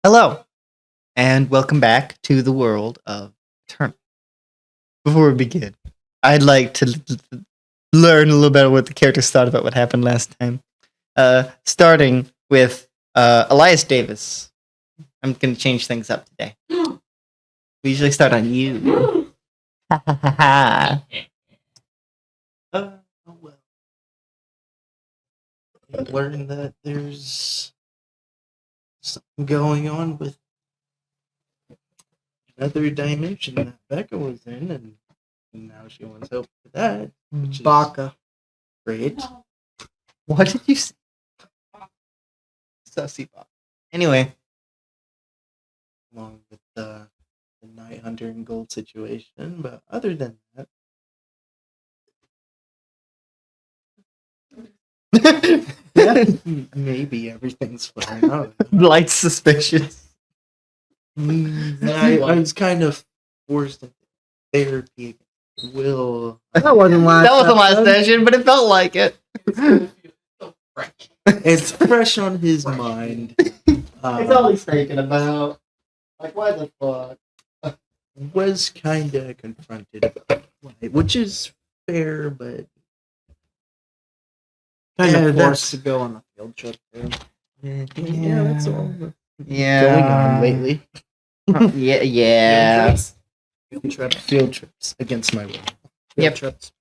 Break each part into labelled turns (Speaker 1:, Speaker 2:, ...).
Speaker 1: Hello, and welcome back to the world of Eternal. Before we begin, I'd like to learn a little bit of what the characters thought about what happened last time. Starting with Elias Davis. I'm going to change things up today. We usually start on you. Ha.
Speaker 2: Well. Learn that there's something going on with another dimension that Becca was in, and now she wants help with that. Which
Speaker 3: Baka.
Speaker 2: Great.
Speaker 1: What did you say? Sussy Bob. Anyway.
Speaker 2: Along with the Night Hunter and Gold situation, but other than that, yeah, maybe everything's fine.
Speaker 1: Light suspicious.
Speaker 2: I was kind of forced into therapy.
Speaker 3: That wasn't last
Speaker 1: session, but it felt like it.
Speaker 2: It's fresh on his mind.
Speaker 1: It's all he's thinking about. Like, why the fuck?
Speaker 2: Was kind of confronted about it, which is fair, but
Speaker 3: kind
Speaker 2: Yeah,
Speaker 3: of forced
Speaker 2: that's-
Speaker 3: to go on a field trip. There.
Speaker 2: yeah, that's all that's
Speaker 1: Yeah.
Speaker 2: going on lately.
Speaker 1: yeah.
Speaker 2: Field trips against my will.
Speaker 1: Yep.
Speaker 3: Trips.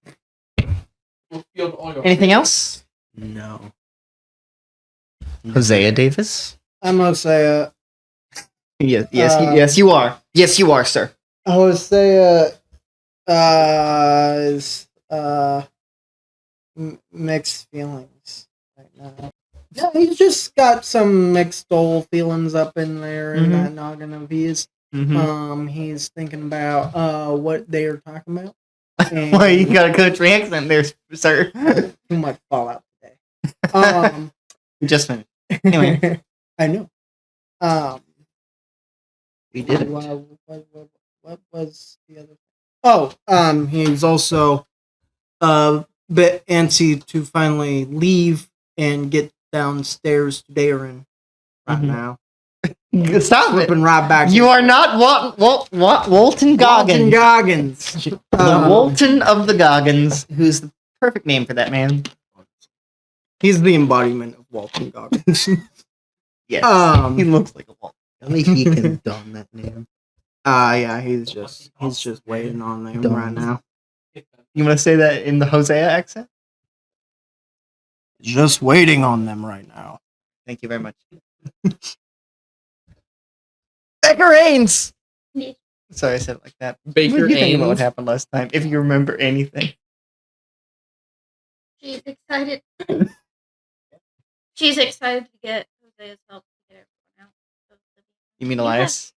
Speaker 1: Anything else?
Speaker 2: No.
Speaker 1: Hosea Davis?
Speaker 3: I'm gonna say
Speaker 1: Yes, you are. Yes, you are, sir.
Speaker 3: Hosea is mixed feelings right now. Yeah, he's just got some mixed old feelings up in there in that noggin of his. He's thinking about what they are talking about.
Speaker 1: Well, you got a country accent there, sir.
Speaker 3: Too much Fallout today.
Speaker 1: We just finished. Anyway.
Speaker 3: I know.
Speaker 2: We did it.
Speaker 3: What was the other thing? Oh, he's also a bit antsy to finally leave and get downstairs to Darren right now.
Speaker 1: Stop it.
Speaker 3: Flipping right back.
Speaker 1: You are not Walton Goggins.
Speaker 3: Walton Goggins.
Speaker 1: The Walton of the Goggins, who's the perfect name for that man.
Speaker 3: He's the embodiment of Walton Goggins.
Speaker 1: Yes. He looks like a Walton.
Speaker 2: Only he can don that name.
Speaker 3: Yeah, he's just waiting on them right now.
Speaker 1: You want to say that in the Hosea accent?
Speaker 3: Just waiting on them right now.
Speaker 1: Thank you very much. Becca Haynes! Sorry, I said it like that.
Speaker 4: Baker
Speaker 1: What do you think about what
Speaker 4: Ames.
Speaker 1: happened last time? If you remember anything.
Speaker 5: She's excited. She's excited to get Hosea's help to get everyone out.
Speaker 1: You mean Elias?
Speaker 5: Is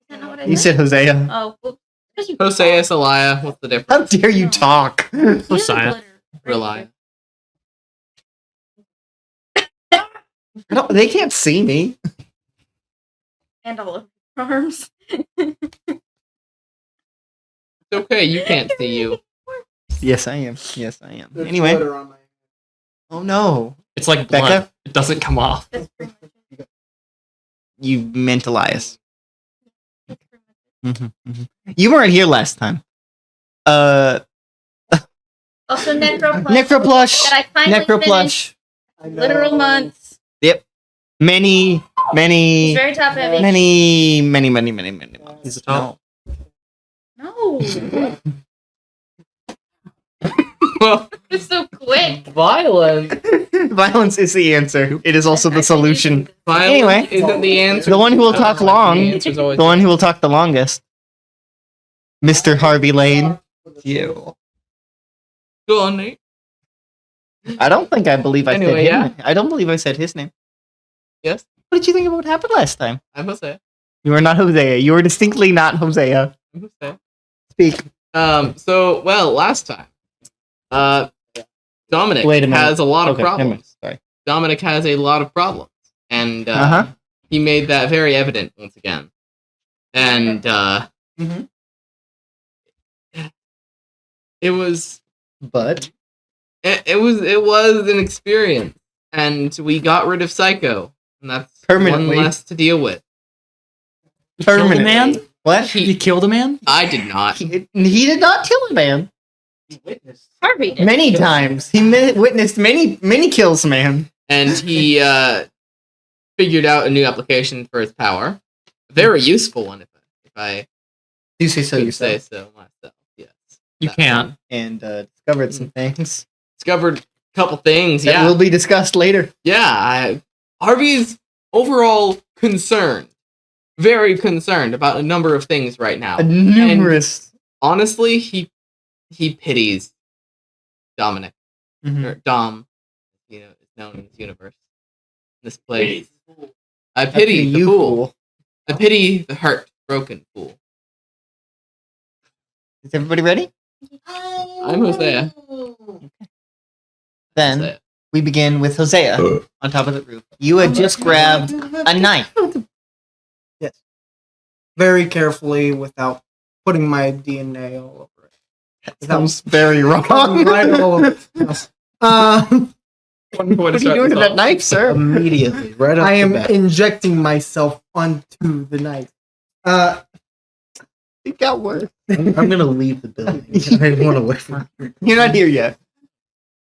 Speaker 5: that not what I
Speaker 1: You said Hosea.
Speaker 5: Oh, well, because you
Speaker 4: Hosea, Salaya, what's the difference?
Speaker 1: How dare you talk?
Speaker 4: Hosea. Rely.
Speaker 1: They can't see me.
Speaker 5: And all of your arms.
Speaker 4: It's okay, you can't see you.
Speaker 1: Yes, I am. Yes, I am. Anyway. Oh no.
Speaker 4: It's like
Speaker 1: Becca?
Speaker 4: blood. It doesn't come off.
Speaker 5: That's pretty much it.
Speaker 1: You meant Elias.
Speaker 5: That's pretty much it.
Speaker 1: You weren't here last time.
Speaker 5: Also, Necroplush.
Speaker 1: Necroplush.
Speaker 5: That I finally
Speaker 1: Necroplush.
Speaker 5: finished. Literal months.
Speaker 1: Yep. Many.
Speaker 5: It's very top heavy.
Speaker 1: Many months.
Speaker 4: He's a top.
Speaker 5: No.
Speaker 4: Well,
Speaker 5: It's so quick.
Speaker 4: violence.
Speaker 1: Violence is the answer. It is also the solution.
Speaker 4: Violence
Speaker 1: Anyway.
Speaker 4: isn't the answer.
Speaker 1: The one who will talk long.
Speaker 4: The answer's always
Speaker 1: The one who will talk the longest. Mr. Harvey Lane. You.
Speaker 4: Go on, Nate.
Speaker 1: I don't think I believe I said
Speaker 4: Anyway,
Speaker 1: him.
Speaker 4: yeah.
Speaker 1: I don't believe I said his name.
Speaker 4: Yes,
Speaker 1: What did you think about what happened last time?
Speaker 4: I'm Hosea.
Speaker 1: You are not Hosea. You are distinctly not Hosea.
Speaker 4: I'm Hosea.
Speaker 1: Speak.
Speaker 4: So, well, last time, Dominic
Speaker 1: Wait a minute.
Speaker 4: has a lot of
Speaker 1: Okay, never mind.
Speaker 4: problems.
Speaker 1: Sorry.
Speaker 4: Dominic has a lot of problems. And
Speaker 1: Uh-huh.
Speaker 4: he made that very evident once again. And
Speaker 1: Mhm.
Speaker 4: it was
Speaker 1: But
Speaker 4: it was an experience. And we got rid of Psycho. And that's
Speaker 1: Permanently.
Speaker 4: one less to deal with.
Speaker 6: Killed a man?
Speaker 1: What?
Speaker 6: You killed a man?
Speaker 4: I did not.
Speaker 1: He did not kill a man.
Speaker 2: Witness.
Speaker 5: Harvey did.
Speaker 1: Many times. He witnessed many kills, man.
Speaker 4: And he figured out a new application for his power. A very useful one, if I
Speaker 1: You say so
Speaker 4: could
Speaker 1: yourself.
Speaker 4: say so myself. Yes.
Speaker 6: You
Speaker 4: That
Speaker 6: can't.
Speaker 4: one.
Speaker 1: And discovered some things
Speaker 4: Discovered a couple things.
Speaker 1: that
Speaker 4: Yeah.
Speaker 1: will be discussed later.
Speaker 4: Harvey's overall concerned. Very concerned about a number of things right now.
Speaker 1: Numerous.
Speaker 4: Honestly, he pities Dominic.
Speaker 1: Mhm.
Speaker 4: Or Dom, is known in this universe. This place. I pity the
Speaker 1: you,
Speaker 4: fool. I pity the hurt, broken fool.
Speaker 1: Is everybody ready?
Speaker 4: I'm Hosea.
Speaker 1: Then
Speaker 4: Hosea.
Speaker 1: we begin with Hosea on top of the roof. You had just grabbed a knife.
Speaker 3: Yes. Very carefully without putting my DNA all over it.
Speaker 1: That sounds very wrong.
Speaker 3: Right all over it.
Speaker 4: One
Speaker 1: What are you doing to that knife, sir?
Speaker 2: Immediately, right off
Speaker 3: I am
Speaker 2: the bat.
Speaker 3: injecting myself onto the knife.
Speaker 1: It got worse.
Speaker 2: I'm gonna leave the building. I want to wait for.
Speaker 1: You're not here yet.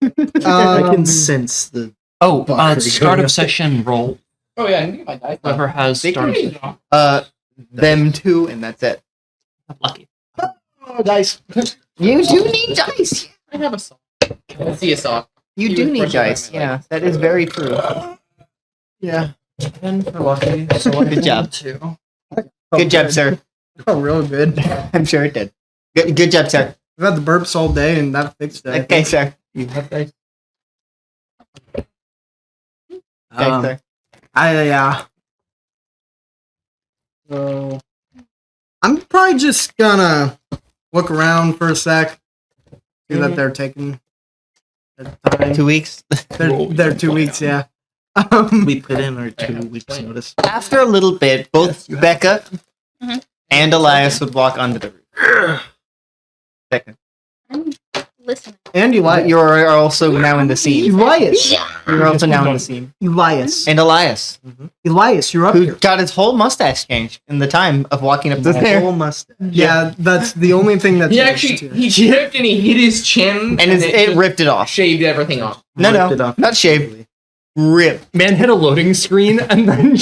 Speaker 2: I can sense the.
Speaker 6: Oh,
Speaker 2: Fuck,
Speaker 6: start
Speaker 2: going
Speaker 6: of session roll.
Speaker 4: Oh yeah, I need my dice.
Speaker 6: Whoever has
Speaker 1: They
Speaker 6: start of
Speaker 1: can-
Speaker 6: session.
Speaker 1: Them two, and that's it.
Speaker 6: Lucky.
Speaker 3: Oh, dice.
Speaker 1: You do need dice.
Speaker 4: I have a sock. I see a sock.
Speaker 1: You
Speaker 4: He
Speaker 1: do
Speaker 4: was
Speaker 1: need
Speaker 4: brushing by
Speaker 1: dice.
Speaker 4: my
Speaker 1: Yeah, that is very true.
Speaker 3: Yeah.
Speaker 6: 10 for lucky. So
Speaker 1: Good job.
Speaker 6: 2.
Speaker 1: Good job, sir.
Speaker 3: Oh, real good.
Speaker 1: I'm sure it did. Good job, sir.
Speaker 3: I've had the burps all day, and that fixed it. I
Speaker 1: Okay,
Speaker 3: think.
Speaker 1: sir.
Speaker 2: You have dice.
Speaker 1: Okay,
Speaker 3: Um,
Speaker 1: sir.
Speaker 3: So I'm probably just gonna look around for a sec. See that they're taking their time.
Speaker 1: 2 weeks.
Speaker 3: They're 2 weeks, yeah.
Speaker 2: We put in our 2 weeks notice.
Speaker 1: After a little bit, both Becca
Speaker 5: Mhm.
Speaker 1: and Elias would walk onto the roof. Second.
Speaker 5: I'm listening.
Speaker 3: And Elias.
Speaker 1: You're also now in the scene.
Speaker 3: Elias.
Speaker 1: You're also now in the scene.
Speaker 3: Elias.
Speaker 1: And Elias,
Speaker 3: Elias, you're up
Speaker 1: who
Speaker 3: here.
Speaker 1: got his whole mustache changed in the time of walking up the
Speaker 2: The
Speaker 1: stairs.
Speaker 2: whole mustache.
Speaker 3: Yeah, that's the only thing that's
Speaker 4: He
Speaker 3: changed
Speaker 4: actually
Speaker 3: here.
Speaker 4: he chipped and he hit his chin
Speaker 1: And it
Speaker 4: just
Speaker 1: ripped it off.
Speaker 4: shaved everything off.
Speaker 1: No,
Speaker 2: Ripped it
Speaker 1: no,
Speaker 2: off.
Speaker 1: not shaved. Rip.
Speaker 6: Man hit a loading screen and then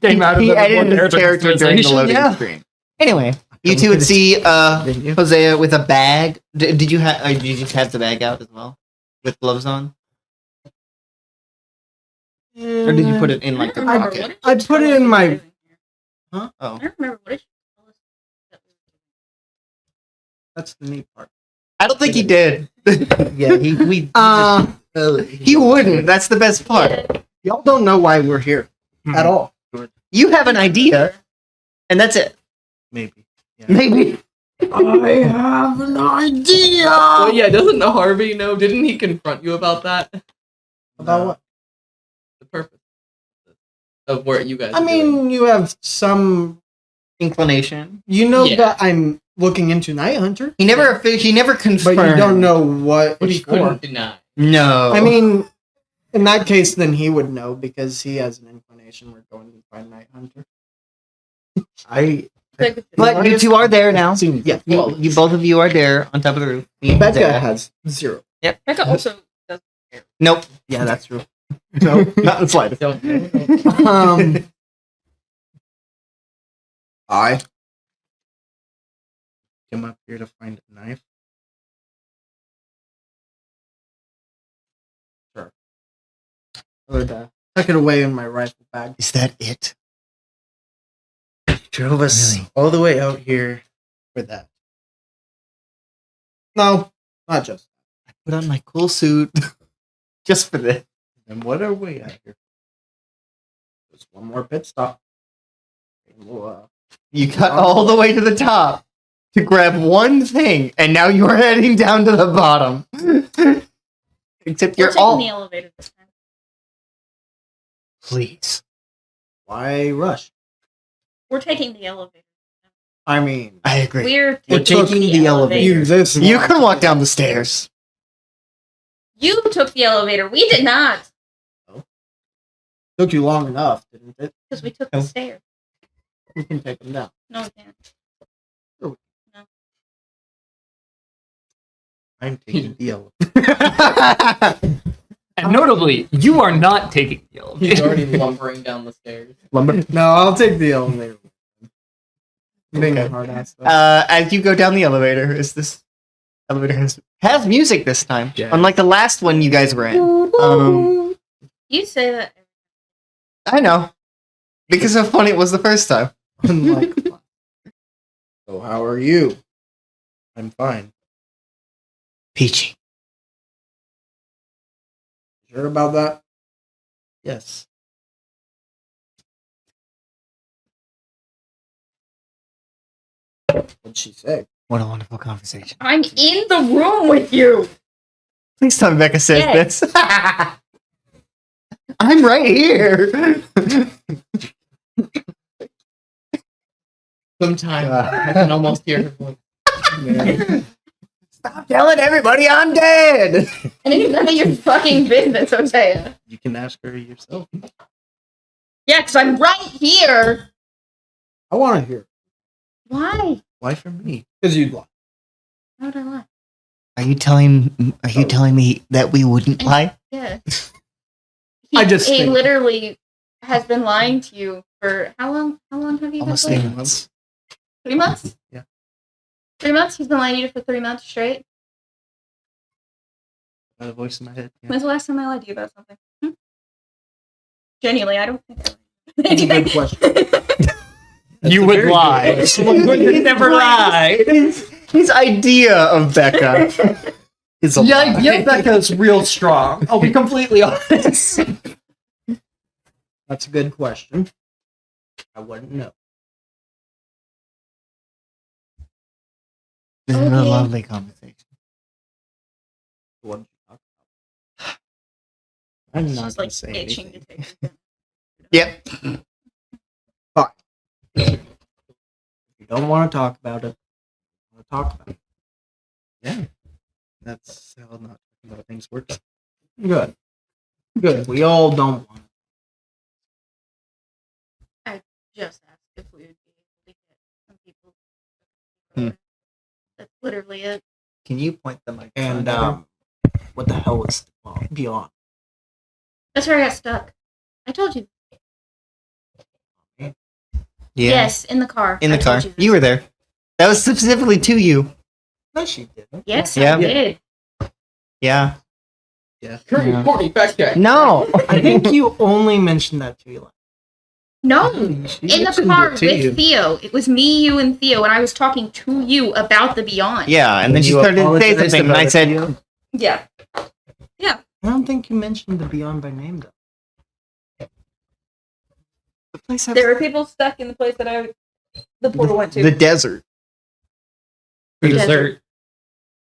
Speaker 6: came out of
Speaker 1: He
Speaker 6: it with
Speaker 1: edited
Speaker 6: one
Speaker 1: his character during the loading
Speaker 6: Yeah.
Speaker 1: screen. Anyway, you two would see
Speaker 2: Didn't you?
Speaker 1: Hosea with a bag. Did you have? Did you just have the bag out as well, with gloves on, or did you put it in like the
Speaker 5: remember.
Speaker 1: pocket?
Speaker 5: What did
Speaker 3: I
Speaker 5: you
Speaker 3: put
Speaker 5: tell
Speaker 3: it
Speaker 5: us
Speaker 3: in
Speaker 5: we
Speaker 3: my-
Speaker 5: were doing here?
Speaker 1: Oh,
Speaker 5: I don't remember. What did you tell us that we were doing?
Speaker 3: That's the neat part.
Speaker 1: I don't think he did.
Speaker 2: Yeah,
Speaker 1: He wouldn't. That's the best part.
Speaker 3: Y'all don't know why we're here at all.
Speaker 1: You have an idea, and that's it.
Speaker 2: maybe. Yeah.
Speaker 1: Maybe.
Speaker 3: I have an idea.
Speaker 4: Well, yeah, doesn't Harvey know? Didn't he confront you about that?
Speaker 3: About what?
Speaker 4: The purpose of what you guys.
Speaker 3: I
Speaker 4: are doing.
Speaker 3: mean, you have some.
Speaker 1: Inclination.
Speaker 3: You know
Speaker 4: Yeah.
Speaker 3: that I'm looking into Night Hunter,
Speaker 1: He never
Speaker 3: but
Speaker 1: confirmed.
Speaker 3: you don't know what
Speaker 4: but
Speaker 3: it's
Speaker 4: he
Speaker 3: for.
Speaker 4: couldn't deny.
Speaker 1: No.
Speaker 3: I mean, in that case, then he would know because he has an inclination we're going to find Night Hunter.
Speaker 1: but you two are there now.
Speaker 2: Seems
Speaker 1: Yeah, you both of you are there on top of the roof.
Speaker 3: Becca has 0.
Speaker 5: Becca also does.
Speaker 1: Nope.
Speaker 2: Yeah, that's true.
Speaker 1: No, not in the slightest.
Speaker 3: I
Speaker 2: Come up here to find a knife.
Speaker 3: tuck it away in my rifle bag.
Speaker 1: Is that it?
Speaker 2: Drove us
Speaker 1: Really?
Speaker 2: all the way out here for that.
Speaker 3: No, not just.
Speaker 1: I put on my cool suit just for this.
Speaker 2: And what are we out here?
Speaker 3: Just one more pit stop. We'll,
Speaker 1: You got all the way to the top to grab one thing, and now you are heading down to the bottom. Except
Speaker 5: We're
Speaker 1: you're
Speaker 5: taking
Speaker 1: all.
Speaker 5: the elevator this time.
Speaker 1: Please.
Speaker 3: why rush?
Speaker 5: We're taking the elevator.
Speaker 3: I mean,
Speaker 1: I agree.
Speaker 5: We're
Speaker 2: We're taking the elevator.
Speaker 3: you this.
Speaker 1: You
Speaker 3: long.
Speaker 1: can walk down the stairs.
Speaker 5: You took the elevator. We did not,
Speaker 3: Took you long enough, didn't it?
Speaker 5: because we took
Speaker 1: Oh.
Speaker 5: the stairs.
Speaker 3: We can take them down.
Speaker 5: No, we can't.
Speaker 2: I'm taking the elevator.
Speaker 6: And notably, you are not taking the elevator.
Speaker 4: He's already lumbering down the stairs.
Speaker 3: Lumber. No, I'll take the elevator. Being a hard ass.
Speaker 1: As you go down the elevator, this elevator has music this time,
Speaker 2: Yeah.
Speaker 1: unlike the last one you guys were in.
Speaker 5: You say that.
Speaker 1: I know, because how funny it was the first time.
Speaker 3: Unlike.
Speaker 2: So how are you? I'm fine.
Speaker 1: Peachy.
Speaker 2: Sure about that? Yes. What'd she say?
Speaker 1: What a wonderful conversation.
Speaker 5: I'm in the room with you.
Speaker 1: Please tell me Becca says
Speaker 5: Yes.
Speaker 1: this. I'm right here.
Speaker 4: Sometimes I can almost hear her voice.
Speaker 1: Stop telling everybody I'm dead.
Speaker 5: And it's none of your fucking business, Hosea.
Speaker 2: You can ask her yourself.
Speaker 5: Yeah, because I'm right here.
Speaker 3: I want to hear.
Speaker 5: Why?
Speaker 2: Why for me?
Speaker 3: Because you'd lie.
Speaker 5: How would I lie?
Speaker 1: Are you telling me that we wouldn't lie?
Speaker 5: Yeah.
Speaker 3: I just
Speaker 5: he
Speaker 3: think-
Speaker 5: literally has been lying to you for how long? How long have you
Speaker 1: Almost
Speaker 5: been
Speaker 1: 3
Speaker 5: lying?
Speaker 1: months.
Speaker 5: 3 months?
Speaker 2: Yeah.
Speaker 5: 3 months? He's been lying to you for 3 months straight?
Speaker 2: Got a voice in my head. Yeah.
Speaker 5: When's the last time I lied to you about something? Genuinely, I don't think I lied.
Speaker 3: That's a good question.
Speaker 6: You would lie. Someone would never lie.
Speaker 1: His idea of Becca is a lie.
Speaker 3: Yeah, Becca's real strong. I'll be completely honest. That's a good question. I wouldn't know.
Speaker 1: This is a
Speaker 5: Okay.
Speaker 1: lovely conversation.
Speaker 2: What did you talk about? I'm not
Speaker 5: She's
Speaker 2: gonna
Speaker 5: like
Speaker 2: say
Speaker 5: itching
Speaker 2: anything.
Speaker 5: to take it.
Speaker 1: Yep.
Speaker 3: If you don't want to talk about it, want to talk about it.
Speaker 2: Yeah. That's how not talking about things works.
Speaker 3: Good. Good. We all don't want
Speaker 5: Just asked if we would be able to get some people.
Speaker 1: Hmm.
Speaker 5: That's literally it.
Speaker 1: Can you point the mic?
Speaker 3: And what the hell is beyond?
Speaker 5: That's where I got stuck. I told you.
Speaker 1: Yeah.
Speaker 5: Yes, in the car.
Speaker 1: In the
Speaker 5: I told
Speaker 1: car.
Speaker 5: you this.
Speaker 1: You were there. That was specifically to you.
Speaker 3: No, she didn't.
Speaker 5: Yes,
Speaker 1: Yeah.
Speaker 5: I did.
Speaker 1: Yeah.
Speaker 2: Yeah.
Speaker 4: Courtney, fact check.
Speaker 1: No.
Speaker 3: I think you only mentioned that to Eli.
Speaker 5: No,
Speaker 2: She
Speaker 5: in the
Speaker 2: mentioned
Speaker 5: car
Speaker 2: it to
Speaker 5: with
Speaker 2: you.
Speaker 5: Theo. It was me, you, and Theo, and I was talking to you about the Beyond.
Speaker 1: Yeah, and then
Speaker 2: And
Speaker 1: she
Speaker 2: you
Speaker 1: started to say
Speaker 2: apologized
Speaker 1: something, and
Speaker 2: about
Speaker 1: I
Speaker 2: it,
Speaker 1: said,
Speaker 2: Theo?
Speaker 5: Yeah.
Speaker 3: I don't think you mentioned the Beyond by name though.
Speaker 1: the place
Speaker 5: There were people stuck in the place that the portal went to.
Speaker 1: the desert.
Speaker 6: The
Speaker 5: Desert.
Speaker 6: dessert.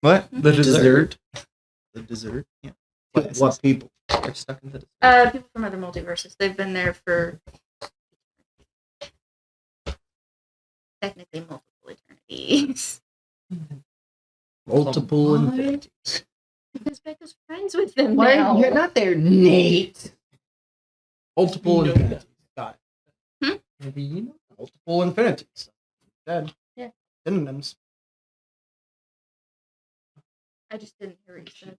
Speaker 1: What?
Speaker 6: The dessert.
Speaker 2: The dessert.
Speaker 1: Yeah.
Speaker 2: What people are stuck in the dessert?
Speaker 5: People from other multiverses. They've been there for technically multiple eternities.
Speaker 2: Multiple
Speaker 5: What?
Speaker 2: infinities.
Speaker 5: Because Becca's friends with them now.
Speaker 1: You're not there, Nate.
Speaker 2: Multiple
Speaker 4: You know
Speaker 2: infinities. Got it.
Speaker 5: Hmm?
Speaker 2: Maybe you know.
Speaker 3: Multiple infinities. Dead.
Speaker 5: Yeah.
Speaker 3: Synonyms.
Speaker 5: I just didn't hear what you said.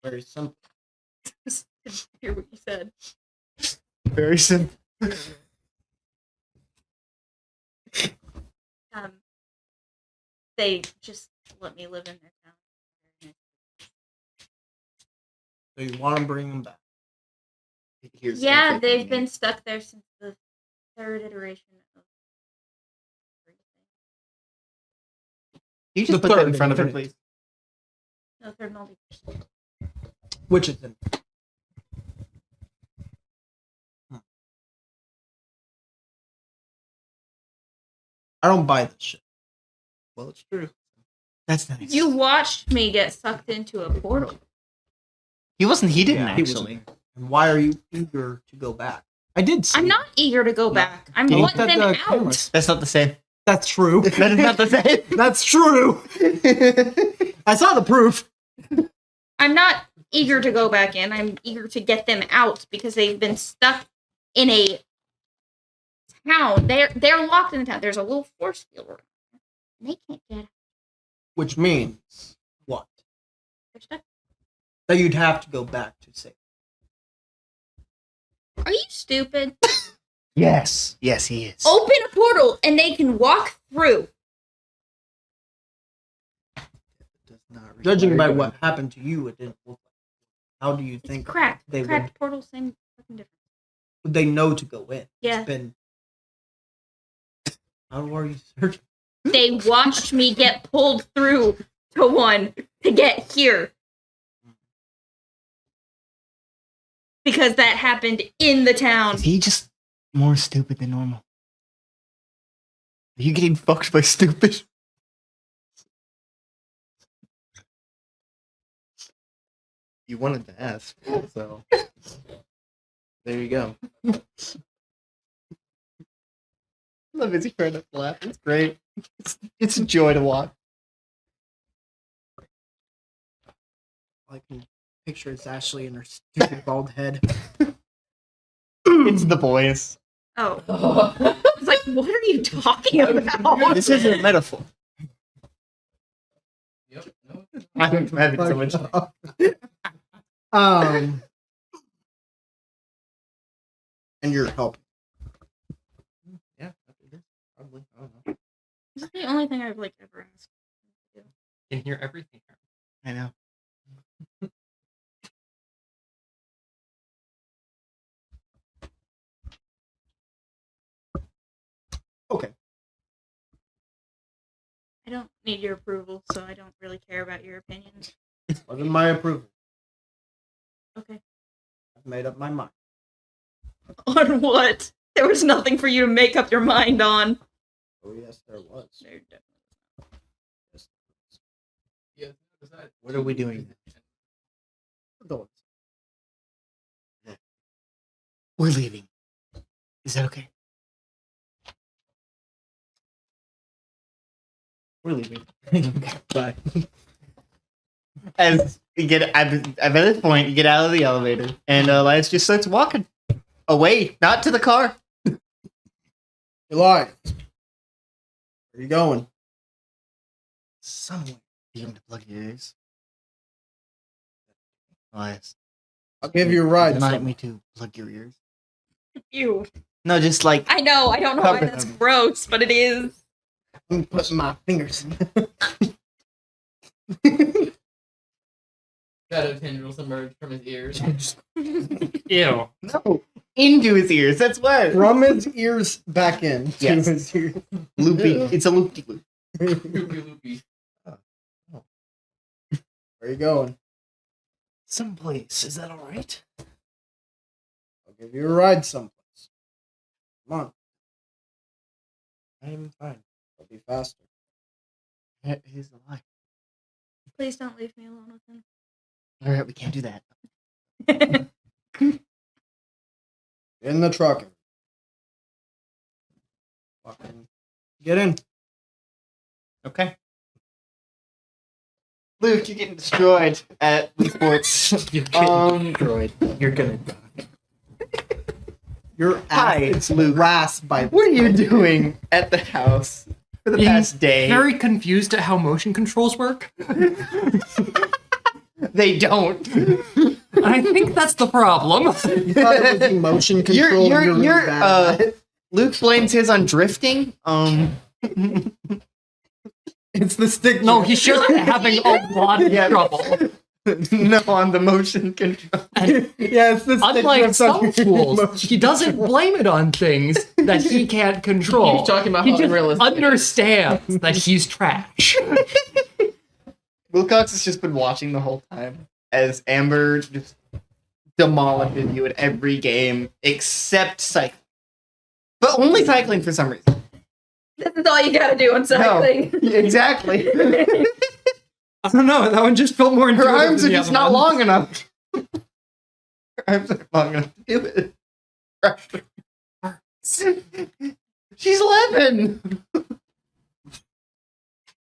Speaker 3: Very simple.
Speaker 5: Just didn't hear what you said.
Speaker 1: Very simple.
Speaker 5: They just let me live in their town.
Speaker 3: So you want to bring them back.
Speaker 5: Yeah, they've been stuck there since the third iteration of everything.
Speaker 1: You just
Speaker 3: The
Speaker 1: put that in
Speaker 3: third
Speaker 1: front of her,
Speaker 3: infinity.
Speaker 1: please.
Speaker 5: No, third multiverse.
Speaker 3: Which is in. I don't buy this shit.
Speaker 2: Well, it's true.
Speaker 1: That's nice.
Speaker 5: You watched me get sucked into a portal.
Speaker 1: He wasn't. He didn't
Speaker 3: Yeah, he wasn't
Speaker 1: actually.
Speaker 3: And why are you eager to go back? I did see.
Speaker 5: I'm not eager to go back. I'm
Speaker 3: You
Speaker 5: wanting
Speaker 3: looked at
Speaker 5: them
Speaker 3: the
Speaker 5: out.
Speaker 3: cameras.
Speaker 1: That's not the same.
Speaker 3: That's true.
Speaker 1: That is not the same.
Speaker 3: That's true. I saw the proof.
Speaker 5: I'm not eager to go back in. I'm eager to get them out because they've been stuck in a town. They're locked in the town. There's a little force field around there, and they can't get out.
Speaker 3: Which means what?
Speaker 5: They're stuck.
Speaker 3: That you'd have to go back to safety.
Speaker 5: Are you stupid?
Speaker 1: Yes. Yes, he is.
Speaker 5: Open a portal and they can walk through.
Speaker 2: Does not
Speaker 3: Judging by
Speaker 2: require
Speaker 3: what happened to you, it didn't look like. How do you think
Speaker 5: Cracked.
Speaker 3: they
Speaker 5: Cracked portal, same fucking difference.
Speaker 3: would they know to go in?
Speaker 5: Yeah.
Speaker 3: It's been. How are you searching?
Speaker 5: They watched me get pulled through to one to get here. Because that happened in the town.
Speaker 1: Is he just more stupid than normal? Are you getting fucked by stupid?
Speaker 2: You wanted to ask, so there you go.
Speaker 1: I love Izzy trying to laugh. It's great. It's a joy to watch.
Speaker 3: I can picture it's Ashley and her stupid bald head.
Speaker 1: It's the boys.
Speaker 5: Oh. I was like, what are you talking about?
Speaker 1: This isn't a metaphor.
Speaker 4: Yep. No.
Speaker 1: I'm having so much.
Speaker 3: And you're helping.
Speaker 2: Yeah, after this, probably. I don't know.
Speaker 5: This is the only thing I've like ever asked.
Speaker 6: Can hear everything.
Speaker 1: I know.
Speaker 3: Okay.
Speaker 5: I don't need your approval, so I don't really care about your opinions.
Speaker 3: Wasn't my approval.
Speaker 5: Okay.
Speaker 3: I've made up my mind.
Speaker 5: On what? There was nothing for you to make up your mind on.
Speaker 3: Oh yes, there was.
Speaker 5: There definitely
Speaker 3: Yes,
Speaker 4: Yeah, is that-
Speaker 2: What are we doing?
Speaker 3: there was.
Speaker 1: We're leaving. Is that okay?
Speaker 2: We're leaving.
Speaker 1: Bye. As you get, at this point, you get out of the elevator, and Elias just starts walking away, not to the car.
Speaker 3: Elias, where are you going?
Speaker 1: Somewhere. You want to plug your ears? Elias,
Speaker 3: I'll give you a ride.
Speaker 1: remind me to plug your ears.
Speaker 5: Ew.
Speaker 1: No, just like
Speaker 5: I know, I don't know why
Speaker 1: Cover
Speaker 5: that's
Speaker 1: them.
Speaker 5: gross, but it is.
Speaker 3: I'm putting my fingers in.
Speaker 4: Shadow tendrils emerge from his ears.
Speaker 6: Ew.
Speaker 1: no into his ears. That's what
Speaker 3: From his ears back in to
Speaker 1: Yes.
Speaker 3: his ears.
Speaker 1: loopy. It's a loopy loop.
Speaker 4: Loopy loopy.
Speaker 3: Where are you going?
Speaker 2: Someplace. Is that all right?
Speaker 3: I'll give you a ride someplace. Come on,
Speaker 2: I'm fine.
Speaker 3: I'll be faster.
Speaker 1: He's alive.
Speaker 5: Please don't leave me alone with him.
Speaker 1: All right, we can't do that.
Speaker 3: In the truck. Fucking get in.
Speaker 1: Okay. Luke, you're getting destroyed at Wii Sports.
Speaker 2: You're getting destroyed. You're gonna die.
Speaker 3: Your
Speaker 1: Hi,
Speaker 3: ass
Speaker 1: it's
Speaker 3: is
Speaker 1: Luke.
Speaker 3: harassed by.
Speaker 1: What are you doing at the house for the
Speaker 6: Being
Speaker 1: past day?
Speaker 6: Very confused at how motion controls work.
Speaker 1: They don't.
Speaker 6: I think that's the problem.
Speaker 3: You thought it was emotion control.
Speaker 1: You're,
Speaker 3: and really
Speaker 1: you're,
Speaker 3: bad at it.
Speaker 1: Luke blames his on drifting.
Speaker 3: It's the stick.
Speaker 6: No, he's just having a lot of
Speaker 1: Yeah.
Speaker 6: trouble.
Speaker 1: No, on the motion control.
Speaker 6: And
Speaker 3: Yeah, it's the stick.
Speaker 6: unlike
Speaker 3: that's on
Speaker 6: some
Speaker 3: your
Speaker 6: fools,
Speaker 3: emotion.
Speaker 6: he doesn't blame it on things that he can't control.
Speaker 4: He's talking about
Speaker 6: He
Speaker 4: how
Speaker 6: just
Speaker 4: unrealistic it is.
Speaker 6: understands that he's trash.
Speaker 1: Wilcox has just been watching the whole time as Amber just demolishes you at every game except cycling. But only cycling for some reason.
Speaker 5: This is all you gotta do on cycling.
Speaker 1: Exactly.
Speaker 6: I don't know. That one just felt more
Speaker 1: Her
Speaker 6: intuitive
Speaker 1: arms are
Speaker 6: than the
Speaker 1: just
Speaker 6: other
Speaker 1: not
Speaker 6: ones.
Speaker 1: long enough. Her arms aren't long enough to do it. She's 11.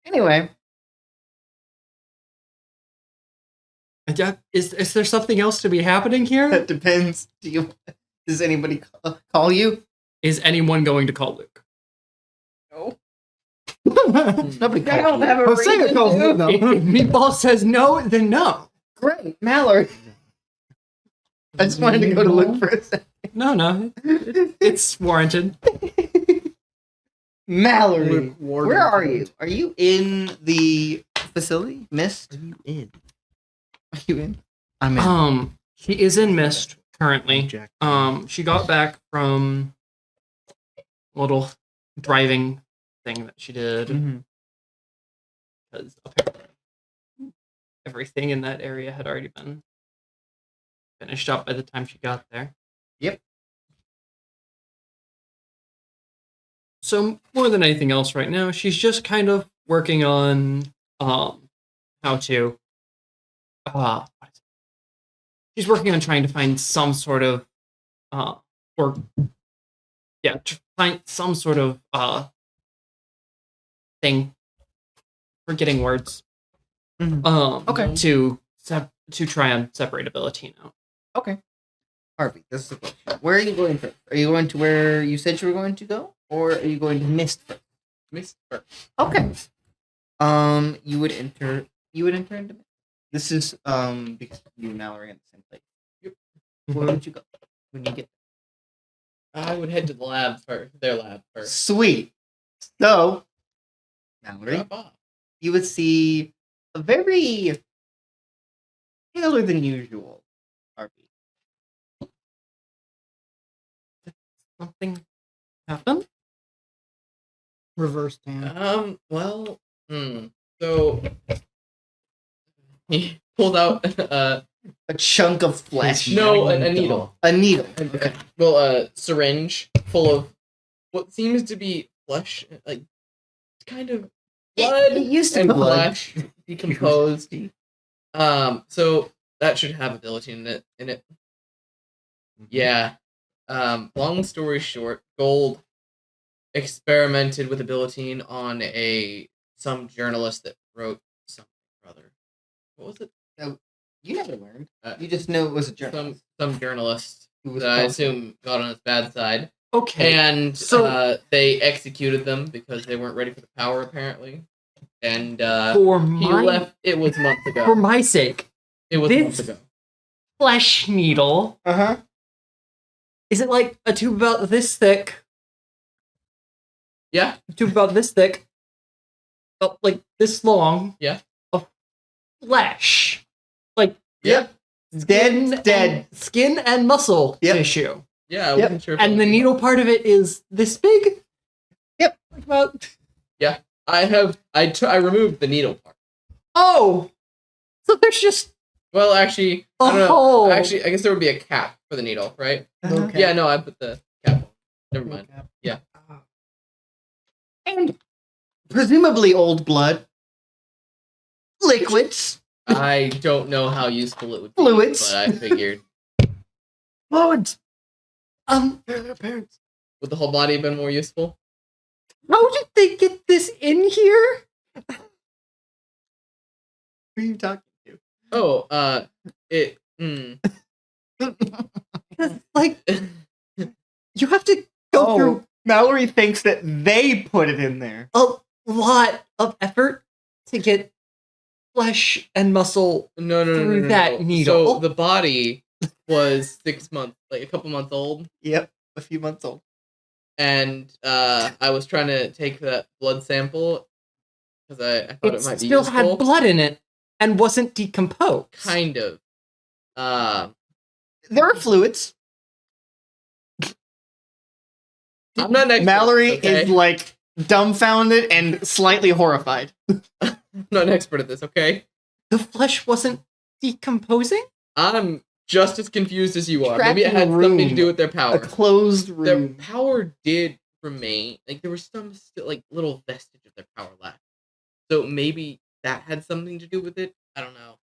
Speaker 1: Anyway,
Speaker 6: Is there something else to be happening here?
Speaker 1: that depends. Does anybody call you?
Speaker 6: Is anyone going to call Luke?
Speaker 4: No.
Speaker 1: Nobody
Speaker 5: I don't
Speaker 1: calls
Speaker 5: have
Speaker 1: you.
Speaker 5: a
Speaker 3: Jose
Speaker 5: reason
Speaker 3: calls
Speaker 5: to.
Speaker 3: it, no.
Speaker 6: If Meatball says no, then no.
Speaker 1: Great, Mallory. I just wanted to go to look for a second.
Speaker 6: No. It's warranted.
Speaker 1: Mallory,
Speaker 3: Luke Warden.
Speaker 1: where are you? Are you in the facility? Mist?
Speaker 2: Are you in?
Speaker 1: Are you in? I'm in.
Speaker 6: She is in Mist currently.
Speaker 2: Jack.
Speaker 6: She got back from a little driving thing that she did
Speaker 1: Mhm.
Speaker 6: because apparently everything in that area had already been finished up by the time she got there.
Speaker 1: Yep.
Speaker 6: So more than anything else right now, she's just kind of working on how to what is it? She's working on trying to find some sort of find some sort of thing for getting words.
Speaker 1: Mhm. Okay.
Speaker 6: To try and separate ability now.
Speaker 1: Okay. Harvey, this is the question. Where are you going first? Are you going to where you said you were going to go? Or are you going to Mist first?
Speaker 4: Mist first.
Speaker 1: Okay. You would enter into Mist. This is because you and Mallory are in the same place.
Speaker 4: Yep.
Speaker 1: Where would you go when you get
Speaker 4: I would head to the lab first. Their lab
Speaker 1: there?
Speaker 4: first.
Speaker 1: Sweet. So, Mallory,
Speaker 4: Drop off.
Speaker 1: you would see a very paler than usual Harvey.
Speaker 6: Something happened?
Speaker 3: Reverse tan.
Speaker 4: Well, so he pulled out
Speaker 1: A chunk of flesh.
Speaker 4: no, a needle.
Speaker 1: A needle.
Speaker 4: Okay. Well, a syringe full of what seems to be flesh, like kind of blood
Speaker 1: It used to
Speaker 4: and
Speaker 1: be blood.
Speaker 4: flesh decomposed. So that should have ability in it. Yeah. Long story short, Gold experimented with ability on some journalist that wrote something or other. What was it?
Speaker 1: You never learned. You just knew it was a journal.
Speaker 4: Some journalist
Speaker 1: Who was
Speaker 4: that I
Speaker 1: posted.
Speaker 4: assume got on his bad side.
Speaker 6: Okay.
Speaker 4: And
Speaker 6: So-
Speaker 4: they executed them because they weren't ready for the power, apparently. And
Speaker 6: For
Speaker 4: he
Speaker 6: my
Speaker 4: left. It was months ago.
Speaker 6: for my sake,
Speaker 4: It was
Speaker 6: this-
Speaker 4: months ago.
Speaker 6: flesh needle.
Speaker 1: Uh-huh.
Speaker 6: Is it like a tube about this thick?
Speaker 4: Yeah.
Speaker 6: A tube about this thick. About like this long.
Speaker 4: Yeah.
Speaker 6: Of flesh. Like
Speaker 1: Yep. Dead.
Speaker 6: skin and muscle
Speaker 1: Yep.
Speaker 6: tissue.
Speaker 4: Yeah, I
Speaker 1: Yep.
Speaker 4: wasn't sure. if it
Speaker 6: And the
Speaker 4: was-
Speaker 6: needle part of it is this big?
Speaker 1: Yep.
Speaker 6: Like about
Speaker 4: I removed the needle part.
Speaker 6: oh. So there's just
Speaker 4: Well, actually, I don't know.
Speaker 6: hole.
Speaker 4: Actually, I guess there would be a cap for the needle, right?
Speaker 1: Uh-huh.
Speaker 3: Okay.
Speaker 4: Yeah, no, I put the cap on. Never mind.
Speaker 1: And presumably old blood. Liquids.
Speaker 4: I don't know how useful it would be,
Speaker 1: Fluids.
Speaker 4: but I figured.
Speaker 1: Fluids.
Speaker 3: Their parents.
Speaker 4: Would the whole body have been more useful?
Speaker 6: How did they get this in here?
Speaker 1: Who are you talking to?
Speaker 4: Oh, it.
Speaker 6: Like you have to go through
Speaker 1: Mallory thinks that they put it in there.
Speaker 6: a lot of effort to get flesh and muscle.
Speaker 4: No,
Speaker 6: Through that needle.
Speaker 4: So the body was 6 months, like a couple months old,
Speaker 1: Yep. A few months old.
Speaker 4: and I was trying to take that blood sample because I thought it might be
Speaker 6: still
Speaker 4: useful.
Speaker 6: had blood in it and wasn't decomposed.
Speaker 4: Kind of.
Speaker 1: There are fluids.
Speaker 4: I'm not an expert,
Speaker 1: Mallory
Speaker 4: okay?
Speaker 1: is like dumbfounded and slightly horrified.
Speaker 4: I'm not an expert at this, okay?
Speaker 6: The flesh wasn't decomposing?
Speaker 4: I'm just as confused as you are.
Speaker 1: Trapped
Speaker 4: Maybe it
Speaker 1: in a
Speaker 4: had something to
Speaker 1: room.
Speaker 4: do with their
Speaker 1: A
Speaker 4: power.
Speaker 1: closed
Speaker 4: Their
Speaker 1: room.
Speaker 4: power did remain. Like there was some still like little vestige of their power left. So maybe that had something to do with it. I don't know.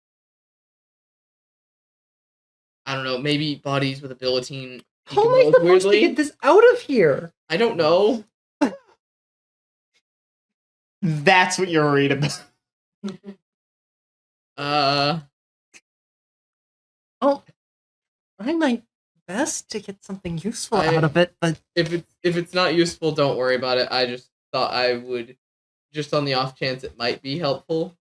Speaker 4: Maybe bodies with ability
Speaker 6: How am I
Speaker 4: decompose
Speaker 6: supposed
Speaker 4: weirdly.
Speaker 6: to get this out of here?
Speaker 4: I don't know.
Speaker 1: That's what you're worried about.
Speaker 6: Oh, I might best to get something useful
Speaker 4: I-
Speaker 6: out of it, but
Speaker 4: If it's not useful, don't worry about it. I just thought I would, just on the off chance it might be helpful.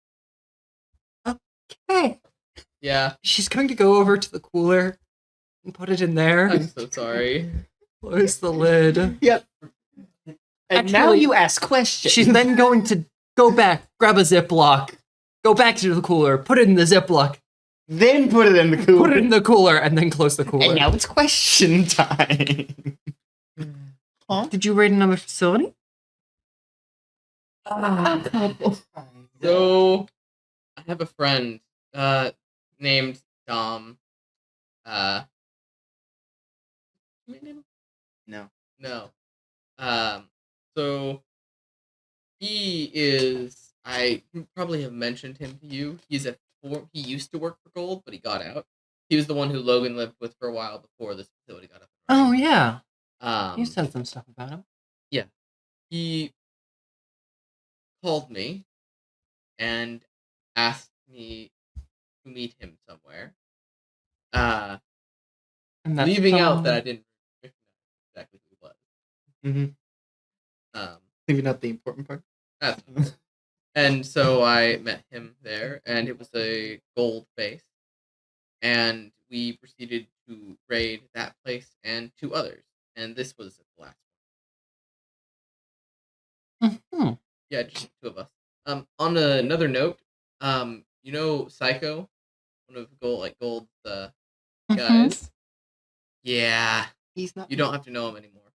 Speaker 6: okay.
Speaker 4: Yeah,
Speaker 6: She's going to go over to the cooler and put it in there.
Speaker 4: I'm so sorry.
Speaker 6: Close the lid.
Speaker 1: Yep. And now
Speaker 6: Actually,
Speaker 1: you ask questions.
Speaker 6: She's then going to go back, grab a Ziploc, go back to the cooler, put it in the Ziploc,
Speaker 1: then put it in the cooler.
Speaker 6: put it in the cooler, and then close the cooler.
Speaker 1: And now it's question time. Huh?
Speaker 6: Did you raid another facility?
Speaker 4: So, I have a friend named Dom.
Speaker 1: No.
Speaker 4: No. So he is. I probably have mentioned him to you. He used to work for Gold, but he got out. He was the one who Logan lived with for a while before this facility got up. and
Speaker 6: Oh
Speaker 4: running.
Speaker 6: yeah,
Speaker 4: Um,
Speaker 6: you said some stuff about him.
Speaker 4: he called me and asked me to meet him somewhere.
Speaker 6: And that's
Speaker 4: Leaving out
Speaker 6: from-
Speaker 4: that I didn't recognize exactly who he was.
Speaker 1: Mm-hmm. Maybe not the important part.
Speaker 4: That's and so I met him there, and it was a gold base, and we proceeded to raid that place and 2 others, and this was the last one.
Speaker 6: Mhm.
Speaker 4: Yeah, just 2 of us. On another note, you know Psycho, one of Gold's
Speaker 6: Mhm.
Speaker 4: guys. Yeah,
Speaker 1: He's not.
Speaker 4: you don't have to know him anymore.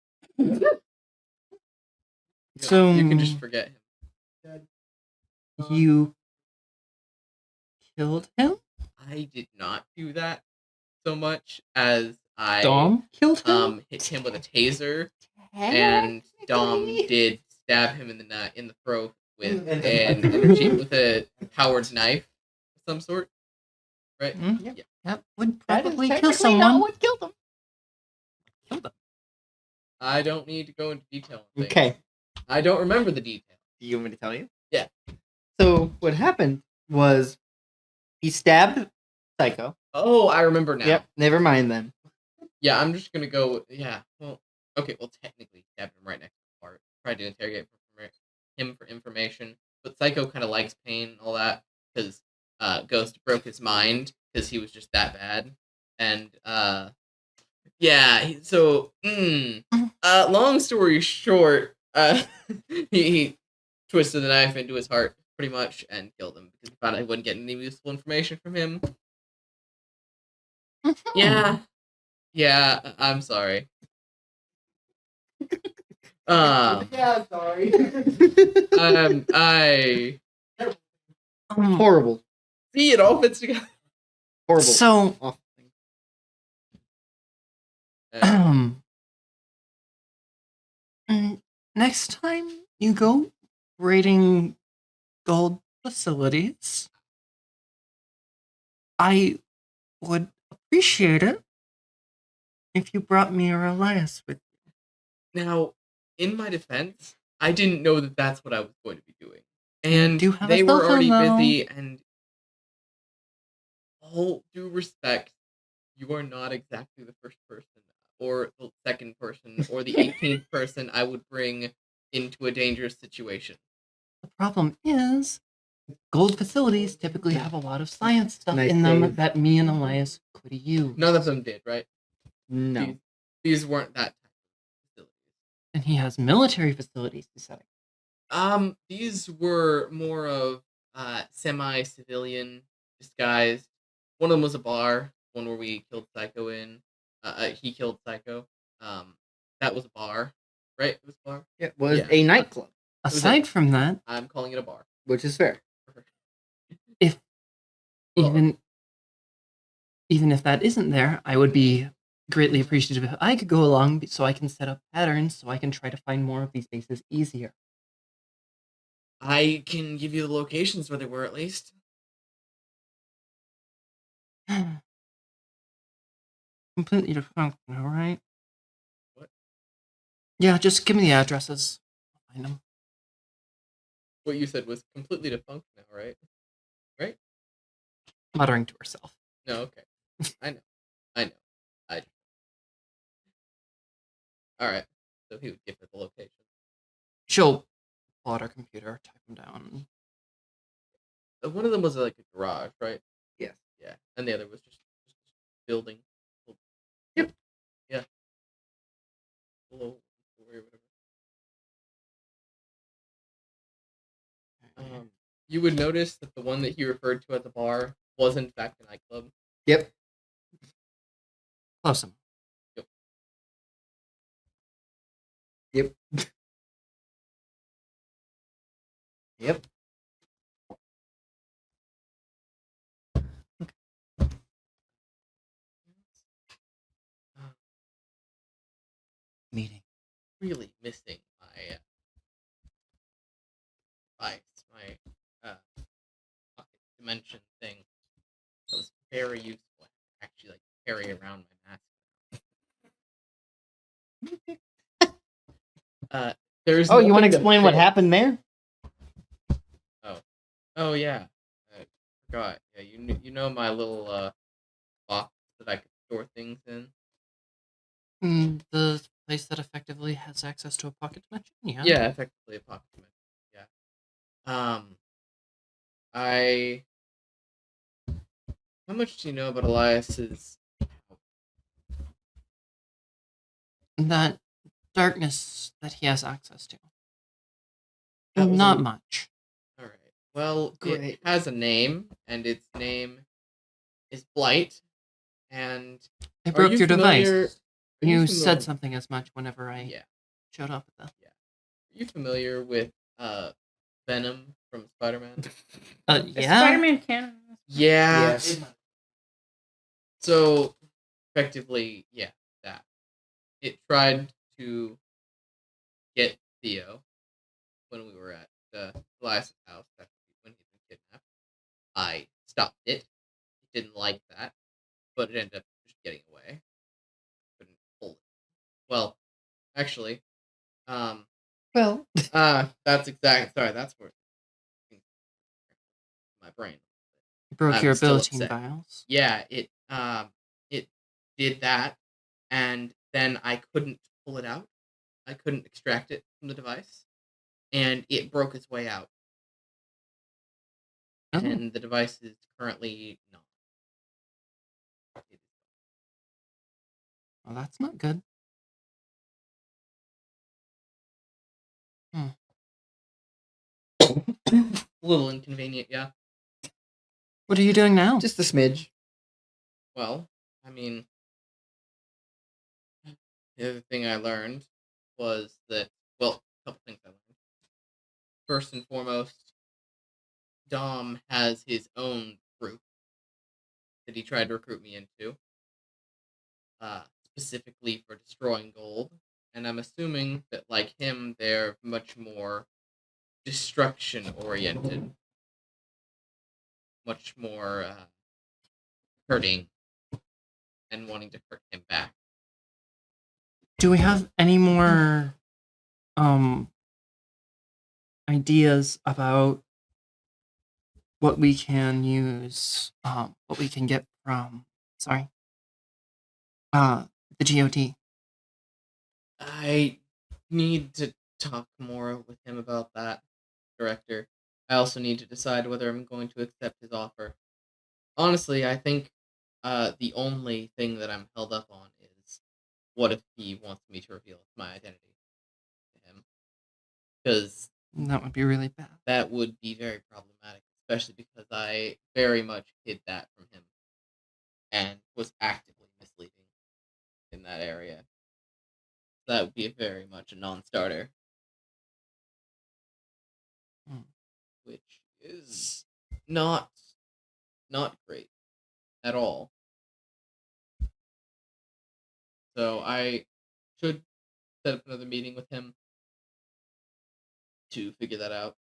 Speaker 6: So
Speaker 4: you can just forget him.
Speaker 6: you killed him.
Speaker 4: I did not do that so much as I
Speaker 6: Dom killed him.
Speaker 4: hit him with a taser, and Dom did stab him in the throat with a powered knife of some sort. Right?
Speaker 6: Mhm.
Speaker 4: Yeah.
Speaker 6: That would
Speaker 1: That is
Speaker 6: probably kill
Speaker 1: technically
Speaker 6: someone.
Speaker 1: not what killed him.
Speaker 6: Killed him.
Speaker 4: I don't need to go into detail on things.
Speaker 1: Okay.
Speaker 4: I don't remember the detail.
Speaker 1: Do you want me to tell you?
Speaker 4: Yeah.
Speaker 1: So what happened was he stabbed Psycho.
Speaker 4: Oh, I remember now.
Speaker 1: Yep. Never mind then.
Speaker 4: Yeah, I'm just gonna go. Yeah. Well, okay. Well, technically, stabbed him right next to the part. Tried to interrogate him for information, but Psycho kind of likes pain and all that because Ghost broke his mind because he was just that bad, and long story short, he twisted the knife into his heart pretty much and killed him because he found out he wouldn't get any useful information from him.
Speaker 6: Mhm.
Speaker 4: Yeah, I'm sorry.
Speaker 3: Yeah, sorry.
Speaker 4: I
Speaker 1: Horrible.
Speaker 4: see it all fits together.
Speaker 1: Horrible.
Speaker 6: So
Speaker 1: Awful thing.
Speaker 6: next time you go raiding gold facilities, I would appreciate it if you brought me a Elias with
Speaker 4: Now, in my defense, I didn't know that that's what I was going to be doing, and
Speaker 6: do have a
Speaker 4: they
Speaker 6: cell
Speaker 4: were
Speaker 6: phone,
Speaker 4: already
Speaker 6: though.
Speaker 4: busy. And all due respect, you are not exactly the first person, or the second person, or the 18th person I would bring into a dangerous situation.
Speaker 6: The problem is, gold facilities typically have a lot of science stuff
Speaker 1: Nice
Speaker 6: in them
Speaker 1: save.
Speaker 6: that me and Elias could use.
Speaker 4: None of them did, right?
Speaker 1: No.
Speaker 4: These weren't that type of facilities.
Speaker 6: And he has military facilities to set up.
Speaker 4: These were more of semi-civilian disguised. One of them was a bar, one where we killed Psycho in. He killed Psycho. That was a bar, right? It was a bar.
Speaker 1: It was
Speaker 4: Yeah.
Speaker 1: a nightclub,
Speaker 6: Aside from that,
Speaker 4: I'm calling it a bar.
Speaker 1: which is fair.
Speaker 6: if
Speaker 4: Well-
Speaker 6: even if that isn't there, I would be greatly appreciative if I could go along so I can set up patterns so I can try to find more of these bases easier.
Speaker 4: I can give you the locations where they were at least.
Speaker 6: Completely defunct, all right?
Speaker 4: What?
Speaker 6: Yeah, just give me the addresses. I'll find them.
Speaker 4: What you said was completely defunct now, right?
Speaker 6: Muttering to herself.
Speaker 4: No, okay. I know. All right. So he would give her the location.
Speaker 6: She'll pull out her computer, type them down.
Speaker 4: One of them was like a garage, right?
Speaker 2: Yes.
Speaker 4: Yeah, and the other was just building.
Speaker 2: Yep.
Speaker 4: Yeah. Below story or whatever. You would notice that the one that he referred to at the bar was in fact a nightclub.
Speaker 2: Yep.
Speaker 6: Close them.
Speaker 2: Yep. Yep.
Speaker 1: Meeting.
Speaker 4: Really missing my device, my pocket dimension thing. That was very useful. I could actually like carry around my mask. There's
Speaker 1: Oh, you want to
Speaker 4: nothing
Speaker 1: explain what
Speaker 4: fit.
Speaker 1: happened there?
Speaker 4: Oh yeah, I forgot. Yeah, you know my little box that I could store things in.
Speaker 6: The place that effectively has access to a pocket dimension? Yeah.
Speaker 4: Yeah, effectively a pocket dimension. Yeah. I. How much do you know about Elias's?
Speaker 6: That darkness that he has access to.
Speaker 4: That was
Speaker 6: Not
Speaker 4: a-
Speaker 6: much.
Speaker 4: All right. Well,
Speaker 1: Great.
Speaker 4: it has a name, and its name is Blight. And
Speaker 6: It
Speaker 4: are
Speaker 6: broke
Speaker 4: you
Speaker 6: your
Speaker 4: familiar?
Speaker 6: device.
Speaker 4: Are
Speaker 6: You
Speaker 4: familiar-
Speaker 6: said something as much whenever I
Speaker 4: Yeah.
Speaker 6: showed up at
Speaker 4: Are you familiar with Venom from Spider-Man?
Speaker 6: yeah.
Speaker 5: Spider-Man canon.
Speaker 4: Yeah.
Speaker 2: Yes.
Speaker 4: So effectively, yeah, that. It tried to get Theo when we were at Elias' house when he'd been kidnapped. I stopped it. It didn't like that, but it ended up just getting away. Couldn't hold it. Well, actually,
Speaker 1: Well,
Speaker 4: that's exact. Sorry, that's where my brain.
Speaker 6: It broke
Speaker 4: I'm
Speaker 6: your
Speaker 4: still
Speaker 6: ability
Speaker 4: upset.
Speaker 6: vials.
Speaker 4: Yeah, it did that, and then I couldn't pull it out. I couldn't extract it from the device, and it broke its way out.
Speaker 6: Oh.
Speaker 4: And the device is currently not.
Speaker 6: Well, that's not good.
Speaker 4: A little inconvenient, yeah.
Speaker 6: What are you doing now?
Speaker 2: Just a smidge.
Speaker 4: Well, I mean, the other thing I learned was that, well, a couple things I learned. First and foremost, Dom has his own group that he tried to recruit me into, specifically for destroying gold. And I'm assuming that, like him, they're much more destruction oriented, much more hurting and wanting to hurt him back.
Speaker 6: Do we have any more ideas about what we can use, what we can get from the GOD?
Speaker 4: I need to talk more with him about that, director. I also need to decide whether I'm going to accept his offer. Honestly, I think the only thing that I'm held up on is what if he wants me to reveal my identity to him? Because
Speaker 6: That would be really bad.
Speaker 4: that would be very problematic, especially because I very much hid that from him and was actively misleading in that area. That would be very much a non-starter. Which is not great at all. So I should set up another meeting with him to figure that out.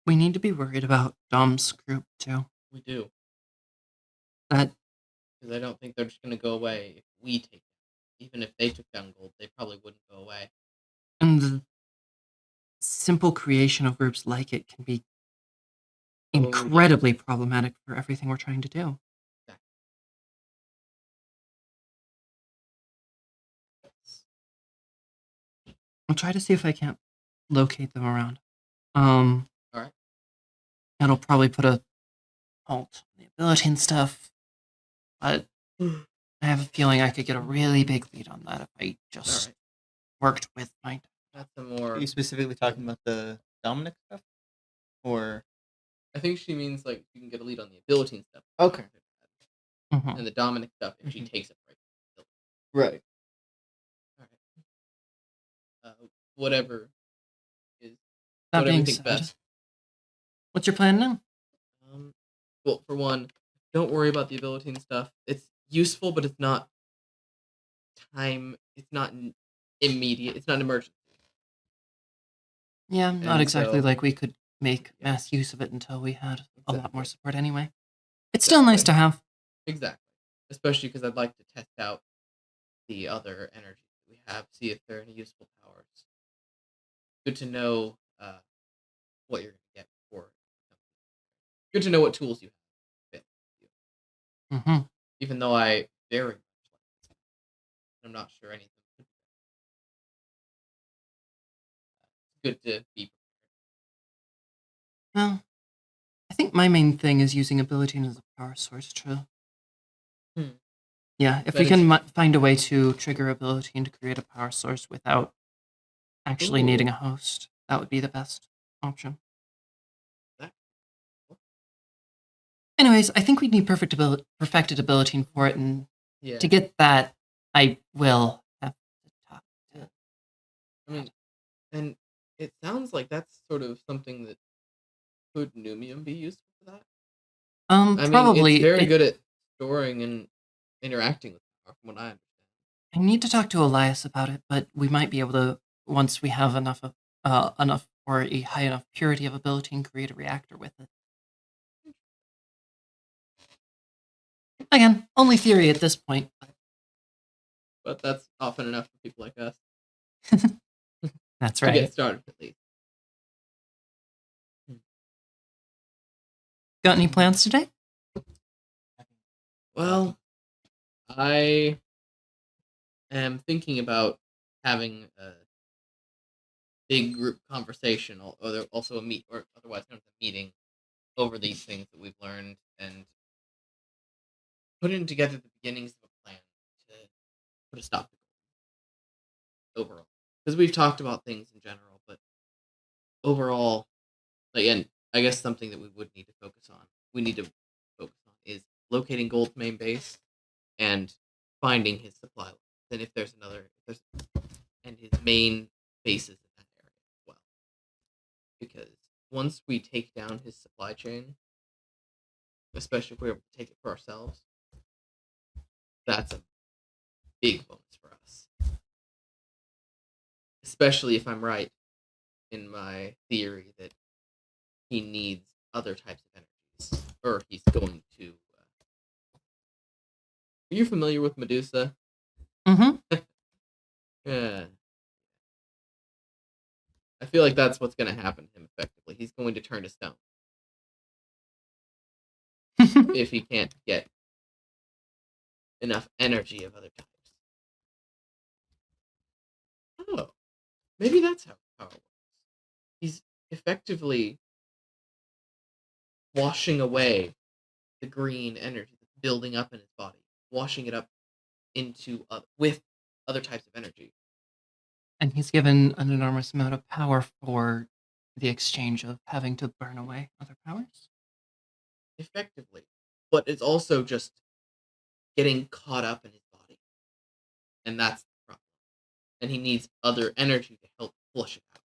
Speaker 6: We need to be worried about Dom's group too.
Speaker 4: We do.
Speaker 6: That
Speaker 4: Because I don't think they're just going to go away if we take them. Even if they took down gold, they probably wouldn't go away.
Speaker 6: and the simple creation of groups like it can be incredibly problematic for everything we're trying to do. I'll try to see if I can't locate them around.
Speaker 4: All right.
Speaker 6: That'll probably put a halt on the ability and stuff. But I have a feeling I could get a really big lead on that if I
Speaker 4: All
Speaker 6: just
Speaker 4: right.
Speaker 6: worked with my.
Speaker 4: That's a
Speaker 1: Are
Speaker 4: more.
Speaker 1: you specifically talking about the Dominic stuff? Or
Speaker 4: I think she means like you can get a lead on the ability and stuff.
Speaker 1: Okay.
Speaker 6: Mhm.
Speaker 4: And the Dominic stuff if she takes it right.
Speaker 1: right.
Speaker 4: All right. Whatever is
Speaker 6: That
Speaker 4: whatever you
Speaker 6: being
Speaker 4: think
Speaker 6: said,
Speaker 4: best.
Speaker 6: what's your plan now?
Speaker 4: Well, for one, don't worry about the ability and stuff. It's useful, but it's not time. It's not immediate. It's not emergent.
Speaker 6: Yeah, not
Speaker 4: And
Speaker 6: exactly
Speaker 4: so-
Speaker 6: like we could make
Speaker 4: Yeah.
Speaker 6: mass use of it until we had a lot more
Speaker 4: Exactly.
Speaker 6: support anyway. It's still nice to have.
Speaker 4: Exactly. Especially because I'd like to test out the other energies that we have, see if there are any useful powers. Good to know what you're going to get for. Good to know what tools you have.
Speaker 6: Mm-hmm.
Speaker 4: Even though I very much like this, I'm not sure anything. Good to be
Speaker 6: Well, I think my main thing is using ability as a power source, true.
Speaker 4: Hmm.
Speaker 6: Yeah, if
Speaker 4: That
Speaker 6: we can
Speaker 4: is-
Speaker 6: find a way to trigger ability and to create a power source without actually needing a host, that would be the best option.
Speaker 4: That-
Speaker 6: Anyways, I think we need perfected ability for it, and
Speaker 4: Yeah.
Speaker 6: to get that, I will have to talk to.
Speaker 4: I mean, and it sounds like that's sort of something that could Numium be useful for that. I mean,
Speaker 6: Probably.
Speaker 4: it's very good at storing and interacting with power, from what I understand.
Speaker 6: I need to talk to Elias about it, but we might be able to, once we have enough or a high enough purity of ability, and create a reactor with it. Again, only theory at this point.
Speaker 4: But that's often enough for people like us
Speaker 6: That's
Speaker 4: to
Speaker 6: right.
Speaker 4: get started, at least.
Speaker 6: Got any plans today?
Speaker 4: Well, I am thinking about having a big group conversation, or also a meet, or otherwise known as a meeting, over these things that we've learned and putting together the beginnings of a plan to put a stop to it overall. Because we've talked about things in general, but overall, again, I guess something that we would need to focus on. We need to focus on is locating Gold's main base and finding his supply lines. And if there's and his main bases in that area as well. Because once we take down his supply chain, especially if we're able to take it for ourselves, that's a big bonus for us. Especially if I'm right in my theory that he needs other types of energies, or he's going to. Are you familiar with Medusa?
Speaker 6: Mm-hmm.
Speaker 4: Yeah. I feel like that's what's going to happen to him effectively. He's going to turn to stone if he can't get enough energy of other types. Oh, maybe that's how power works. He's effectively washing away the green energy that's building up in his body, washing it up into with other types of energy.
Speaker 6: And he's given an enormous amount of power for the exchange of having to burn away other powers.
Speaker 4: Effectively. But it's also just getting caught up in his body. And that's the problem. And he needs other energy to help flush it out.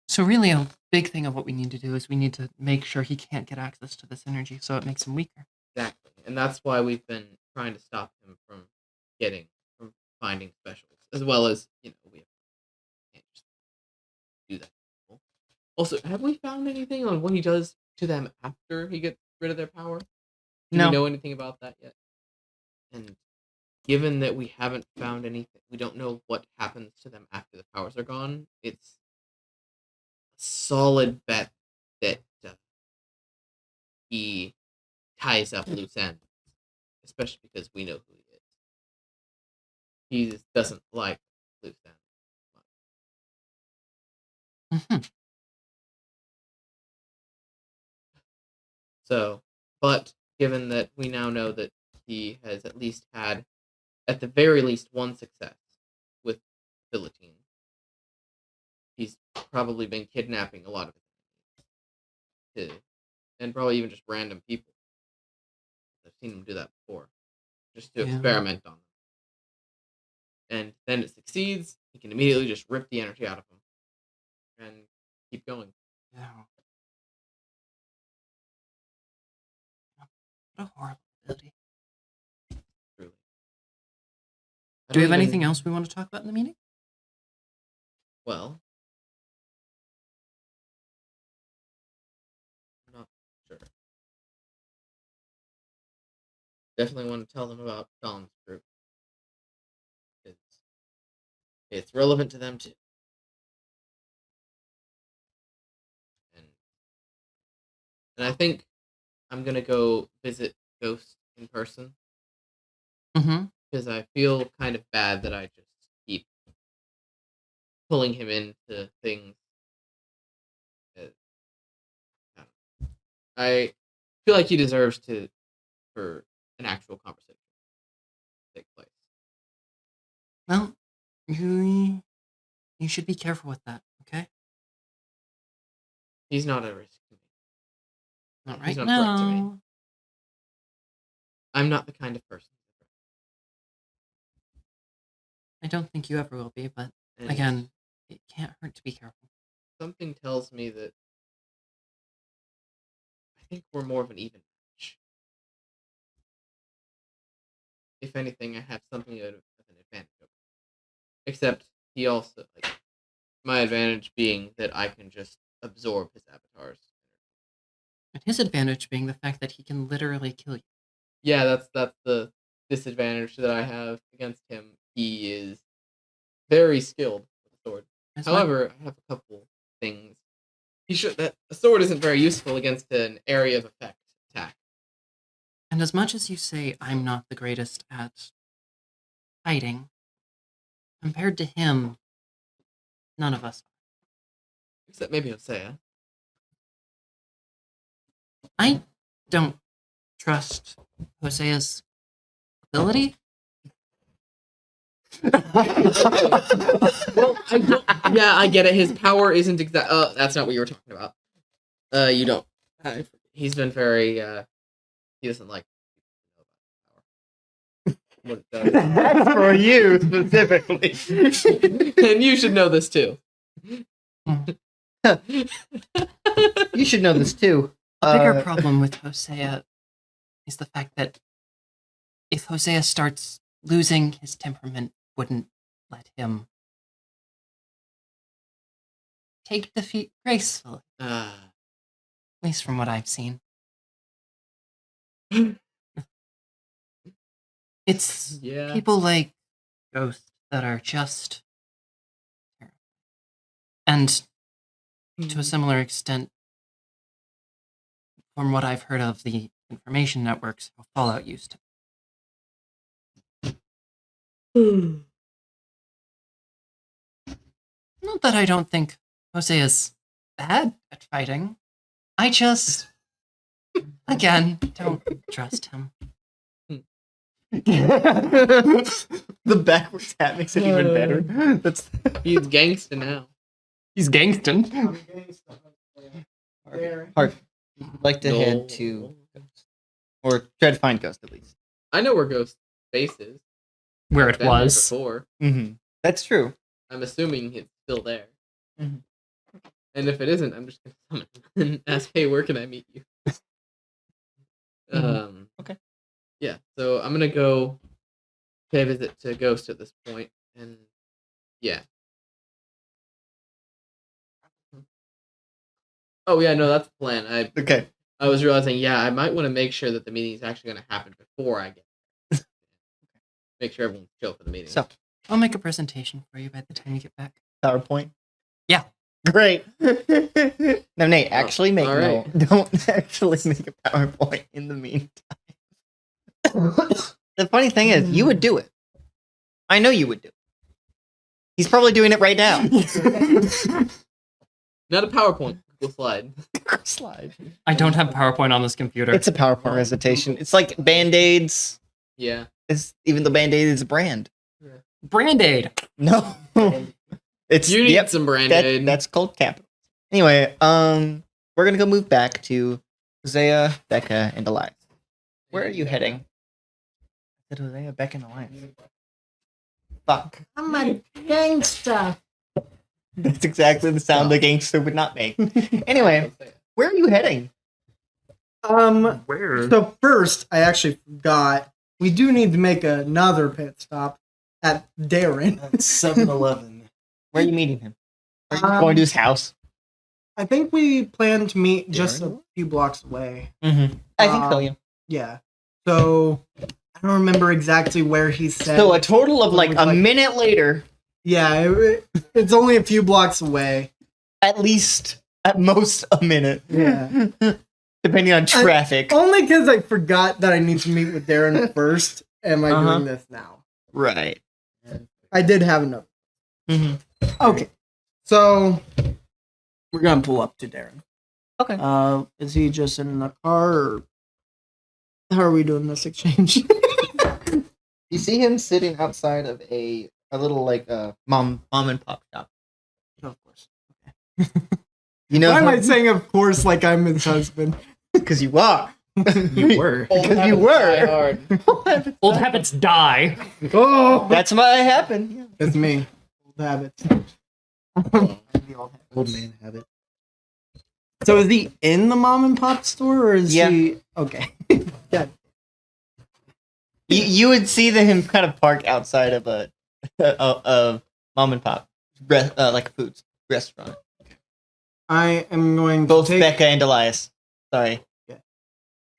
Speaker 6: So really, a big thing of what we need to do is we need to make sure he can't get access to this energy, so it makes him weaker.
Speaker 4: Exactly. And that's why we've been trying to stop him from finding specials. As well as, we can't just do that. Also, have we found anything on what he does to them after he gets rid of their power? Do
Speaker 6: No.
Speaker 4: we know anything about that yet? And given that we haven't found anything, we don't know what happens to them after the powers are gone, it's a solid bet that he ties up loose ends, especially because we know who he is. He just doesn't like loose ends much.
Speaker 6: Mhm.
Speaker 4: So, but given that we now know that he has at least had, at the very least, one success with Philippines, he's probably been kidnapping a lot of it, and probably even just random people. I've seen him do that before, just to
Speaker 6: Yeah.
Speaker 4: experiment on them. And then it succeeds, he can immediately just rip the energy out of them and keep going.
Speaker 6: Yeah. What a horrible ability.
Speaker 4: Truly.
Speaker 6: Do we have anything else we want to talk about in the meeting?
Speaker 4: Well, I'm not sure. Definitely want to tell them about Dawn's group. It's relevant to them too. And I think I'm gonna go visit Ghost in person
Speaker 6: Mm-hmm.
Speaker 4: because I feel kind of bad that I just keep pulling him into things. I feel like he deserves for an actual conversation to take place.
Speaker 6: Well, you should be careful with that, okay?
Speaker 4: He's not a risk to me.
Speaker 6: Not
Speaker 4: He's
Speaker 6: right
Speaker 4: not a threat to me.
Speaker 6: now.
Speaker 4: I'm not the kind of person.
Speaker 6: I don't think you ever will be, but
Speaker 4: And
Speaker 6: again, it can't hurt to be careful.
Speaker 4: something tells me that I think we're more of an even match. If anything, I have something of an advantage over him. Except he also, my advantage being that I can just absorb his avatars.
Speaker 6: And his advantage being the fact that he can literally kill you.
Speaker 4: Yeah, that's the disadvantage that I have against him. He is very skilled with a sword.
Speaker 6: As
Speaker 4: However, I have a couple things. That a sword isn't very useful against an area of effect attack.
Speaker 6: And as much as you say I'm not the greatest at fighting, compared to him, none of us.
Speaker 4: Except maybe Hosea.
Speaker 6: I don't trust Hosea's ability.
Speaker 4: Well, yeah, I get it. His power isn't exact. That's not what you were talking about. You don't. He's been very. He doesn't like. What it does.
Speaker 1: That's for you specifically.
Speaker 4: And you should know this too.
Speaker 1: You should know this too.
Speaker 6: A bigger problem with Hosea is the fact that if Hosea starts losing his temperament, wouldn't let him take defeat gracefully, at least from what I've seen. It's
Speaker 4: Yeah.
Speaker 6: people like Ghost that are just terrible. And to a similar extent, from what I've heard of the information networks, how Fallout used to. Not that I don't think Jose is bad at fighting. I just, again, don't trust him.
Speaker 1: The backwards hat makes it even better. That's
Speaker 4: He's gangsta now.
Speaker 6: He's gangston.
Speaker 1: Harvey, I'd like to head to Ghost. Or try to find Ghost at least.
Speaker 4: I know where Ghost base is.
Speaker 6: Where
Speaker 4: I've
Speaker 6: it
Speaker 4: been there
Speaker 6: was.
Speaker 4: before.
Speaker 1: Mm-hmm. That's true.
Speaker 4: I'm assuming it's still there.
Speaker 1: Mhm.
Speaker 4: And if it isn't, I'm just gonna summon and ask, "Hey, where can I meet you?"
Speaker 1: Okay.
Speaker 4: Yeah. So I'm gonna go pay a visit to Ghost at this point, and yeah. Oh yeah, no, that's the plan.
Speaker 1: Okay.
Speaker 4: I was realizing, yeah, I might want to make sure that the meeting is actually going to happen before I get there. Make sure everyone's chill for the meeting.
Speaker 1: So,
Speaker 6: I'll make a presentation for you by the time you get back.
Speaker 1: PowerPoint?
Speaker 6: Yeah.
Speaker 1: Great. No, Nate, actually make
Speaker 4: all right.
Speaker 1: no. Don't actually make a PowerPoint in the meantime. The funny thing is, you would do it. I know you would do it. He's probably doing it right now.
Speaker 4: Not a PowerPoint. Google slide.
Speaker 1: Slide.
Speaker 6: I don't have PowerPoint on this computer.
Speaker 1: It's a PowerPoint presentation. It's like Band-Aids.
Speaker 4: Yeah.
Speaker 1: Even though Band-Aid is a brand.
Speaker 6: Brand-Aid.
Speaker 1: No. It's
Speaker 4: You need some brand aid.
Speaker 1: that's called capital. Anyway, we're gonna go move back to Hosea, Becca, and Elias. Where are you heading? I said Hosea, Becca, and Elias. Fuck.
Speaker 3: I'm a gangster.
Speaker 1: That's exactly the sound a gangster would not make. Anyway, where are you heading?
Speaker 2: Where?
Speaker 3: So first, I actually forgot. We do need to make another pit stop at Darren.
Speaker 2: 7-Eleven.
Speaker 1: Where are you meeting him? Are you going to his house?
Speaker 3: I think we plan to meet just a
Speaker 2: Darren?
Speaker 3: few blocks away.
Speaker 1: Mm-hmm. I think so, yeah.
Speaker 3: Yeah. So I don't remember exactly where he said.
Speaker 1: So a total of like
Speaker 3: It was
Speaker 1: a
Speaker 3: like-
Speaker 1: minute later,
Speaker 3: Yeah, it's only a few blocks away.
Speaker 1: at least, at most a minute.
Speaker 3: Yeah.
Speaker 1: Depending on traffic.
Speaker 3: Only because I forgot that I need to meet with Darren first. Am I
Speaker 1: Uh-huh.
Speaker 3: doing this now?
Speaker 1: Right.
Speaker 3: I did have enough.
Speaker 1: Mm-hmm.
Speaker 3: Okay. So we're gonna pull up to Darren.
Speaker 1: Okay.
Speaker 3: Is he just in the car, or how are we doing this exchange?
Speaker 1: You see him sitting outside of a little like mom and pop shop.
Speaker 3: Of course.
Speaker 1: You know,
Speaker 3: Why am I saying "of course" like I'm his husband?
Speaker 1: because you are.
Speaker 2: You were.
Speaker 1: Because you were.
Speaker 4: Hard.
Speaker 6: Old habits die.
Speaker 3: Oh,
Speaker 1: That's what happened. Yeah.
Speaker 3: that's me. Old habits.
Speaker 2: Old man habit.
Speaker 3: So is he in the mom and pop store, or is
Speaker 1: Yeah.
Speaker 3: he okay? Yeah.
Speaker 1: You would see him kind of park outside of a mom and pop, like a food restaurant.
Speaker 3: I am going to
Speaker 1: Both
Speaker 3: take.
Speaker 1: Becca and Elias. Sorry.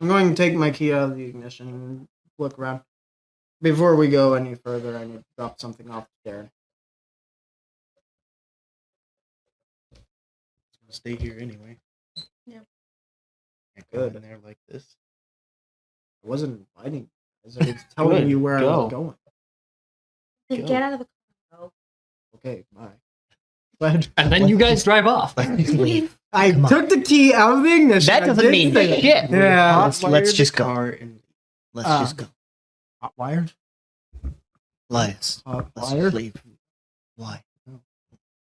Speaker 3: I'm going to take my key out of the ignition and look around. Before we go any further, I need to drop something off to Darren.
Speaker 2: Stay here anyway.
Speaker 5: Yep.
Speaker 2: Can't go in there like this.
Speaker 3: I wasn't inviting you guys. I was telling
Speaker 2: Good.
Speaker 3: you where I
Speaker 2: Go.
Speaker 3: was going.
Speaker 5: Then
Speaker 2: Go.
Speaker 5: get out of the car.
Speaker 3: Okay, bye. But
Speaker 6: And then you guys drive off.
Speaker 1: Leave.
Speaker 3: I
Speaker 1: Come on.
Speaker 3: took the key out of the ignition.
Speaker 1: That
Speaker 3: I
Speaker 1: doesn't
Speaker 3: did
Speaker 1: mean
Speaker 3: say it.
Speaker 1: shit.
Speaker 3: Yeah.
Speaker 1: Let's just go.
Speaker 2: Car and
Speaker 1: Let's
Speaker 3: Uh,
Speaker 1: just go.
Speaker 3: Hot wired?
Speaker 1: Elias.
Speaker 3: Hot
Speaker 1: Let's
Speaker 3: wired?
Speaker 1: just leave. Why?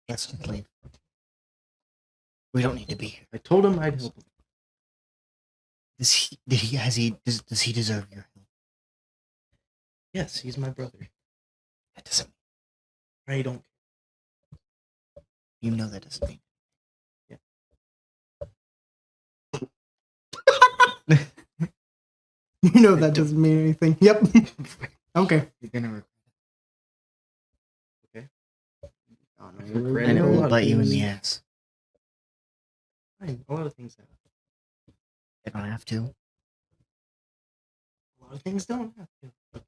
Speaker 1: Let's just leave. We don't need to be here.
Speaker 2: I told him I'd help him.
Speaker 1: Does he deserve your help?
Speaker 2: Yes, he's my brother.
Speaker 1: That doesn't.
Speaker 2: I don't.
Speaker 1: You know that doesn't mean.
Speaker 3: You know that doesn't mean anything. Yep. Okay.
Speaker 2: You're gonna regret
Speaker 3: Oh, no,
Speaker 2: Regret
Speaker 3: you're-
Speaker 2: it.
Speaker 1: And it
Speaker 2: a lot
Speaker 1: will
Speaker 2: of
Speaker 1: bite you in
Speaker 2: things.
Speaker 1: the ass.
Speaker 2: it. Fine. A lot of things happen.
Speaker 1: They don't have to.
Speaker 2: A lot of things don't have to.
Speaker 5: Are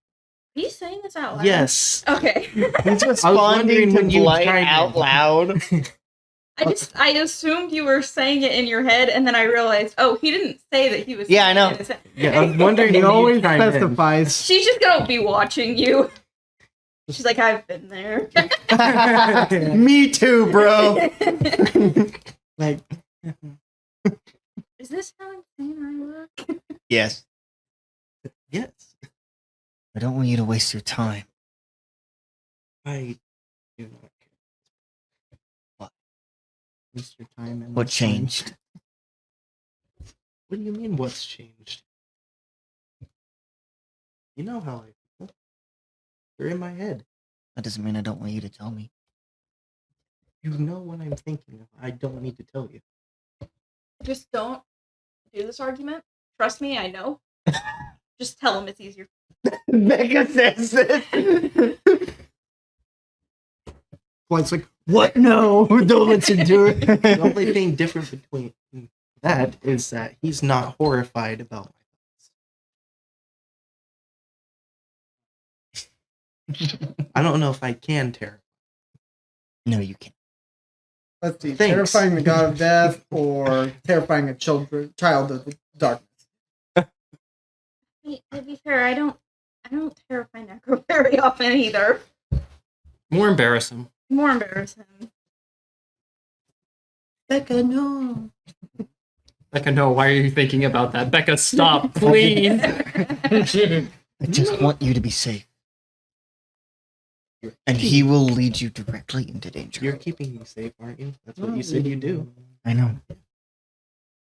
Speaker 5: you saying this out loud?
Speaker 2: Yes.
Speaker 5: Okay.
Speaker 1: He's
Speaker 2: wondering
Speaker 1: responding to
Speaker 2: when you
Speaker 1: Blight
Speaker 2: tried
Speaker 1: out
Speaker 2: it.
Speaker 1: loud.
Speaker 5: I assumed you were saying it in your head, and then I realized, oh, he didn't say that he was.
Speaker 1: Yeah, I
Speaker 5: saying
Speaker 1: know.
Speaker 5: it in his head.
Speaker 2: Yeah, I was wondering
Speaker 3: He
Speaker 2: when you
Speaker 3: always
Speaker 2: chimed in.
Speaker 3: specifies.
Speaker 5: She's just gonna be watching you. She's like, I've been there.
Speaker 1: Me too, bro.
Speaker 3: Like,
Speaker 5: Is this how insane I look?
Speaker 1: Yes.
Speaker 2: Yes.
Speaker 1: I don't want you to waste your time.
Speaker 2: I do not care.
Speaker 1: What?
Speaker 2: Waste your time and
Speaker 1: What
Speaker 2: my time.
Speaker 1: changed?
Speaker 2: What do you mean? What's changed? You know how I feel. You're in my head.
Speaker 1: That doesn't mean I don't want you to tell me.
Speaker 2: You know what I'm thinking of. I don't need to tell you.
Speaker 5: Just don't do this argument. Trust me, I know. Just tell him it's easier.
Speaker 1: Becca says this.
Speaker 3: Blight's like, what? No, don't listen to it.
Speaker 2: The only thing different between that is that he's not horrified about my thoughts. I don't know if I can tear.
Speaker 1: No, you can't.
Speaker 3: Let's see,
Speaker 2: Thanks.
Speaker 3: terrifying the god of death or terrifying a child of the darkness.
Speaker 5: Hey, to be fair, I don't terrify Necro very often either.
Speaker 6: More embarrassing.
Speaker 5: More embarrassing.
Speaker 3: Becca, no.
Speaker 6: Becca, no, why are you thinking about that? Becca, stop, please.
Speaker 1: I just want you to be safe. And he will lead you directly into danger.
Speaker 2: You're keeping me safe, aren't you? That's what you said you do.
Speaker 1: I know.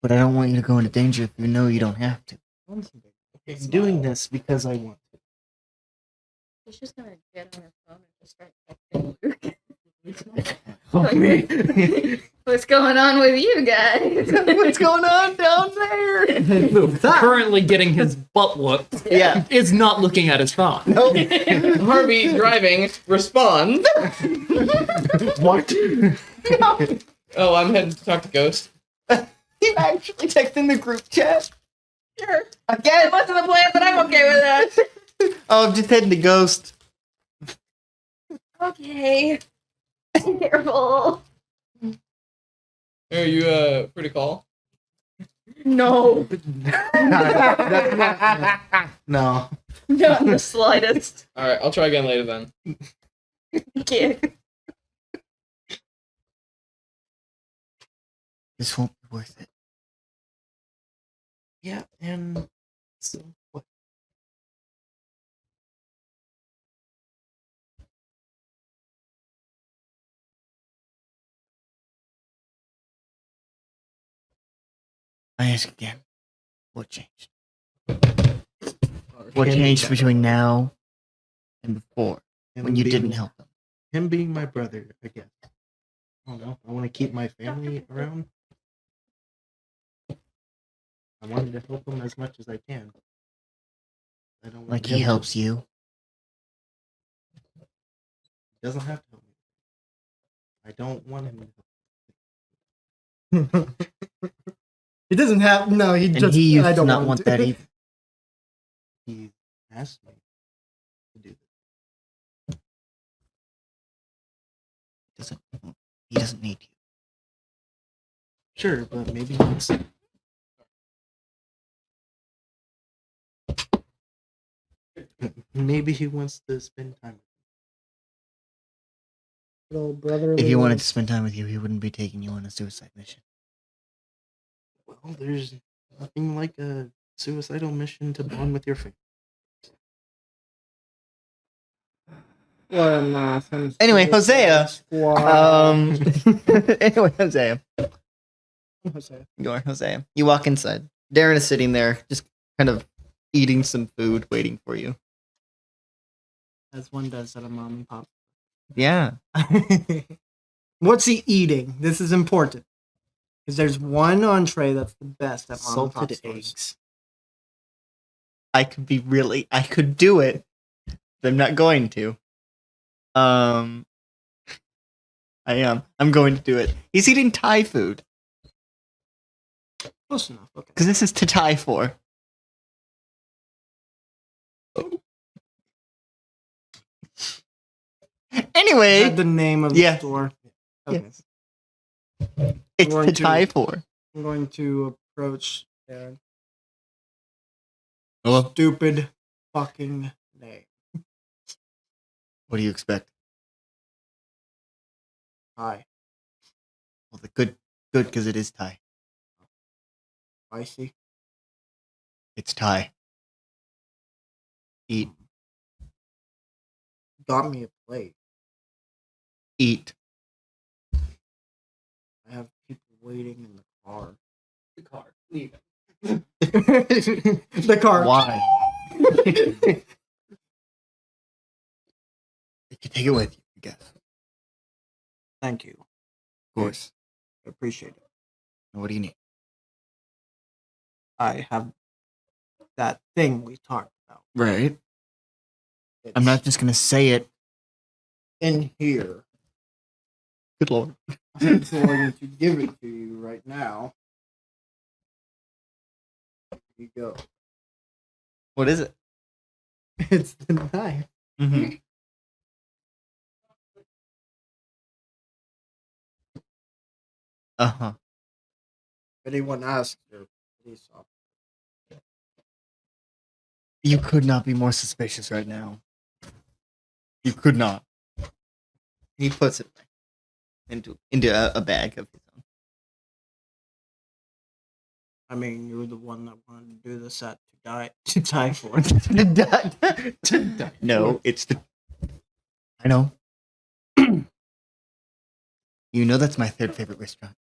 Speaker 1: But I don't want you to go into danger if you know you don't have to.
Speaker 2: I'm doing this because I want to.
Speaker 5: She's just gonna get on her phone and just start texting Luke. What's going on with you guys?
Speaker 1: What's going on down there?
Speaker 6: Currently getting his butt whooped.
Speaker 1: Yeah.
Speaker 6: Is not looking at his phone.
Speaker 1: Nope.
Speaker 4: Harvey driving. Respond.
Speaker 2: What?
Speaker 4: Oh, I'm heading to talk to Ghost.
Speaker 1: You actually texting the group chat?
Speaker 5: Sure.
Speaker 1: Again?
Speaker 5: It wasn't the plan, but I'm okay with that.
Speaker 1: Oh, I'm just heading to Ghost.
Speaker 5: Okay. Careful.
Speaker 4: Are you free to call?
Speaker 5: No.
Speaker 1: No.
Speaker 5: Not in the slightest.
Speaker 4: Alright, I'll try again later then.
Speaker 5: Okay.
Speaker 1: This won't be worth it.
Speaker 2: Yeah, and so what?
Speaker 1: I ask again. What changed? What changed between now and before when you didn't help them?
Speaker 2: Him being my brother again. I don't know. I want to keep my family around. I wanted to help him as much as I can. I don't want
Speaker 1: Like
Speaker 2: him
Speaker 1: he
Speaker 2: to-
Speaker 1: helps you?
Speaker 2: He doesn't have to help me. I don't want him to help.
Speaker 3: He doesn't have. No, he
Speaker 1: And
Speaker 3: just.
Speaker 1: he used
Speaker 3: I
Speaker 1: to
Speaker 3: don't
Speaker 1: not want that either.
Speaker 2: He asked me to do this.
Speaker 1: He doesn't need you.
Speaker 2: Sure, but maybe once. Maybe he wants to spend time with
Speaker 3: Little brother.
Speaker 1: If he wanted to spend time with you, he wouldn't be taking you on a suicide mission.
Speaker 2: me. Well, there's nothing like a suicidal mission to bond with your family.
Speaker 3: What a nonsense.
Speaker 1: Anyway, Hosea.
Speaker 3: Squad.
Speaker 1: Anyway, Hosea.
Speaker 3: Hosea.
Speaker 1: You're Hosea. You walk inside. Darren is sitting there, just kind of eating some food, waiting for you.
Speaker 3: As one does at a mom and pop.
Speaker 1: Yeah.
Speaker 3: What's he eating? This is important. Because there's one entree that's the best at mom and pop
Speaker 2: Salted
Speaker 3: stores.
Speaker 2: eggs.
Speaker 1: I could do it, but I'm not going to. I am. I'm going to do it. He's eating Thai food.
Speaker 3: Close enough. Okay.
Speaker 1: Because this is to Thai for.
Speaker 3: Is
Speaker 1: Anyway,
Speaker 3: that the name of the
Speaker 1: Yeah.
Speaker 3: store? Okay.
Speaker 1: Yes. it's
Speaker 3: going
Speaker 1: to
Speaker 3: to-
Speaker 1: Thai for.
Speaker 3: I'm going to approach Darren.
Speaker 1: Hello?
Speaker 3: Stupid fucking name.
Speaker 1: What do you expect?
Speaker 3: Hi.
Speaker 1: Well, the good, because it is Thai.
Speaker 3: Spicy.
Speaker 1: It's Thai. Eat,
Speaker 3: Got me a plate.
Speaker 1: eat.
Speaker 3: I have people waiting in the car.
Speaker 6: The car. Leave it.
Speaker 3: The car.
Speaker 1: Why? You can take it with you, I guess.
Speaker 3: Thank you.
Speaker 1: Of course.
Speaker 3: I appreciate it.
Speaker 1: What do you need?
Speaker 3: I have that thing we talked about.
Speaker 1: Right.
Speaker 3: It's
Speaker 1: I'm not just gonna say it.
Speaker 3: in here.
Speaker 1: Good lord.
Speaker 3: I'm going to give it to you right now. Here you go.
Speaker 1: What is it?
Speaker 3: It's the knife.
Speaker 1: Mm-hmm. Uh-huh.
Speaker 3: If anyone asks, you're police officer.
Speaker 1: You could not be more suspicious right now. You could not. He puts it into a bag of his own.
Speaker 3: I mean, you're the one that wanted to do this to die for.
Speaker 1: No, it's the. I know. You know that's my third favorite restaurant.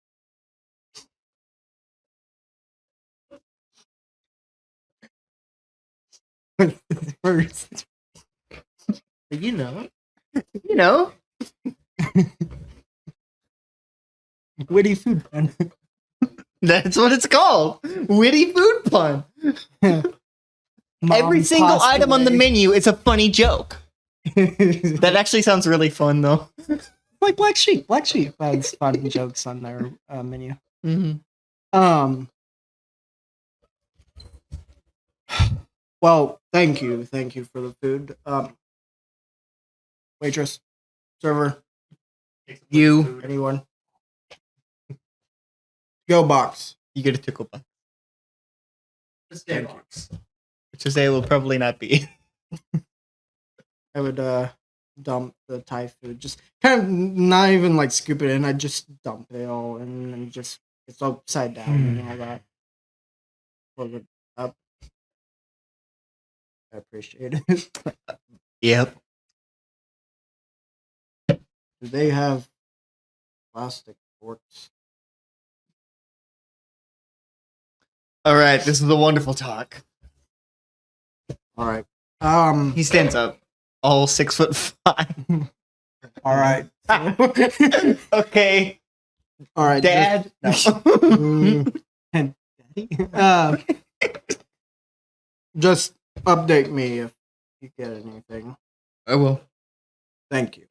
Speaker 3: First. You know.
Speaker 1: You know.
Speaker 3: Witty food pun.
Speaker 1: That's what it's called. Witty food pun. Every
Speaker 3: Mom
Speaker 1: single
Speaker 3: passed
Speaker 1: item on the
Speaker 3: away.
Speaker 1: menu is a funny joke. That actually sounds really fun, though.
Speaker 3: Like Black Sheep. Black Sheep has fun jokes on their menu.
Speaker 1: Mm-hmm.
Speaker 3: Well, thank you for the food. Waitress, server,
Speaker 1: You
Speaker 3: anyone. Go box.
Speaker 1: get a tickle box,
Speaker 3: Thank you.
Speaker 1: which to say will probably not be.
Speaker 3: I would dump the Thai food. Just kind of not even like scoop it in. I just dump it all in and just it's upside down and all that. Fold it up. I appreciate it.
Speaker 1: Yep.
Speaker 3: Do they have plastic forks?
Speaker 1: All right, this is a wonderful talk.
Speaker 3: All right.
Speaker 1: He stands up, all 6'5".
Speaker 3: All right.
Speaker 1: Okay,
Speaker 3: All right,
Speaker 1: Dad.
Speaker 3: And Daddy. Just update me if you get anything.
Speaker 1: I will.
Speaker 3: Thank you.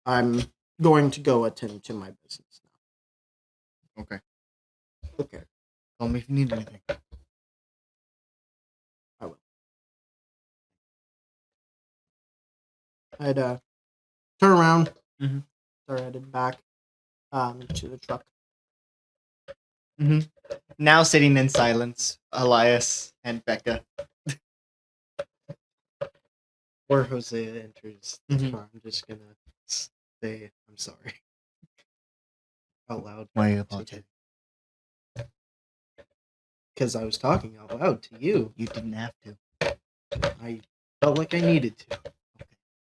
Speaker 3: I'm going to go attend to my business now.
Speaker 1: Okay.
Speaker 3: Okay.
Speaker 1: Call me if you need anything.
Speaker 3: I will. I'd turn around.
Speaker 1: Mhm.
Speaker 3: Start headed back to the truck.
Speaker 1: Mm-hmm. Now sitting in silence, Elias and Becca.
Speaker 2: Before Jose enters the
Speaker 1: Mhm.
Speaker 2: car, I'm just gonna say I'm sorry. Out loud.
Speaker 1: Why are you apologizing?
Speaker 2: Because I was talking out loud to you.
Speaker 1: You didn't have to.
Speaker 2: I felt like I needed to.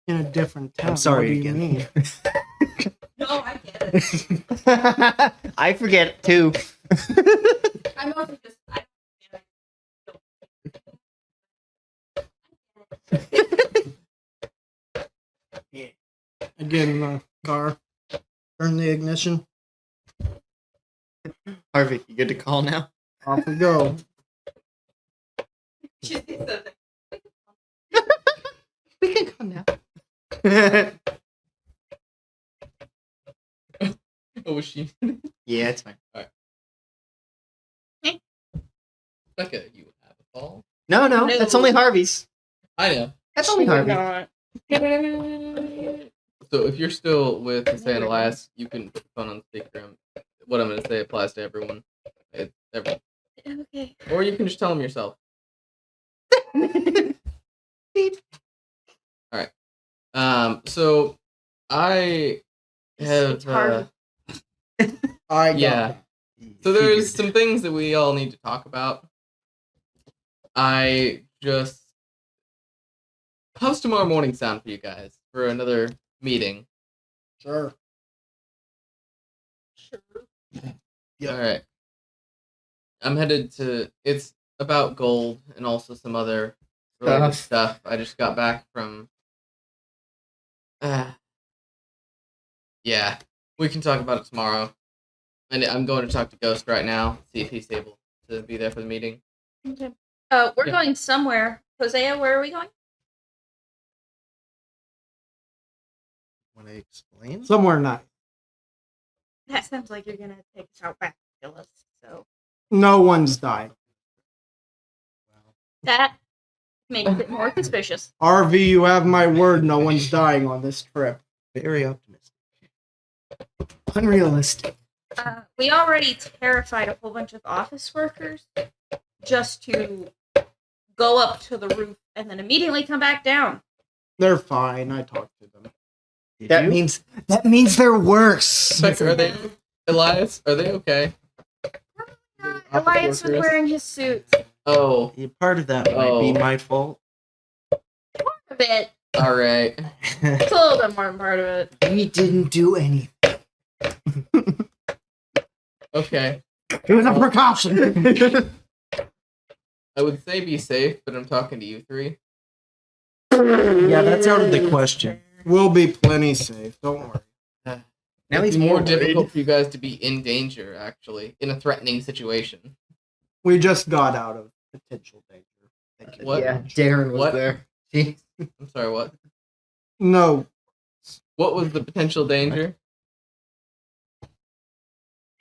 Speaker 3: In a different town.
Speaker 2: sorry
Speaker 3: What do
Speaker 2: again.
Speaker 3: you mean?
Speaker 5: No, I get it.
Speaker 1: I forget too.
Speaker 5: I'm also just.
Speaker 3: I get in the car. Turn the ignition.
Speaker 1: Harvey, you good to call now?
Speaker 3: Off we go.
Speaker 1: We can call now.
Speaker 4: Oh, was she?
Speaker 1: Yeah, it's fine.
Speaker 4: Becca, you have a fall.
Speaker 1: No,
Speaker 5: No.
Speaker 1: that's only Harvey's.
Speaker 4: I know.
Speaker 1: That's only Harvey.
Speaker 4: So if you're still with Jose and Elias, you can put the phone on speaker. What I'm going to say applies to everyone. It's everyone.
Speaker 5: Okay.
Speaker 4: Or you can just tell them yourself.
Speaker 1: Beep.
Speaker 4: All right. So I have.
Speaker 5: It's hard.
Speaker 3: I got
Speaker 4: Yeah.
Speaker 3: that.
Speaker 4: So there's some things that we all need to talk about. How's tomorrow morning sound for you guys for another meeting?
Speaker 3: Sure.
Speaker 2: Yep.
Speaker 4: All right. I'm headed to. It's about gold and also some other related stuff. I just got back from. Yeah, we can talk about it tomorrow. And I'm going to talk to Ghost right now, see if he's able to be there for the meeting.
Speaker 5: Okay. We're
Speaker 4: Yeah.
Speaker 5: going somewhere. Hosea, where are we going?
Speaker 2: Want to explain?
Speaker 3: Somewhere nice.
Speaker 5: That sounds like you're gonna take us out back to kill us. So
Speaker 3: No one's died.
Speaker 5: that makes it more suspicious.
Speaker 3: RV, you have my word. No one's dying on this trip.
Speaker 2: Very optimistic.
Speaker 3: Unrealistic.
Speaker 5: We already terrified a whole bunch of office workers just to go up to the roof and then immediately come back down.
Speaker 3: They're fine. I talked to them.
Speaker 2: Did
Speaker 1: That
Speaker 2: you?
Speaker 1: means they're worse.
Speaker 4: Becca, are they? Elias, are they okay?
Speaker 5: Not Elias was
Speaker 4: workers.
Speaker 5: wearing his suit.
Speaker 4: Oh,
Speaker 2: Part of that might be
Speaker 4: Oh.
Speaker 2: my fault.
Speaker 5: A bit.
Speaker 4: all right.
Speaker 5: It's a little bit more than part of it.
Speaker 3: We didn't do anything.
Speaker 4: Okay.
Speaker 3: It was a precaution.
Speaker 4: I would say be safe, but I'm talking to you three.
Speaker 2: Yeah, that's out of the question.
Speaker 3: We'll be plenty safe. Don't worry.
Speaker 1: Now
Speaker 4: It's
Speaker 1: he's
Speaker 4: more
Speaker 1: more
Speaker 4: difficult
Speaker 1: worried.
Speaker 4: for you guys to be in danger, actually, in a threatening situation.
Speaker 3: We just got out of potential danger. Thank you.
Speaker 4: What?
Speaker 1: Yeah, Darren was
Speaker 4: What?
Speaker 1: there. Jeez.
Speaker 4: I'm sorry, what?
Speaker 3: No,
Speaker 4: What was the potential danger?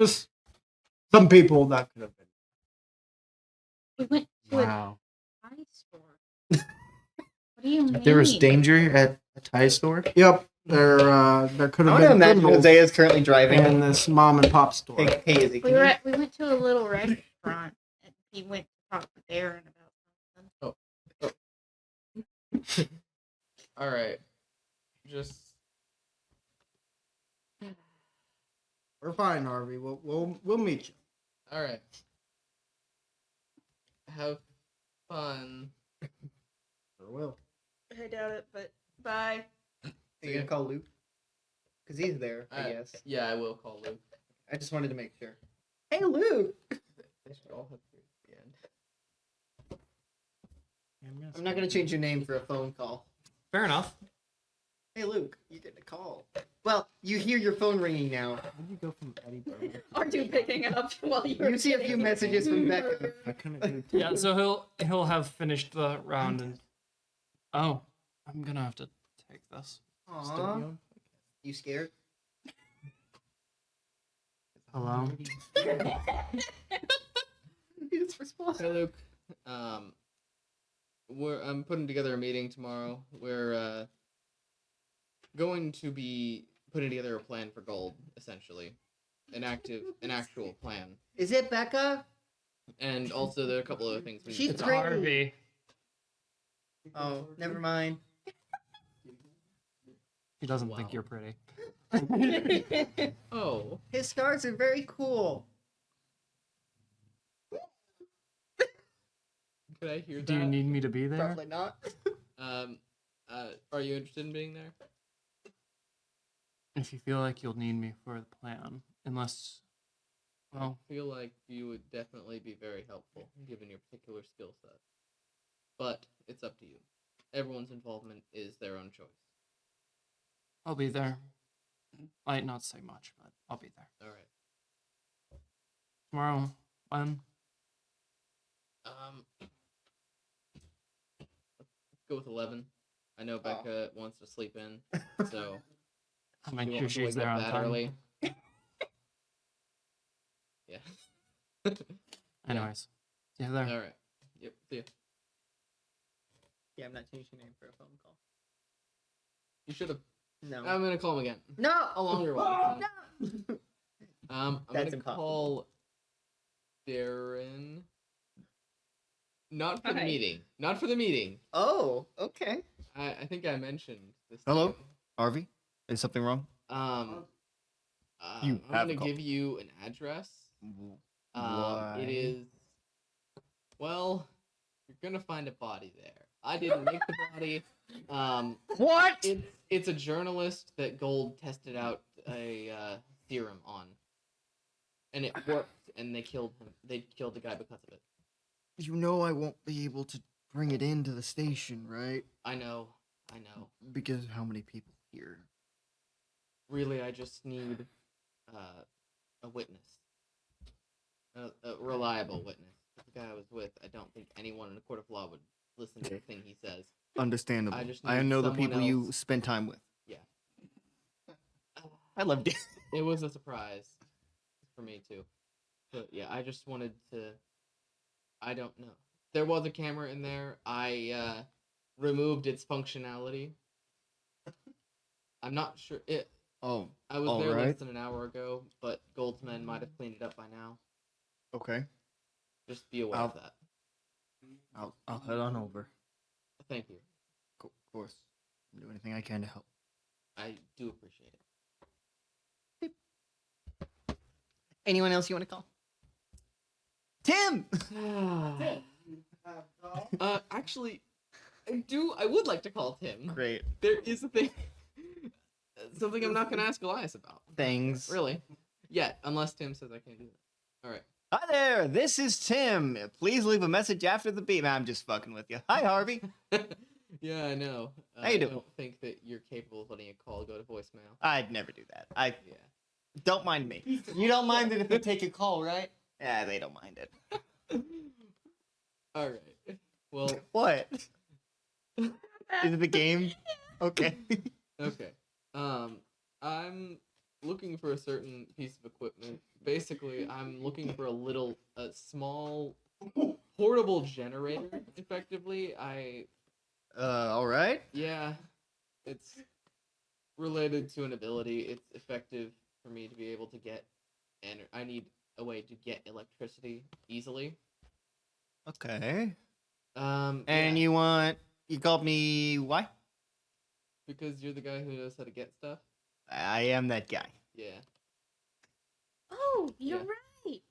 Speaker 3: just some people that could have been.
Speaker 5: We went to
Speaker 2: Wow.
Speaker 5: a toy store. What do you mean?
Speaker 2: There was danger at a tie store?
Speaker 3: Yep, there could
Speaker 1: I
Speaker 3: have
Speaker 1: want to
Speaker 3: been
Speaker 1: imagine
Speaker 3: criminals
Speaker 1: Jose is currently driving.
Speaker 3: in this mom and pop store.
Speaker 1: Hey, Izzy,
Speaker 5: We
Speaker 1: can you-
Speaker 5: we went to a little restaurant and he went to talk to Darren about something.
Speaker 4: All right. Just
Speaker 3: We're fine, Harvey. We'll meet you.
Speaker 4: all right. Have fun.
Speaker 3: Sure will.
Speaker 5: I doubt it, but bye.
Speaker 1: Are you gonna call Luke? Because he's there, I guess.
Speaker 4: Yeah, I will call Luke.
Speaker 1: I just wanted to make sure. Hey, Luke!
Speaker 4: They should all have to at the end.
Speaker 1: I'm not gonna change your name for a phone call.
Speaker 6: Fair enough.
Speaker 1: Hey, Luke, you getting a call? Well, you hear your phone ringing now.
Speaker 2: How did you go from Eddie Burger?
Speaker 5: Aren't you picking up while you're
Speaker 1: You see a few messages from Becca.
Speaker 2: I couldn't do
Speaker 6: Yeah, so he'll have finished the round and oh, I'm gonna have to take this.
Speaker 1: Aw, you scared?
Speaker 6: Hello.
Speaker 1: He just responds.
Speaker 4: Hey, Luke. I'm putting together a meeting tomorrow. We're going to be putting together a plan for gold, essentially, an actual plan.
Speaker 1: Is it Becca?
Speaker 4: And also, there are a couple other things we need
Speaker 1: She's
Speaker 4: to
Speaker 6: It's
Speaker 4: talk
Speaker 1: pretty.
Speaker 6: Harvey.
Speaker 1: Oh, never mind.
Speaker 6: He doesn't
Speaker 4: Wow.
Speaker 6: think you're pretty.
Speaker 4: Oh,
Speaker 1: His stars are very cool.
Speaker 4: could I hear that?
Speaker 6: Do you need me to be there?
Speaker 1: Probably not.
Speaker 4: Are you interested in being there?
Speaker 6: If you feel like you'll need me for the plan, unless, well,
Speaker 4: I feel like you would definitely be very helpful, given your particular skill set. But it's up to you. Everyone's involvement is their own choice.
Speaker 6: I'll be there. Might not say much, but I'll be there
Speaker 4: All right.
Speaker 6: tomorrow. When?
Speaker 4: Let's go with 11. I know Becca wants to sleep in, so
Speaker 6: I'll make
Speaker 4: you
Speaker 6: sure
Speaker 4: won't
Speaker 6: she's
Speaker 4: wake
Speaker 6: there
Speaker 4: up
Speaker 6: on
Speaker 4: that
Speaker 6: time.
Speaker 4: early. Yeah.
Speaker 6: Anyways, yeah, there.
Speaker 4: All right. Yep. See ya.
Speaker 1: Yeah, I'm not changing your name for a phone call.
Speaker 4: You should have.
Speaker 1: No.
Speaker 4: I'm gonna call him again.
Speaker 1: No!
Speaker 4: A longer one.
Speaker 1: No!
Speaker 4: I'm
Speaker 1: That's
Speaker 4: gonna
Speaker 1: impossible.
Speaker 4: call Darren. Not for the
Speaker 5: Hi.
Speaker 4: meeting. Not for the meeting.
Speaker 1: Oh, okay.
Speaker 4: I think I mentioned this. to
Speaker 1: Hello?
Speaker 4: you.
Speaker 1: Harvey? Is something wrong? You
Speaker 4: I'm
Speaker 1: have
Speaker 4: gonna
Speaker 1: called.
Speaker 4: give you an address.
Speaker 1: Why?
Speaker 4: It is. Well, you're gonna find a body there. I didn't make the body.
Speaker 1: What?
Speaker 4: It's a journalist that Gold tested out a serum on, and it worked. And they killed him. They killed the guy because of it.
Speaker 7: You know I won't be able to bring it into the station, right?
Speaker 4: I know.
Speaker 7: Because how many people here?
Speaker 4: Really, I just need a witness, a reliable witness. The guy I was with, I don't think anyone in a court of law would listen to a thing he says.
Speaker 7: Understandable.
Speaker 4: I just
Speaker 7: I
Speaker 4: need
Speaker 7: know the
Speaker 4: someone
Speaker 7: people you
Speaker 4: else.
Speaker 7: spend time with.
Speaker 4: Yeah.
Speaker 1: I loved it.
Speaker 4: It was a surprise for me too. But yeah, I just wanted to. I don't know. There was a camera in there. I removed its functionality. I'm not sure it.
Speaker 7: Oh,
Speaker 4: I was
Speaker 7: all
Speaker 4: there less
Speaker 7: right.
Speaker 4: than an hour ago, but Goldsman might have cleaned it up by now.
Speaker 7: okay.
Speaker 4: Just be aware of that.
Speaker 7: I'll head on over.
Speaker 4: Thank you.
Speaker 7: Of course. I'll do anything I can to help.
Speaker 4: I do appreciate it.
Speaker 1: Anyone else you want to call? Tim.
Speaker 4: Actually, I would like to call Tim.
Speaker 1: Great
Speaker 4: There is a thing. Something I'm not going to ask Elias about.
Speaker 1: things.
Speaker 4: Really? Yeah, unless Tim says I can't do that. Alright.
Speaker 1: Hi there, this is Tim. Please leave a message after the beep. I'm just fucking with you. Hi, Harvey.
Speaker 4: Yeah, I know.
Speaker 1: How you doing?
Speaker 4: I don't think that you're capable of letting a call go to voicemail.
Speaker 1: I'd never do that.
Speaker 4: Yeah.
Speaker 1: Don't mind me. You don't mind it if they take a call, right? Yeah, they don't mind it.
Speaker 4: Alright. Well,
Speaker 1: What? Is it the game? Okay.
Speaker 4: okay. I'm looking for a certain piece of equipment. Basically, I'm looking for a small portable generator, effectively.
Speaker 1: All right.
Speaker 4: Yeah, it's related to an ability. It's effective for me to be able to get, and I need a way to get electricity easily.
Speaker 1: Okay.
Speaker 4: And
Speaker 1: You called me why?
Speaker 4: because you're the guy who knows how to get stuff.
Speaker 1: I am that guy.
Speaker 4: Yeah.
Speaker 5: Oh, you're
Speaker 4: Yeah.
Speaker 5: right.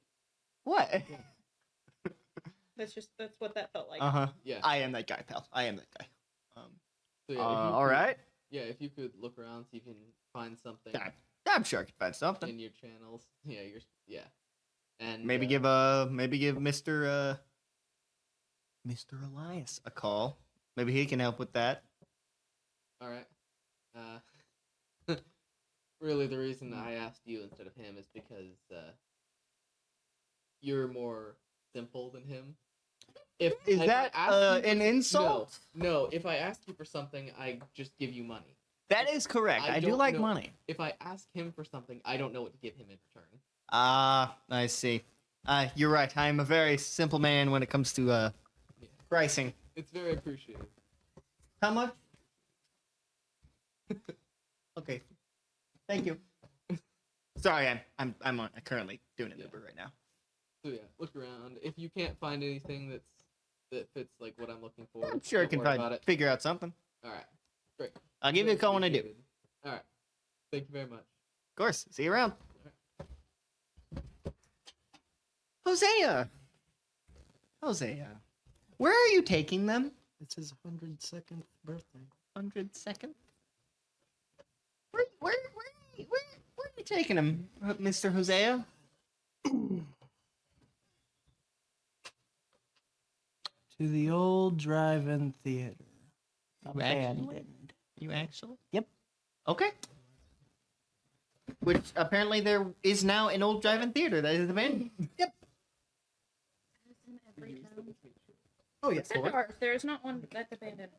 Speaker 1: What?
Speaker 5: That's what that felt like.
Speaker 1: Uh-huh.
Speaker 4: Yeah.
Speaker 1: I am that guy, pal. I am that guy.
Speaker 4: So yeah, if you
Speaker 1: All
Speaker 4: could-
Speaker 1: right.
Speaker 4: Yeah, if you could look around, see if you can find something
Speaker 1: I'm sure I can find something.
Speaker 4: in your channels. Yeah. And
Speaker 1: Maybe give Mr. Elias a call. Maybe he can help with that.
Speaker 4: All right. Really, the reason I asked you instead of him is because you're more simple than him. If
Speaker 1: Is
Speaker 4: I
Speaker 1: that
Speaker 4: ask you
Speaker 1: an insult?
Speaker 4: No. If I ask you for something, I just give you money.
Speaker 1: That is correct.
Speaker 4: I
Speaker 1: I do
Speaker 4: don't
Speaker 1: like
Speaker 4: know-
Speaker 1: money.
Speaker 4: If I ask him for something, I don't know what to give him in return.
Speaker 1: Ah, I see. You're right. I'm a very simple man when it comes to
Speaker 4: Yeah.
Speaker 1: pricing.
Speaker 4: It's very appreciated.
Speaker 1: How much? Okay. Thank you. Sorry, I'm currently doing an
Speaker 4: Yeah.
Speaker 1: Uber right now.
Speaker 4: So yeah, look around. If you can't find anything that fits like what I'm looking for,
Speaker 1: I'm sure I
Speaker 4: don't
Speaker 1: can
Speaker 4: worry about
Speaker 1: probably
Speaker 4: it.
Speaker 1: figure out something.
Speaker 4: All right, great.
Speaker 1: I'll give you a call when I do. Of
Speaker 4: Appreciated. All right, thank you very much.
Speaker 1: course. See you around. Hosea. Where are you taking them?
Speaker 3: It's his 102nd birthday.
Speaker 1: 102nd? Where are you taking him, Mr. Hosea?
Speaker 3: To the old drive-in theater.
Speaker 1: Abandoned. You actually?
Speaker 3: Yep.
Speaker 1: Okay. Which apparently there is now an old drive-in theater that is abandoned.
Speaker 3: Yep.
Speaker 5: In every town.
Speaker 3: Oh yes.
Speaker 5: Except ours. There is not one that's abandoned.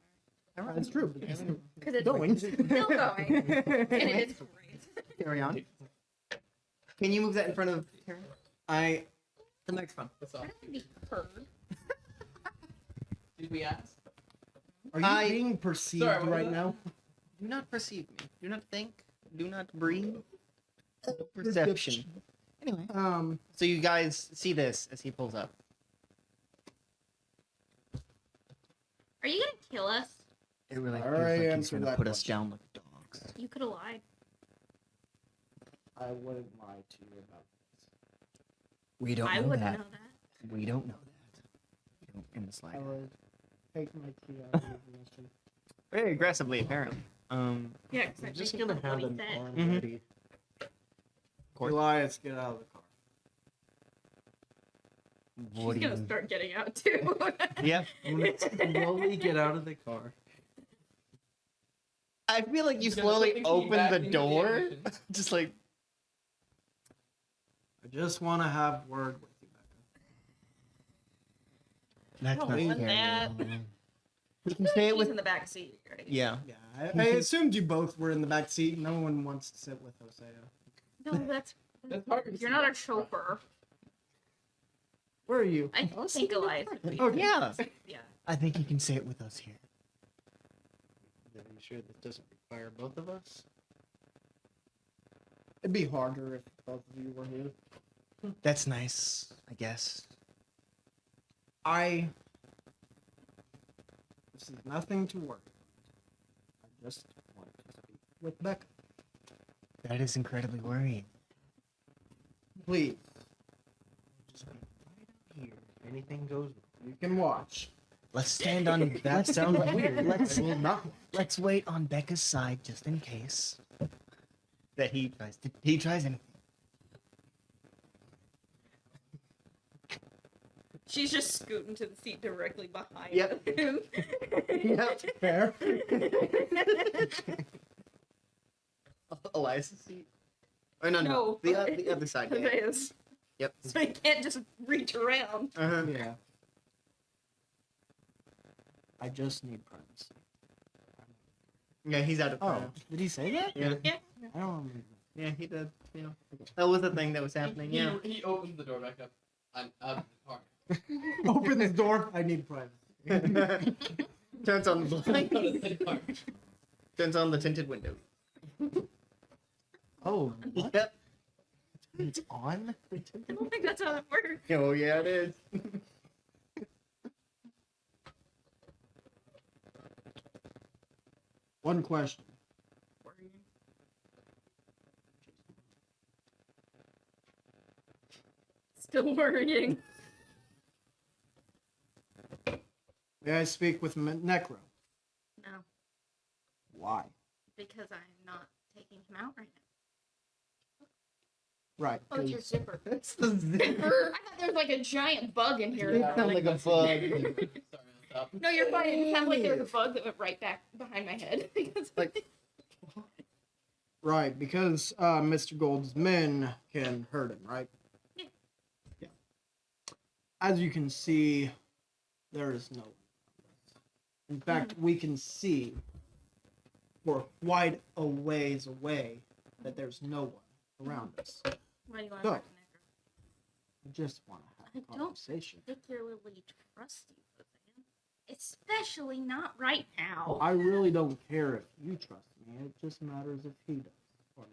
Speaker 3: That's true.
Speaker 5: Because it's
Speaker 3: Going.
Speaker 5: still going. And it is great.
Speaker 1: Carry on. Can you move that in front of the microphone?
Speaker 4: That's
Speaker 5: I
Speaker 4: all.
Speaker 5: don't want to be heard.
Speaker 4: Did we ask?
Speaker 3: Are you being perceived
Speaker 4: Sorry, what was
Speaker 3: right
Speaker 4: that?
Speaker 3: now?
Speaker 1: Do not perceive me. Do not think. Do not breathe. No perception. Anyway. So you guys see this as he pulls up.
Speaker 5: Are you gonna kill us?
Speaker 1: It really
Speaker 3: I
Speaker 1: feels
Speaker 3: already
Speaker 1: like he's
Speaker 3: answered
Speaker 1: gonna
Speaker 3: that
Speaker 1: put us
Speaker 3: question.
Speaker 1: down like dogs.
Speaker 5: You could have lied.
Speaker 3: I wouldn't lie to you about this.
Speaker 1: We don't
Speaker 5: I
Speaker 1: know
Speaker 5: wouldn't
Speaker 1: that.
Speaker 5: know that.
Speaker 1: We don't know that. We don't in the
Speaker 3: I
Speaker 1: slightest.
Speaker 3: would take my key out of the ignition.
Speaker 1: Very aggressively, apparently.
Speaker 5: Yeah, because
Speaker 3: I'm just gonna have an arm
Speaker 1: Mhm.
Speaker 3: ready.
Speaker 1: course.
Speaker 3: Elias, get out of the car.
Speaker 1: What
Speaker 5: She's
Speaker 1: do
Speaker 5: gonna
Speaker 1: you?
Speaker 5: start getting out too.
Speaker 1: Yeah.
Speaker 3: I'm gonna slowly get out of the car.
Speaker 1: I feel like you
Speaker 4: He's gonna
Speaker 1: slowly
Speaker 4: put the key
Speaker 1: open
Speaker 4: back
Speaker 1: the
Speaker 4: into the
Speaker 1: door,
Speaker 4: ignition.
Speaker 1: just like.
Speaker 3: I just want to have word with you, Becca.
Speaker 1: That's
Speaker 5: don't
Speaker 1: not
Speaker 5: want
Speaker 1: scary.
Speaker 5: that.
Speaker 1: You can say it
Speaker 5: He's
Speaker 1: with.
Speaker 5: in the back seat. Right?
Speaker 1: Yeah.
Speaker 3: Yeah, I assumed you both were in the back seat. No one wants to sit with Hosea.
Speaker 5: No, that's
Speaker 4: That's hard.
Speaker 5: you're not a chauffeur.
Speaker 3: Where are you?
Speaker 5: I think Elias would be.
Speaker 3: Okay.
Speaker 1: Yeah.
Speaker 5: Yeah.
Speaker 1: I think you can say it with us here.
Speaker 3: Are you sure that doesn't require both of us? It'd be harder if both of you were here.
Speaker 1: That's nice, I guess.
Speaker 3: This is nothing to worry about. I just want to speak with Becca.
Speaker 1: That is incredibly worrying.
Speaker 3: Please.
Speaker 1: Just be right out here.
Speaker 2: Anything goes wrong.
Speaker 3: You can watch.
Speaker 1: Let's stand on.
Speaker 2: That sounds weird.
Speaker 1: Let's
Speaker 2: I will not.
Speaker 1: let's wait on Becca's side just in case that he tries anything.
Speaker 5: She's just scooting to the seat directly behind
Speaker 1: Yep.
Speaker 5: him.
Speaker 3: Yep, fair.
Speaker 1: Elias's seat. Oh no,
Speaker 5: No.
Speaker 1: the other side. Yeah.
Speaker 5: His.
Speaker 1: Yep.
Speaker 5: So he can't just reach around.
Speaker 1: Uh-huh.
Speaker 3: Yeah. I just need privacy.
Speaker 1: Yeah, he's out of
Speaker 3: Oh,
Speaker 1: time.
Speaker 3: did he say that?
Speaker 1: Yeah.
Speaker 5: Yeah.
Speaker 3: I don't remember.
Speaker 1: Yeah, he did. Yeah, that was the thing that was happening. Yeah.
Speaker 4: He opens the door back up. I'm out of the car.
Speaker 3: Open the door. I need privacy.
Speaker 1: Turns on the
Speaker 4: I go to
Speaker 1: light.
Speaker 4: the car.
Speaker 1: Turns on the tinted window.
Speaker 3: Oh, what?
Speaker 1: Yep.
Speaker 3: It's on?
Speaker 5: I don't think that's how that works.
Speaker 1: Oh yeah, it is.
Speaker 3: One question.
Speaker 5: Still worrying.
Speaker 3: May I speak with Necro?
Speaker 5: No,
Speaker 3: Why?
Speaker 5: because I'm not taking him out right now.
Speaker 3: Right.
Speaker 5: Oh, it's your
Speaker 3: 'cause
Speaker 5: zipper.
Speaker 1: That's the zipper.
Speaker 5: I thought there was like a giant bug in here.
Speaker 1: It sounds like a bug.
Speaker 4: Sorry on top.
Speaker 5: No, you're fine. It sounded like there was a bug that went right back behind my head.
Speaker 1: Like-
Speaker 3: Right, because Mr. Gold's men can hurt him, right?
Speaker 5: Yeah.
Speaker 3: Yeah. As you can see, there is no one. In fact, we can see for quite a ways away that there's no one around us.
Speaker 5: Why do you want
Speaker 3: Go.
Speaker 5: to talk to Necro?
Speaker 3: I just want to have
Speaker 5: I
Speaker 3: a
Speaker 5: don't
Speaker 3: conversation.
Speaker 5: particularly trust you, Jose. Especially not right now.
Speaker 3: I really don't care if you trust me. It just matters if he does or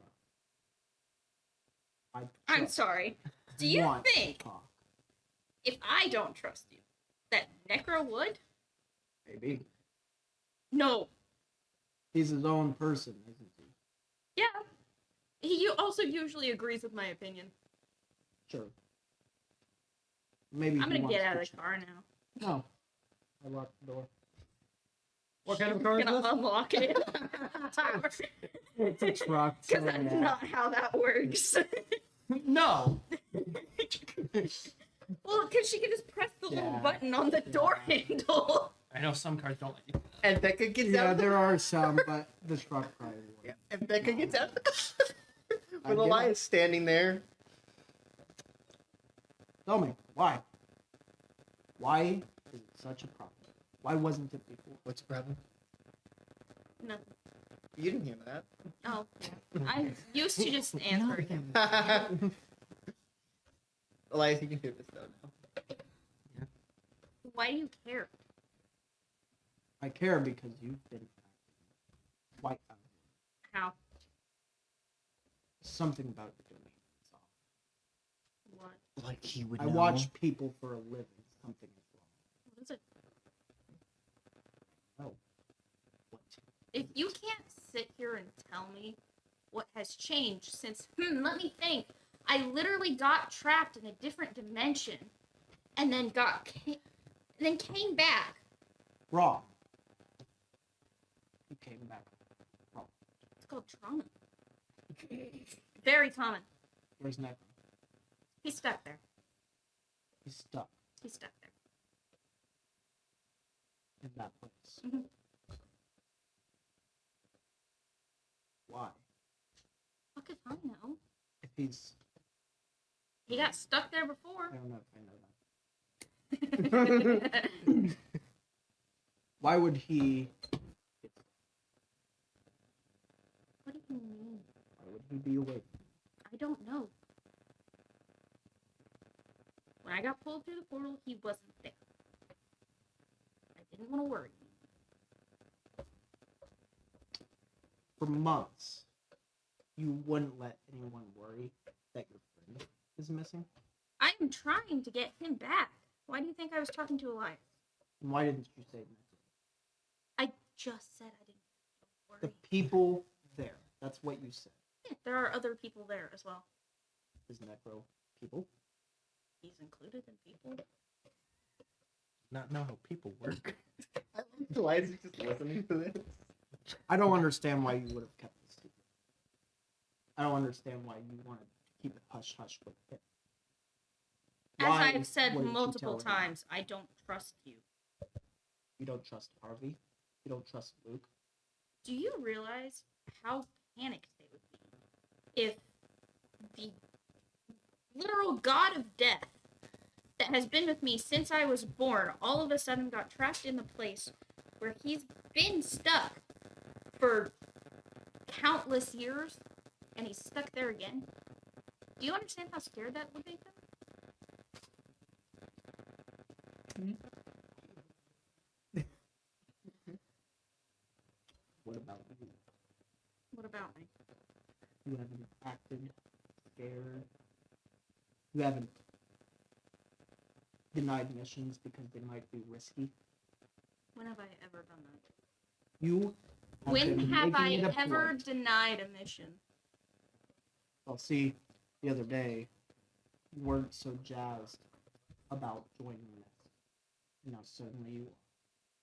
Speaker 3: not.
Speaker 5: I'm
Speaker 3: just
Speaker 5: sorry. Do you
Speaker 3: want to
Speaker 5: think
Speaker 3: talk.
Speaker 5: if I don't trust you, that Necro would?
Speaker 3: Maybe.
Speaker 5: No.
Speaker 3: He's his own person, isn't he?
Speaker 5: Yeah. He also usually agrees with my opinion.
Speaker 3: Sure. Maybe
Speaker 5: I'm
Speaker 3: he
Speaker 5: gonna
Speaker 3: wants
Speaker 5: get out
Speaker 3: to
Speaker 5: of the
Speaker 3: check.
Speaker 5: car now.
Speaker 3: No. I locked the door.
Speaker 2: What kind of car is
Speaker 5: I'm gonna
Speaker 2: this?
Speaker 5: unlock it.
Speaker 3: It's a truck. so
Speaker 5: Because that's
Speaker 3: yeah.
Speaker 5: not how that works.
Speaker 3: No.
Speaker 5: Well, because she can just press the little
Speaker 3: Yeah.
Speaker 5: button on the door handle.
Speaker 6: I know some cars don't let you.
Speaker 1: And Becca gets
Speaker 3: Yeah,
Speaker 1: out.
Speaker 3: there are some, but the truck probably will.
Speaker 1: Yeah, and Becca gets out.
Speaker 3: I
Speaker 1: With
Speaker 3: get
Speaker 1: Elias standing there.
Speaker 3: Tell me, why? Why is it such a problem? Why wasn't it before?
Speaker 1: What's the problem?
Speaker 5: No.
Speaker 1: You didn't hear that.
Speaker 5: Oh, yeah. I'm used to just answering him.
Speaker 1: Elias, you can hear this though now.
Speaker 5: Why do you care?
Speaker 3: I care because you've been acting quite out of line.
Speaker 5: How?
Speaker 3: Something about your domain. That's all.
Speaker 5: What?
Speaker 1: Like he would
Speaker 3: I
Speaker 1: know.
Speaker 3: watch people for a living. Something is wrong.
Speaker 5: What is it?
Speaker 3: Oh.
Speaker 1: What?
Speaker 5: If you can't sit here and tell me what has changed since, let me think. I literally got trapped in a different dimension, and then came back.
Speaker 3: Wrong. You came back wrong.
Speaker 5: It's called trauma. Very common.
Speaker 3: Where's Necro?
Speaker 5: He's stuck there.
Speaker 3: He's stuck
Speaker 5: He's stuck there.
Speaker 3: in that place.
Speaker 5: Mhm.
Speaker 3: Why?
Speaker 5: Fuck if I know.
Speaker 3: If he's...
Speaker 5: He got stuck there
Speaker 3: I
Speaker 5: before.
Speaker 3: don't know if I know that. Why would he...
Speaker 5: What do you mean?
Speaker 3: Why would he be awake?
Speaker 5: I don't know. When I got pulled through the portal, he wasn't there. I didn't want to worry.
Speaker 3: For months, you wouldn't let anyone worry that your friend is missing?
Speaker 5: I am trying to get him back. Why do you think I was talking to Elias?
Speaker 3: And why didn't you say Necro?
Speaker 5: I just said I didn't
Speaker 3: The
Speaker 5: worry.
Speaker 3: people there. That's what you said.
Speaker 5: Yeah, there are other people there as well.
Speaker 3: Is Necro people?
Speaker 5: He's included in people.
Speaker 2: not know how people work.
Speaker 1: Why is he just listening to this?
Speaker 3: I don't understand why you would have kept this secret. I don't understand why you wanted to keep it hush hush with it.
Speaker 5: As
Speaker 3: Why
Speaker 5: I've said
Speaker 3: wouldn't you
Speaker 5: multiple
Speaker 3: tell everyone?
Speaker 5: times, I don't trust you.
Speaker 3: You don't trust Harvey. You don't trust Luke.
Speaker 5: Do you realize how panicked they would be if the literal god of death that has been with me since I was born all of a sudden got trapped in the place where he's been stuck for countless years and he's stuck there again? Do you understand how scared that would make them?
Speaker 3: What about you?
Speaker 5: What about me?
Speaker 3: You haven't acted scared. You haven't denied missions because they might be risky.
Speaker 5: When have I ever done that?
Speaker 3: You.
Speaker 5: When
Speaker 3: been
Speaker 5: have I
Speaker 3: making it a
Speaker 5: ever
Speaker 3: point.
Speaker 5: denied a mission?
Speaker 3: Well, see, the other day, you weren't so jazzed about joining this. Now suddenly you are.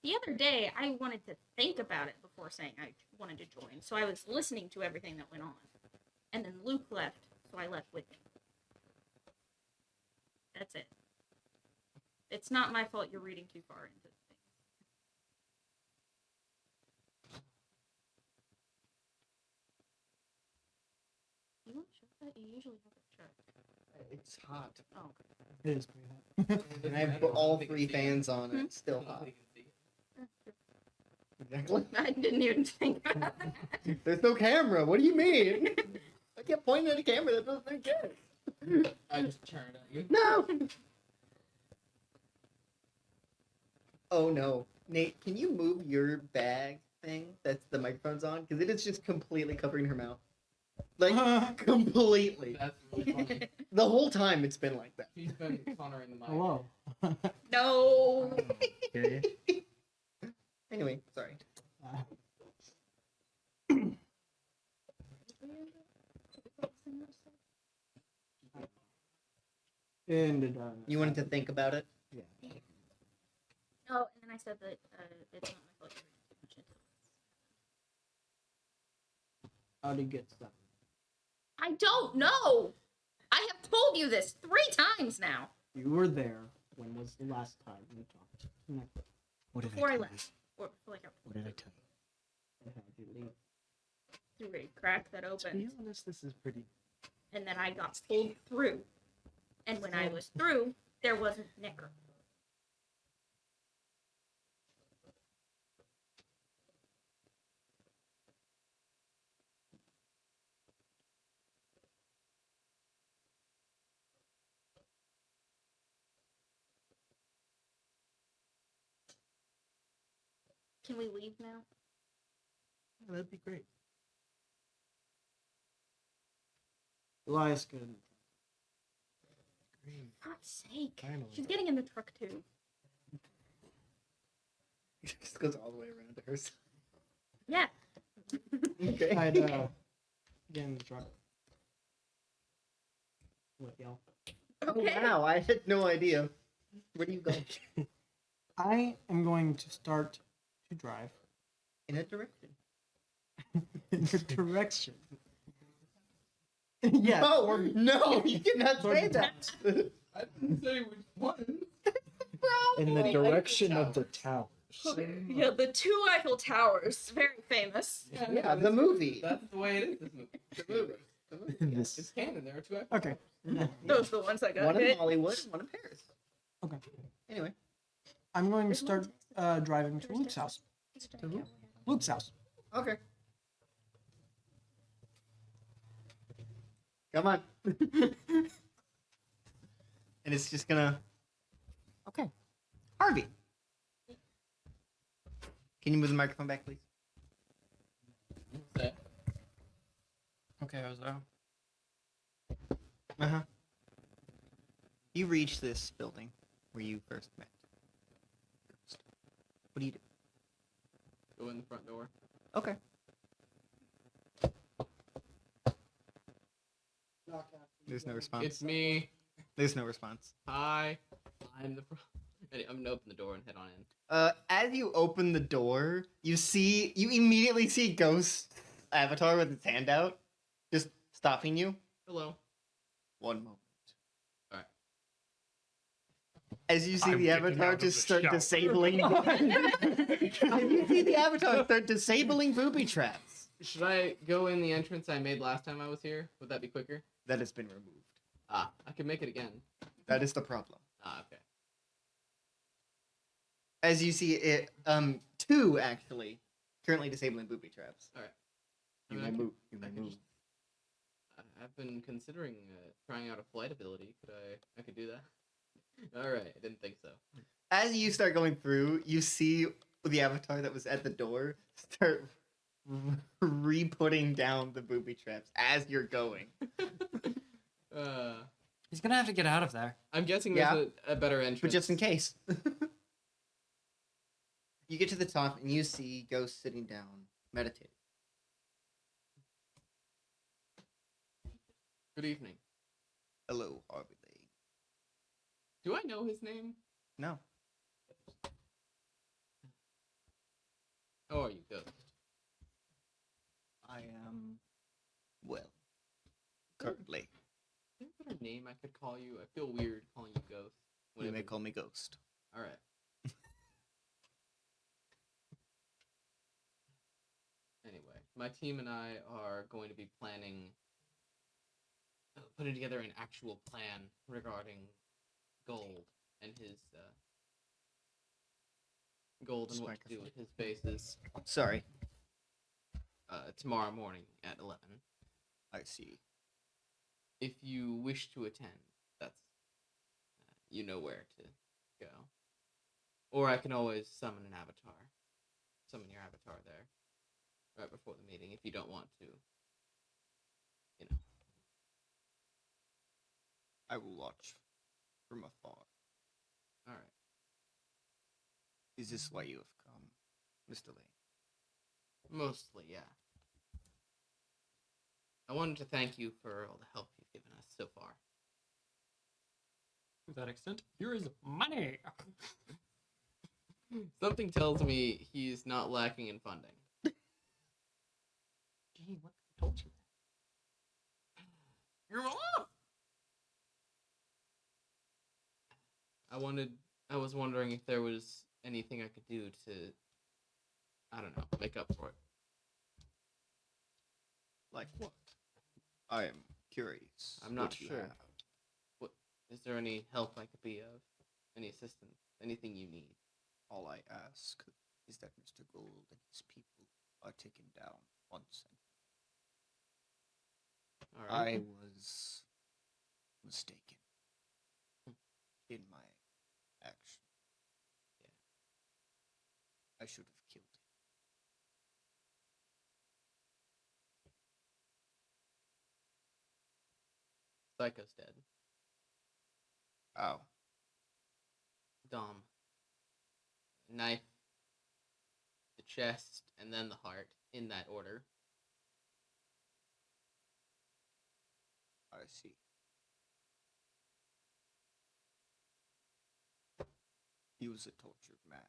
Speaker 5: The other day, I wanted to think about it before saying I wanted to join, so I was listening to everything that went on. And then Luke left, so I left with him. That's it. It's not my fault you're reading too far into things. You want to check that? You usually have it checked.
Speaker 1: It's hot.
Speaker 5: Oh, okay.
Speaker 3: It is pretty hot.
Speaker 1: And I put all 3 fans on and it's still hot. Exactly.
Speaker 5: I didn't even think about that.
Speaker 1: There's no camera. What do you mean? I can't point at a camera that doesn't exist.
Speaker 4: I just turned at you.
Speaker 1: No! Oh no. Nate, can you move your bag thing that's the microphone's on? Because it is just completely covering her mouth. Like, completely.
Speaker 4: That's really funny.
Speaker 1: The whole time it's been like that.
Speaker 4: He's been cornering the mic.
Speaker 3: Hello.
Speaker 5: No!
Speaker 1: Anyway, sorry.
Speaker 3: Uh, and
Speaker 1: You wanted to think about it?
Speaker 3: yeah.
Speaker 5: Oh, and then I said that it's not my fault you're reading too much into it.
Speaker 3: How to get stuff.
Speaker 5: I don't know! I have told you this 3 times now!
Speaker 3: You were there. When was the last time we talked? No.
Speaker 7: What did
Speaker 5: Before I
Speaker 7: tell
Speaker 5: left. Or before I got
Speaker 7: you? What did I tell you?
Speaker 3: I had you leave.
Speaker 5: through a crack that
Speaker 2: To be
Speaker 5: opened.
Speaker 2: honest, this is pretty.
Speaker 5: And then I got pulled through. And when I was through, there wasn't Nicker. Can we leave now?
Speaker 2: Yeah, that'd be great.
Speaker 3: Elias could.
Speaker 2: Great.
Speaker 5: For God's sake.
Speaker 2: Finally.
Speaker 5: She's getting in the truck too.
Speaker 1: It just goes all the way around to her side.
Speaker 5: Yeah.
Speaker 1: Okay.
Speaker 3: I'd get in the truck with y'all.
Speaker 1: Oh
Speaker 5: Okay.
Speaker 1: wow, I had no idea. Where do you go?
Speaker 3: I am going to start to drive
Speaker 1: In a direction.
Speaker 3: in the direction. Yeah.
Speaker 1: No, no, you cannot say that.
Speaker 4: I didn't say which one.
Speaker 2: In the direction of the towers.
Speaker 5: Yeah, the 2 Eiffel Towers. Very famous.
Speaker 1: Yeah, the movie.
Speaker 4: That's the way it is. This movie.
Speaker 1: The movie. The movie.
Speaker 2: This
Speaker 4: It's canon. There are 2 episodes.
Speaker 3: Okay.
Speaker 5: Those are the ones I got
Speaker 1: One in
Speaker 5: hit.
Speaker 1: Hollywood and one in Paris.
Speaker 3: Okay.
Speaker 1: Anyway.
Speaker 3: I'm going to start driving to Luke's house.
Speaker 1: To who?
Speaker 3: Luke's house.
Speaker 1: Okay. Come on. And it's just gonna. Okay. Harvey. Can you move the microphone back, please?
Speaker 4: Set.
Speaker 6: Okay, I was out.
Speaker 1: Uh huh. You reach this building where you first met. What do you do?
Speaker 4: Go in the front door.
Speaker 1: Okay. There's no response.
Speaker 4: It's me.
Speaker 1: There's no response.
Speaker 4: Hi. I'm the. I'm gonna open the door and head on in.
Speaker 1: As you open the door, you immediately see Ghost Avatar with his hand out, just stopping you.
Speaker 4: Hello.
Speaker 1: One moment.
Speaker 4: Alright.
Speaker 1: As you see
Speaker 6: I'm
Speaker 1: the
Speaker 6: getting
Speaker 1: Avatar
Speaker 6: out of
Speaker 1: just
Speaker 6: the
Speaker 1: start
Speaker 6: shower.
Speaker 1: disabling. As you see the Avatar start disabling booby traps.
Speaker 4: Should I go in the entrance I made last time I was here? Would that be quicker?
Speaker 1: That has been removed.
Speaker 4: Ah, I can make it again.
Speaker 1: That is the problem.
Speaker 4: Ah, okay.
Speaker 1: As you see it, two actually currently disabling booby traps.
Speaker 4: Alright.
Speaker 1: You
Speaker 4: I
Speaker 1: may
Speaker 4: mean,
Speaker 1: move. You
Speaker 4: I
Speaker 1: may
Speaker 4: could
Speaker 1: move.
Speaker 4: just- I've been considering trying out a flight ability. I could do that? Alright, I didn't think so.
Speaker 1: As you start going through, you see the Avatar that was at the door start re-putting down the booby traps as you're going.
Speaker 6: He's gonna have to get out of there.
Speaker 4: I'm guessing
Speaker 1: Yeah.
Speaker 4: there's a better entrance.
Speaker 1: But just in case. You get to the top and you see Ghost sitting down, meditating.
Speaker 4: Good evening.
Speaker 1: Hello, Harvey.
Speaker 4: Do I know his name?
Speaker 1: No.
Speaker 4: How are you, Ghost?
Speaker 1: I am, well, currently.
Speaker 4: Is there a name I could call you? I feel weird calling you Ghost.
Speaker 1: You may call me Ghost.
Speaker 4: Alright. Anyway, my team and I are going to be putting together an actual plan regarding Gold and his, Gold and what to do with his bases,
Speaker 1: Sorry.
Speaker 4: tomorrow morning at 11.
Speaker 1: I see.
Speaker 4: If you wish to attend, that's, you know where to go. Or I can always summon an avatar. Summon your avatar there. Right before the meeting, if you don't want to. You know.
Speaker 1: I will watch from afar.
Speaker 4: Alright.
Speaker 1: Is this why you have come, Mr. Lane?
Speaker 4: Mostly, yeah. I wanted to thank you for all the help you've given us so far.
Speaker 6: To that extent, here is money.
Speaker 4: Something tells me he's not lacking in funding.
Speaker 6: Gee, what told you that?
Speaker 4: You're on! I was wondering if there was anything I could do to, I don't know, make up for it.
Speaker 1: Like what? I am curious.
Speaker 4: I'm not
Speaker 1: what you
Speaker 4: sure.
Speaker 1: have.
Speaker 4: Is there any help I could be of? Any assistance? Anything you need?
Speaker 1: All I ask is that Mr. Gold and his people are taken down once and
Speaker 4: Alright.
Speaker 1: I was mistaken in my action.
Speaker 4: Yeah.
Speaker 1: I should have killed him.
Speaker 4: Psycho's dead.
Speaker 1: Ow.
Speaker 4: Dom. Knife. The chest, and then the heart, in that order.
Speaker 1: I see. He was a tortured man.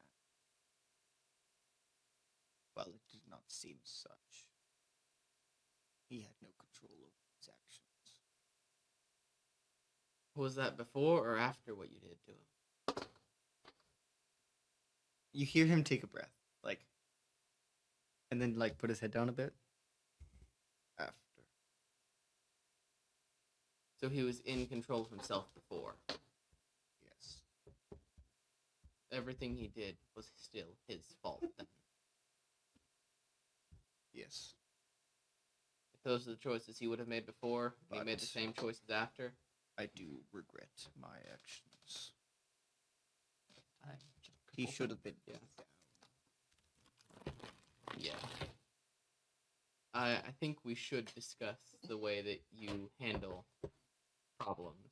Speaker 1: Well, it did not seem such. He had no control over his actions.
Speaker 4: Was that before or after what you did to him?
Speaker 1: You hear him take a breath, like, and then, like, put his head down a bit. After.
Speaker 4: So he was in control of himself before.
Speaker 1: Yes.
Speaker 4: Everything he did was still his fault then.
Speaker 1: Yes.
Speaker 4: If those are the choices he would have made before, and he made the
Speaker 1: But-
Speaker 4: same choices after.
Speaker 1: I do regret my actions.
Speaker 6: I
Speaker 1: He should have been
Speaker 4: Yeah.
Speaker 1: down.
Speaker 4: Yeah. I think we should discuss the way that you handle problems.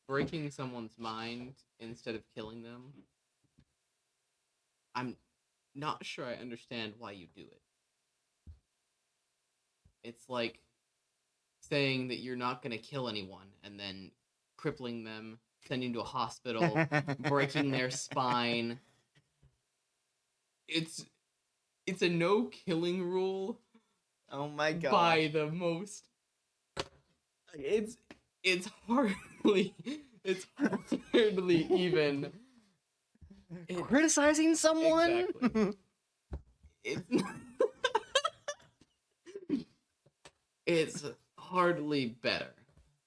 Speaker 4: Breaking someone's mind instead of killing them. I'm not sure I understand why you do it. It's like saying that you're not going to kill anyone and then crippling them sending them to a hospital, breaking their spine. It's a no killing rule
Speaker 1: Oh my god.
Speaker 4: by the most. It's hardly even.
Speaker 1: Criticizing someone?
Speaker 4: Exactly. It's it's hardly better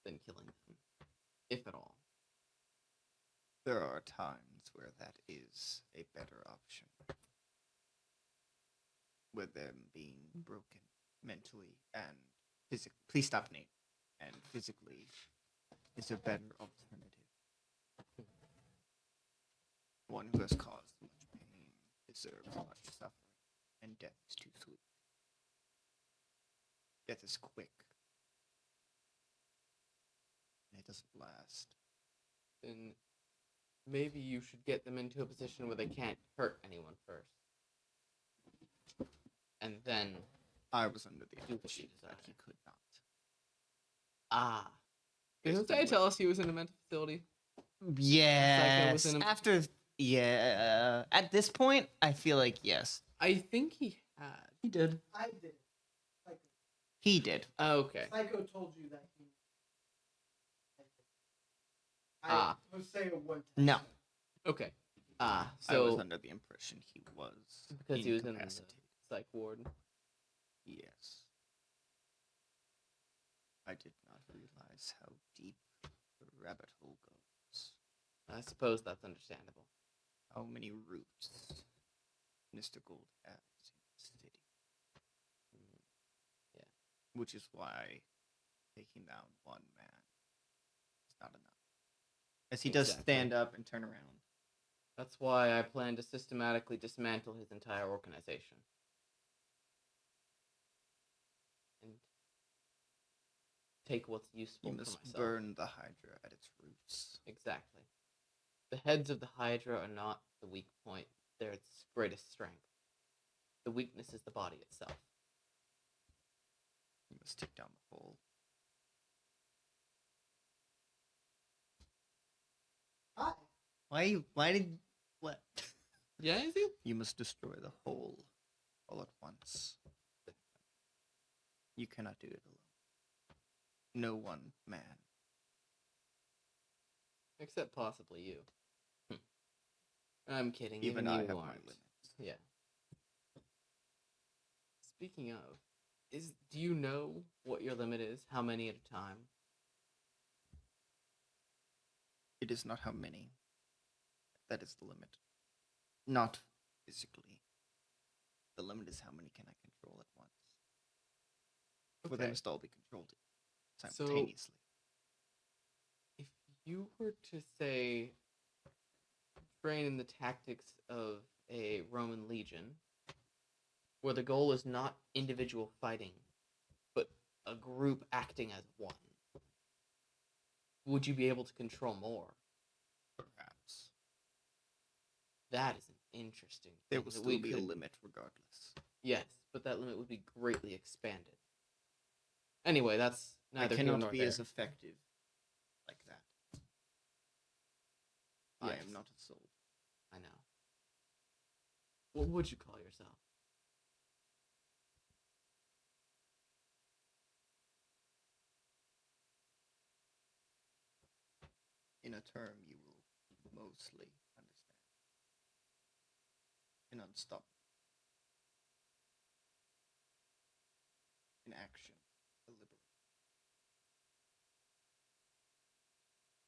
Speaker 4: than killing them, if at all.
Speaker 1: There are times where that is a better option. With them being broken mentally and physically. Please stop, Nate. And physically is a better alternative. One who has caused much pain deserves much suffering, and death is too sweet. Death is quick. And it doesn't last.
Speaker 4: Then maybe you should get them into a position where they can't hurt anyone first. And then
Speaker 1: I was under the
Speaker 4: do what
Speaker 1: impression
Speaker 4: you desire.
Speaker 1: that he could not.
Speaker 4: Ah.
Speaker 1: Based
Speaker 4: Didn't
Speaker 1: on
Speaker 4: they tell us he was in a mental facility?
Speaker 1: Yes.
Speaker 4: in a-
Speaker 1: After, yeah. At this point, I feel like yes,
Speaker 4: I think he had.
Speaker 6: He did.
Speaker 3: I did it. Psycho.
Speaker 1: he did.
Speaker 4: Okay.
Speaker 3: Psycho told you that he.
Speaker 4: Ah.
Speaker 3: Hosea would.
Speaker 1: No,
Speaker 4: Okay.
Speaker 1: I was
Speaker 4: So
Speaker 1: under the impression he was
Speaker 4: because he was in the
Speaker 1: incapacitated.
Speaker 4: psych ward.
Speaker 1: Yes. I did not realize how deep the rabbit hole goes.
Speaker 4: I suppose that's understandable.
Speaker 1: How many roots Mr. Gold has in the city.
Speaker 4: Yeah.
Speaker 1: Which is why taking down one man is not enough. As he does
Speaker 4: Exactly.
Speaker 1: stand up and turn around.
Speaker 4: That's why I plan to systematically dismantle his entire organization. And take what's useful
Speaker 1: You
Speaker 4: for
Speaker 1: must
Speaker 4: myself.
Speaker 1: burn the Hydra at its roots.
Speaker 4: Exactly. The heads of the Hydra are not the weak point, they're its greatest strength. The weakness is the body itself.
Speaker 1: You must take down the whole.
Speaker 3: Hi.
Speaker 1: Why did what?
Speaker 4: Yeah, is he?
Speaker 1: You must destroy the whole all at once. You cannot do it alone. No one man.
Speaker 4: Except possibly you. I'm kidding.
Speaker 1: Even
Speaker 4: you
Speaker 1: I have my
Speaker 4: aren't.
Speaker 1: limits.
Speaker 4: Yeah. Speaking of, do you know what your limit is? How many at a time?
Speaker 1: It is not how many. That is the limit. Not physically. The limit is how many can I control at once. For they
Speaker 4: Okay.
Speaker 1: must all be controlled simultaneously.
Speaker 4: If you were to say train in the tactics of a Roman legion, where the goal is not individual fighting, but a group acting as one, would you be able to control more?
Speaker 1: Perhaps.
Speaker 4: That is an interesting
Speaker 1: There
Speaker 4: thing
Speaker 1: will
Speaker 4: that
Speaker 1: still
Speaker 4: we
Speaker 1: be a
Speaker 4: could-
Speaker 1: limit regardless.
Speaker 4: Yes, but that limit would be greatly expanded. Anyway, that's neither
Speaker 1: I
Speaker 4: here
Speaker 1: cannot
Speaker 4: nor
Speaker 1: be
Speaker 4: there.
Speaker 1: as effective like that. I
Speaker 4: Yes.
Speaker 1: am not a soldier.
Speaker 4: I know. What would you call yourself?
Speaker 1: In a term you will mostly understand. An unstoppable. In action, a liberator.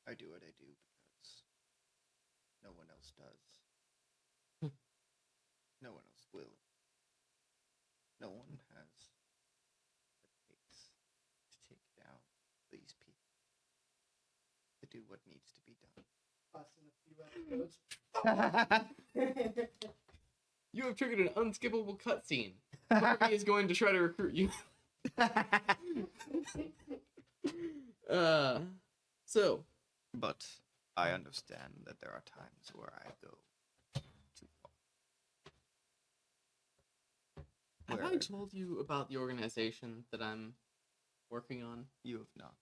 Speaker 1: I do what I do because no one else does. No one else will. No one has what it takes to take down these people. To do what needs to be done.
Speaker 3: Us in a few episodes.
Speaker 4: You have triggered an unskippable cutscene. Harvey is going to try to recruit you. So
Speaker 1: But I understand that there are times where I go too far.
Speaker 4: have I
Speaker 1: Where
Speaker 4: told you about the organization that I'm working on?
Speaker 1: you have not.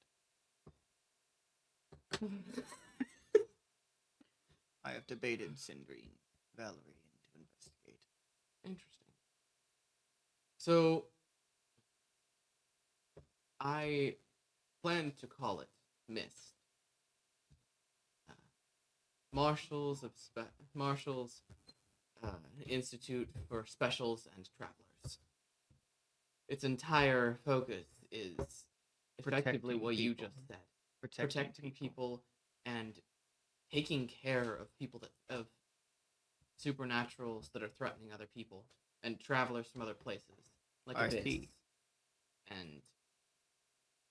Speaker 7: I have debated sending Valerie in to investigate.
Speaker 4: Interesting. So, I plan to call it Mist. Marshall's Institute for Specials and Travelers. Its entire focus is effectively what you
Speaker 1: people.
Speaker 4: just said: protecting people and taking care of of supernaturals that are threatening other people and travelers from other places, like
Speaker 1: I
Speaker 4: Abyss.
Speaker 1: see.
Speaker 4: And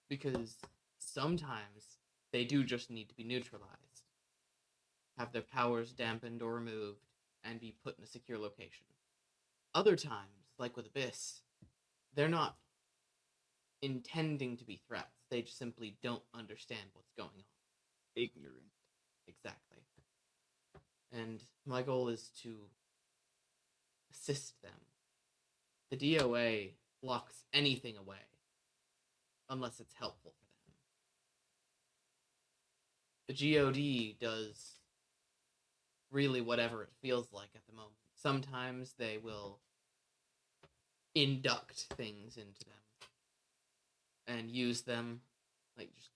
Speaker 4: because sometimes they do just need to be neutralized, have their powers dampened or removed, and be put in a secure location. Other times, like with Abyss, they're not intending to be threats. They just simply don't understand what's going on.
Speaker 7: Ignorant.
Speaker 4: Exactly. And my goal is to assist them. The DOA locks anything away unless it's helpful for them. The GOD does really whatever it feels like at the moment. Sometimes they will induct things into them and use them, like just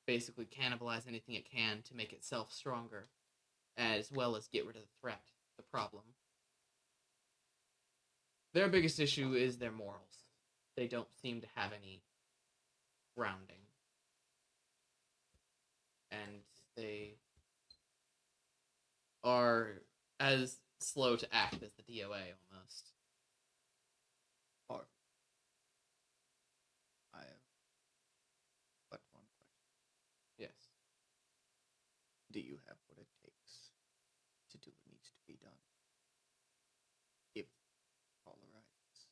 Speaker 4: basically cannibalize anything it can to make itself stronger, as well as get rid of the threat, the problem. Their biggest issue is their morals. They don't seem to have any grounding. And they are as slow to act as the DOA, almost.
Speaker 7: Harvey. I have but one question.
Speaker 4: Yes.
Speaker 7: Do you have what it takes to do what needs to be done? If all arises.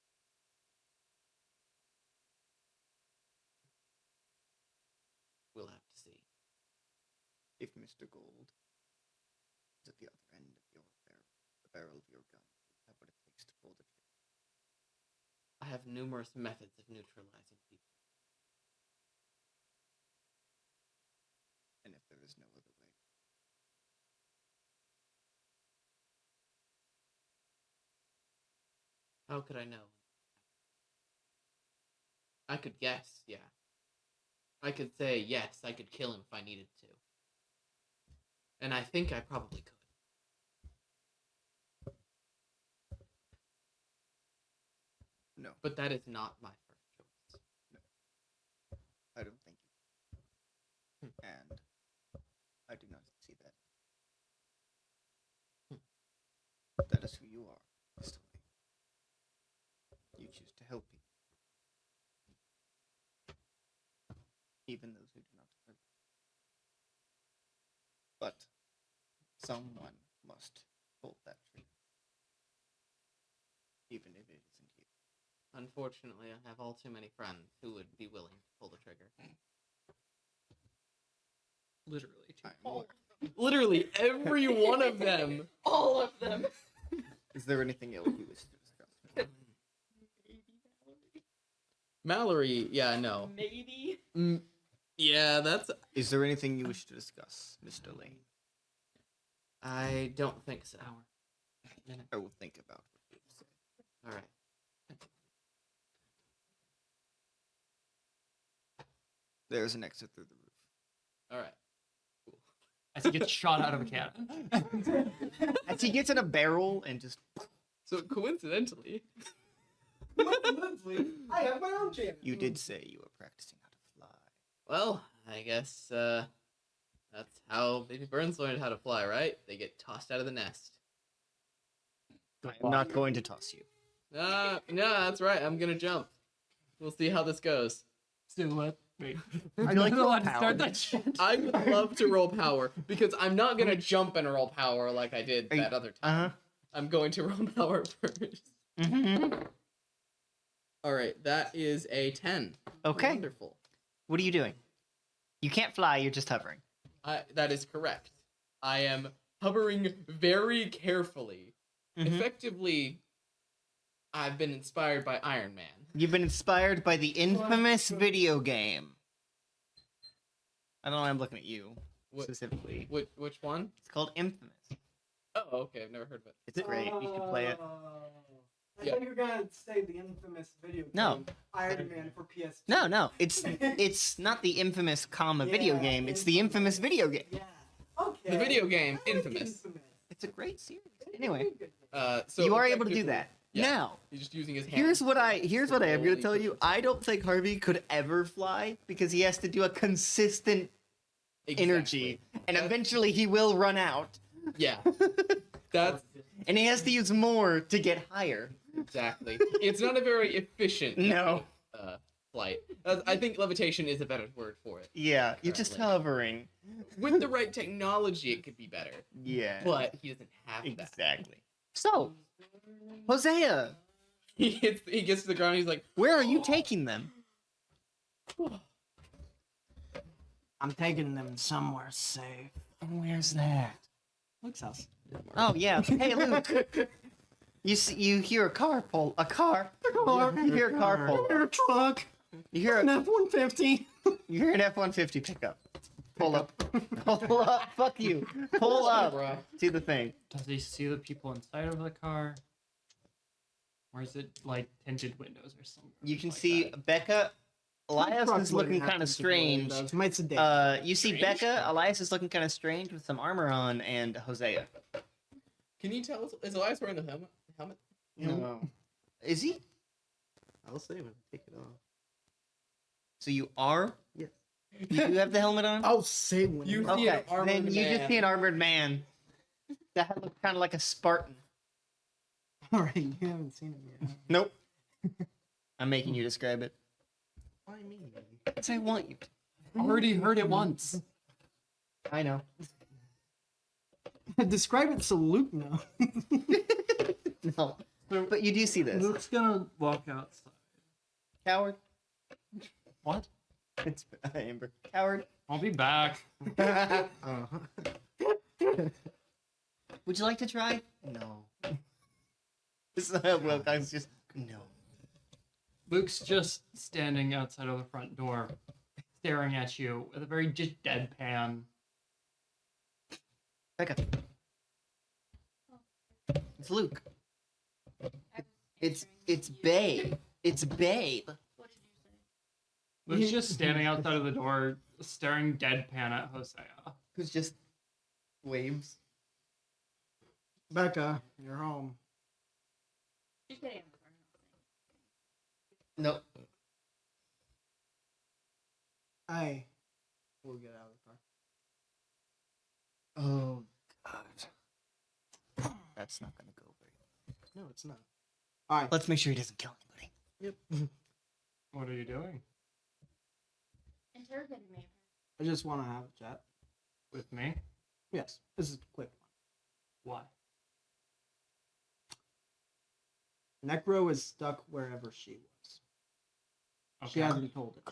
Speaker 4: We'll have to see.
Speaker 7: If Mr. Gold is at the other end of your barrel, the barrel of your gun, do you have what it takes to pull the trigger?
Speaker 4: I have numerous methods of neutralizing people.
Speaker 7: And if there is no other way,
Speaker 4: How could I know? I could guess, yeah. I could say, yes, I could kill him if I needed to. And I think I probably could.
Speaker 7: no,
Speaker 4: But that is not my first choice.
Speaker 7: I don't think you. And I do not see that. That is who you are, Mr. Lane. You choose to help people. Even those who do not deserve it. But someone must pull that trigger. Even if it isn't you.
Speaker 4: Unfortunately, I have all too many friends who would be willing to pull the trigger.
Speaker 6: Literally.
Speaker 7: I am aware.
Speaker 4: Literally every one of them.
Speaker 5: All of them.
Speaker 7: Is there anything else you wish to discuss?
Speaker 4: Mallory, yeah, no.
Speaker 5: Maybe.
Speaker 4: Yeah, that's.
Speaker 7: Is there anything you wish to discuss, Mr. Lane?
Speaker 4: I don't think so.
Speaker 6: Hour. Minute.
Speaker 7: I will think about what you said.
Speaker 4: All right.
Speaker 7: There's an exit through the roof.
Speaker 4: All right.
Speaker 6: As he gets shot out of a cannon.
Speaker 7: As he gets in a barrel and just...
Speaker 4: So coincidentally,
Speaker 3: I have my own channel.
Speaker 7: You did say you were practicing how to fly.
Speaker 4: well, I guess that's how baby birds learned how to fly, right? They get tossed out of the nest.
Speaker 7: I am not going to toss you.
Speaker 4: No, that's right. I'm gonna jump. We'll see how this goes.
Speaker 6: Still what? Wait.
Speaker 7: I like
Speaker 6: allowed to
Speaker 7: power.
Speaker 6: start that shit.
Speaker 4: I would love to roll power because I'm not gonna jump and roll power like I did
Speaker 7: Are you-
Speaker 4: that other time. I'm going to roll power first. All right, that is a 10.
Speaker 1: Okay.
Speaker 4: Wonderful.
Speaker 1: What are you doing? You can't fly, you're just hovering.
Speaker 4: That is correct. I am hovering very carefully. Effectively, I've been inspired by Iron Man.
Speaker 1: You've been inspired by the infamous video game. I don't know why I'm looking at you
Speaker 4: What-
Speaker 1: specifically.
Speaker 4: Which one?
Speaker 1: It's called Infamous.
Speaker 4: Oh, okay. I've never heard of it.
Speaker 1: It's great. You should play it.
Speaker 3: I
Speaker 4: Yeah.
Speaker 3: thought you were gonna say the infamous video game.
Speaker 1: No.
Speaker 3: Iron Man for PS2.
Speaker 1: No. It's not the infamous video
Speaker 3: Yeah,
Speaker 1: game. It's the infamous video game.
Speaker 3: Yeah. Okay.
Speaker 4: The video game,
Speaker 3: I like
Speaker 4: Infamous.
Speaker 1: It's a great series. Anyway,
Speaker 4: So
Speaker 1: you are
Speaker 4: it's
Speaker 1: able to do
Speaker 4: technically-
Speaker 1: that.
Speaker 4: Yeah.
Speaker 1: Now,
Speaker 4: He's just using his hands.
Speaker 1: here's what I am going to
Speaker 4: Holy
Speaker 1: tell you. I don't think Harvey could ever fly because he has to do a consistent energy, and eventually he will run out,
Speaker 4: Yeah. That's
Speaker 1: and he has to use more to get higher.
Speaker 4: exactly. It's not a very efficient
Speaker 1: No.
Speaker 4: flight. I think levitation is a better word for it.
Speaker 1: Yeah, you're just
Speaker 4: Currently.
Speaker 1: hovering.
Speaker 4: With the right technology, it could be better.
Speaker 1: Yeah,
Speaker 4: But he doesn't have that.
Speaker 1: exactly. So, Hosea,
Speaker 4: He gets to the ground. He's like,
Speaker 1: where are you taking them?
Speaker 3: I'm taking them somewhere safe.
Speaker 1: Where's that?
Speaker 3: Luke's house.
Speaker 1: Oh yeah. Hey Luke. You hear a car pull. A car. You hear a car pull.
Speaker 3: Your truck.
Speaker 1: You hear
Speaker 3: An
Speaker 1: a,
Speaker 3: F-150.
Speaker 1: you hear an F-150 pickup. Pull up. Pull up. Fuck you. Pull up
Speaker 4: bro.
Speaker 1: to the thing.
Speaker 6: Does he see the people inside of the car? Or is it like tinted windows or something?
Speaker 1: You can
Speaker 6: like
Speaker 1: see
Speaker 6: that?
Speaker 1: Becca. Elias
Speaker 3: Truck
Speaker 1: is looking
Speaker 3: wouldn't
Speaker 1: kind
Speaker 3: have
Speaker 1: of
Speaker 3: to do
Speaker 1: strange.
Speaker 3: those. Might sedate.
Speaker 1: You see
Speaker 4: Strange?
Speaker 1: Becca. Elias is looking kind of strange with some armor on, and Hosea.
Speaker 4: Can you tell us? Is Elias wearing the helmet?
Speaker 3: No.
Speaker 1: Is he?
Speaker 2: I'll say when I take it off.
Speaker 1: So you are?
Speaker 2: Yes.
Speaker 1: You do have the helmet on?
Speaker 3: I'll say when.
Speaker 4: You-
Speaker 3: I'm-
Speaker 4: see an
Speaker 1: Okay,
Speaker 4: armored
Speaker 1: then you just
Speaker 4: man.
Speaker 1: see an armored man. That looks kind of like a Spartan.
Speaker 3: All right, you haven't seen him yet.
Speaker 1: Nope. I'm making you describe it.
Speaker 2: Why me?
Speaker 1: Because I want you to.
Speaker 6: Already heard it once.
Speaker 1: I know.
Speaker 3: Describe it so Luke knows.
Speaker 1: No. But you do see this.
Speaker 6: Luke's gonna walk outside.
Speaker 1: Coward.
Speaker 6: What?
Speaker 1: It's Amber. Coward.
Speaker 6: I'll be back.
Speaker 1: Would you like to try? No. Wilcox just no.
Speaker 6: Luke's just standing outside of the front door, staring at you with a very just deadpan.
Speaker 1: Becca. It's Luke. It's Babe. It's Babe.
Speaker 5: What did you say?
Speaker 6: Luke's just standing outside of the door, staring deadpan at Hosea.
Speaker 1: Who's just waves.
Speaker 3: Becca, you're home.
Speaker 5: She's getting in the car.
Speaker 1: Nope.
Speaker 3: We'll get out of the car.
Speaker 1: Oh God. That's not gonna go very well.
Speaker 2: No, it's not.
Speaker 3: All right.
Speaker 1: Let's make sure he doesn't kill anybody.
Speaker 2: Yep.
Speaker 6: What are you doing?
Speaker 5: Interrogated me.
Speaker 3: I just want to have a chat.
Speaker 6: With me?
Speaker 3: Yes, this is a quick one.
Speaker 6: Why?
Speaker 3: Necro is stuck wherever she was. She hasn't told it.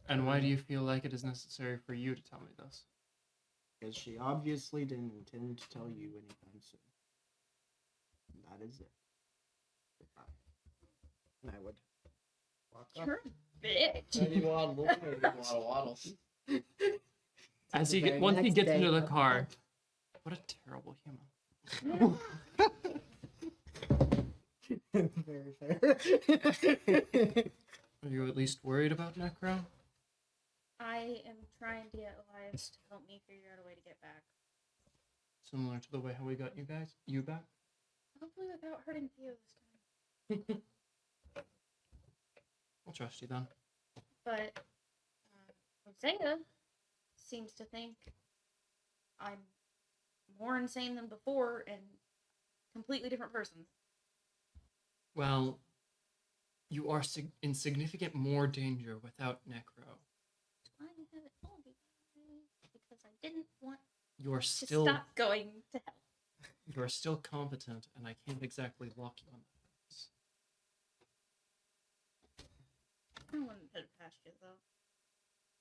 Speaker 6: And why do you feel like it is necessary for you to tell me this?
Speaker 3: Because she obviously didn't intend to tell you anytime soon. And that is it. And I would walk up.
Speaker 5: You're a bitch.
Speaker 4: I need a lot of movement, I need a lot of waddles.
Speaker 6: As he
Speaker 3: very
Speaker 6: once he
Speaker 3: next
Speaker 6: gets
Speaker 3: day.
Speaker 6: into the car, what a terrible human.
Speaker 3: Very fair.
Speaker 6: Are you at least worried about Necro?
Speaker 5: I am trying to get Elias to help me figure out a way to get back.
Speaker 6: Similar to the way how we got you back?
Speaker 5: Hopefully without hurting Theo this time.
Speaker 6: I'll trust you then.
Speaker 5: But Hosea seems to think I'm more insane than before and completely different person.
Speaker 6: Well, you are in significant more danger without Necro.
Speaker 5: I haven't told you guys because I didn't want
Speaker 6: You are
Speaker 5: to
Speaker 6: still
Speaker 5: stop going to hell.
Speaker 6: you are still competent, and I can't exactly lock you on that.
Speaker 5: I wouldn't put it past you though.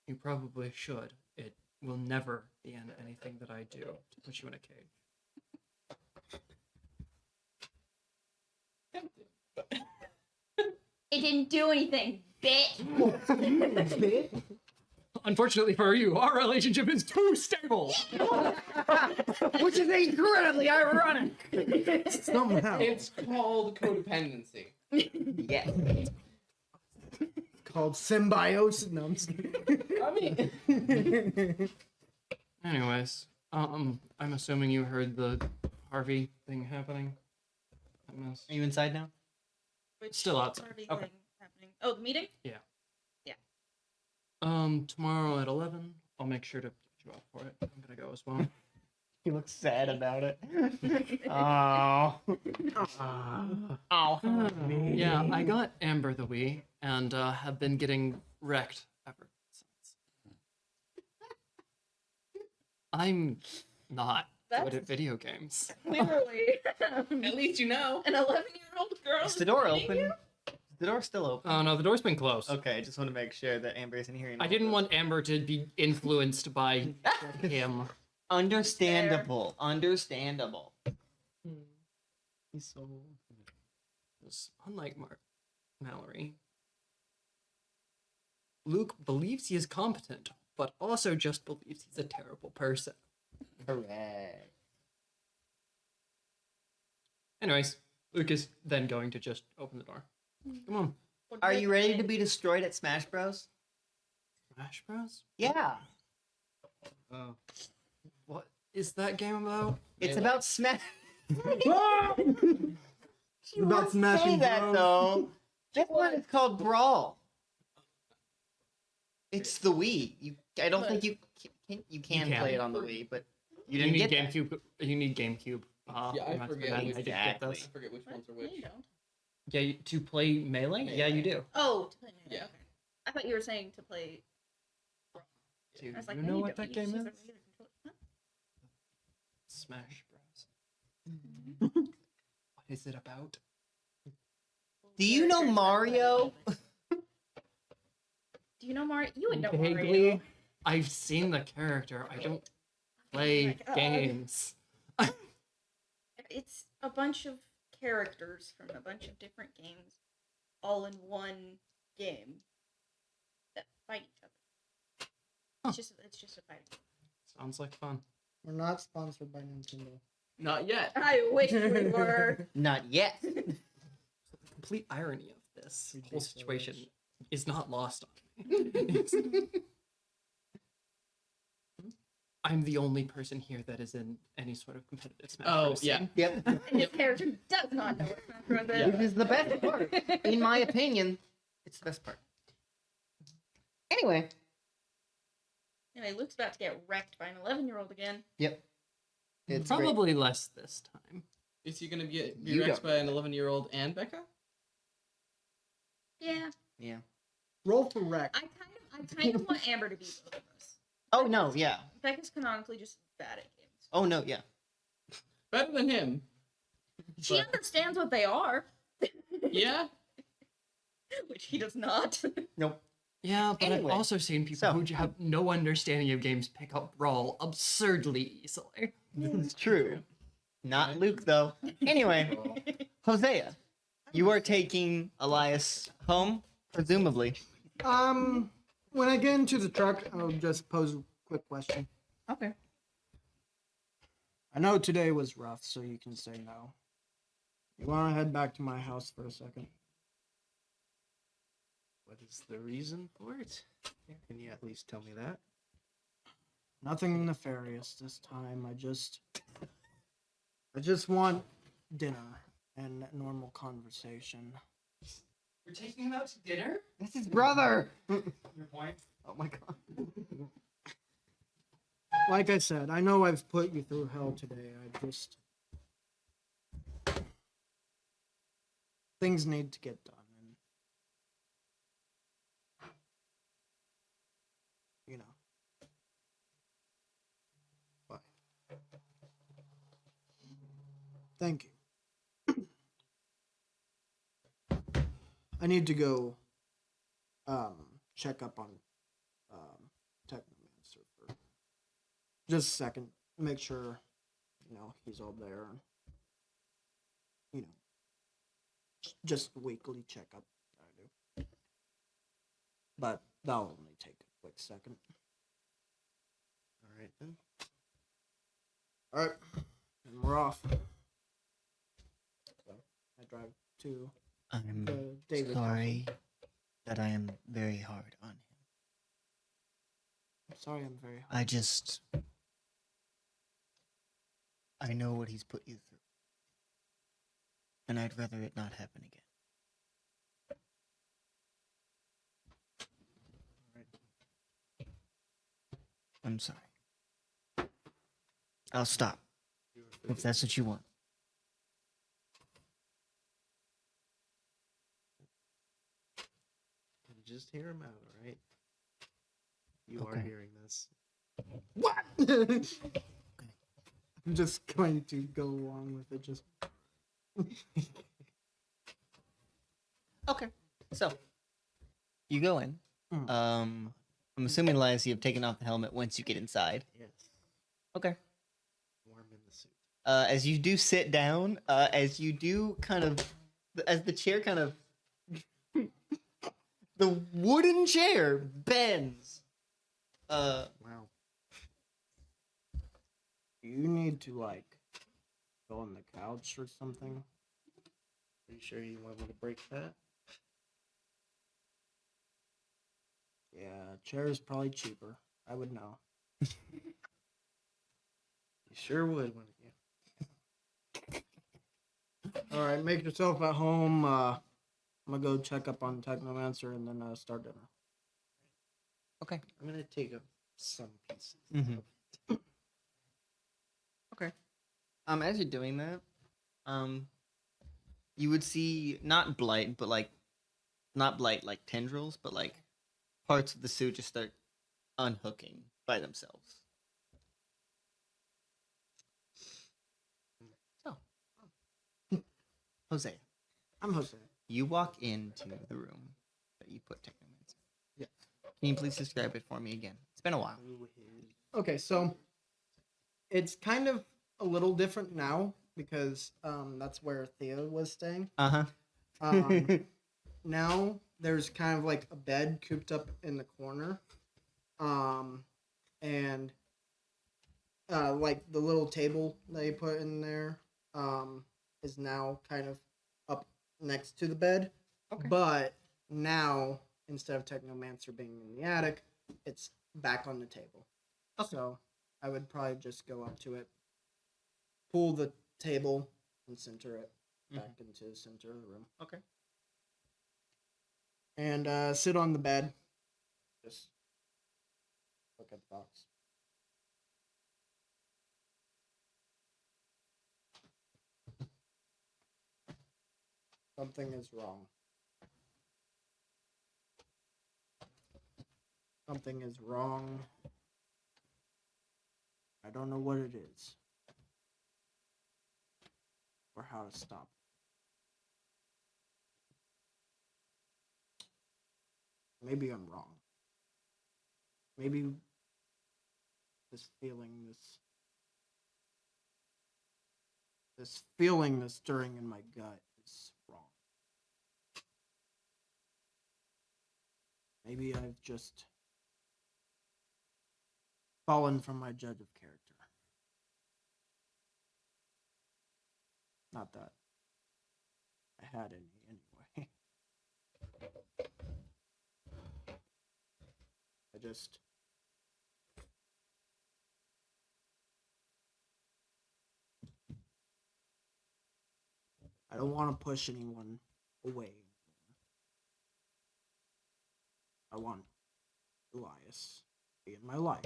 Speaker 6: You probably should. It will never be in anything that I do to put you in a cage.
Speaker 5: It didn't do anything, bitch.
Speaker 6: Unfortunately for you, our relationship is too stable.
Speaker 1: Which is incredibly ironic.
Speaker 3: Somehow.
Speaker 4: It's called codependency.
Speaker 1: Yes.
Speaker 3: Called symbiosis. No, I'm just kidding.
Speaker 4: I mean,
Speaker 6: Anyways, I'm assuming you heard the Harvey thing happening. I missed.
Speaker 1: Are you inside now?
Speaker 5: Which
Speaker 6: Still outside.
Speaker 5: Harvey
Speaker 6: Okay.
Speaker 5: thing happening? Oh, the meeting?
Speaker 6: Tomorrow at 11, I'll make sure to put you up for it. I'm gonna go as well.
Speaker 1: He looks sad about it. Oh.
Speaker 6: Yeah, I got Amber the Wii and have been getting wrecked ever since. I'm not good at video games.
Speaker 5: Clearly.
Speaker 4: at least you know.
Speaker 5: An 11-year-old girl.
Speaker 1: Is the door open? Is the door still open?
Speaker 6: Oh no, the door's been closed.
Speaker 1: Okay, I just want to make sure that Amber isn't hearing.
Speaker 6: I
Speaker 1: all
Speaker 6: didn't
Speaker 1: this.
Speaker 6: want Amber to be influenced by him.
Speaker 1: Understandable. Understandable.
Speaker 6: He's so. Unlike Mallory, Luke believes he is competent, but also just believes he's a terrible person.
Speaker 1: Correct.
Speaker 6: Anyways, Luke is then going to just open the door. Come on.
Speaker 1: Are you ready to be destroyed at Smash Bros?
Speaker 6: Smash Bros?
Speaker 1: Yeah.
Speaker 6: What is that game about?
Speaker 1: It's about Smash.
Speaker 3: About smashing
Speaker 1: Say that
Speaker 3: bros.
Speaker 1: though. This one is called Brawl. It's the Wii. I don't think you can
Speaker 6: can.
Speaker 1: play it on the Wii, but you
Speaker 6: You
Speaker 1: didn't
Speaker 6: need
Speaker 1: get that.
Speaker 6: GameCube. You need GameCube.
Speaker 4: Yeah, I
Speaker 6: that's
Speaker 4: forget
Speaker 6: bad.
Speaker 4: which-
Speaker 6: I did get
Speaker 1: Exactly.
Speaker 4: I
Speaker 6: this.
Speaker 4: forget which ones are
Speaker 5: What? No,
Speaker 4: which.
Speaker 5: you don't.
Speaker 6: Yeah, to play Melee? Yeah, you do.
Speaker 5: Oh, to play Melee,
Speaker 4: Yeah.
Speaker 5: okay. I thought you were saying to play.
Speaker 6: Dude,
Speaker 5: I was like,
Speaker 6: you
Speaker 5: no,
Speaker 6: know
Speaker 5: you
Speaker 6: what
Speaker 5: don't.
Speaker 6: that
Speaker 5: You
Speaker 6: game
Speaker 5: just use
Speaker 6: is?
Speaker 5: a regular controller. Huh?
Speaker 6: Smash Bros. What is it about?
Speaker 1: Do you know
Speaker 5: Characters
Speaker 1: Mario?
Speaker 5: that play. Do you know Mario? You would know
Speaker 6: Vaguely.
Speaker 5: Mario.
Speaker 6: I've seen the character. I don't play
Speaker 5: my God.
Speaker 6: games.
Speaker 5: It's a bunch of characters from a bunch of different games, all in one game that fight each other.
Speaker 6: Huh.
Speaker 5: It's just a fighting game.
Speaker 6: Sounds like fun.
Speaker 3: We're not sponsored by Nintendo.
Speaker 4: Not yet.
Speaker 5: I wish we were.
Speaker 1: Not yet.
Speaker 6: The complete irony of this whole
Speaker 3: Ridiculous.
Speaker 6: situation is not lost on me. I'm the only person here that is in any sort of competitive Smash
Speaker 4: Oh,
Speaker 6: Bros.
Speaker 4: yeah.
Speaker 6: scene.
Speaker 1: Yep.
Speaker 5: And this character does not know what Smash Bros. is.
Speaker 1: Which is the best part. In my opinion, it's the best part. Anyway.
Speaker 5: Anyway, Luke's about to get wrecked by an 11-year-old again.
Speaker 1: Yep. It's
Speaker 6: Probably less this time.
Speaker 4: Is he gonna be
Speaker 1: You
Speaker 4: wrecked
Speaker 1: don't.
Speaker 4: by an 11-year-old and Becca?
Speaker 5: Yeah,
Speaker 1: great. Yeah.
Speaker 3: Roll for wreck.
Speaker 5: I kind of want Amber to be both of us.
Speaker 1: Oh no, yeah.
Speaker 5: Becca's canonically just bad at games.
Speaker 1: Oh no, yeah.
Speaker 4: Better than him.
Speaker 5: She
Speaker 4: But-
Speaker 5: understands what they are,
Speaker 4: Yeah.
Speaker 5: which he does not.
Speaker 1: Nope.
Speaker 6: Yeah, but
Speaker 1: Anyway,
Speaker 6: I've also seen people
Speaker 1: so-
Speaker 6: who have no understanding of games pick up Brawl absurdly easily.
Speaker 1: It's true. Not Luke though. Anyway, Hosea, you are taking Elias home, presumably.
Speaker 3: When I get into the truck, I'll just pose a quick question.
Speaker 1: Okay.
Speaker 3: I know today was rough, so you can say no. You want to head back to my house for a second?
Speaker 2: What is the reason for it? Can you at least tell me that?
Speaker 3: Nothing nefarious this time. I just want dinner and normal conversation.
Speaker 6: You're taking him out to dinner?
Speaker 1: That's his brother.
Speaker 6: Your point?
Speaker 1: Oh my god.
Speaker 3: Like I said, I know I've put you through hell today. Things need to get done, and you know.
Speaker 2: Why?
Speaker 3: Thank you. I need to go check up on Technomancer for just a second. Make sure, he's all there. And, just a weekly checkup that I do. But that'll only take quick second.
Speaker 2: All right then.
Speaker 3: All right, and we're off. So I drive to
Speaker 1: I'm
Speaker 3: the David
Speaker 1: sorry that I am very hard on him.
Speaker 3: I'm sorry, I'm very hard.
Speaker 1: I know what he's put you through. And I'd rather it not happen again.
Speaker 2: All right.
Speaker 1: I'm sorry. I'll stop
Speaker 2: You were
Speaker 1: if
Speaker 2: thinking-
Speaker 1: that's what you want.
Speaker 2: Just hear him out, all right? You are
Speaker 1: Okay.
Speaker 2: hearing this.
Speaker 3: What? I'm just going to go along with it. Just
Speaker 1: Okay. So, you go in.
Speaker 3: Mm.
Speaker 1: I'm assuming, Elias, you've taken off the helmet once you get inside.
Speaker 2: Yes.
Speaker 1: Okay.
Speaker 2: Warm in the suit.
Speaker 1: As you do sit down, as you do kind of, as the chair kind of, the wooden chair bends.
Speaker 2: Wow.
Speaker 3: you need to like go on the couch or something.
Speaker 2: Are you sure you want me to break that?
Speaker 3: Yeah, chair is probably cheaper. I would know.
Speaker 2: You sure would, wouldn't you?
Speaker 3: All right, make yourself at home. I'm gonna go check up on Technomancer and then start dinner.
Speaker 1: Okay.
Speaker 2: I'm gonna take up some pieces.
Speaker 1: Mhm. Okay. As you're doing that, you would see not blight, but like not blight like tendrils, but like parts of the suit just start unhooking by themselves. So, Jose,
Speaker 3: I'm Jose.
Speaker 1: you walk into the room that you put Technomancer.
Speaker 3: Yeah.
Speaker 1: Can you please describe it for me again? It's been a while.
Speaker 2: Who is-
Speaker 3: Okay, so it's kind of a little different now because that's where Thea was staying.
Speaker 1: Uh huh.
Speaker 3: Now there's kind of like a bed cooped up in the corner, and like the little table that you put in there is now kind of up next to the bed.
Speaker 1: Okay.
Speaker 3: But now instead of Technomancer being in the attic, it's back on the table.
Speaker 1: Okay.
Speaker 3: So I would probably just go up to it, pull the table, and center it back into the center of the room.
Speaker 1: Okay.
Speaker 3: And sit on the bed. Just look at the box. Something is wrong. Something is wrong. I don't know what it is. Or how to stop it. Maybe I'm wrong. Maybe this feeling, this feeling that's stirring in my gut is wrong. Maybe I've just fallen from my judge of character. Not that I had any anyway. I don't want to push anyone away. I want Elias to be in my life.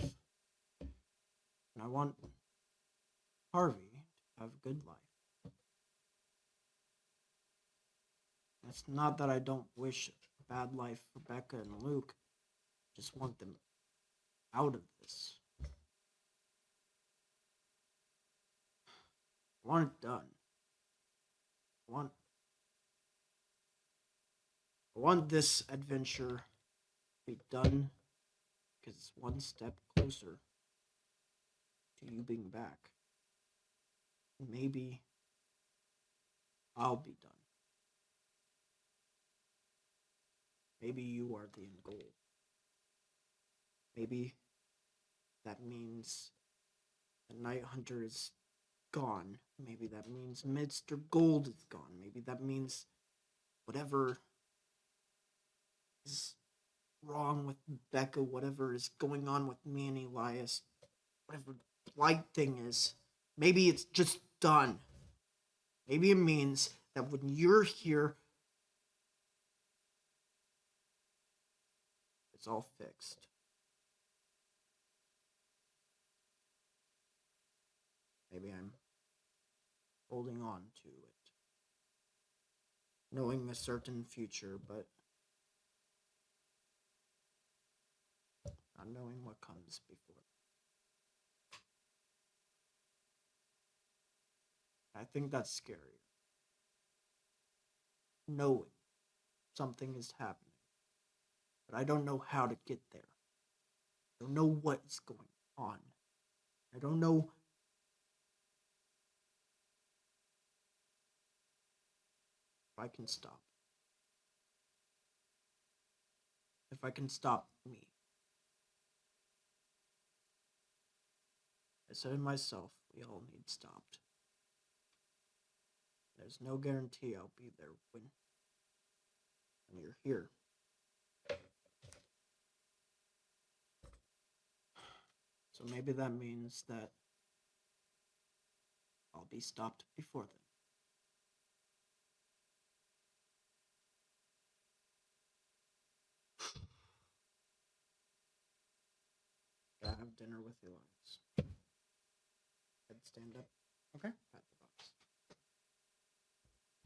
Speaker 3: And I want Harvey to have a good life. It's not that I don't wish a bad life for Becca and Luke. I just want them out of this. I want it done. I want this adventure to be done because it's one step closer to you being back. Maybe I'll be done. Maybe you are the end goal. Maybe that means the Night Hunter is gone. Maybe that means Mr. Gold is gone. Maybe that means whatever is wrong with Becca, whatever is going on with me and Elias, whatever the blight thing is, maybe it's just done. Maybe it means that when you're here, it's all fixed. Maybe I'm holding on to it, knowing a certain future, but not knowing what comes before. I think that's scary. Knowing something is happening, but I don't know how to get there. I don't know what's going on. I don't know if I can stop. If I can stop me. I said it myself, we all need stopped. There's no guarantee I'll be there when you're here. So maybe that means that I'll be stopped before then. Gotta have dinner with Elias. Head stand up.
Speaker 1: Okay.
Speaker 3: Pat the box.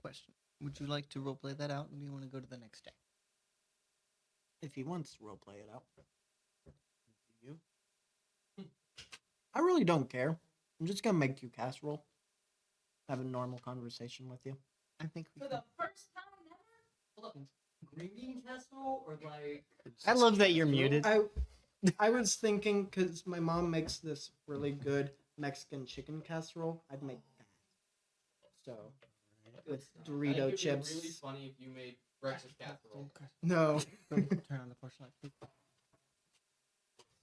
Speaker 1: Question: would you like to roleplay that out, and do you want to go to the next day?
Speaker 3: If he wants to roleplay it out.
Speaker 2: You?
Speaker 3: I really don't care. I'm just gonna make you casserole. Have a normal conversation with you.
Speaker 1: I think we
Speaker 6: For
Speaker 1: can.
Speaker 6: the first time ever? Look, green bean casserole or like.
Speaker 1: I love that you're muted.
Speaker 3: I was thinking because my mom makes this really good Mexican chicken casserole. I'd make that. So with Dorito chips.
Speaker 4: It'd be really funny if you made breakfast casserole.
Speaker 3: No.
Speaker 1: Turn on the porch light, please.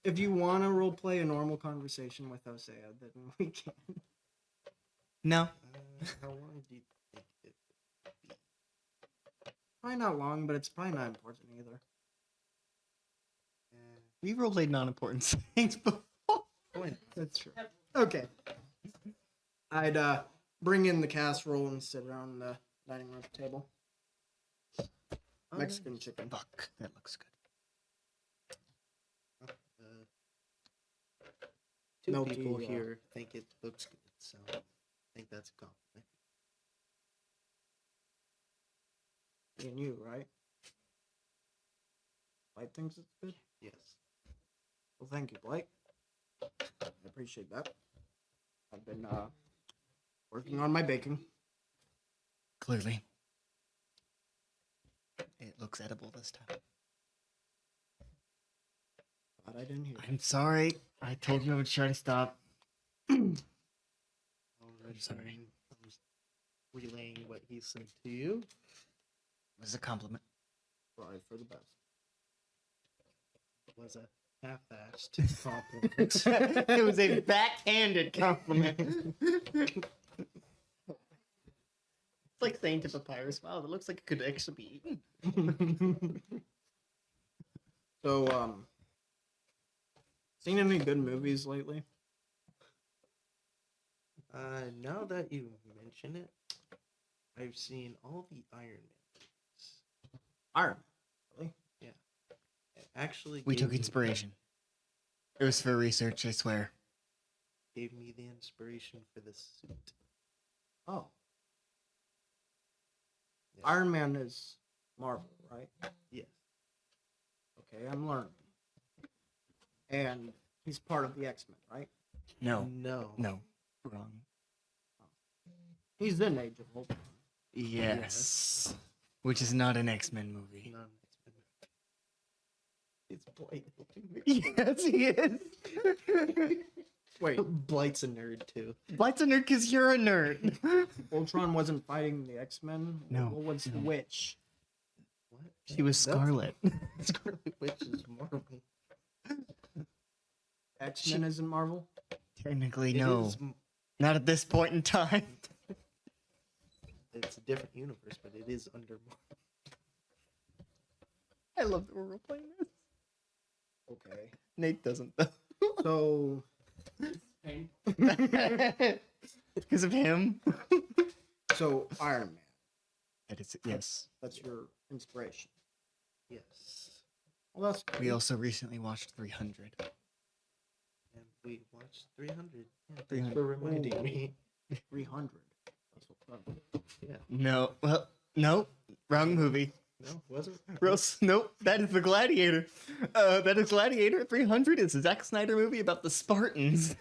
Speaker 3: If you want to roleplay a normal conversation with Hosea, then we can.
Speaker 1: No.
Speaker 2: How long do you think it would be?
Speaker 3: Probably not long, but it's probably not important either.
Speaker 1: We roleplayed non-important things before.
Speaker 3: That's true. Okay. I'd bring in the casserole and sit around the dining room table. Mexican chicken.
Speaker 1: Fuck, that looks good.
Speaker 2: Two
Speaker 3: Milky,
Speaker 2: people here think it looks good, so I think that's a compliment.
Speaker 3: Me and you, right? Blake thinks it's good?
Speaker 2: Yes.
Speaker 3: Well, thank you, Blake. I appreciate that. I've been working on my baking.
Speaker 1: Clearly. It looks edible this time.
Speaker 3: But I didn't hear.
Speaker 1: I'm sorry. I told you I would try to stop.
Speaker 2: Alright,
Speaker 1: sorry.
Speaker 2: I'm just relaying what he said to you.
Speaker 1: It was a compliment.
Speaker 3: Try for the best.
Speaker 2: It was a half-assed compliment.
Speaker 1: It was a backhanded compliment. It's like saying to papyrus, wow, that looks like it could actually be eaten.
Speaker 3: So, seen any good movies lately?
Speaker 2: Now that you mention it, I've seen all the Iron Man movies.
Speaker 3: Iron. Really?
Speaker 2: It actually
Speaker 1: We
Speaker 2: gave
Speaker 1: took
Speaker 2: me-
Speaker 1: inspiration. It was for research, I swear.
Speaker 2: Gave me the inspiration for the suit.
Speaker 3: Oh.
Speaker 2: Yeah.
Speaker 3: Iron Man is Marvel, right?
Speaker 2: Yes.
Speaker 3: Okay, I'm learning. And he's part of the X-Men, right?
Speaker 1: No.
Speaker 2: No.
Speaker 1: No. Wrong.
Speaker 3: He's in Age of Ultron.
Speaker 1: Yes. Which is not an X-Men movie.
Speaker 2: Not It's Blight.
Speaker 1: Yes, he is.
Speaker 3: Wait,
Speaker 2: Blight's a nerd too.
Speaker 1: Blight's a nerd because you're a nerd.
Speaker 3: Ultron wasn't fighting the X-Men?
Speaker 1: No,
Speaker 3: What was the
Speaker 1: no.
Speaker 3: witch?
Speaker 2: What?
Speaker 1: She was
Speaker 2: That's-
Speaker 1: Scarlet.
Speaker 2: Scarlet Witch is Marvel.
Speaker 3: X-Men isn't Marvel?
Speaker 1: Technically,
Speaker 2: It
Speaker 1: no.
Speaker 2: is
Speaker 1: Not at this point in time.
Speaker 2: It's a different universe, but it is under Marvel.
Speaker 1: I love that we're role playing this.
Speaker 3: Okay.
Speaker 1: Nate doesn't, though.
Speaker 3: So,
Speaker 1: Because of him.
Speaker 3: so Iron Man.
Speaker 1: That is, yes.
Speaker 3: That's your inspiration.
Speaker 2: Yes.
Speaker 3: Well, that's
Speaker 1: We also recently watched 300.
Speaker 2: And we watched 300. Yeah, thanks
Speaker 1: 300.
Speaker 2: for reminding me.
Speaker 3: 300. That's what.
Speaker 2: Yeah.
Speaker 1: No, well, no, wrong movie.
Speaker 2: No, wasn't.
Speaker 1: Nope, that is the Gladiator. That is Gladiator. 300 is a Zack Snyder movie about the Spartans,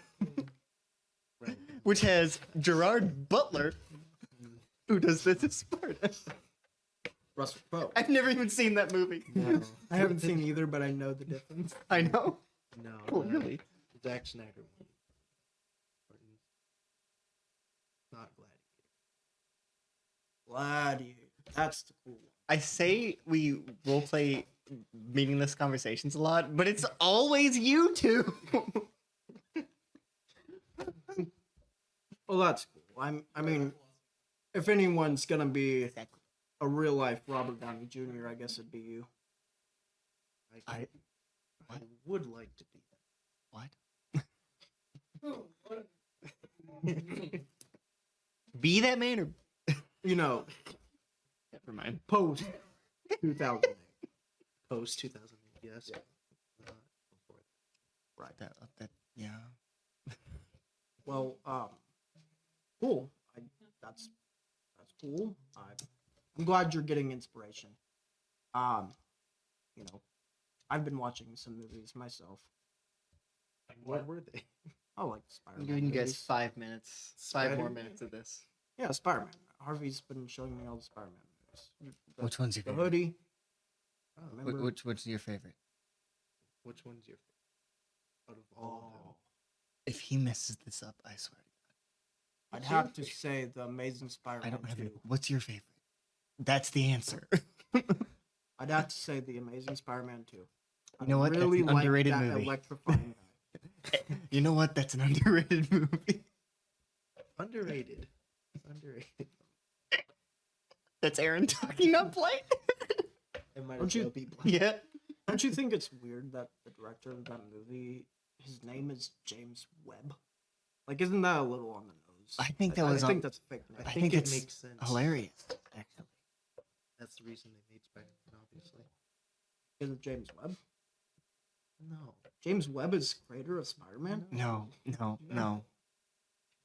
Speaker 2: Right.
Speaker 1: which has Gerard Butler, who does Visit Sparta.
Speaker 3: Russell Crowe.
Speaker 1: I've never even seen that movie.
Speaker 2: No.
Speaker 3: I haven't seen either, but I know the difference.
Speaker 1: I know.
Speaker 2: No.
Speaker 1: Oh, really?
Speaker 2: Zack Snyder one. Not Gladiator.
Speaker 3: Gladiator. That's the cool one.
Speaker 1: I say we roleplay meaningless conversations a lot, but it's always you two.
Speaker 3: Well, that's cool. I mean, if anyone's gonna be a real life Robert Downey Jr., I guess it'd be you.
Speaker 2: I would like to be
Speaker 1: What? Be that man or
Speaker 3: You know,
Speaker 1: never mind.
Speaker 3: post 2008.
Speaker 2: post 2008. Yes.
Speaker 3: Yeah.
Speaker 2: Not before that.
Speaker 3: Right.
Speaker 1: That yeah.
Speaker 3: Well, cool. That's cool. I'm glad you're getting inspiration. You know, I've been watching some movies myself.
Speaker 2: What were they?
Speaker 3: I like Spider-Man.
Speaker 1: I'm giving you guys
Speaker 3: movies.
Speaker 1: 5 minutes. 5 more
Speaker 2: Spider-Man?
Speaker 1: minutes of this.
Speaker 3: Yeah, Spider-Man. Harvey's been showing me all the Spider-Man movies.
Speaker 1: Which one's your
Speaker 3: The
Speaker 1: favorite?
Speaker 3: hoodie.
Speaker 2: Oh,
Speaker 3: Remember?
Speaker 1: Which your favorite?
Speaker 2: which one's your favorite? Out of all of them.
Speaker 1: If he messes this up, I swear to God.
Speaker 3: I'd have to say the Amazing Spider-Man
Speaker 1: I don't have
Speaker 3: 2.
Speaker 1: it. What's your favorite? That's the answer.
Speaker 3: I'd have to say the Amazing Spider-Man 2.
Speaker 1: You know what? That's
Speaker 3: Really
Speaker 1: an
Speaker 3: like
Speaker 1: underrated
Speaker 3: that
Speaker 1: movie.
Speaker 3: electrifying guy.
Speaker 1: You know what? That's an underrated movie.
Speaker 2: Underrated. Underrated.
Speaker 1: That's Aaron talking, not Blake.
Speaker 2: It might
Speaker 3: Don't
Speaker 2: as
Speaker 3: you-
Speaker 2: well be black.
Speaker 1: Yeah.
Speaker 3: Don't you think it's weird that the director of that movie, his name is James Webb? Like, isn't that a little on the nose?
Speaker 1: I think that was
Speaker 3: I
Speaker 1: on-
Speaker 3: think that's a fake name.
Speaker 2: I
Speaker 1: I
Speaker 2: think
Speaker 1: think
Speaker 2: it
Speaker 1: it's
Speaker 2: makes sense.
Speaker 1: hilarious, actually.
Speaker 2: That's the reason they made Spider-Man, obviously.
Speaker 3: Is it James Webb?
Speaker 2: No.
Speaker 3: James Webb is creator of Spider-Man?
Speaker 1: No.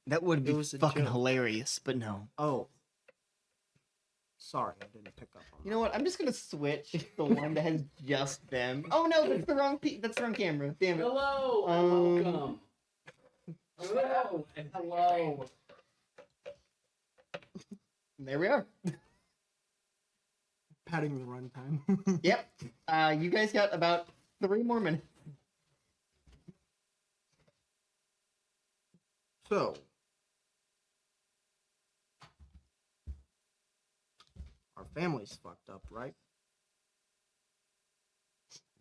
Speaker 1: That would be
Speaker 2: It was a
Speaker 1: fucking
Speaker 2: joke.
Speaker 1: hilarious, but no.
Speaker 3: Oh. Sorry, I didn't pick up on
Speaker 1: You know what? I'm just gonna switch the one that has just them. Oh no, that's the wrong. That's the wrong camera. Damn it.
Speaker 6: Hello,
Speaker 1: Um,
Speaker 6: welcome. Hello, and hello.
Speaker 1: There we are.
Speaker 3: Padding the runtime.
Speaker 1: Yep. You guys got about 3 more minutes.
Speaker 3: So, our family's fucked up, right?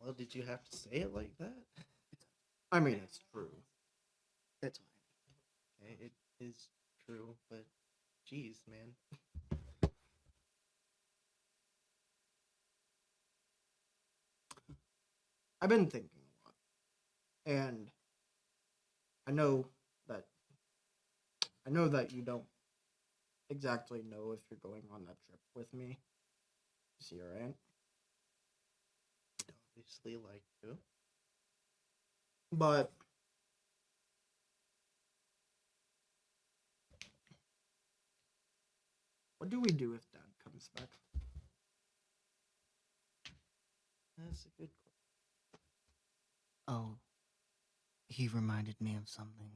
Speaker 2: Well, did you have to say it like that?
Speaker 3: I mean, it's true.
Speaker 1: That's fine.
Speaker 2: Okay, it is true, but jeez, man.
Speaker 3: I've been thinking a lot. And I know that you don't exactly know if you're going on that trip with me to see your aunt.
Speaker 2: I'd obviously like to.
Speaker 3: But what do we do if Dad comes back?
Speaker 2: That's a good question.
Speaker 1: Oh, he reminded me of something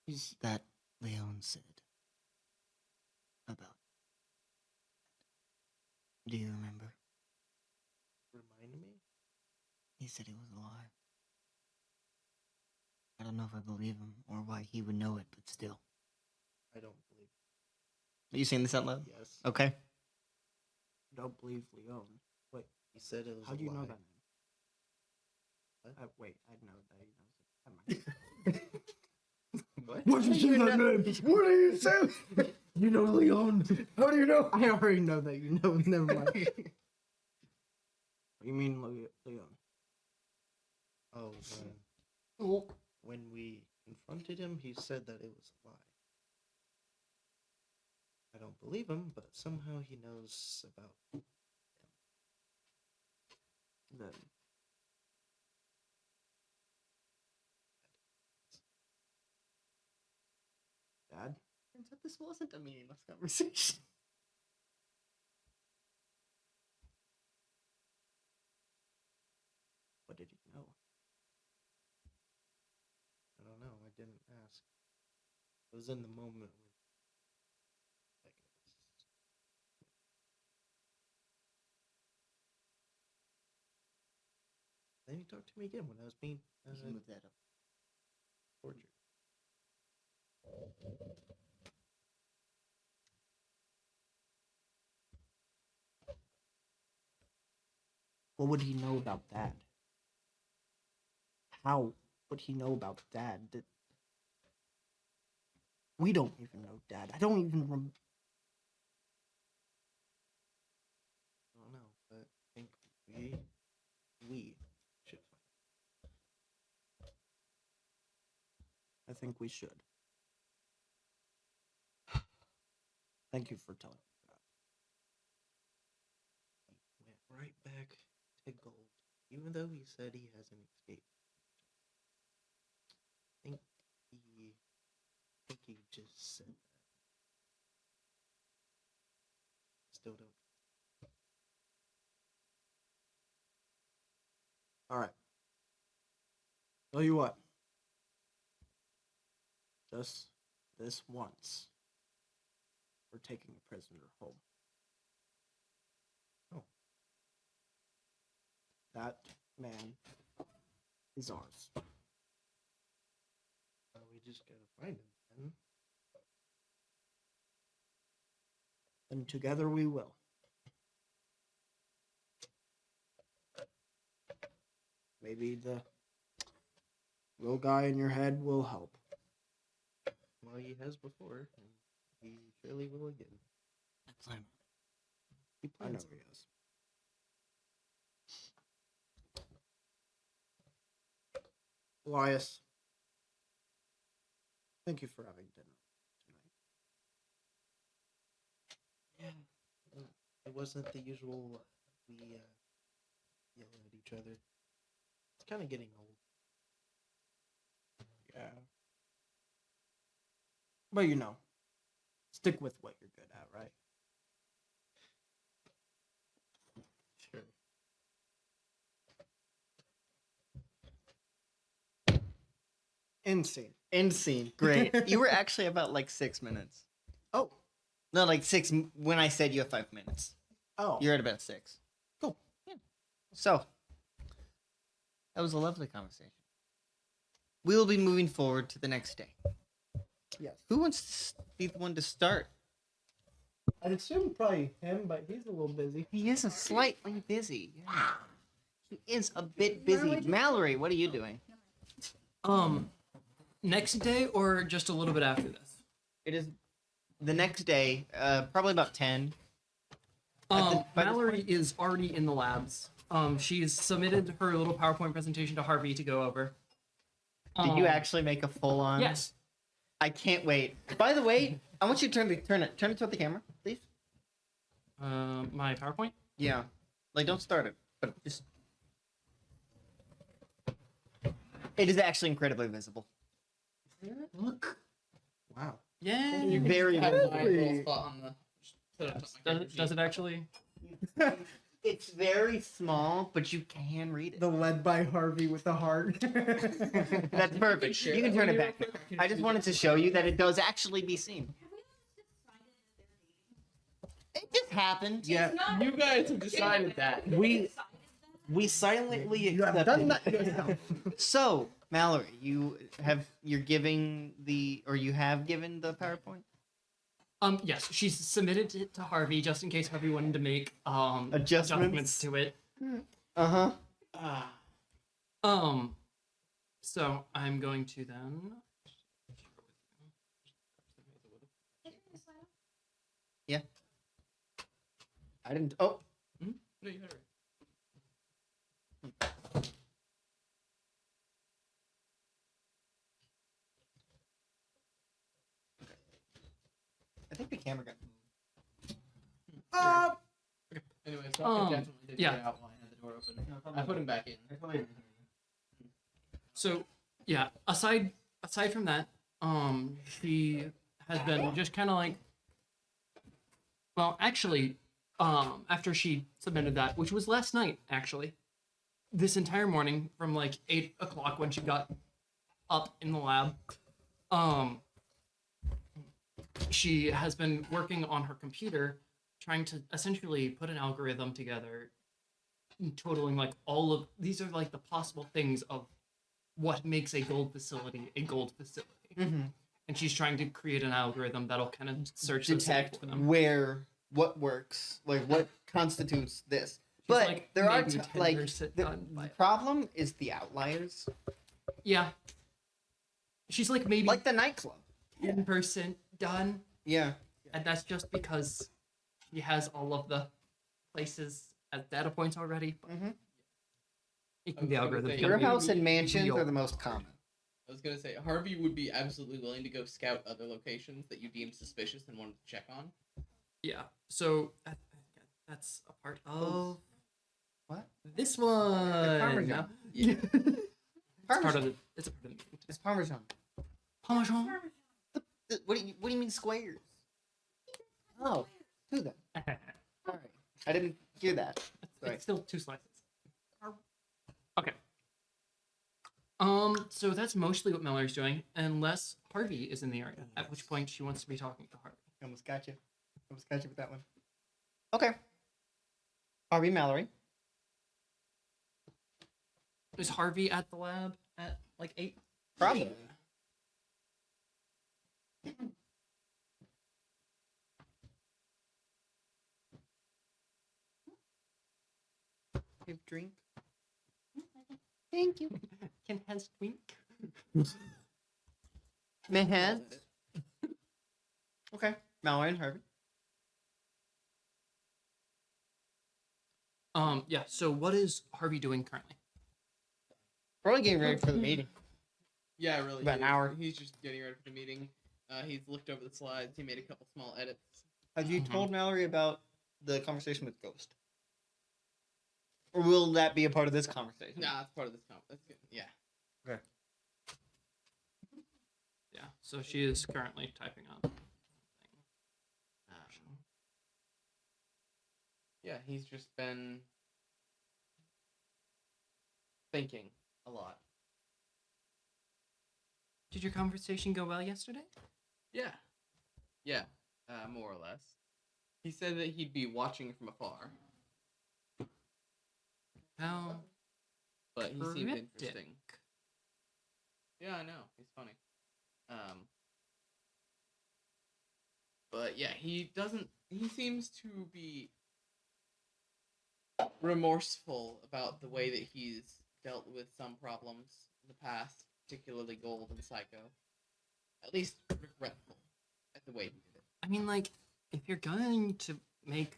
Speaker 3: He's
Speaker 1: that Leon said about. Do you remember?
Speaker 2: Remind me?
Speaker 1: He said he was alive. I don't know if I believe him or why he would know it, but still.
Speaker 2: I don't believe.
Speaker 1: Are you saying this out loud?
Speaker 2: Yes.
Speaker 1: Okay.
Speaker 3: don't believe Leon. Wait,
Speaker 2: He said it was
Speaker 3: how do you know
Speaker 2: alive.
Speaker 3: that name? Wait, I know that he knows it.
Speaker 2: What?
Speaker 3: What'd you say that name? What are you saying?
Speaker 2: You know Leon? How do you know?
Speaker 3: I already know that you know. Never mind. You mean Leon?
Speaker 2: Oh, when we confronted him, he said that it was a lie. I don't believe him, but somehow he knows about them.
Speaker 3: Then Dad?
Speaker 2: Turns out this wasn't a meaningless conversation.
Speaker 3: What did he know?
Speaker 2: I don't know. I didn't ask. I was in the moment when. Like, it was. Then he talked to me again when I was being
Speaker 7: Move that up.
Speaker 2: tortured.
Speaker 3: What would he know about Dad? How would he know about Dad? We don't even know Dad. I don't even
Speaker 2: I don't know, but I think we should find.
Speaker 3: I think we should. Thank you for telling me that.
Speaker 2: He went right back to gold, even though he said he hasn't escaped. I think he just said that. Still don't.
Speaker 3: All right. Tell you what. Just this once. We're taking a prisoner home.
Speaker 2: Oh.
Speaker 3: That man is ours.
Speaker 2: We just gotta find him then.
Speaker 3: And together we will. Maybe the little guy in your head will help.
Speaker 2: Well, he has before, and he surely will again.
Speaker 7: I plan.
Speaker 2: He
Speaker 3: I know
Speaker 2: plans
Speaker 3: he is. Elias, thank you for having dinner tonight.
Speaker 2: Yeah, it wasn't the usual. We yell at each other. It's kind of getting old.
Speaker 3: Yeah. But you know, stick with what you're good at, right?
Speaker 2: Sure.
Speaker 3: Insane.
Speaker 1: End scene. Great. You were actually about like 6 minutes.
Speaker 3: Oh.
Speaker 1: No, like 6 when I said you have 5 minutes.
Speaker 3: Oh.
Speaker 1: You're at about 6.
Speaker 3: Cool.
Speaker 1: Yeah. So, that was a lovely conversation. We will be moving forward to the next day.
Speaker 3: Yes.
Speaker 1: Who wants to be the one to start?
Speaker 3: I'd assume probably him, but he's a little busy.
Speaker 1: He is slightly busy. Yeah. He is a bit busy. Mallory, what are you doing?
Speaker 6: Next day or just a little bit after this?
Speaker 1: It is the next day, probably about 10. By this
Speaker 6: Mallory
Speaker 1: point-
Speaker 6: is already in the labs. She's submitted her little PowerPoint presentation to Harvey to go over.
Speaker 1: Did you actually make a full-on?
Speaker 6: Yes.
Speaker 1: I can't wait. By the way, I want you to turn it toward the camera, please.
Speaker 6: My PowerPoint?
Speaker 1: Yeah. Like, don't start it, but just. It is actually incredibly visible.
Speaker 6: Look.
Speaker 2: Wow.
Speaker 6: Yeah.
Speaker 1: Very
Speaker 4: Little spot on the. Put it on my
Speaker 6: Does it actually?
Speaker 1: It's very small, but you can read it.
Speaker 3: The led by Harvey with the heart.
Speaker 1: That's perfect.
Speaker 4: share
Speaker 1: You can
Speaker 4: that
Speaker 1: turn it
Speaker 4: with me
Speaker 1: back. I just wanted to show you that it does actually be seen.
Speaker 5: Have we not just decided that they're dating?
Speaker 1: It just happened.
Speaker 3: Yeah.
Speaker 5: It's not-
Speaker 4: You guys have decided that.
Speaker 3: We
Speaker 5: decided that?
Speaker 3: we silently
Speaker 2: You have
Speaker 3: accepted.
Speaker 2: done that yourself.
Speaker 1: So, Mallory, you have given the PowerPoint?
Speaker 6: Yes, she's submitted it to Harvey just in case Harvey wanted to make
Speaker 1: Adjustments
Speaker 6: to it.
Speaker 1: Uh-huh.
Speaker 6: So I'm going to then.
Speaker 1: I didn't. Oh,
Speaker 4: No, you had it right.
Speaker 1: I think the camera got moved.
Speaker 4: Anyway, so I definitely did
Speaker 6: yeah.
Speaker 4: get out while I had the door open. I put him back in.
Speaker 6: So yeah, aside from that, she has been just kind of like, well, actually, after she submitted that, which was last night, actually, this entire morning from like 8 o'clock when she got up in the lab, she has been working on her computer, trying to essentially put an algorithm together, totaling like all of these are like the possible things of what makes a gold facility a gold facility.
Speaker 1: Mm-hmm.
Speaker 6: And she's trying to create an algorithm that'll kind of search those things
Speaker 1: Detect
Speaker 6: for them.
Speaker 1: what works, like what constitutes this.
Speaker 6: She's
Speaker 1: But
Speaker 6: like
Speaker 1: there are
Speaker 6: maybe
Speaker 1: like
Speaker 6: 10%
Speaker 1: the
Speaker 6: done by it.
Speaker 1: problem is the outliers,
Speaker 6: Yeah. She's like maybe
Speaker 1: like the nightclub.
Speaker 6: 10% done,
Speaker 1: Yeah.
Speaker 6: and that's just because she has all of the places as data points already. But
Speaker 1: Mhm.
Speaker 6: the
Speaker 4: gonna
Speaker 6: algorithm.
Speaker 4: say,
Speaker 1: Your
Speaker 4: maybe
Speaker 1: house and mansions
Speaker 6: real.
Speaker 1: are the most common.
Speaker 4: I was gonna say Harvey would be absolutely willing to go scout other locations that you deemed suspicious and wanted to check on.
Speaker 6: Yeah. So that's a part of
Speaker 1: What?
Speaker 6: this one.
Speaker 1: Parmesan.
Speaker 4: Yeah.
Speaker 6: It's part of the. It's a part of the meeting.
Speaker 1: It's Parmesan.
Speaker 6: Parmesan.
Speaker 1: What do you mean squares? Oh, two then. All right. I didn't hear that. Sorry.
Speaker 6: It's still 2 slices. Okay. So that's mostly what Mallory's doing, unless Harvey is in the area. At which point she wants to be talking to Harvey.
Speaker 1: Almost got you. Almost got you with that one. Okay. Harvey, Mallory.
Speaker 6: Is Harvey at the lab at like 8?
Speaker 1: Probably. Have drink. Thank you.
Speaker 6: Can has twink?
Speaker 1: Mehan. Okay. Mallory and Harvey.
Speaker 6: Yeah. So what is Harvey doing currently?
Speaker 1: Probably getting ready for the meeting.
Speaker 4: Yeah, really.
Speaker 1: About an hour.
Speaker 4: He's just getting ready for the meeting. He's looked over the slides. He made a couple small edits.
Speaker 1: Have you told Mallory about the conversation with Ghost? Or will that be a part of this conversation?
Speaker 4: Nah, that's part of this. That's good. Yeah.
Speaker 1: Okay.
Speaker 6: Yeah. So she is currently typing on.
Speaker 4: Yeah, he's just been thinking a lot.
Speaker 6: Did your conversation go well yesterday?
Speaker 4: Yeah. Yeah, more or less. He said that he'd be watching from afar,
Speaker 6: How
Speaker 4: but he seemed
Speaker 6: cryptic.
Speaker 4: interesting. Yeah, I know. He's funny. But yeah, he seems to be remorseful about the way that he's dealt with some problems in the past, particularly Gold and Psycho. At least regretful at the way he did it.
Speaker 6: I mean, like, if you're going to make,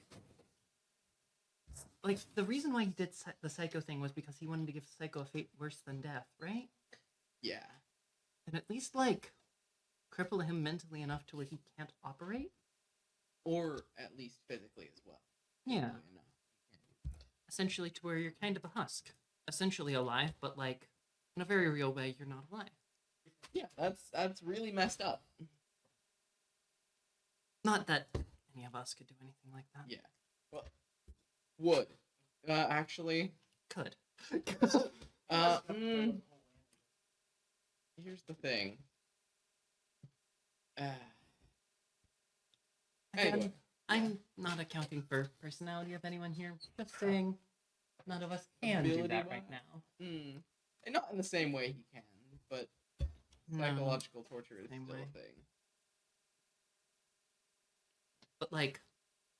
Speaker 6: like, the reason why he did the Psycho thing was because he wanted to give Psycho a fate worse than death, right?
Speaker 4: Yeah.
Speaker 6: And at least, like, cripple him mentally enough to where he can't operate.
Speaker 4: Or at least physically as well.
Speaker 6: Yeah.
Speaker 4: You know.
Speaker 6: Essentially to where you're kind of a husk. Essentially alive, but, like, in a very real way, you're not alive.
Speaker 4: Yeah, that's really messed up.
Speaker 6: Not that any of us could do anything like that.
Speaker 4: Yeah. Well, would. Actually,
Speaker 6: Could.
Speaker 4: Here's the thing.
Speaker 6: Again,
Speaker 4: Anyway.
Speaker 6: I'm not accounting for personality of anyone here. Just saying, none of us can do that
Speaker 4: Ability-wise?
Speaker 6: right now.
Speaker 4: And not in the same way he can, but
Speaker 6: No.
Speaker 4: psychological torture is
Speaker 6: Same
Speaker 4: still
Speaker 6: way.
Speaker 4: a thing.
Speaker 6: But, like,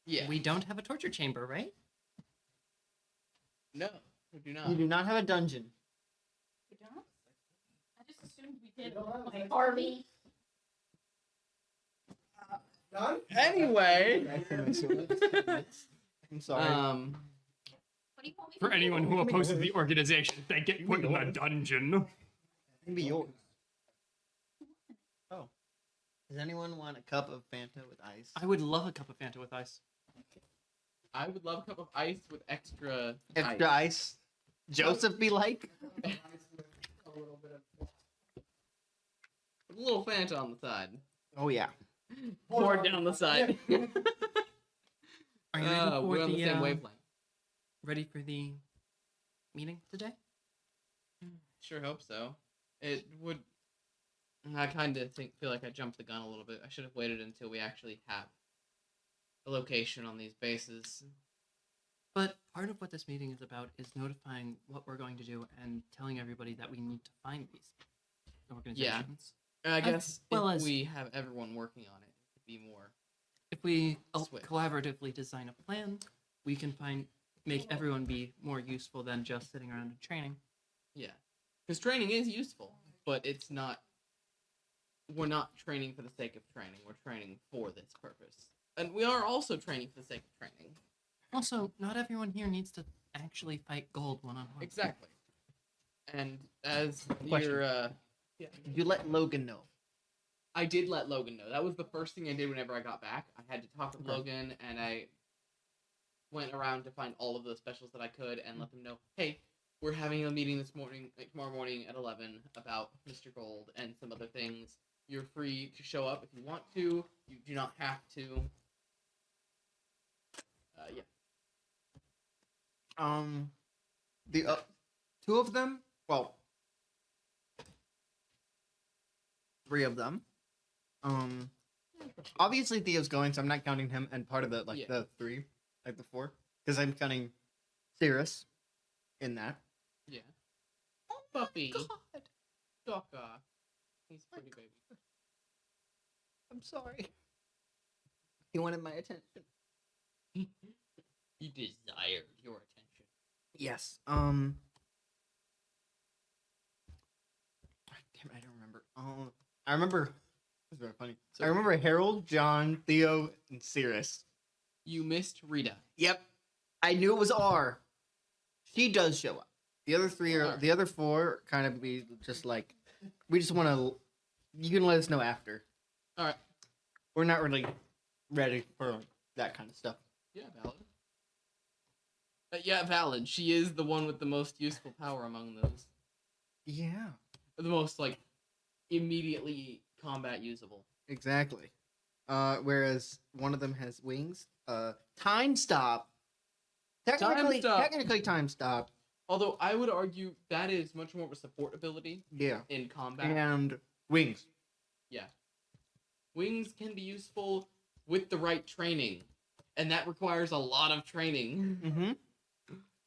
Speaker 4: Yeah.
Speaker 6: we don't have a torture chamber, right?
Speaker 4: No, we do not.
Speaker 1: You do not have a dungeon.
Speaker 5: My Harvey.
Speaker 4: Anyway,
Speaker 1: I'm sorry.
Speaker 5: What do you want me
Speaker 6: For
Speaker 5: to
Speaker 6: anyone
Speaker 5: do?
Speaker 6: who opposes the organization, they get put in a dungeon.
Speaker 1: It can be yours. Oh. Does anyone want a cup of Fanta with ice?
Speaker 6: I would love a cup of Fanta with ice.
Speaker 4: I would love a cup of ice with extra
Speaker 1: Extra ice. Joseph be like?
Speaker 3: A little bit of
Speaker 4: A little Fanta on the side.
Speaker 1: Oh yeah.
Speaker 4: Poured down the side.
Speaker 6: Are you ready for
Speaker 4: we're on the same
Speaker 6: the
Speaker 4: wavelength.
Speaker 6: ready for the meeting today?
Speaker 4: Sure hope so. It would. I kind of feel like I jumped the gun a little bit. I should have waited until we actually have a location on these bases.
Speaker 6: But part of what this meeting is about is notifying what we're going to do and telling everybody that we need to find these organizations.
Speaker 4: I guess
Speaker 6: well
Speaker 4: if
Speaker 6: as-
Speaker 4: we have everyone working on it, it could be more.
Speaker 6: If we
Speaker 4: Swift.
Speaker 6: collaboratively design a plan, we can make everyone be more useful than just sitting around and training.
Speaker 4: Yeah, because training is useful, but it's not. We're not training for the sake of training. We're training for this purpose, and we are also training for the sake of training.
Speaker 6: Also, not everyone here needs to actually fight gold one-on-one.
Speaker 4: Exactly. And as
Speaker 1: Question.
Speaker 4: your
Speaker 1: You let Logan know.
Speaker 4: I did let Logan know. That was the first thing I did whenever I got back. I had to talk with
Speaker 1: Okay.
Speaker 4: Logan, and I went around to find all of the specials that I could and let them know, hey, we're having a meeting this morning, tomorrow morning at 11 about Mr. Gold and some other things. You're free to show up if you want to. You do not have to. Yeah.
Speaker 1: The two of them. Well, three of them. Obviously Theo's going, so I'm not counting him. And part of the
Speaker 4: Yeah.
Speaker 1: the three, like the four, because I'm counting Cirrus in that.
Speaker 4: Yeah. Oh, Puppy.
Speaker 1: God,
Speaker 4: Doc off. He's a pretty baby.
Speaker 1: I'm sorry. He wanted my attention.
Speaker 4: He desired your attention.
Speaker 1: Yes. Damn, I don't remember. I remember. This is very funny. I remember Harold, John, Theo, and Cirrus.
Speaker 4: You missed Rita.
Speaker 1: Yep. I knew it was R. She does show up. The other three are
Speaker 4: Alright.
Speaker 1: the other four kind of be just like we just want to. You can let us know after.
Speaker 4: All right.
Speaker 1: We're not really ready for that kind of stuff.
Speaker 4: Yeah, valid. Yeah, valid. She is the one with the most useful power among those.
Speaker 1: Yeah.
Speaker 4: The most, like, immediately combat usable.
Speaker 1: Exactly. Whereas one of them has wings. Time stop. Technically time stop.
Speaker 4: Although I would argue that is much more of a support ability
Speaker 1: Yeah.
Speaker 4: in combat.
Speaker 1: And wings.
Speaker 4: Yeah. Wings can be useful with the right training. And that requires a lot of training.
Speaker 1: Mm-hmm.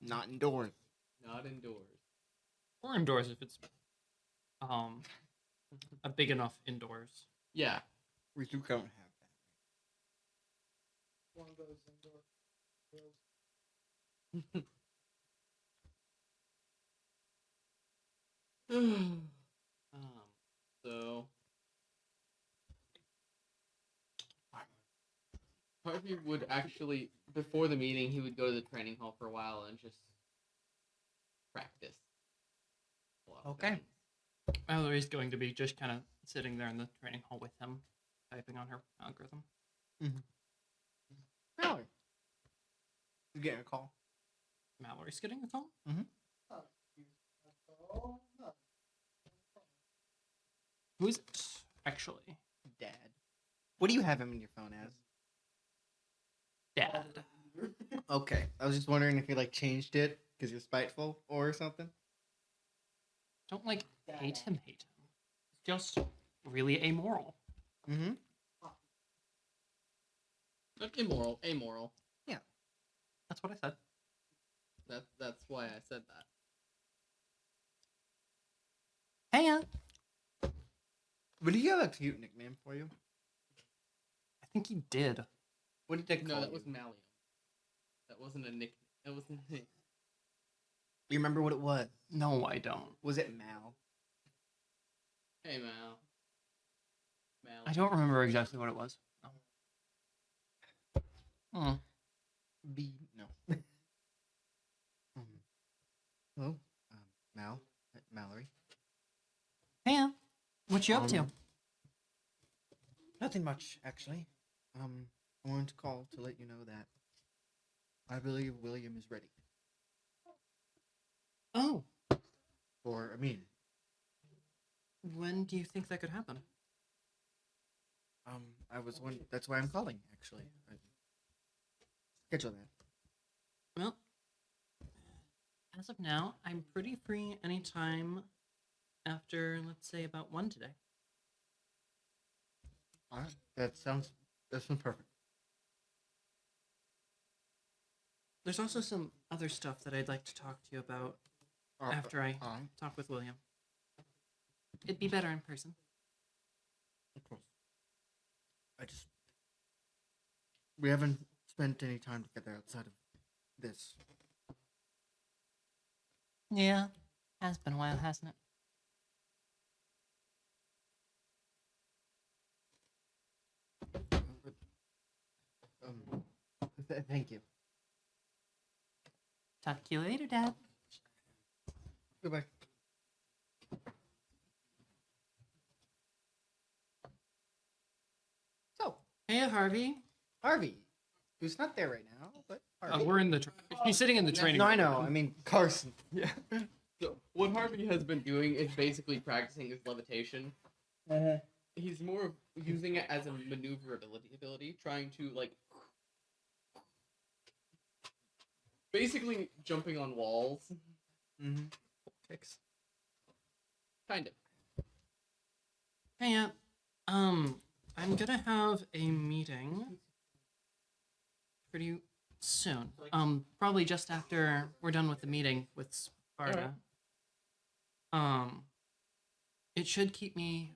Speaker 1: Not indoors.
Speaker 4: Not indoors.
Speaker 6: Or indoors if it's a big enough indoors.
Speaker 4: Yeah.
Speaker 1: We do don't have that.
Speaker 3: one of those indoor drills.
Speaker 4: So Harvey would actually, before the meeting, he would go to the training hall for a while and just practice. a lot of
Speaker 1: Okay.
Speaker 4: things.
Speaker 6: Mallory's going to be just kind of sitting there in the training hall with him, typing on her algorithm.
Speaker 1: Mallory. You getting a call?
Speaker 6: Mallory's getting a call? Who is it, actually?
Speaker 1: Dad. What do you have him in your phone as?
Speaker 6: Dad.
Speaker 1: Okay. I was just wondering if you like changed it because you're spiteful or something.
Speaker 6: Don't hate him. It's just really amoral.
Speaker 1: Mm-hmm.
Speaker 4: Amoral.
Speaker 6: That's what I said.
Speaker 4: That's why I said that.
Speaker 6: Hey,
Speaker 1: But do you have a cute nickname for you?
Speaker 6: I think he did.
Speaker 1: What did they call
Speaker 4: No, that
Speaker 1: you?
Speaker 4: was Mallium. That wasn't a nick. That wasn't a nick.
Speaker 1: You remember what it was?
Speaker 6: No, I don't.
Speaker 1: Was it Mal?
Speaker 4: Hey, Mal. Mal.
Speaker 6: I don't remember exactly what it was. Oh.
Speaker 7: No. Hello, Mallory.
Speaker 6: Hey, what you up to?
Speaker 7: Nothing much, actually. I wanted to call to let you know that I believe William is ready
Speaker 6: Oh,
Speaker 7: for a meeting.
Speaker 6: when do you think that could happen?
Speaker 7: That's why I'm calling, actually. Schedule that.
Speaker 6: Well, as of now, I'm pretty free anytime after, let's say, about 1 today.
Speaker 7: All right. That sounds perfect.
Speaker 6: There's also some other stuff that I'd like to talk to you about after I talk with William. It'd be better in person.
Speaker 7: Of course. We haven't spent any time together outside of this.
Speaker 6: Yeah, has been a while, hasn't it?
Speaker 7: Thank you.
Speaker 6: Talk to you later, Dad.
Speaker 7: Goodbye. So,
Speaker 6: Hey, Harvey.
Speaker 7: Harvey, who's not there right now, but Harvey.
Speaker 6: We're in the. He's sitting in the training.
Speaker 7: No, I
Speaker 6: room.
Speaker 7: know. I mean, Carson.
Speaker 4: Yeah. So what Harvey has been doing is basically practicing his levitation. He's more of using it as a maneuverability, trying to like basically jumping on walls.
Speaker 7: Mm-hmm.
Speaker 6: Fix.
Speaker 4: Kind of.
Speaker 6: Hey, I'm gonna have a meeting pretty soon. Probably just after we're done with the meeting with Sparta. It should keep me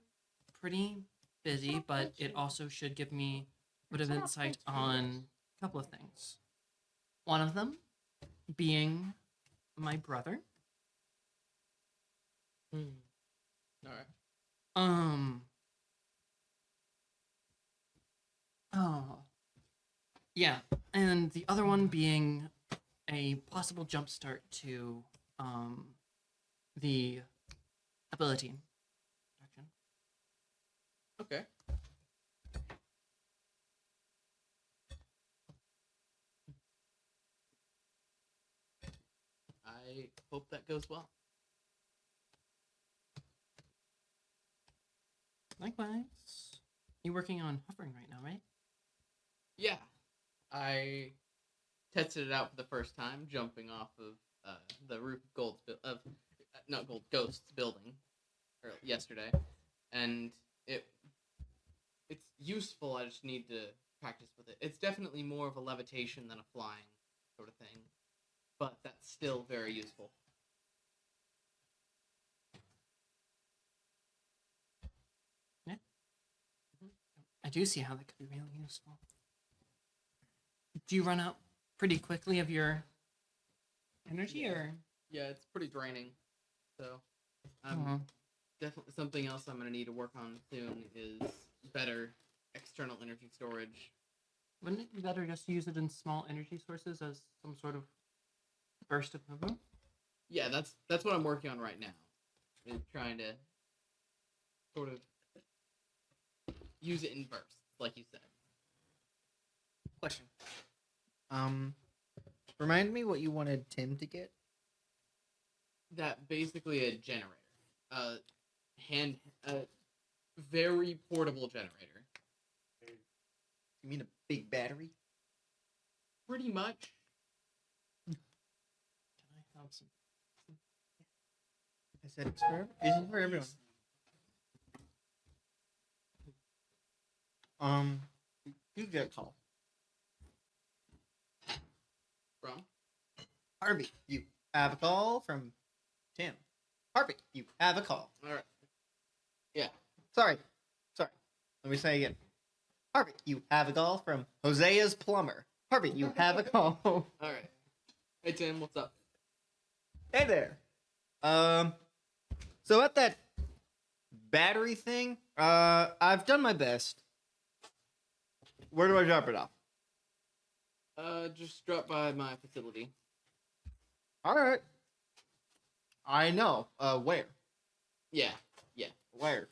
Speaker 6: pretty busy, but it also should give me a bit of insight on a couple of things. One of them being my brother.
Speaker 4: All right.
Speaker 6: Oh. Yeah, and the other one being a possible jumpstart to the ability production.
Speaker 4: Okay. I hope that goes well.
Speaker 6: Likewise. You're working on hovering right now, right?
Speaker 4: Yeah. I tested it out for the first time, jumping off of the roof of not Gold Ghost's building yesterday, and it's useful. I just need to practice with it. It's definitely more of a levitation than a flying sort of thing, but that's still very useful.
Speaker 6: Yeah. I do see how that could be really useful. Do you run out pretty quickly of your energy, or?
Speaker 4: Yeah, it's pretty draining. So,
Speaker 6: Uh-huh.
Speaker 4: definitely something else I'm gonna need to work on soon is better external energy storage.
Speaker 6: Wouldn't it be better just to use it in small energy sources as some sort of burst of movement?
Speaker 4: Yeah, that's what I'm working on right now. Is trying to sort of use it in bursts, like you said.
Speaker 7: Question. Remind me what you wanted Tim to get.
Speaker 4: That basically a generator, a very portable generator.
Speaker 7: You mean a big battery?
Speaker 4: Pretty much.
Speaker 6: Can I have some?
Speaker 7: I said it's for everyone. You get a call.
Speaker 4: From?
Speaker 7: Harvey, you have a call from Tim. Harvey, you have a call.
Speaker 4: All right. Yeah.
Speaker 7: Sorry. Let me say again. Harvey, you have a call from Hosea's plumber. Harvey, you have a call.
Speaker 4: All right. Hey Tim, what's up?
Speaker 7: Hey there. So at that
Speaker 1: battery thing, I've done my best. Where do I drop it off?
Speaker 4: Just drop by my facility.
Speaker 1: All right. I know. Where?
Speaker 4: Yeah.
Speaker 1: Where?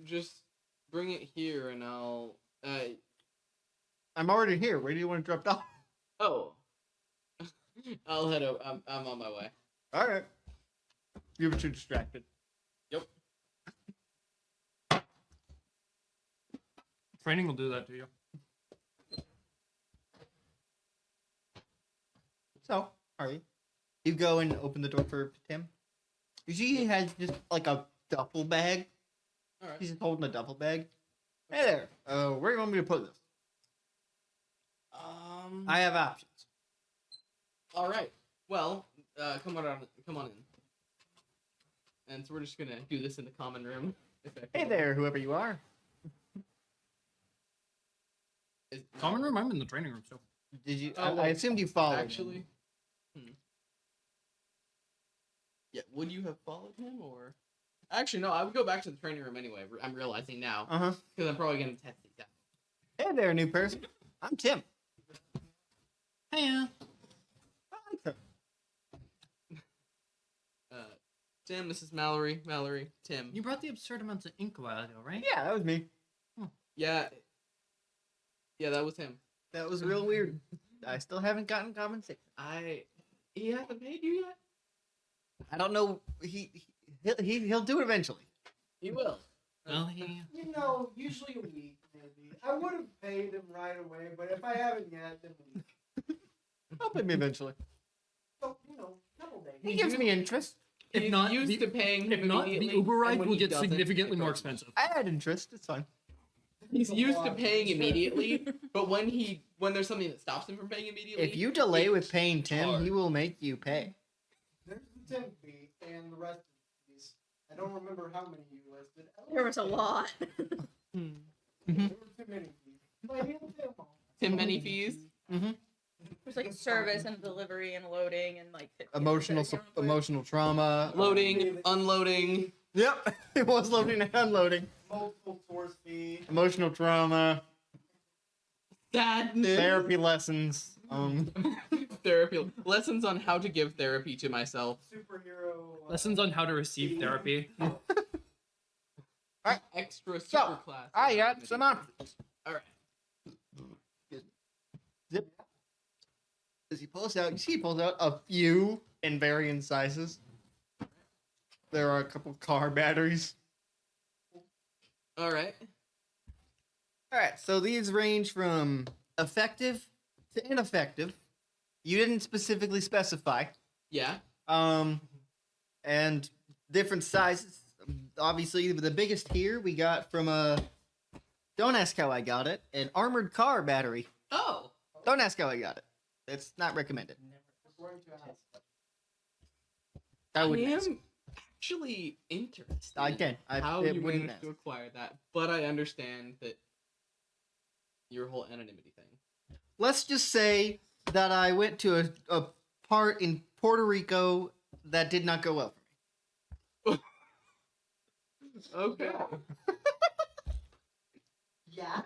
Speaker 4: Just bring it here, and I'll.
Speaker 1: I'm already here. Where do you want it dropped off?
Speaker 4: Oh. I'll head over. I'm on my way.
Speaker 1: All right. You were too distracted.
Speaker 4: Yep.
Speaker 6: Training will do that to you.
Speaker 1: So, Harvey, you go and open the door for Tim. She has just like a duffel bag.
Speaker 4: All right.
Speaker 1: She's just holding a duffel bag. Hey there. Where do you want me to put this? I have options.
Speaker 4: All right. Well, come on in. And so we're just gonna do this in the common room.
Speaker 1: Hey there, whoever you are.
Speaker 6: Common room? I'm in the training room still.
Speaker 1: Did you?
Speaker 4: Oh,
Speaker 1: I assumed you followed.
Speaker 4: Actually. Yeah. Would you have followed him or? Actually, no. I would go back to the training room anyway. I'm realizing now
Speaker 1: Uh huh.
Speaker 4: because I'm probably gonna test these out.
Speaker 1: Hey there, new person. I'm Tim.
Speaker 6: Hey,
Speaker 4: Tim, this is Mallory. Mallory, Tim.
Speaker 6: you brought the absurd amounts of ink a while ago, right?
Speaker 1: Yeah, that was me.
Speaker 4: Yeah. Yeah, that was him.
Speaker 1: That was real weird. I still haven't gotten compensation.
Speaker 4: He hasn't paid you yet.
Speaker 1: I don't know. He'll do it eventually.
Speaker 4: He will.
Speaker 6: Well, he...
Speaker 3: You know, usually a week, maybe. I would have paid him right away, but if I haven't yet, then a week.
Speaker 1: He'll pay me eventually.
Speaker 3: So, a couple days.
Speaker 1: He gives me interest.
Speaker 6: If
Speaker 4: He's
Speaker 6: not,
Speaker 4: used
Speaker 6: the-
Speaker 4: to paying
Speaker 6: If
Speaker 4: him
Speaker 6: not, the
Speaker 4: immediately,
Speaker 6: Uber
Speaker 4: and
Speaker 6: ride
Speaker 4: when
Speaker 6: will
Speaker 4: he
Speaker 6: get
Speaker 4: doesn't,
Speaker 6: significantly
Speaker 4: it
Speaker 6: more
Speaker 4: goes-
Speaker 6: expensive.
Speaker 1: I had interest. It's fine.
Speaker 4: He's used to paying immediately, but when there's something that stops him from paying immediately,
Speaker 1: If you delay with
Speaker 4: it's
Speaker 1: paying Tim,
Speaker 4: hard.
Speaker 1: he will make you pay.
Speaker 3: There's the 10 fee and the rest of the fees. I don't remember how many you listed.
Speaker 5: There was a lot.
Speaker 3: There were too many fees. But he'll pay them all.
Speaker 4: Tim many fees.
Speaker 5: There's like a service and delivery and loading and like
Speaker 1: Emotional trauma.
Speaker 4: Loading, unloading.
Speaker 1: Yep, it was loading and unloading.
Speaker 3: Multiple source fee.
Speaker 1: Emotional trauma.
Speaker 4: Sadness.
Speaker 1: Therapy lessons.
Speaker 4: Therapy lessons on how to give therapy to myself.
Speaker 3: Superhero.
Speaker 6: Lessons on how to receive therapy.
Speaker 4: Extra super
Speaker 1: So,
Speaker 4: class.
Speaker 1: I got some options.
Speaker 4: All right.
Speaker 1: Zip. As he pulls out, you see he pulls out a few in varying sizes. There are a couple car batteries.
Speaker 4: All right.
Speaker 1: Alright, so these range from effective to ineffective. You didn't specifically specify.
Speaker 4: Yeah.
Speaker 1: And different sizes. Obviously, the biggest here we got from a. Don't ask how I got it. An armored car battery.
Speaker 4: Oh.
Speaker 1: Don't ask how I got it. It's not recommended.
Speaker 3: According to us.
Speaker 1: I
Speaker 4: I
Speaker 1: wouldn't ask.
Speaker 4: am actually interested.
Speaker 1: Again,
Speaker 4: how
Speaker 1: it
Speaker 4: you
Speaker 1: wouldn't
Speaker 4: managed to
Speaker 1: ask.
Speaker 4: acquire that, but I understand that your whole anonymity thing.
Speaker 1: Let's just say that I went to a part in Puerto Rico that did not go well for me.
Speaker 4: Okay.
Speaker 3: Yeah.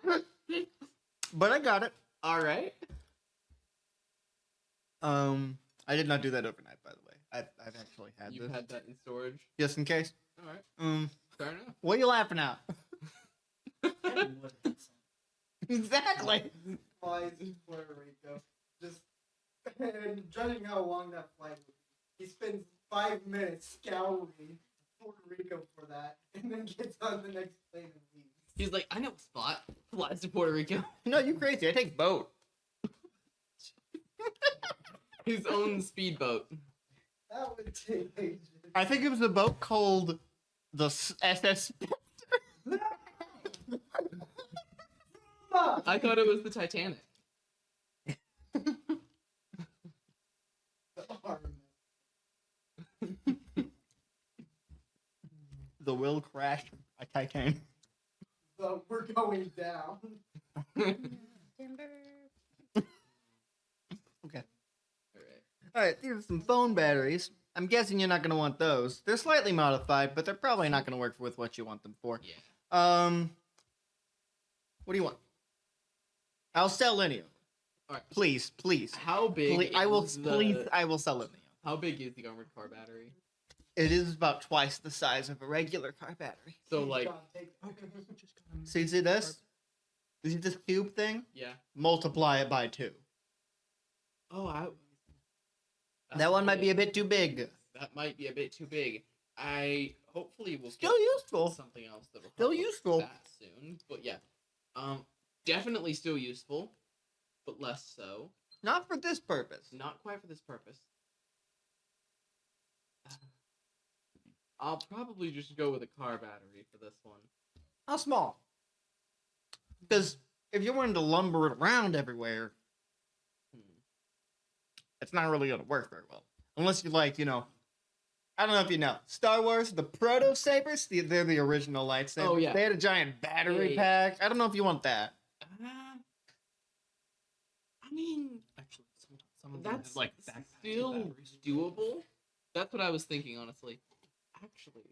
Speaker 1: But I got it.
Speaker 4: All right.
Speaker 1: I did not do that overnight, by the way. I've actually had
Speaker 4: You've
Speaker 1: this.
Speaker 4: had that in storage.
Speaker 1: Just in case.
Speaker 4: All right. Fair enough.
Speaker 1: What are you laughing at? Exactly.
Speaker 3: Flies to Puerto Rico. Just and judging how long that flight would be, he spends 5 minutes scouring Puerto Rico for that, and then gets on the next plane and leaves.
Speaker 4: He's like, I know a spot. Flies to Puerto Rico.
Speaker 1: No, you crazy. I take boat.
Speaker 4: His own speedboat.
Speaker 3: That would take ages.
Speaker 1: I think it was a boat called the SS.
Speaker 4: I thought it was the Titanic.
Speaker 3: The arm.
Speaker 1: The will crash a Titan.
Speaker 3: But we're going down.
Speaker 5: Timber.
Speaker 1: Okay.
Speaker 4: All right.
Speaker 1: All right. These are some phone batteries. I'm guessing you're not going to want those. They're slightly modified, but they're probably not going to work with what you want them for.
Speaker 4: Yeah.
Speaker 1: What do you want? I'll sell any of them.
Speaker 4: All right.
Speaker 1: Please.
Speaker 4: How big?
Speaker 1: I will.
Speaker 4: is
Speaker 1: Please, I will sell any of them.
Speaker 4: How big is the armored car battery?
Speaker 1: It is about twice the size of a regular car battery.
Speaker 4: So like,
Speaker 1: So you see this? You see this cube thing?
Speaker 4: yeah.
Speaker 1: Multiply it by 2.
Speaker 4: Oh,
Speaker 1: That one might be a bit too big.
Speaker 4: That might be a bit too big. I hopefully will
Speaker 1: Still
Speaker 4: get
Speaker 1: useful.
Speaker 4: something else that will
Speaker 1: Still
Speaker 4: help
Speaker 1: useful.
Speaker 4: that soon. But yeah, definitely still useful, but less so.
Speaker 1: Not for this purpose.
Speaker 4: Not quite for this purpose. I'll probably just go with a car battery for this one.
Speaker 1: How small? Because if you're wanting to lumber it around everywhere, it's not really going to work very well. Unless you like, I don't know if you know. Star Wars, the Proto Sabers, they're the original lightsabers.
Speaker 4: Oh, yeah.
Speaker 1: They had a giant battery
Speaker 4: Yeah.
Speaker 1: pack. I don't know if you want that.
Speaker 4: I mean,
Speaker 6: Actually, some of them
Speaker 4: that's
Speaker 6: have, like backpacks with
Speaker 4: still
Speaker 6: batteries.
Speaker 4: doable. That's what I was thinking, honestly. Actually,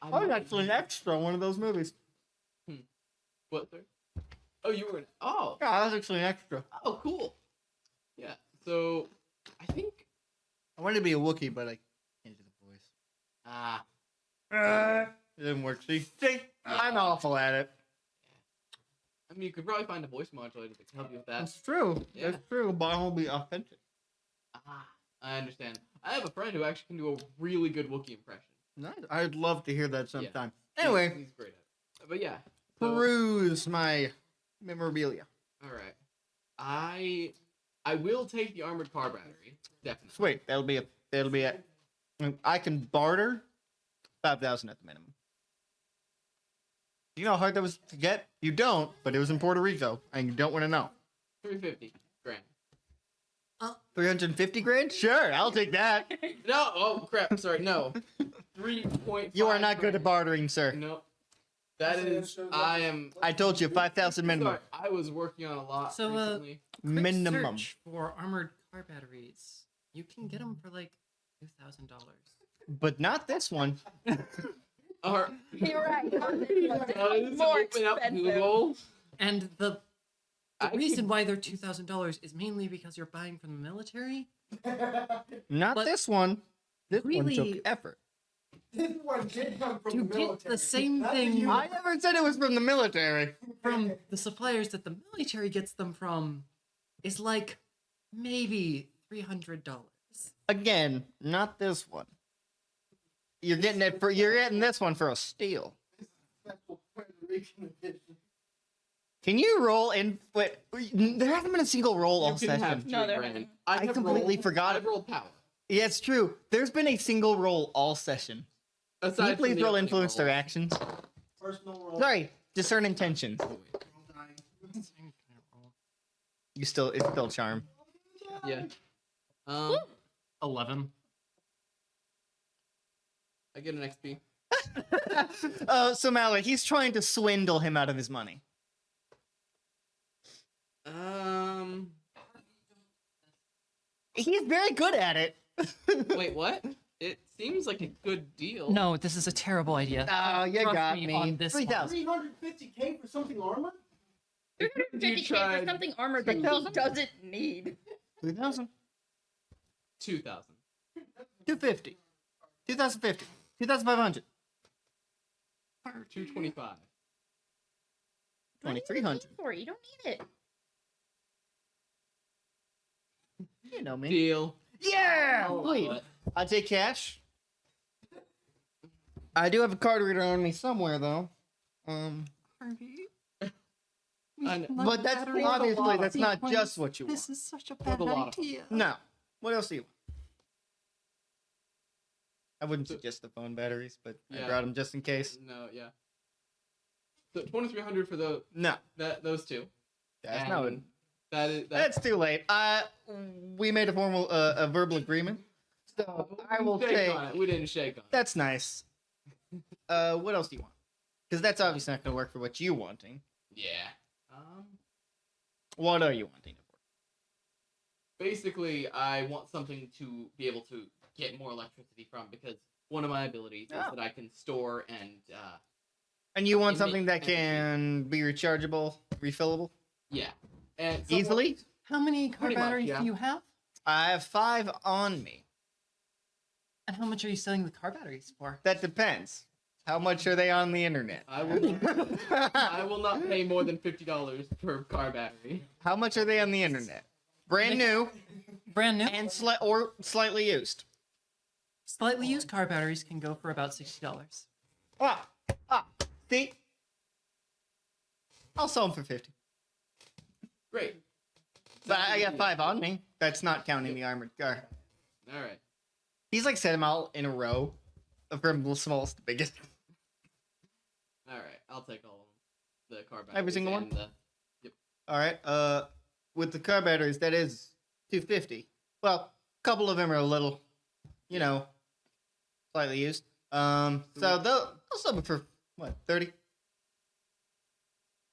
Speaker 4: I
Speaker 1: I was
Speaker 4: might-
Speaker 1: actually an extra in one of those movies.
Speaker 4: What? Sir? Oh, you were. Oh,
Speaker 1: Yeah, I was actually an extra.
Speaker 4: oh, cool. Yeah. So, I think.
Speaker 1: I wanted to be a Wookiee, but I can't do the voice. It didn't work. See, I'm awful at it.
Speaker 4: I mean, you could probably find a voice modulator that can help you with that.
Speaker 1: That's true.
Speaker 4: Yeah.
Speaker 1: That's true, but I won't be authentic.
Speaker 4: I understand. I have a friend who actually can do a really good Wookiee impression.
Speaker 1: Nice. I'd love to hear that
Speaker 4: Yeah.
Speaker 1: sometime.
Speaker 4: He's-
Speaker 1: Anyway,
Speaker 4: he's great at it. But yeah. So,
Speaker 1: peruse my memorabilia.
Speaker 4: all right. I will take the armored car battery. Definitely.
Speaker 1: Sweet. That'll be a. I can barter 5,000 at the minimum. Do you know how hard that was to get? You don't, but it was in Puerto Rico, and you don't want to know.
Speaker 4: 350 grand.
Speaker 1: 350 grand? Sure, I'll take that.
Speaker 4: No. Oh crap. Sorry. No. 3.5.
Speaker 1: You are not good at
Speaker 4: grand.
Speaker 1: bartering, sir.
Speaker 4: No. That is. I am.
Speaker 1: I told you 5,000 minimum.
Speaker 4: Sorry. I was working on a lot
Speaker 6: So,
Speaker 4: recently.
Speaker 6: Quick
Speaker 1: Minimum.
Speaker 6: search for armored car batteries. You can get them for like $2,000.
Speaker 1: But not this one.
Speaker 4: Or,
Speaker 5: You're right.
Speaker 4: more
Speaker 5: More
Speaker 4: open up
Speaker 5: expensive.
Speaker 4: Google.
Speaker 6: And the
Speaker 4: I
Speaker 6: reason
Speaker 4: can-
Speaker 6: why they're $2,000 is mainly because you're buying from the military.
Speaker 1: Not
Speaker 6: But
Speaker 1: this one. This one
Speaker 6: really-
Speaker 1: took effort.
Speaker 3: This one did come from
Speaker 6: To
Speaker 3: the
Speaker 6: get
Speaker 3: military.
Speaker 6: the same
Speaker 3: Not
Speaker 6: thing-
Speaker 3: you.
Speaker 1: I never said it was from the military.
Speaker 6: From the suppliers that the military gets them from is like maybe $300.
Speaker 1: Again, not this one. You're getting this one for a steal.
Speaker 3: Special Puerto Rican edition.
Speaker 1: Can you roll in? Wait, there hasn't been a single roll all
Speaker 4: You can have
Speaker 1: session.
Speaker 5: No,
Speaker 4: 3
Speaker 5: there
Speaker 4: grand.
Speaker 5: isn't.
Speaker 1: I
Speaker 4: have
Speaker 1: completely
Speaker 4: rolled-
Speaker 1: forgot
Speaker 4: I've
Speaker 1: it.
Speaker 4: rolled power.
Speaker 1: Yeah, it's true. There's been a single roll all session. Can
Speaker 4: Aside
Speaker 1: you
Speaker 4: from
Speaker 1: please
Speaker 4: the
Speaker 1: roll
Speaker 4: opening
Speaker 1: influence their
Speaker 4: roll.
Speaker 1: actions?
Speaker 3: Personal roll.
Speaker 1: Sorry, discern intentions.
Speaker 4: Oh, wait.
Speaker 1: It's still charm.
Speaker 4: Yeah.
Speaker 6: 11.
Speaker 4: I get an XP.
Speaker 1: So Mallory, he's trying to swindle him out of his money. He's very good at it.
Speaker 4: Wait, what? It seems like a good deal.
Speaker 6: No, this is a terrible idea.
Speaker 1: Oh, you
Speaker 6: Trust
Speaker 1: got
Speaker 6: me
Speaker 1: me.
Speaker 6: on this one.
Speaker 1: 3,000.
Speaker 3: 350K for something armored?
Speaker 5: 350K for
Speaker 4: tried-
Speaker 5: something armored that he
Speaker 1: 3,000?
Speaker 5: doesn't need.
Speaker 1: 3,000.
Speaker 4: 2,000.
Speaker 1: 250. 2,050. 2,500.
Speaker 4: 225.
Speaker 1: 2,300.
Speaker 5: For it. You don't need it.
Speaker 1: You know me.
Speaker 4: Deal.
Speaker 1: Yeah!
Speaker 4: Oh,
Speaker 1: Please.
Speaker 4: what?
Speaker 1: I take cash. I do have a card reader on me somewhere, though.
Speaker 6: Harvey.
Speaker 4: I know.
Speaker 1: But that's obviously that's not just what you want.
Speaker 6: This is such a
Speaker 4: What
Speaker 6: bad
Speaker 4: a lot of
Speaker 6: idea.
Speaker 1: No. What else do you want? I wouldn't suggest the phone batteries, but I
Speaker 4: Yeah.
Speaker 1: brought them just in case.
Speaker 4: No, yeah. So 2,300 for
Speaker 1: No,
Speaker 4: those two.
Speaker 1: that's not.
Speaker 4: And that's
Speaker 1: That's too late. We made a formal, a verbal agreement. So I will
Speaker 4: shake
Speaker 1: say
Speaker 4: on it. We didn't shake on it.
Speaker 1: that's nice. What else do you want? Because that's obviously not going to work for what you're wanting.
Speaker 4: Yeah.
Speaker 1: What are you wanting it for?
Speaker 4: Basically, I want something to be able to get more electricity from because one of my abilities is that I can store and
Speaker 1: And you want
Speaker 4: It
Speaker 1: something that
Speaker 4: makes energy.
Speaker 1: can be rechargeable, refillable
Speaker 4: yeah, and
Speaker 1: easily?
Speaker 6: How many car
Speaker 4: Pretty much,
Speaker 6: batteries
Speaker 4: yeah.
Speaker 6: do you have?
Speaker 1: I have 5 on me.
Speaker 6: And how much are you selling the car batteries for?
Speaker 1: That depends. How much are they on the internet?
Speaker 4: I will not pay more than $50 per car battery.
Speaker 1: How much are they on the internet? Brand new
Speaker 6: Brand new
Speaker 1: and or slightly used.
Speaker 6: slightly used car batteries can go for about $60.
Speaker 1: See? I'll sell them for 50.
Speaker 4: Great.
Speaker 1: But I got 5 on me. That's not counting the armored car.
Speaker 4: All right.
Speaker 1: He's like set them all in a row, from the smallest to biggest.
Speaker 4: All right. I'll take all of them. The car batteries.
Speaker 1: Every single
Speaker 4: and
Speaker 1: one?
Speaker 4: The,
Speaker 1: All right. With the car batteries, that is 250. Well, a couple of them are a little, slightly used. So they'll sell them for what, 30?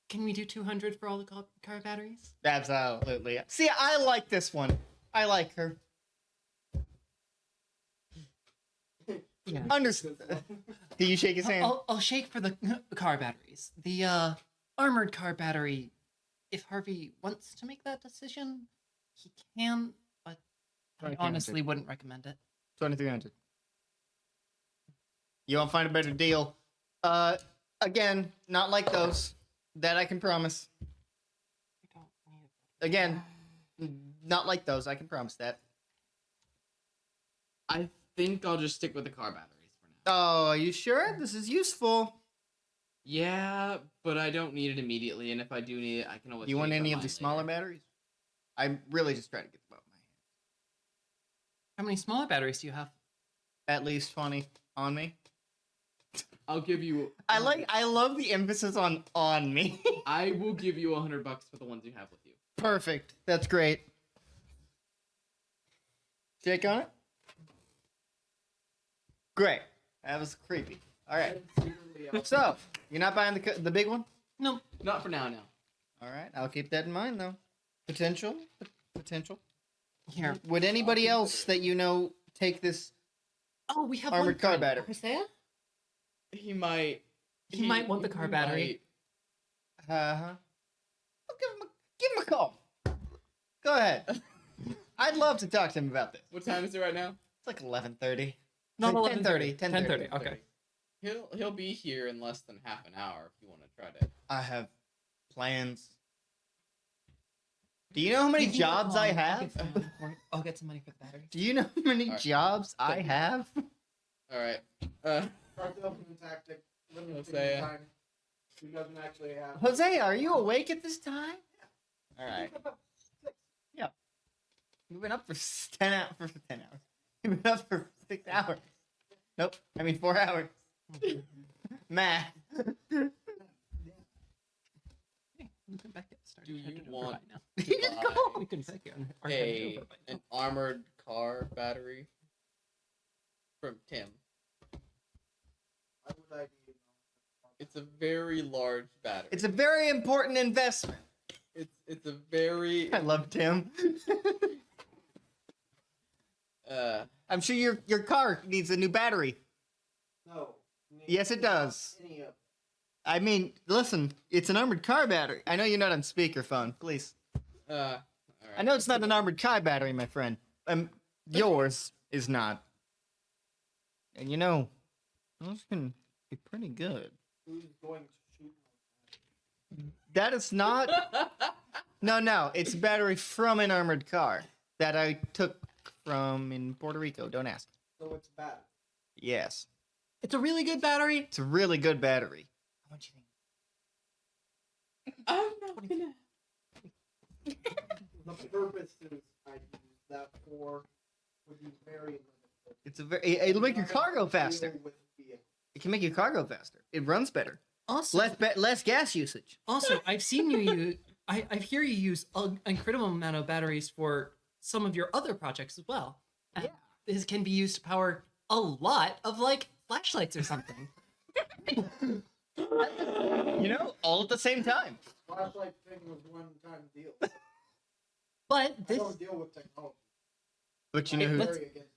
Speaker 6: Can we do 200 for all the car batteries?
Speaker 1: Absolutely. See, I like this one. I like her.
Speaker 6: Yeah.
Speaker 1: Understood. Do you shake his hand?
Speaker 6: I'll shake for the car batteries. The armored car battery, if Harvey wants to make that decision, he can, but I
Speaker 1: 2300.
Speaker 6: honestly wouldn't recommend it.
Speaker 1: 2,300. You won't find a better deal. Again, not like those. That I can promise.
Speaker 6: I don't need it.
Speaker 1: Again, not like those. I can promise that.
Speaker 4: I think I'll just stick with the car batteries for now.
Speaker 1: Oh, are you sure? This is useful.
Speaker 4: Yeah, but I don't need it immediately, and if I do need it, I can always.
Speaker 1: You want
Speaker 4: change my
Speaker 1: any of
Speaker 4: mind
Speaker 1: the smaller
Speaker 4: later.
Speaker 1: batteries? I really just try to get them out of my hand.
Speaker 6: How many smaller batteries do you have?
Speaker 1: At least 20 on me.
Speaker 4: I'll give you.
Speaker 1: I love the emphasis on me.
Speaker 4: I will give you $100 for the ones you have with you.
Speaker 1: Perfect. That's great. Shake on it. Great. That was creepy. All right. So you're not buying the big one?
Speaker 6: No.
Speaker 4: Not for now. No.
Speaker 1: All right. I'll keep that in mind though. Potential.
Speaker 6: Here.
Speaker 1: Would anybody else that you know take this
Speaker 6: Oh, we have
Speaker 1: armored
Speaker 6: one
Speaker 1: car
Speaker 6: friend.
Speaker 1: battery?
Speaker 6: Hosea?
Speaker 4: He might.
Speaker 6: He might want the car battery.
Speaker 1: Uh-huh. I'll give him a call. Go ahead. I'd love to talk to him about this.
Speaker 4: What time is it right now?
Speaker 1: It's like 11:30.
Speaker 6: Not
Speaker 1: 10:30.
Speaker 6: 10:30. Okay.
Speaker 4: He'll be here in less than half an hour if you want to try to.
Speaker 1: I have plans. Do you know how many jobs I have?
Speaker 6: I'll get some money for the battery.
Speaker 1: Do you know how many
Speaker 4: Alright.
Speaker 1: jobs I have?
Speaker 4: All right.
Speaker 3: Start the opening tactic. Limited
Speaker 4: Hosea.
Speaker 3: time. He doesn't actually have.
Speaker 1: Jose, are you awake at this time? All right. Yeah. We've been up for 10 hours. We've been up for 6 hours. Nope. I mean 4 hours. Math.
Speaker 6: We can back it. Start
Speaker 4: Do you
Speaker 6: headed over
Speaker 4: want
Speaker 6: right now.
Speaker 1: You just go.
Speaker 6: We can back it. Or head it over right now.
Speaker 4: an armored car battery from Tim?
Speaker 3: Why would I be?
Speaker 4: It's a very large battery.
Speaker 1: It's a very important investment.
Speaker 4: It's a very
Speaker 1: I love Tim. I'm sure your car needs a new battery.
Speaker 3: No.
Speaker 1: Yes, it does.
Speaker 3: Any of.
Speaker 1: I mean, listen, it's an armored car battery. I know you're not on speakerphone, please.
Speaker 4: all right.
Speaker 1: I know it's not an armored car battery, my friend. Yours is not. And you know, those can be pretty good.
Speaker 3: Who's going to shoot?
Speaker 1: That is not. No, it's a battery from an armored car that I took from in Puerto Rico. Don't ask.
Speaker 3: So it's bad.
Speaker 1: Yes,
Speaker 6: It's a really good battery.
Speaker 1: it's a really good battery. How much you think?
Speaker 4: I'm not gonna.
Speaker 3: The purposes I use that for would be very limited.
Speaker 1: It's it'll make your car go faster.
Speaker 3: Deal with vehicles.
Speaker 1: It can make your car go faster. It runs better.
Speaker 6: Also,
Speaker 1: Less gas usage.
Speaker 6: I've seen you use. I hear you use an incredible amount of batteries for some of your other projects as well. And
Speaker 1: Yeah.
Speaker 6: this can be used to power a lot of like flashlights or something.
Speaker 1: You know, all at the same time.
Speaker 3: Flashlight thing was one-time deal.
Speaker 6: But
Speaker 3: I
Speaker 6: this
Speaker 3: don't deal with technology.
Speaker 1: But you know
Speaker 3: I'm
Speaker 1: who?
Speaker 3: very against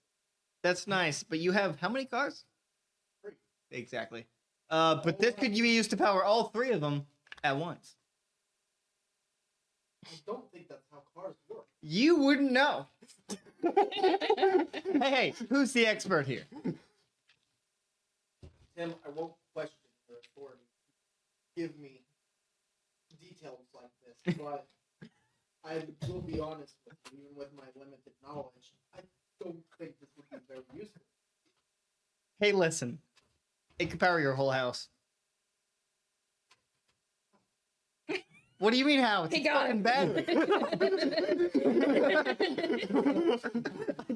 Speaker 1: That's nice. But you have how many cars?
Speaker 3: 3.
Speaker 1: Exactly. But this could be used to power all 3 of them at once.
Speaker 3: I don't think that's how cars work.
Speaker 1: You wouldn't know. Hey, who's the expert here?
Speaker 3: Tim, I won't question your authority. Give me details like this, but I will be honest with you, even with my limited knowledge, I don't think this would be very useful.
Speaker 1: Hey, listen. It could power your whole house. What do you mean how? It's
Speaker 5: He got
Speaker 1: fucking
Speaker 5: it.
Speaker 1: bad.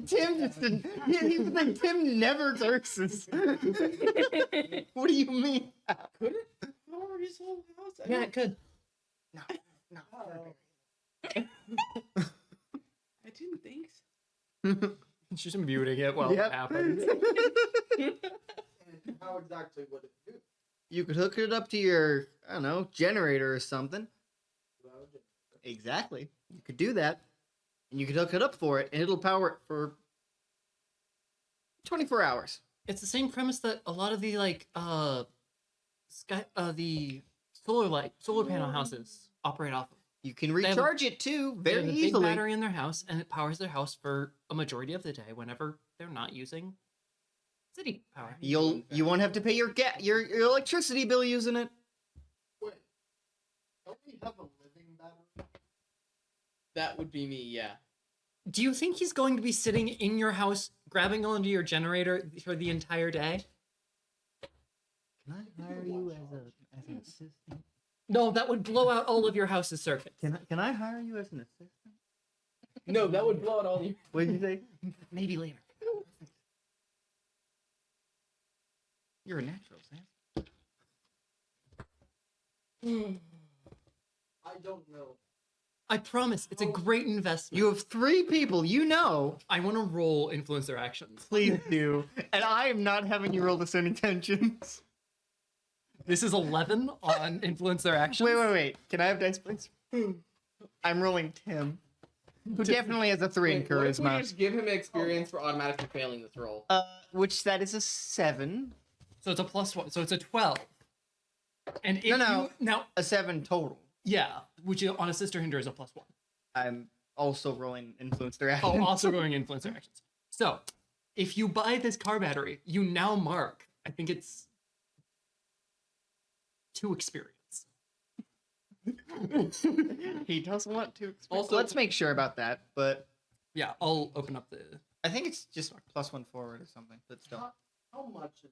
Speaker 1: Tim just didn't. He's like, Tim never curses. What do you mean?
Speaker 2: Could it power his whole house?
Speaker 6: yeah, it could.
Speaker 1: No.
Speaker 2: Oh. I didn't think so.
Speaker 6: It's just muting it while
Speaker 1: Yep.
Speaker 6: it happens.
Speaker 3: And how exactly would it do?
Speaker 1: You could hook it up to your, I don't know, generator or something. Exactly. You could do that. And you could hook it up for it, and it'll power it for 24 hours.
Speaker 6: It's the same premise that a lot of the the solar panel houses operate off of.
Speaker 1: You can
Speaker 6: have a-
Speaker 1: recharge it too
Speaker 6: They
Speaker 1: very
Speaker 6: have a big
Speaker 1: easily.
Speaker 6: battery in their house, and it powers their house for a majority of the day whenever they're not using city power.
Speaker 1: You won't have to pay your your electricity bill using it.
Speaker 3: Wait, don't we have a living battery?
Speaker 4: That would be me, yeah.
Speaker 6: Do you think he's going to be sitting in your house grabbing onto your generator for the entire day?
Speaker 1: Can I hire you as an assistant?
Speaker 6: No, that would blow out all of your house's circuits.
Speaker 1: Can I hire you as an assistant?
Speaker 4: No, that would blow out all the.
Speaker 1: What did you say?
Speaker 6: Maybe later.
Speaker 1: You're a natural, Sam.
Speaker 3: I don't know.
Speaker 6: I promise, it's a great investment.
Speaker 1: You have 3 people you know.
Speaker 6: I want to roll influence their actions.
Speaker 1: Please do. And I am not having you roll this any tensions.
Speaker 6: This is 11 on influence their actions.
Speaker 1: Wait. Can I have dice, please? I'm rolling Tim, who definitely has a 3 in
Speaker 4: Wait, what if we
Speaker 1: charisma.
Speaker 4: just give him experience for automatically failing this roll?
Speaker 1: Which that is a 7.
Speaker 6: So it's a +1. So it's a 12. And if
Speaker 1: No.
Speaker 6: you now,
Speaker 1: A 7 total.
Speaker 6: yeah, which on a sister hinder is a +1.
Speaker 1: I'm also rolling influence their actions.
Speaker 6: Oh, also going influence their actions. So if you buy this car battery, you now mark. I think it's 2 experience.
Speaker 1: He does want to.
Speaker 4: Also-
Speaker 1: Let's make sure about that. But
Speaker 6: Yeah, I'll open up the.
Speaker 1: I think it's just +1 forward or something. But still,
Speaker 3: How much is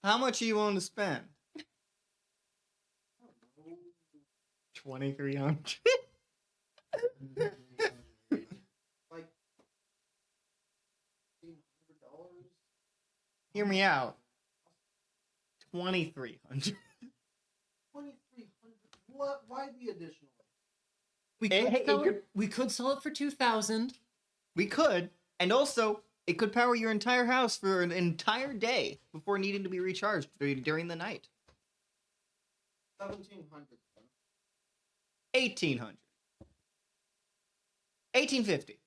Speaker 1: how much are you willing to spend?
Speaker 3: I don't know,
Speaker 1: 2,300.
Speaker 3: like $1,500?
Speaker 1: Hear me out. 2,300.
Speaker 3: 2,300. What? Why the additional?
Speaker 6: We
Speaker 1: Hey,
Speaker 6: could,
Speaker 1: hey,
Speaker 6: sell,
Speaker 1: it
Speaker 6: it, we could sell it for 2,000.
Speaker 1: We could, and also it could power your entire house for an entire day before needing to be recharged during the night.
Speaker 3: 1,700.
Speaker 1: 1,800. 1,850.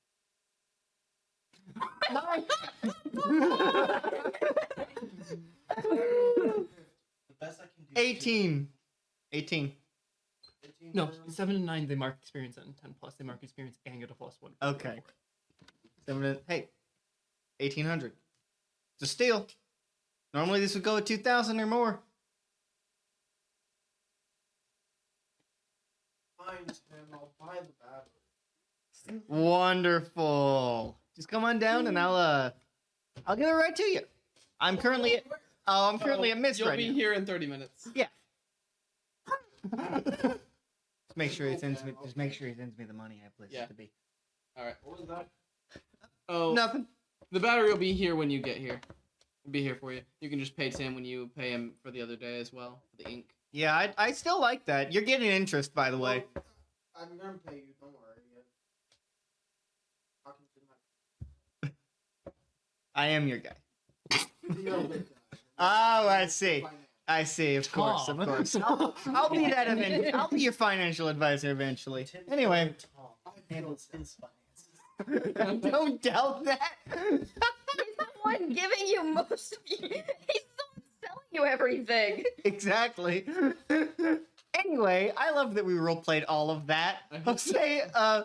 Speaker 3: The best I can do.
Speaker 1: 18. 18.
Speaker 3: 18
Speaker 6: No,
Speaker 3: for-
Speaker 6: 7 and 9 they mark experience, and 10 plus they mark experience and get a +1.
Speaker 1: Okay. Hey, 1,800. It's a steal. Normally this would go at 2,000 or more.
Speaker 3: Fine, Tim. I'll buy the battery.
Speaker 1: Wonderful. Just come on down and I'll give it right to you. I'm currently at Mist
Speaker 4: You'll
Speaker 1: right
Speaker 4: be
Speaker 1: now.
Speaker 4: here in 30 minutes.
Speaker 1: Yeah. Just make sure he sends me. Just make sure he sends me the money I have places
Speaker 4: Yeah.
Speaker 1: to be.
Speaker 4: All right.
Speaker 3: What was that?
Speaker 4: Oh,
Speaker 1: Nothing.
Speaker 4: the battery will be here when you get here. It'll be here for you. You can just pay Sam when you pay him for the other day as well, for the ink.
Speaker 1: Yeah, I still like that. You're getting interest, by the way.
Speaker 3: Well, I'm gonna pay you. Don't worry. Talking to
Speaker 1: I am your guy.
Speaker 3: my the other guy.
Speaker 1: Oh, I see.
Speaker 3: Finance.
Speaker 1: I see, of course, of
Speaker 6: Tom.
Speaker 1: course. I'll be that eventually. I'll be your financial advisor eventually.
Speaker 3: Tim's
Speaker 1: Anyway,
Speaker 3: Tom handles his finances.
Speaker 1: don't doubt that.
Speaker 5: He's the one giving you most of you. He's the one selling you everything.
Speaker 1: Exactly. Anyway, I love that we role played all of that. Jose, I'm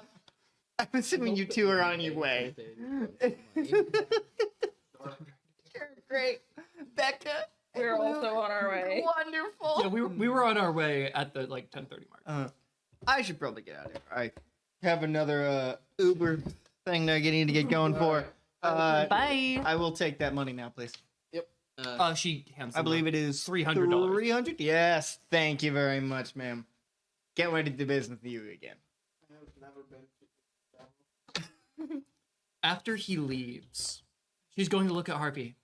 Speaker 1: assuming you two are on your way. You're great. Becca.
Speaker 5: We're also on our way.
Speaker 1: Wonderful.
Speaker 6: Yeah, we were on our way at the 10:30 mark.
Speaker 1: I should probably get out of here. I have another Uber thing that I need to get going for.
Speaker 6: Bye.
Speaker 1: I will take that money now, please.
Speaker 6: She hands.
Speaker 1: I believe it is
Speaker 6: $300.
Speaker 1: $300? Yes, thank you very much, ma'am. Can't wait to do business with you again.
Speaker 3: I've never been to
Speaker 6: After he leaves, she's going to look at Harvey.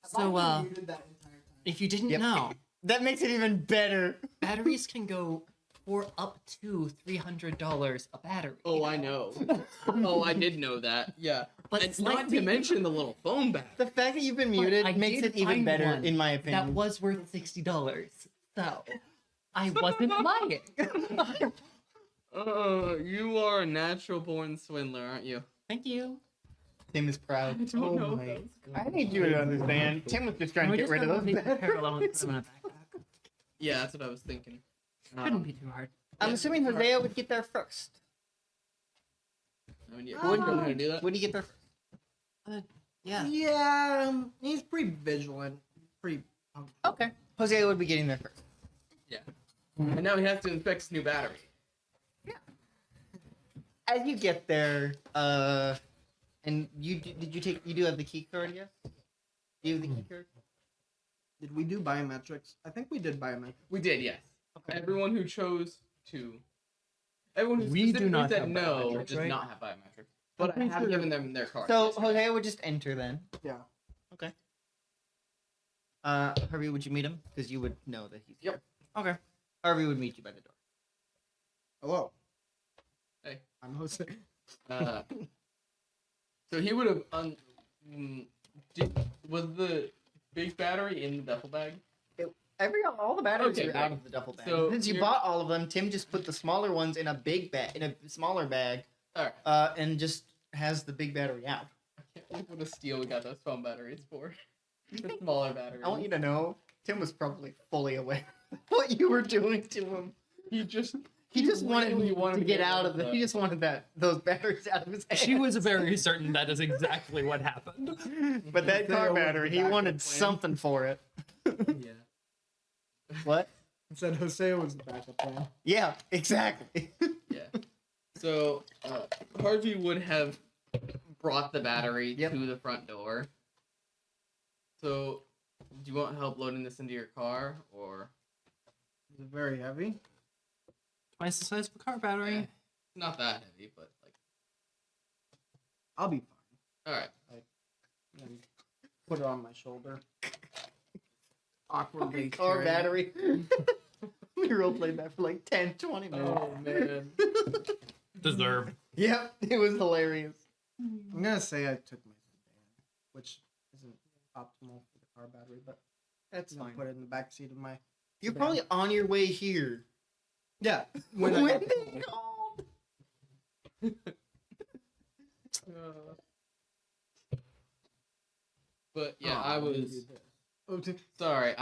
Speaker 6: So,
Speaker 3: muted that entire time.
Speaker 6: if you didn't
Speaker 1: Yep.
Speaker 6: know,
Speaker 1: That makes it even better.
Speaker 6: batteries can go for up to $300 a battery.
Speaker 4: Oh, I know. Oh, I did know that. Yeah,
Speaker 6: But
Speaker 4: it's not to mention the little phone bag.
Speaker 1: The fact that you've been muted
Speaker 6: I
Speaker 1: makes
Speaker 6: did
Speaker 1: it even
Speaker 6: find
Speaker 1: better,
Speaker 6: one
Speaker 1: in my
Speaker 6: that
Speaker 1: opinion.
Speaker 6: was worth $60. So, I wasn't lying.
Speaker 4: You are a natural born swindler, aren't you?
Speaker 6: Thank you.
Speaker 1: Tim is proud.
Speaker 4: Oh
Speaker 3: my
Speaker 1: I need you to understand. Tim was just trying to get rid of those
Speaker 6: parallel and
Speaker 1: batteries.
Speaker 6: put them in a backpack.
Speaker 4: Yeah, that's what I was thinking.
Speaker 6: Shouldn't be too hard.
Speaker 1: I'm assuming Hosea would get there first.
Speaker 4: I mean, yeah, wouldn't know how to do that.
Speaker 1: Would he get there first?
Speaker 6: Yeah.
Speaker 3: Yeah, he's pretty vigilant. Pretty.
Speaker 1: Okay. Hosea would be getting there first.
Speaker 4: Yeah. And now he has to inspect his new battery.
Speaker 1: As you get there, and you do have the key card, yes? Do you have the key card?
Speaker 3: Did we do biometrics? I think we did biometrics.
Speaker 4: We did, yes.
Speaker 1: Okay.
Speaker 4: Everyone who chose to. Everyone who
Speaker 6: We do
Speaker 4: specifically
Speaker 6: not
Speaker 4: said
Speaker 6: have
Speaker 4: no
Speaker 6: biometrics,
Speaker 4: does
Speaker 6: right?
Speaker 4: not have biometrics. But I have given them their card.
Speaker 1: So
Speaker 4: yesterday.
Speaker 1: Hosea would just enter then.
Speaker 3: Yeah.
Speaker 1: Okay. Harvey, would you meet him? Because you would know that he's
Speaker 4: Yep.
Speaker 1: here. Okay. Harvey would meet you by the door.
Speaker 3: Hello.
Speaker 4: Hey.
Speaker 3: I'm Jose.
Speaker 4: So he would have. Was the big battery in the duffel bag?
Speaker 1: All the batteries
Speaker 4: Okay,
Speaker 1: are out
Speaker 4: great.
Speaker 1: of the duffel bag.
Speaker 4: So
Speaker 1: Since you
Speaker 4: you're-
Speaker 1: bought all of them, Tim just put the smaller ones in a big bag, in a smaller bag,
Speaker 4: Alright.
Speaker 1: and just has the big battery out.
Speaker 4: I can't believe what a steal we got those phone batteries for. The smaller batteries.
Speaker 1: I want you to know, Tim was probably fully aware of what you were doing to him.
Speaker 4: He just
Speaker 1: wanted
Speaker 4: really
Speaker 1: to get out of it. He just wanted those batteries out of his head.
Speaker 6: She was very certain that is exactly what happened.
Speaker 1: But that car
Speaker 3: Hosea was
Speaker 1: battery,
Speaker 3: the
Speaker 1: he
Speaker 3: backup
Speaker 1: wanted
Speaker 3: plan.
Speaker 1: something for it.
Speaker 4: Yeah.
Speaker 1: What?
Speaker 3: I said Jose was the backup plan.
Speaker 1: Yeah, exactly.
Speaker 4: Yeah. So Harvey would have brought the battery
Speaker 1: Yep.
Speaker 4: to the front door. So, do you want help loading this into your car, or
Speaker 3: Is it very heavy?
Speaker 6: Twice the size of a car battery.
Speaker 4: not that heavy, but like,
Speaker 3: I'll be fine.
Speaker 4: all right.
Speaker 3: And put it on my shoulder. Awkwardly.
Speaker 1: Car
Speaker 3: carrying it.
Speaker 1: battery. We roleplayed that for like 10, 20 minutes.
Speaker 4: Oh man.
Speaker 6: Deserved.
Speaker 1: Yep, it was hilarious.
Speaker 3: I'm gonna say I took my sedan, which isn't optimal for the car battery, but
Speaker 1: That's
Speaker 3: I'm gonna
Speaker 1: fine.
Speaker 3: put it in the back seat of my.
Speaker 1: You're probably on your way here.
Speaker 3: Yeah.
Speaker 1: When
Speaker 3: I
Speaker 1: they called.
Speaker 4: But yeah, I was sorry.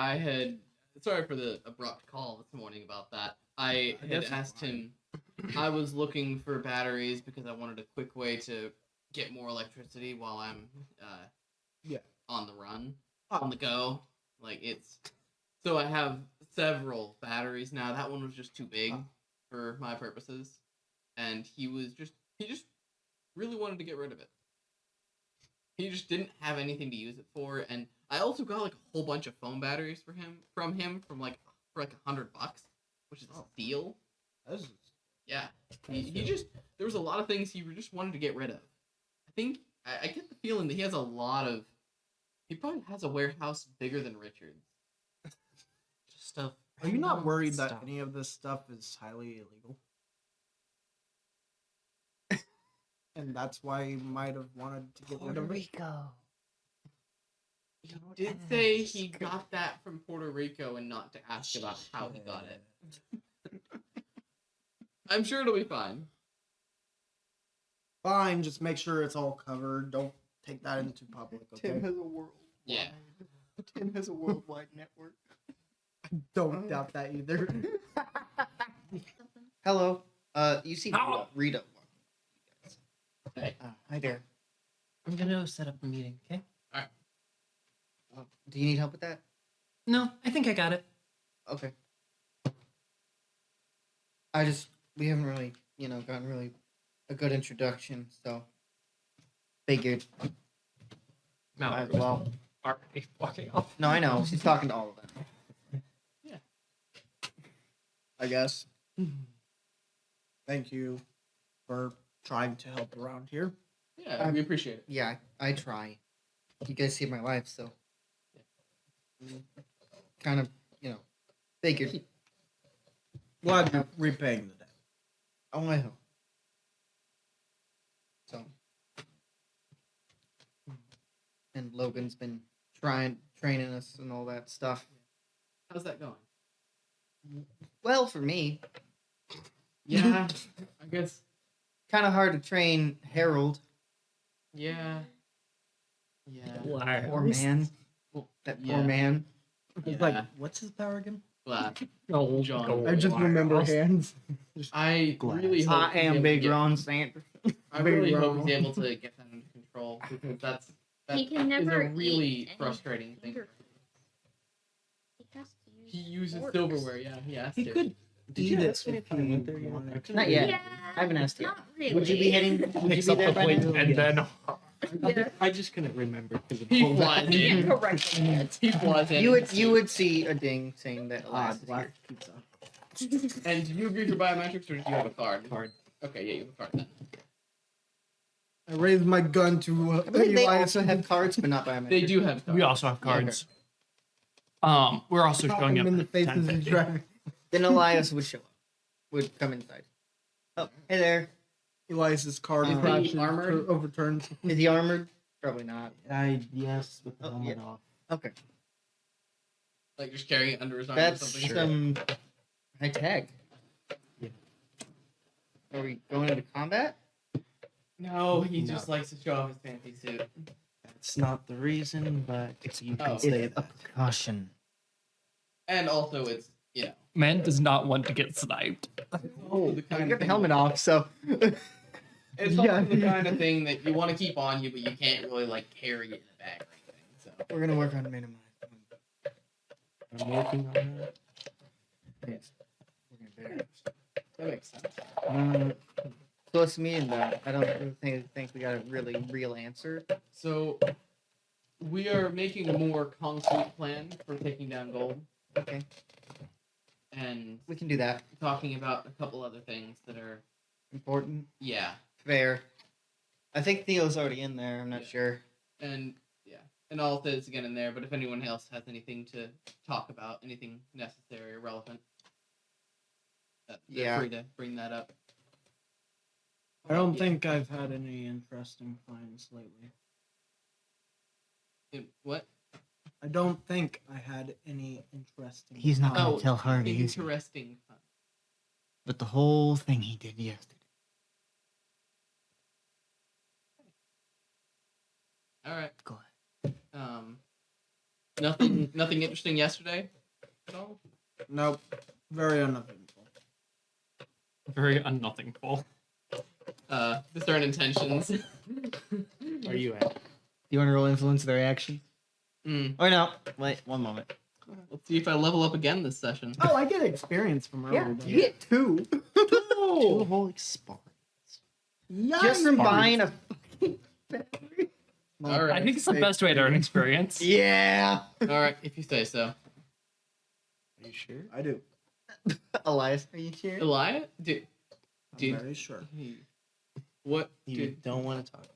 Speaker 4: Sorry for the abrupt call this morning about that. I had
Speaker 3: That's
Speaker 4: asked
Speaker 3: fine.
Speaker 4: him. I was looking for batteries because I wanted a quick way to get more electricity while I'm
Speaker 3: Yeah.
Speaker 4: on the run,
Speaker 3: Oh.
Speaker 4: on the go. Like it's. So I have several batteries now. That one was just too big for my purposes, and he just really wanted to get rid of it. He just didn't have anything to use it for, and I also got like a whole bunch of phone batteries for him for like $100, which is a steal.
Speaker 3: This is-
Speaker 4: Yeah, he just there was a lot of things he just wanted to get rid of. I think I get the feeling that he has a lot of. He probably has a warehouse bigger than Richard's.
Speaker 6: Just stuff.
Speaker 3: Are you not worried that
Speaker 6: Stuff.
Speaker 3: any of this stuff is highly illegal? And that's why you might have wanted to get rid of it?
Speaker 1: Rico.
Speaker 4: He did say he got that from Puerto Rico and not to ask about how he got it. I'm sure it'll be fine.
Speaker 3: Fine, just make sure it's all covered. Don't take that into public, okay?
Speaker 1: Tim has a world.
Speaker 4: Yeah.
Speaker 1: Tim has a worldwide network.
Speaker 3: Don't doubt that either.
Speaker 1: Hello. You see
Speaker 6: Ow.
Speaker 1: Rita.
Speaker 4: Hey.
Speaker 1: Hi there.
Speaker 2: I'm gonna set up a meeting, okay?
Speaker 1: Do you need help with that?
Speaker 2: No, I think I got it.
Speaker 1: Okay. We haven't really, gotten really a good introduction, so figured. Might as well.
Speaker 6: Already walking off.
Speaker 1: No, I know. She's talking to all of them.
Speaker 3: I guess. Thank you for trying to help around here.
Speaker 4: Yeah, we appreciate it.
Speaker 1: Yeah, I try. You guys saved my life, so kind of, figured.
Speaker 3: Glad you're repaying the debt.
Speaker 1: Oh, I hope. So, and Logan's been training us and all that stuff.
Speaker 4: How's that going?
Speaker 1: Well, for me,
Speaker 4: Yeah, I guess.
Speaker 1: kind of hard to train Harold.
Speaker 4: Yeah. Yeah.
Speaker 1: Poor man. That poor
Speaker 4: Yeah.
Speaker 1: man.
Speaker 3: It's like, what's his power again?
Speaker 4: Glass.
Speaker 6: No,
Speaker 4: John.
Speaker 6: go
Speaker 3: I just remember
Speaker 6: wild.
Speaker 3: hands.
Speaker 4: I
Speaker 3: Glass.
Speaker 4: really hope
Speaker 1: I
Speaker 4: he's able
Speaker 1: am
Speaker 4: to
Speaker 1: Big
Speaker 4: get-
Speaker 1: Ron Sanders.
Speaker 4: I really
Speaker 3: Big
Speaker 4: hope
Speaker 3: Ron.
Speaker 4: he's able to get that under control because that
Speaker 5: He can
Speaker 4: is
Speaker 5: never
Speaker 4: a really
Speaker 5: eat any
Speaker 4: frustrating thing.
Speaker 5: finger food. He has to use
Speaker 4: He uses
Speaker 5: forks.
Speaker 4: silverware. Yeah, he has
Speaker 3: He
Speaker 4: to.
Speaker 3: could
Speaker 2: Did
Speaker 3: eat
Speaker 2: you
Speaker 3: it
Speaker 2: ask me
Speaker 3: if
Speaker 2: if I
Speaker 3: he
Speaker 2: went there yet?
Speaker 3: wanted.
Speaker 1: Not yet.
Speaker 5: Yeah,
Speaker 1: I haven't asked yet.
Speaker 5: not really.
Speaker 1: Would you be heading? Would you
Speaker 6: Picks
Speaker 1: be
Speaker 6: up
Speaker 1: there
Speaker 6: the
Speaker 1: by
Speaker 6: plate
Speaker 1: now?
Speaker 6: and then
Speaker 5: Yeah.
Speaker 2: I just couldn't remember because of
Speaker 4: He
Speaker 2: all
Speaker 4: flies
Speaker 2: that.
Speaker 4: in.
Speaker 5: Yeah, correct.
Speaker 4: He flies in.
Speaker 1: You would see a ding saying that Elias is
Speaker 3: Black
Speaker 1: here.
Speaker 3: pizza.
Speaker 4: And do you agree for biometrics or do you have a card?
Speaker 2: Card.
Speaker 4: Okay, yeah, you have a card then.
Speaker 3: I raised my gun to
Speaker 1: I believe they
Speaker 3: Elias.
Speaker 1: also have cards, but not biometric.
Speaker 4: They do have cards.
Speaker 6: we also have cards. We're also
Speaker 3: Pop
Speaker 6: showing
Speaker 3: him
Speaker 6: up
Speaker 3: in the
Speaker 6: at
Speaker 3: face as he's
Speaker 6: 10:50.
Speaker 3: driving.
Speaker 1: Then Elias would show up. Would come inside. Oh, hey there.
Speaker 3: Elias's car
Speaker 4: Is he
Speaker 3: crashes,
Speaker 4: armored?
Speaker 3: overturns.
Speaker 1: Is he armored? Probably not.
Speaker 2: Yes, with the
Speaker 1: Oh,
Speaker 2: helmet
Speaker 1: yeah.
Speaker 2: off.
Speaker 1: Okay.
Speaker 4: Like just carrying it under his arm or
Speaker 1: That's
Speaker 4: something.
Speaker 1: some high tech.
Speaker 2: Yeah.
Speaker 1: Are we going into combat?
Speaker 4: No, he
Speaker 2: No.
Speaker 4: just likes to show off his fancy suit.
Speaker 2: That's not the reason, but you
Speaker 4: Oh.
Speaker 2: can say
Speaker 1: It's
Speaker 2: that.
Speaker 1: precaution.
Speaker 4: And also it's,
Speaker 6: Man does not want to get sniped.
Speaker 4: also the
Speaker 1: You
Speaker 4: kind
Speaker 1: got
Speaker 4: of
Speaker 1: the
Speaker 4: thing
Speaker 1: helmet off, so.
Speaker 4: It's also the kind of thing that you want to keep on you, but you can't really like carry it in a bag or anything. So
Speaker 1: We're gonna work on minimizing.
Speaker 2: I'm working on that.
Speaker 1: Yes. We're gonna do it.
Speaker 4: that makes sense.
Speaker 1: So it's me and I don't really think we got a really real answer.
Speaker 4: So we are making a more concrete plan for taking down gold
Speaker 1: Okay,
Speaker 4: and
Speaker 1: we can do that.
Speaker 4: talking about a couple other things that are
Speaker 1: Important,
Speaker 4: fair.
Speaker 1: I think Theo's already in there. I'm not
Speaker 4: Yeah.
Speaker 1: sure.
Speaker 4: And Alta is again in there, but if anyone else has anything to talk about, anything necessary or relevant, they're
Speaker 1: Yeah.
Speaker 4: free to bring that up.
Speaker 3: I don't think I've had any interesting finds lately.
Speaker 4: What?
Speaker 3: I don't think I had any interesting.
Speaker 1: He's not
Speaker 3: finds.
Speaker 1: gonna tell Harvey, is he?
Speaker 4: Interesting.
Speaker 1: But the whole thing he did yesterday.
Speaker 4: All right.
Speaker 1: Go ahead.
Speaker 4: Nothing interesting yesterday at all.
Speaker 3: Nope. Very uneventful.
Speaker 6: Very unnothingful.
Speaker 4: Discern intentions.
Speaker 2: Where are you at?
Speaker 1: Do you want to roll influence their action? Or no? Wait, one moment.
Speaker 4: Let's see if I level up again this session.
Speaker 3: Oh, I get experience from earlier.
Speaker 1: Yeah,
Speaker 3: don't
Speaker 1: you get two.
Speaker 2: Two whole experience.
Speaker 1: Just from buying a.
Speaker 4: All right.
Speaker 6: I think it's the best way to earn experience.
Speaker 1: Yeah.
Speaker 4: All right, if you say so.
Speaker 2: Are you sure?
Speaker 3: I do.
Speaker 1: Elias, are you sure?
Speaker 4: Elia, dude,
Speaker 3: I'm
Speaker 4: Dude.
Speaker 3: very sure.
Speaker 4: what?
Speaker 2: You
Speaker 4: Dude,
Speaker 2: don't want to talk about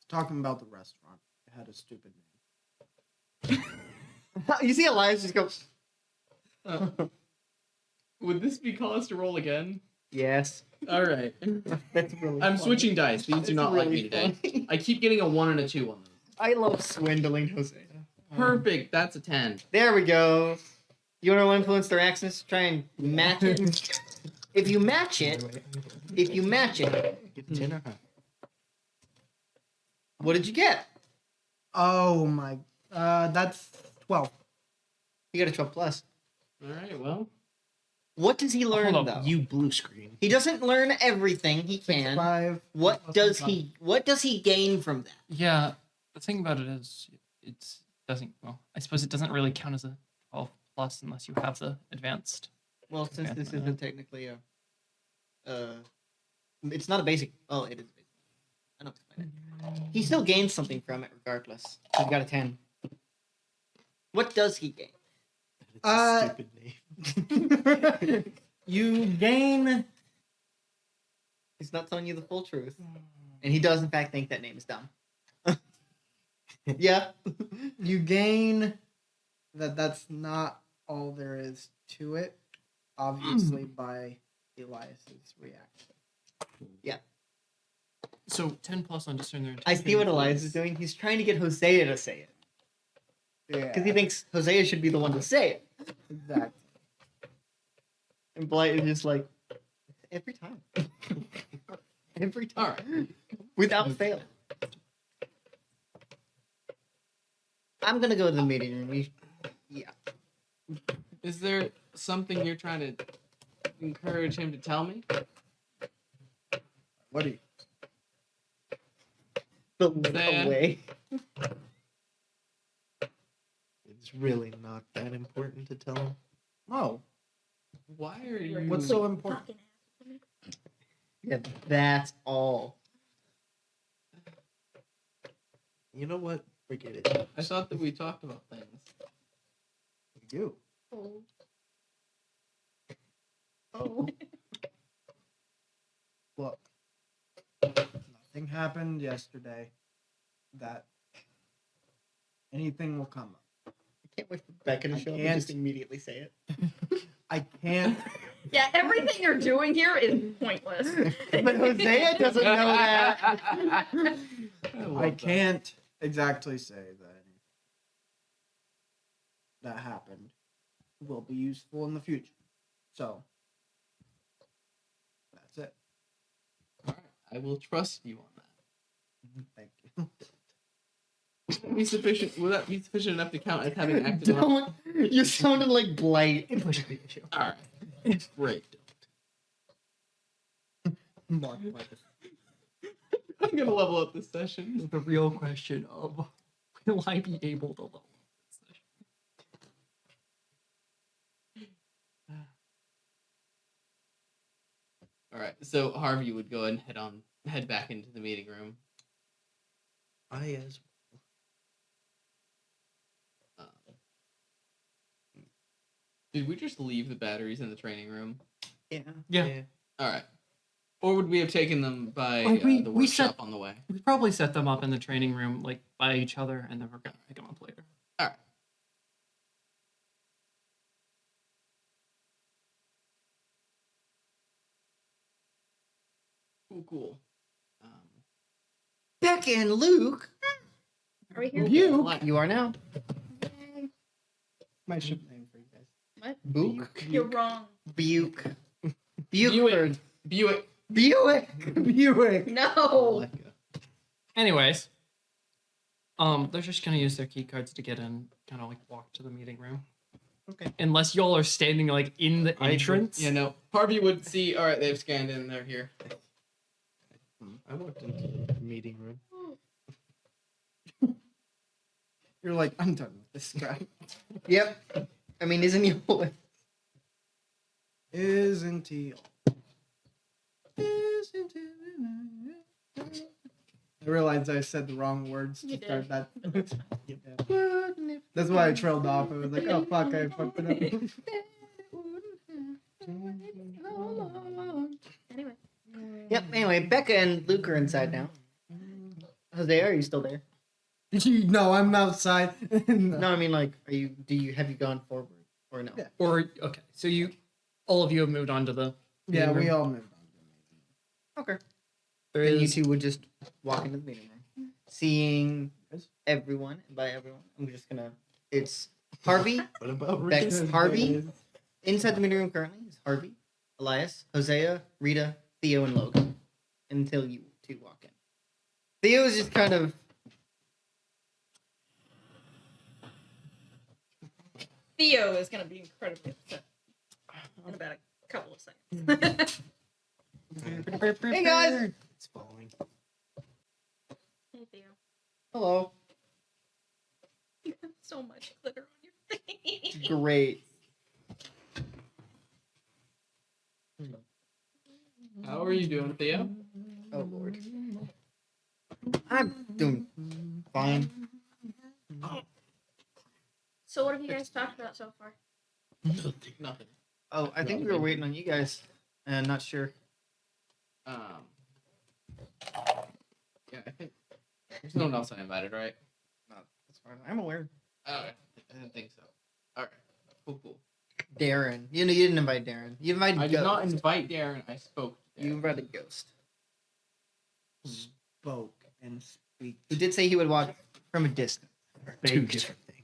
Speaker 3: Talking about the restaurant. It had a stupid name.
Speaker 1: You see Elias just goes.
Speaker 4: would this be cause to roll again?
Speaker 1: Yes.
Speaker 4: All right.
Speaker 1: That's really
Speaker 4: I'm
Speaker 1: funny.
Speaker 4: switching dice. These do
Speaker 1: That's
Speaker 4: not like
Speaker 1: really
Speaker 4: me today.
Speaker 1: funny.
Speaker 4: I keep getting a 1 and a 2 on them.
Speaker 1: I love swindling Jose.
Speaker 4: Perfect. That's a 10.
Speaker 1: There we go. You want to influence their accents? Try and match it. If you match it,
Speaker 2: Get a 10 or higher.
Speaker 1: what did you get?
Speaker 3: Oh my. That's 12.
Speaker 1: You got a 12 plus.
Speaker 4: All right. Well,
Speaker 1: What does he learn
Speaker 6: Hold up,
Speaker 1: though?
Speaker 2: You blue screen.
Speaker 1: He doesn't learn everything he can.
Speaker 3: 5.
Speaker 1: What does he gain from that?
Speaker 6: Yeah, the thing about it is, it doesn't. Well, I suppose it doesn't really count as a 12 plus unless you have the advanced.
Speaker 1: Well, since
Speaker 6: Yeah,
Speaker 1: this
Speaker 6: yeah.
Speaker 1: isn't technically a, it's not a basic. Oh, it is. Basic. I know. He still gains something from it, regardless. He's got a 10. What does he gain?
Speaker 2: It's a stupid name.
Speaker 3: You gain.
Speaker 1: He's not telling you the full truth, and he does in fact think that name is dumb. Yeah.
Speaker 3: You gain. That's not all there is to it. Obviously, by Elias's reaction.
Speaker 6: So 10 plus on discern their
Speaker 1: I see what
Speaker 6: intelligence
Speaker 1: Elias is doing. He's trying to get Hosea to say it
Speaker 3: Yeah.
Speaker 1: because he thinks Hosea should be the one to say it,
Speaker 3: Exactly.
Speaker 1: and Blight is just like every time, every time,
Speaker 4: all right.
Speaker 1: without fail. I'm gonna go to the meeting room. Yeah.
Speaker 4: Is there something you're trying to encourage him to tell me?
Speaker 3: What do you?
Speaker 1: The
Speaker 4: Then-
Speaker 1: way.
Speaker 2: It's really not that important to tell him.
Speaker 3: Oh,
Speaker 4: Why are you?
Speaker 3: what's so important?
Speaker 5: Fucking ass.
Speaker 1: Yeah, that's all.
Speaker 2: You know what? Forget it.
Speaker 4: I thought that we talked about things.
Speaker 3: You.
Speaker 1: Oh.
Speaker 3: Look. Nothing happened yesterday. That anything will come up.
Speaker 1: I can't wait for Becca to
Speaker 3: I
Speaker 1: show up and
Speaker 3: can't.
Speaker 1: just immediately say it.
Speaker 3: I can't.
Speaker 5: Yeah, everything you're doing here is pointless.
Speaker 1: But Hosea doesn't know that.
Speaker 3: I can't exactly say that happened will be useful in the future. So that's it.
Speaker 4: All right, I will trust you on that.
Speaker 3: Thank you.
Speaker 4: Will that be sufficient? Will that be sufficient enough to count as having acted on?
Speaker 1: Don't. You sounded like Blight.
Speaker 4: All right, great.
Speaker 1: Mark.
Speaker 4: I'm gonna level up this session.
Speaker 6: The real question of will I be able to level up this session?
Speaker 4: All right, so Harvey would go and head back into the meeting room.
Speaker 2: I as
Speaker 4: Did we just leave the batteries in the training room?
Speaker 1: Yeah.
Speaker 6: Yeah.
Speaker 4: All right. Or would we have taken them by
Speaker 6: Like,
Speaker 4: the
Speaker 6: we
Speaker 4: workshop
Speaker 6: set-
Speaker 4: on the way?
Speaker 6: We probably set them up in the training room, like by each other, and then we're gonna pick them up later.
Speaker 4: All right. Cool.
Speaker 1: Becca and Luke.
Speaker 5: Are we here?
Speaker 1: You are now.
Speaker 3: My ship name for you guys.
Speaker 5: What?
Speaker 1: Book.
Speaker 5: You're wrong.
Speaker 1: Buke.
Speaker 4: Buick.
Speaker 1: Buke.
Speaker 4: Buick.
Speaker 1: Buick.
Speaker 3: Buick.
Speaker 5: No.
Speaker 6: Anyways, they're just gonna use their key cards to get in, kind of like walk to the meeting room.
Speaker 1: Okay.
Speaker 6: Unless y'all are standing like in the entrance.
Speaker 4: Yeah, no. Harvey would see. All right, they've scanned in. They're here.
Speaker 2: I walked into the meeting room.
Speaker 3: You're like, I'm done with this guy.
Speaker 1: Yep. I mean, isn't he old?
Speaker 3: Isn't he? Isn't he? I realized I said the wrong words to
Speaker 5: You
Speaker 3: start
Speaker 5: did.
Speaker 3: that.
Speaker 1: Anyway.
Speaker 3: That's why I trailed off. I was like, oh fuck, I fucked it up.
Speaker 1: Yep. Anyway, Becca and Luke are inside now. Jose, are you still there?
Speaker 3: No, I'm outside.
Speaker 1: No, I mean like, are you? Have you gone forward or no?
Speaker 3: Yeah.
Speaker 6: Or okay, so all of you have moved on to the.
Speaker 3: Yeah,
Speaker 6: meeting
Speaker 3: we
Speaker 6: room.
Speaker 3: all moved on.
Speaker 1: Okay.
Speaker 3: There
Speaker 1: Then you
Speaker 3: is
Speaker 1: two would just walk into the meeting room, seeing everyone. And by everyone, I'm just gonna. It's Harvey.
Speaker 2: What about
Speaker 1: Bex,
Speaker 2: Rita's
Speaker 1: Harvey?
Speaker 2: days?
Speaker 1: Inside the meeting room currently is Harvey, Elias, Hosea, Rita, Theo, and Logan. Until you two walk in. Theo is just kind of.
Speaker 5: Theo is gonna be incredibly upset in about a couple of seconds.
Speaker 1: Hey guys.
Speaker 2: It's following.
Speaker 5: Hey Theo,
Speaker 1: Hello.
Speaker 5: you have so much glitter on your face.
Speaker 1: Great.
Speaker 4: How are you doing, Theo?
Speaker 1: Oh lord. I'm doing fine.
Speaker 5: So what have you guys talked about so far?
Speaker 4: Nothing.
Speaker 1: Oh, I think we were waiting on you guys. Not sure.
Speaker 4: Um. Yeah, I think there's no one else I invited, right?
Speaker 1: Not as far as I'm aware.
Speaker 4: Okay. I didn't think so. All right. Cool.
Speaker 1: Darren. You know, you didn't invite Darren. You invited
Speaker 4: I
Speaker 1: Ghost.
Speaker 4: did not invite Darren. I spoke. To Darren.
Speaker 1: You invited Ghost.
Speaker 3: spoke and speak.
Speaker 1: Who did say he would watch from a distance.
Speaker 2: Two different things.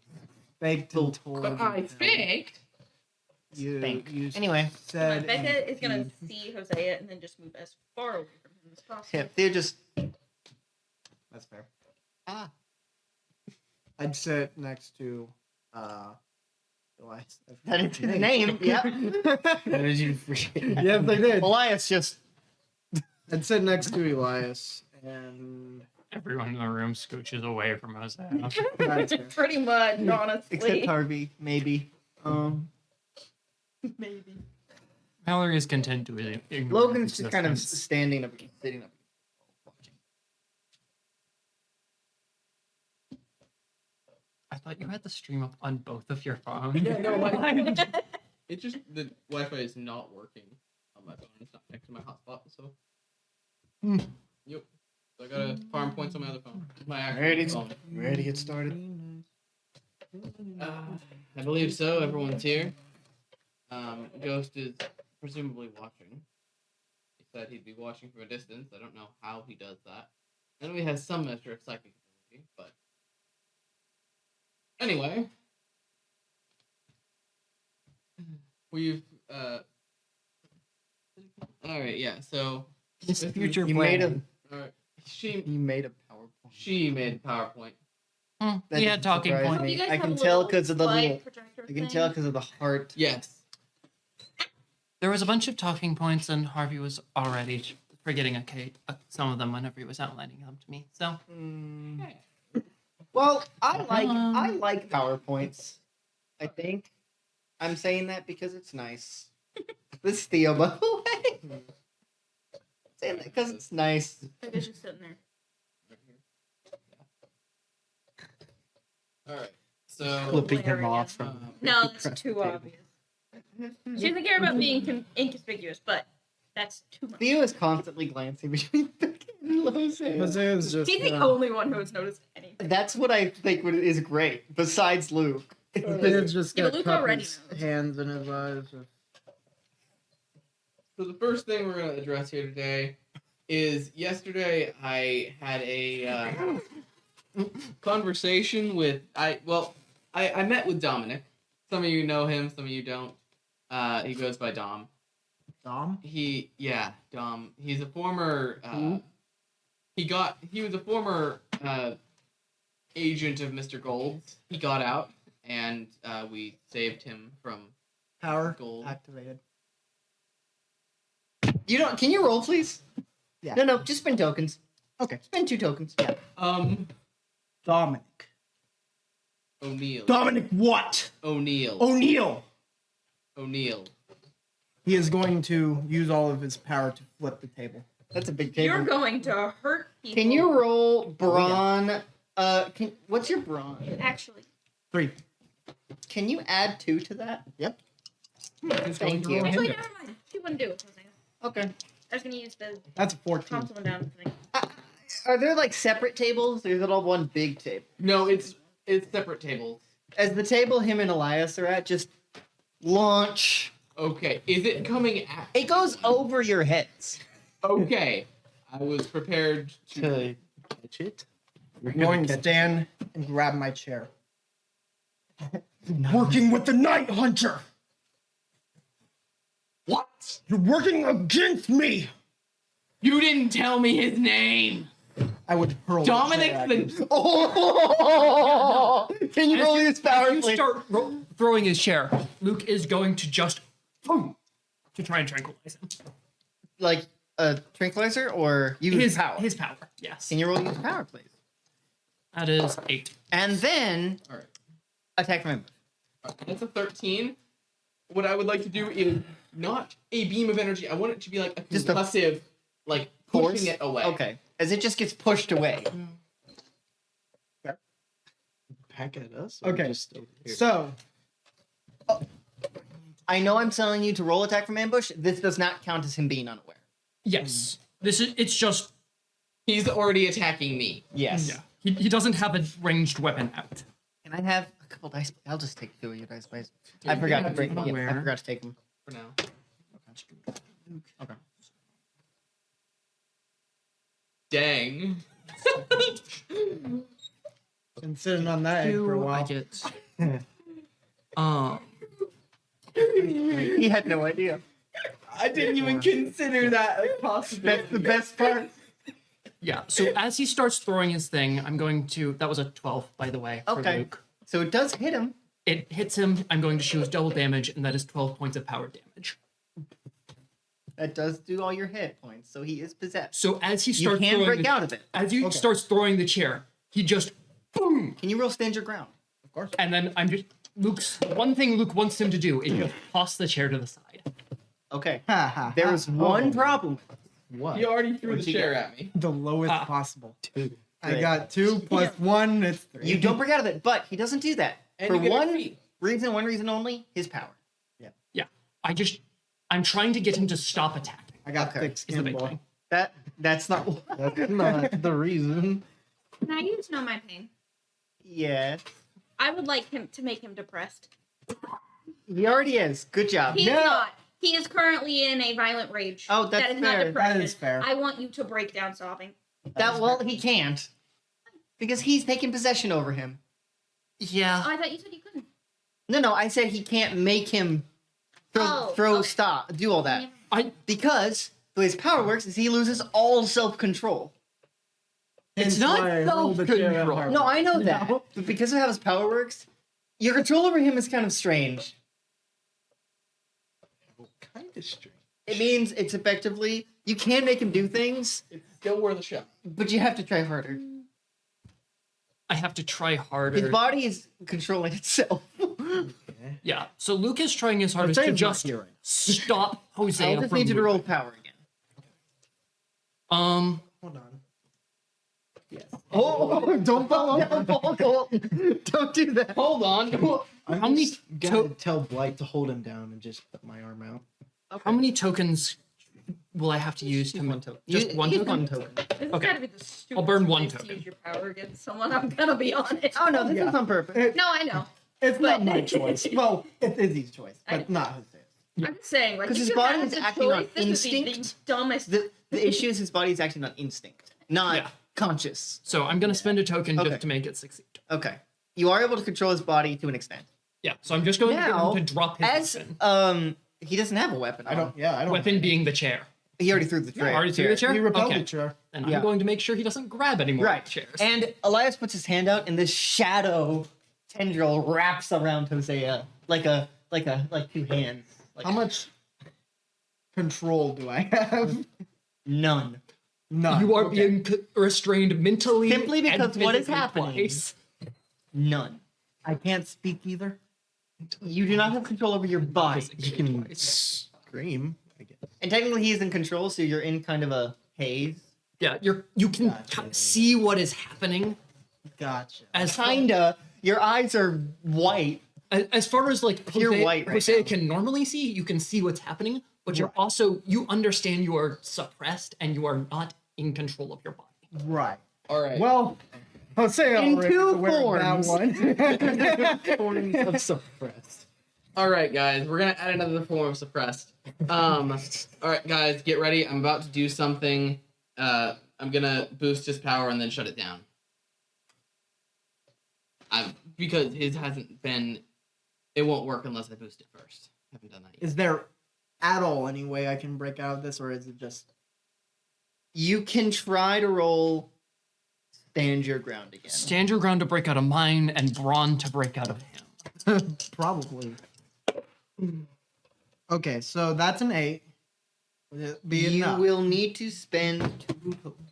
Speaker 3: Baked
Speaker 1: Well,
Speaker 3: and told.
Speaker 4: But I faked.
Speaker 3: You,
Speaker 1: Spank.
Speaker 3: you
Speaker 1: Anyway.
Speaker 3: said.
Speaker 5: Becca is gonna
Speaker 3: indeed.
Speaker 5: see Hosea and then just move as far away from him as possible.
Speaker 1: Yeah, Theo just.
Speaker 3: That's fair.
Speaker 1: Ah.
Speaker 3: I'd sit next to Elias.
Speaker 1: That is his name. Yep. That is you forget.
Speaker 3: Yes, I did.
Speaker 1: Elias just.
Speaker 3: I'd sit next to Elias and
Speaker 6: Everyone in the room scooches away from Hosea.
Speaker 3: that's fair.
Speaker 5: Pretty much, honestly.
Speaker 1: Except Harvey, maybe.
Speaker 5: Maybe.
Speaker 6: Mallory is content to ignore
Speaker 1: Logan's
Speaker 6: his
Speaker 1: just kind of
Speaker 6: existence.
Speaker 1: standing up, sitting up, watching.
Speaker 6: I thought you had the stream up on both of your phones.
Speaker 4: Yeah, no, it's just the Wi-Fi is not working on my phone. It's not next to my hotspot, so. Yep. So I gotta farm points on my other phone. My actual phone.
Speaker 2: Ready to get started?
Speaker 4: I believe so. Everyone's here. Ghost is presumably watching. He said he'd be watching from a distance. I don't know how he does that. I know he has some measure of psychic ability, but anyway, we've all right, yeah. So
Speaker 6: It's future
Speaker 1: You made a.
Speaker 6: planning.
Speaker 4: all right, she
Speaker 1: You made a PowerPoint.
Speaker 4: made PowerPoint.
Speaker 1: That
Speaker 6: He had
Speaker 1: doesn't
Speaker 6: talking
Speaker 1: surprise
Speaker 6: points.
Speaker 1: me.
Speaker 5: You guys
Speaker 1: I
Speaker 5: have
Speaker 1: can
Speaker 5: a
Speaker 1: tell
Speaker 5: little
Speaker 1: because of the
Speaker 5: slide
Speaker 1: little.
Speaker 5: projector
Speaker 1: I can
Speaker 5: thing?
Speaker 1: tell because of the heart.
Speaker 4: Yes.
Speaker 6: There was a bunch of talking points, and Harvey was already forgetting some of them whenever he was outlining them to me. So
Speaker 1: Well, I like PowerPoints. I think I'm saying that because it's nice. This is Theo, by the way. Saying that because it's nice.
Speaker 5: Becca's just sitting there.
Speaker 4: All right. So
Speaker 2: Flipping him
Speaker 5: Hilarious.
Speaker 2: off from.
Speaker 5: No,
Speaker 2: across
Speaker 5: that's
Speaker 2: the
Speaker 5: too
Speaker 2: table.
Speaker 5: obvious. She doesn't care about being inconspicuous, but that's too much.
Speaker 1: Theo is constantly glancing between Becca and Hosea.
Speaker 3: Jose's just.
Speaker 5: He's the only one who has noticed anything.
Speaker 1: That's what I think is great. Besides Luke,
Speaker 3: Jose's just
Speaker 5: Yeah,
Speaker 3: got
Speaker 5: but Luke
Speaker 3: cup
Speaker 5: already
Speaker 3: his
Speaker 5: knows.
Speaker 3: hands in his eyes.
Speaker 4: So the first thing we're going to address here today is yesterday I had a conversation with I met with Dominic. Some of you know him, some of you don't. He goes by Dom.
Speaker 3: Dom?
Speaker 4: Dom. He's a former he was a former agent of Mr. Gold. He got out and we saved him from
Speaker 3: Power
Speaker 4: Gold.
Speaker 3: activated.
Speaker 1: you don't. Can you roll, please?
Speaker 3: Yeah.
Speaker 1: No, just spend tokens.
Speaker 3: Okay.
Speaker 1: Spend 2 tokens. Yeah.
Speaker 3: Dominic.
Speaker 4: O'Neill.
Speaker 3: Dominic what?
Speaker 4: O'Neill.
Speaker 3: O'Neill.
Speaker 4: O'Neill.
Speaker 3: He is going to use all of his power to flip the table.
Speaker 1: That's a big
Speaker 5: You're
Speaker 1: table.
Speaker 5: going to hurt people.
Speaker 1: Can you roll brawn? What's your brawn?
Speaker 5: Actually,
Speaker 3: 3.
Speaker 1: Can you add 2 to that?
Speaker 3: Yep.
Speaker 1: Thank you.
Speaker 5: actually, never mind. She wouldn't do it.
Speaker 1: Okay.
Speaker 5: I was gonna use the
Speaker 3: That's a 14.
Speaker 5: top one down thing.
Speaker 1: Are there like separate tables, or is it all one big table?
Speaker 4: No, it's separate tables.
Speaker 1: As the table him and Elias are at, just launch.
Speaker 4: Okay, is it coming at?
Speaker 1: It goes over your heads.
Speaker 4: Okay. I was prepared to.
Speaker 2: To catch it.
Speaker 3: I'm going to stand and grab my chair. Working with the Night Hunter.
Speaker 4: What?
Speaker 3: You're working against me.
Speaker 4: You didn't tell me his name.
Speaker 3: I would hurl
Speaker 4: Dominic
Speaker 3: the chair at you.
Speaker 4: the.
Speaker 1: Oh! Can you roll his power,
Speaker 6: As you
Speaker 1: please?
Speaker 6: start throwing his chair, Luke is going to just boom to try and tranquilize him.
Speaker 1: Like a tranquilizer or use
Speaker 6: His
Speaker 1: power?
Speaker 6: His power. Yes.
Speaker 1: Can you roll use power, please?
Speaker 6: That is 8.
Speaker 1: And then
Speaker 4: All right.
Speaker 1: attack from ambush.
Speaker 4: That's a 13. What I would like to do is not a beam of energy. I want it to be like a
Speaker 1: Just a
Speaker 4: concussive, like
Speaker 1: Force?
Speaker 4: pushing it away.
Speaker 1: Okay. As it just gets pushed away.
Speaker 2: Back at us? Or
Speaker 3: Okay.
Speaker 2: Just over here?
Speaker 3: So,
Speaker 1: I know I'm telling you to roll attack from ambush. This does not count as him being unaware.
Speaker 6: Yes. It's just
Speaker 4: He's already attacking me.
Speaker 1: Yes.
Speaker 6: yeah. He doesn't have a ranged weapon out.
Speaker 1: Can I have a couple dice? I'll just take 2 of your dice, please. I forgot to bring them. I
Speaker 6: Where?
Speaker 1: forgot to take them.
Speaker 4: For now.
Speaker 1: Okay.
Speaker 4: Dang.
Speaker 3: been sitting on that egg for a
Speaker 6: I
Speaker 3: while.
Speaker 6: get.
Speaker 1: He had no idea.
Speaker 4: I didn't even consider that a possibility.
Speaker 1: That's the best part.
Speaker 6: Yeah. So as he starts throwing his thing, I'm going to. That was a 12, by the way. For
Speaker 1: Okay.
Speaker 6: Luke.
Speaker 1: So it does hit him.
Speaker 6: It hits him. I'm going to choose double damage, and that is 12 points of power damage.
Speaker 1: That does do all your hit points. So he is possessed.
Speaker 6: So as he
Speaker 1: You
Speaker 6: starts
Speaker 1: can
Speaker 6: throwing
Speaker 1: break
Speaker 6: the,
Speaker 1: out of it.
Speaker 6: as he starts throwing the chair, he just boom,
Speaker 1: Can you roll stand your ground?
Speaker 3: Of course.
Speaker 6: and then I'm just Luke's one thing Luke wants him to do is just toss the chair to the side.
Speaker 1: Okay.
Speaker 3: Ha, ha,
Speaker 1: There
Speaker 3: ha.
Speaker 1: is one problem.
Speaker 2: What?
Speaker 4: He already threw
Speaker 1: What'd
Speaker 4: the
Speaker 1: you
Speaker 4: chair
Speaker 1: get?
Speaker 4: at me.
Speaker 3: The lowest
Speaker 6: Ah.
Speaker 3: possible.
Speaker 2: 2.
Speaker 3: I
Speaker 1: Great.
Speaker 3: got 2 plus 1. It's 3.
Speaker 1: You don't break out of it, but he doesn't do that.
Speaker 4: And
Speaker 1: For
Speaker 4: you get a
Speaker 1: one
Speaker 4: feat.
Speaker 1: one reason only, his power.
Speaker 6: Yeah. I'm trying to get him to stop attacking.
Speaker 3: I got
Speaker 1: Okay.
Speaker 3: thick
Speaker 6: Is the
Speaker 3: skin,
Speaker 6: big
Speaker 3: boy.
Speaker 6: thing.
Speaker 1: That's not.
Speaker 2: That's not the reason.
Speaker 5: Can I use Know My Pain?
Speaker 1: Yeah.
Speaker 5: I would like him to make him depressed.
Speaker 1: He already is. Good job.
Speaker 5: He is not. He is currently in a violent rage.
Speaker 1: Oh, that's
Speaker 5: that is
Speaker 1: fair.
Speaker 5: not depression.
Speaker 3: That is fair.
Speaker 5: I want you to break down sobbing.
Speaker 1: He can't. Because he's taken possession over him.
Speaker 6: Yeah.
Speaker 5: Oh, I thought you said you couldn't.
Speaker 1: No, I said he can't make him
Speaker 5: Oh,
Speaker 1: throw,
Speaker 5: okay.
Speaker 1: stop, do all that.
Speaker 6: I
Speaker 1: Because the way his power works is he loses all self-control.
Speaker 6: It's
Speaker 3: Hence
Speaker 6: not
Speaker 3: why I rolled the chair at
Speaker 6: self-control.
Speaker 3: Harvey.
Speaker 1: No, I know that. But because of how his power works, your control over him is kind of strange.
Speaker 2: Kind of strange.
Speaker 1: It means it's effectively, you can make him do things,
Speaker 4: It's still worth a shot.
Speaker 1: but you have to try harder.
Speaker 6: I have to try harder.
Speaker 1: His body is controlling itself.
Speaker 6: Yeah. So Luke is trying his hardest to
Speaker 3: Satan's not
Speaker 6: just
Speaker 3: here right
Speaker 6: stop Hosea
Speaker 1: I'll just
Speaker 6: from
Speaker 1: need you to
Speaker 6: moving.
Speaker 1: roll power again.
Speaker 6: Um.
Speaker 3: Hold on.
Speaker 2: Yes.
Speaker 1: Oh, don't fall down, Don't do that.
Speaker 4: Hold on.
Speaker 2: I'm
Speaker 6: How many
Speaker 2: just gonna
Speaker 6: to-
Speaker 2: tell Blight to hold him down and just put my arm out.
Speaker 6: How many tokens will I have to use to
Speaker 1: One token.
Speaker 6: Just one
Speaker 1: Use
Speaker 6: token?
Speaker 1: one token.
Speaker 5: This has
Speaker 6: Okay.
Speaker 5: got to be the stupidest
Speaker 6: I'll burn one
Speaker 5: place to
Speaker 6: token.
Speaker 5: use your power against someone. I'm gonna be honest.
Speaker 1: Oh no, this
Speaker 3: Yeah.
Speaker 1: is on purpose.
Speaker 5: No, I know.
Speaker 3: It's
Speaker 5: But-
Speaker 3: not my choice. Well, it's Izzy's choice, but not Jose's.
Speaker 5: I'm just saying, like,
Speaker 1: 'Cause
Speaker 5: if
Speaker 1: his
Speaker 5: you
Speaker 1: body
Speaker 5: had
Speaker 1: is
Speaker 5: the
Speaker 1: acting on
Speaker 5: choice, this would be
Speaker 1: instinct.
Speaker 5: the dumbest.
Speaker 1: The issue is his body is acting on instinct, not
Speaker 6: Yeah.
Speaker 1: conscious.
Speaker 6: So I'm gonna spend a token
Speaker 1: Okay.
Speaker 6: just to make it succeed.
Speaker 1: Okay. You are able to control his body to an extent.
Speaker 6: Yeah. So I'm just going to get
Speaker 1: Now,
Speaker 6: him to drop his
Speaker 1: As
Speaker 6: weapon.
Speaker 1: he doesn't have a weapon.
Speaker 3: I don't. Yeah, I don't.
Speaker 6: Weapon being the chair.
Speaker 1: He already threw the tray.
Speaker 6: Already threw the chair.
Speaker 3: He repelled
Speaker 6: Okay.
Speaker 3: the chair.
Speaker 6: And
Speaker 1: Yeah.
Speaker 6: I'm going to make sure he doesn't grab any more
Speaker 1: Right.
Speaker 6: chairs.
Speaker 1: And Elias puts his hand out, and this shadow tendril wraps around Hosea like two hands. Like
Speaker 3: How much control do I have?
Speaker 1: None.
Speaker 3: None.
Speaker 6: you are
Speaker 3: Okay.
Speaker 6: being restrained mentally.
Speaker 1: Simply
Speaker 6: and
Speaker 1: because what is
Speaker 6: physically
Speaker 1: happening-
Speaker 6: twice.
Speaker 1: None.
Speaker 3: I can't speak either.
Speaker 1: You do not have control over your body.
Speaker 2: You can scream, I guess.
Speaker 1: And technically he is in control, so you're in kind of a haze.
Speaker 6: Yeah, you can
Speaker 3: Gotcha.
Speaker 6: see what is happening.
Speaker 3: Gotcha.
Speaker 6: As
Speaker 1: Kinda. Your eyes are white.
Speaker 6: as far as like
Speaker 1: Pure
Speaker 6: Hosea,
Speaker 1: white right
Speaker 6: Hosea
Speaker 1: now.
Speaker 6: can normally see, you can see what's happening, but you're also you understand you are suppressed and you are not in control of your body.
Speaker 3: Right.
Speaker 4: All right.
Speaker 3: Well, Jose
Speaker 1: In
Speaker 3: already
Speaker 1: two
Speaker 3: is aware of
Speaker 1: forms.
Speaker 3: that one.
Speaker 2: Forms of suppressed.
Speaker 4: All right, guys, we're gonna add another form of suppressed. All right, guys, get ready. I'm about to do something. I'm gonna boost his power and then shut it down. Because his hasn't been. It won't work unless I boost it first. I haven't done that yet.
Speaker 3: Is there at all any way I can break out of this, or is it just
Speaker 1: You can try to roll stand your ground again.
Speaker 6: Stand your ground to break out of mine, and brawn to break out of him.
Speaker 3: probably? Okay, so that's an 8. Would it be
Speaker 1: You
Speaker 3: enough?
Speaker 1: will need to spend 2 tokens.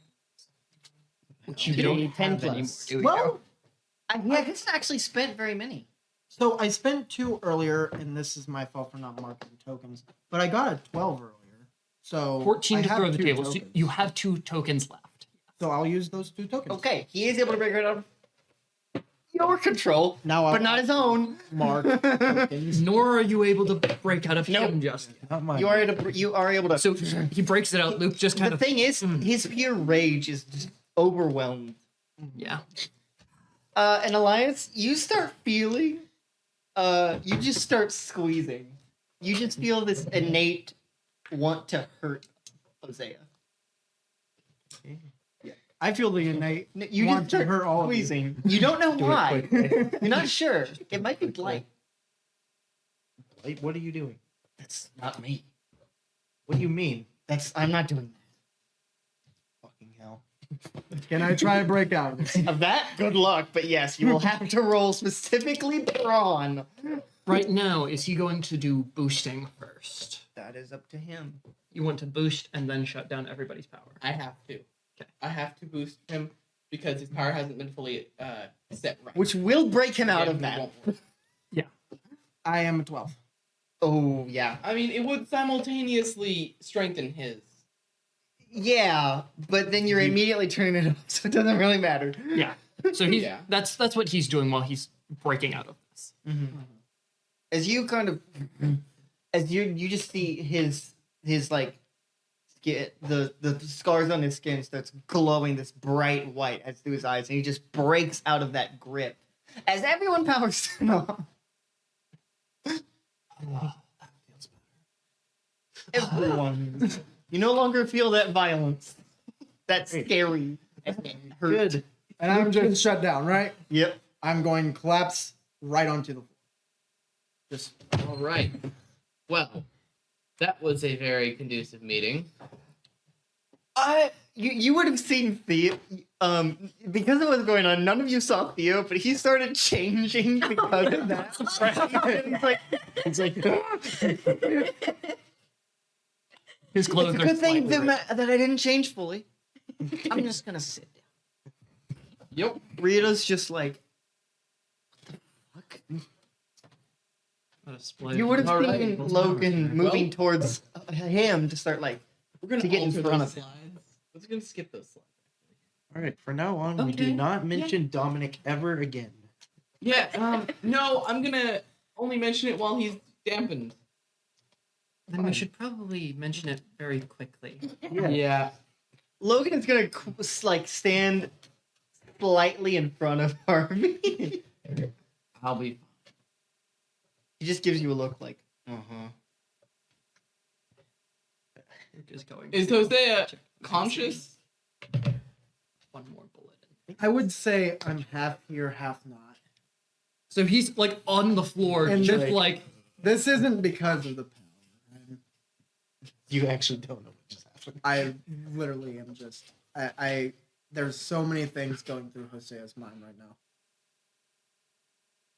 Speaker 6: Which you don't
Speaker 1: 10
Speaker 6: have
Speaker 1: plus.
Speaker 6: anymore, do you?
Speaker 3: Well,
Speaker 1: I haven't actually spent very many.
Speaker 3: so I spent 2 earlier, and this is my fault for not marking tokens. But I got a 12 earlier, so
Speaker 6: 14
Speaker 3: I
Speaker 6: to
Speaker 3: have
Speaker 6: throw the
Speaker 3: 2
Speaker 6: table. So
Speaker 3: tokens.
Speaker 6: you have 2 tokens left.
Speaker 3: So I'll use those 2 tokens.
Speaker 1: Okay, he is able to break it out of your control,
Speaker 3: Now I'll
Speaker 1: but not his own.
Speaker 3: mark tokens.
Speaker 6: Nor are you able to break out of
Speaker 1: Nope.
Speaker 6: him just yet.
Speaker 3: Not mine.
Speaker 1: You are able to.
Speaker 6: So he breaks it out. Luke just kind
Speaker 1: The
Speaker 6: of
Speaker 1: thing is, his pure rage is just overwhelmed.
Speaker 6: yeah.
Speaker 1: And Elias, you start feeling. You just start squeezing. You just feel this innate want to hurt Hosea.
Speaker 3: I feel the innate
Speaker 1: You
Speaker 3: want
Speaker 1: just
Speaker 3: to
Speaker 1: start
Speaker 3: hurt all of you.
Speaker 1: squeezing. You don't know why. You're not sure. It might be blight.
Speaker 2: Wait, what are you doing?
Speaker 1: That's not me.
Speaker 2: What do you mean?
Speaker 1: I'm not doing
Speaker 2: Fucking hell.
Speaker 3: Can I try to break out of this?
Speaker 1: that. Of that, good luck. But yes, you will have to roll specifically brawn.
Speaker 6: Right now, is he going to do boosting first?
Speaker 1: That is up to him.
Speaker 6: You want to boost and then shut down everybody's power.
Speaker 4: I have to.
Speaker 6: Okay.
Speaker 4: I have to boost him because his power hasn't been fully set right.
Speaker 1: Which will break him out
Speaker 4: Yeah,
Speaker 1: of
Speaker 4: he
Speaker 1: that.
Speaker 4: won't work.
Speaker 3: I am a 12.
Speaker 1: Oh, yeah.
Speaker 4: I mean, it would simultaneously strengthen his.
Speaker 1: Yeah, but then you're immediately turning it off, so it doesn't really matter.
Speaker 6: Yeah. So he's
Speaker 4: Yeah.
Speaker 6: that's what he's doing while he's breaking out of this.
Speaker 1: As you kind of, as you just see his like, skin, the scars on his skin starts glowing this bright white as through his eyes, and he just breaks out of that grip. As everyone powers off. Everyone. You no longer feel that violence. That scary. and hurt.
Speaker 3: Good. And I'm just shut down, right?
Speaker 1: Yep.
Speaker 3: I'm going to collapse right onto the floor. Just
Speaker 4: All right. Well, that was a very conducive meeting.
Speaker 1: You would have seen Theo, because of what's going on, none of you saw Theo, but he started changing because of that. He's like,
Speaker 6: His clothes
Speaker 1: it's a
Speaker 6: are
Speaker 1: good thing
Speaker 6: slightly red.
Speaker 1: that I didn't change fully. I'm just gonna sit down.
Speaker 4: Yep.
Speaker 1: Rita's just like, what the fuck?
Speaker 6: A display
Speaker 1: You
Speaker 6: of
Speaker 1: would have
Speaker 4: All
Speaker 1: seen
Speaker 4: right.
Speaker 1: Logan moving
Speaker 4: Well-
Speaker 1: towards him to start like,
Speaker 4: We're gonna
Speaker 1: To get in
Speaker 4: alter
Speaker 1: front
Speaker 4: those
Speaker 1: of him.
Speaker 4: slides. Let's gonna skip those slides.
Speaker 2: All right, for now on, we do
Speaker 6: Okay.
Speaker 2: not mention Dominic ever again.
Speaker 4: Yeah. No, I'm gonna only mention it while he's dampened.
Speaker 6: Then we should probably mention it very quickly.
Speaker 4: Yeah.
Speaker 1: Logan is gonna like stand slightly in front of Harvey.
Speaker 4: I'll be.
Speaker 1: He just gives you a look like,
Speaker 6: Luke is going.
Speaker 4: Is
Speaker 6: to
Speaker 4: Hosea
Speaker 6: check
Speaker 4: conscious?
Speaker 6: One more bullet.
Speaker 3: I would say I'm half here, half not.
Speaker 6: So he's like on the floor,
Speaker 3: And
Speaker 6: just
Speaker 3: like-
Speaker 6: like
Speaker 3: This isn't because of the power.
Speaker 2: You actually don't know what just happened.
Speaker 3: I literally am just. I there's so many things going through Hosea's mind right now.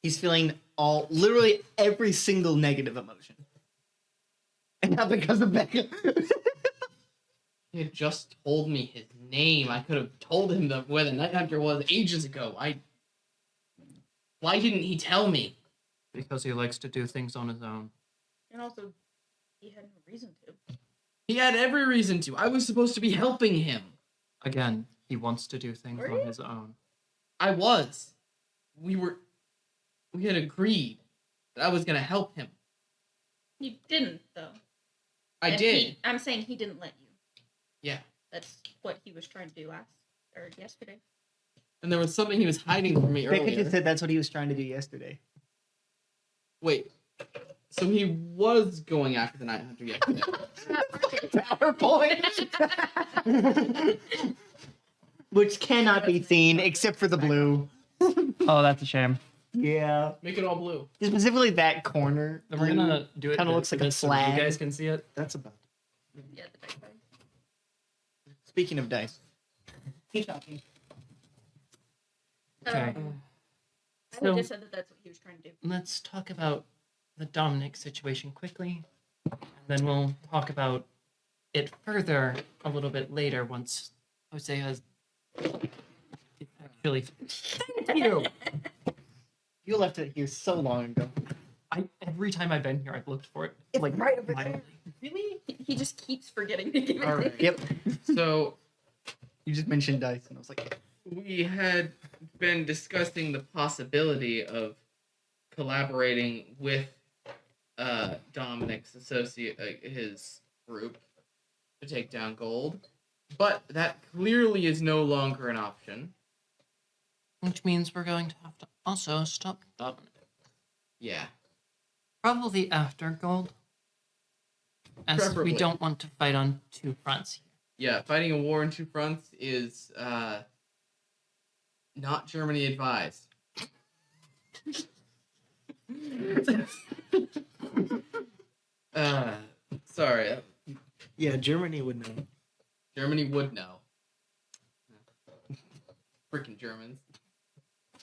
Speaker 1: he's feeling literally every single negative emotion. And not because of Becca.
Speaker 4: He had just told me his name. I could have told him where the Night Hunter was ages ago. Why didn't he tell me?
Speaker 6: because he likes to do things on his own.
Speaker 5: And also, he had no reason to.
Speaker 4: He had every reason to. I was supposed to be helping him.
Speaker 6: Again, he wants to do things
Speaker 5: Were
Speaker 6: on
Speaker 5: you?
Speaker 6: his own.
Speaker 4: I was. We had agreed that I was gonna help him.
Speaker 5: You didn't, though.
Speaker 4: I
Speaker 5: And
Speaker 4: did.
Speaker 5: I'm saying he didn't let you.
Speaker 4: Yeah.
Speaker 5: That's what he was trying to do yesterday.
Speaker 4: And there was something he was hiding from me
Speaker 1: Becca
Speaker 4: earlier.
Speaker 1: just said that's what he was trying to do yesterday.
Speaker 4: Wait. So he was going after the Night Hunter yesterday.
Speaker 1: PowerPoint. Which cannot be seen except for the blue.
Speaker 6: Oh, that's a shame.
Speaker 1: Yeah.
Speaker 4: Make it all blue.
Speaker 1: Specifically that corner.
Speaker 6: Then we're gonna do it.
Speaker 1: Kinda looks like a
Speaker 6: so
Speaker 1: flag.
Speaker 6: you guys can see it.
Speaker 2: That's about.
Speaker 5: Yeah, the dice roll.
Speaker 1: Speaking of dice. Keep talking.
Speaker 6: Okay.
Speaker 5: I
Speaker 6: So-
Speaker 5: would just said that that's what he was trying to do.
Speaker 6: Let's talk about the Dominic situation quickly, and then we'll talk about it further a little bit later once Jose has actually. Thank you.
Speaker 1: You left it here so long ago.
Speaker 6: Every time I've been here, I've looked for it.
Speaker 1: It's
Speaker 6: like
Speaker 1: right over there.
Speaker 6: mildly. Really?
Speaker 5: He just keeps forgetting to give it.
Speaker 4: All right.
Speaker 1: Yep.
Speaker 4: So
Speaker 1: You just mentioned dice, and I was like,
Speaker 4: we had been discussing the possibility of collaborating with Dominic's associate, his group, to take down Gold, but that clearly is no longer an option.
Speaker 6: Which means we're going to have to also stop Dominic.
Speaker 4: Yeah.
Speaker 6: Probably after Gold. As
Speaker 4: Preferably.
Speaker 6: we don't want to fight on two fronts here.
Speaker 4: Yeah, fighting a war on two fronts is not Germany advised. Sorry,
Speaker 2: Yeah, Germany would know.
Speaker 4: Germany would know. Freaking Germans.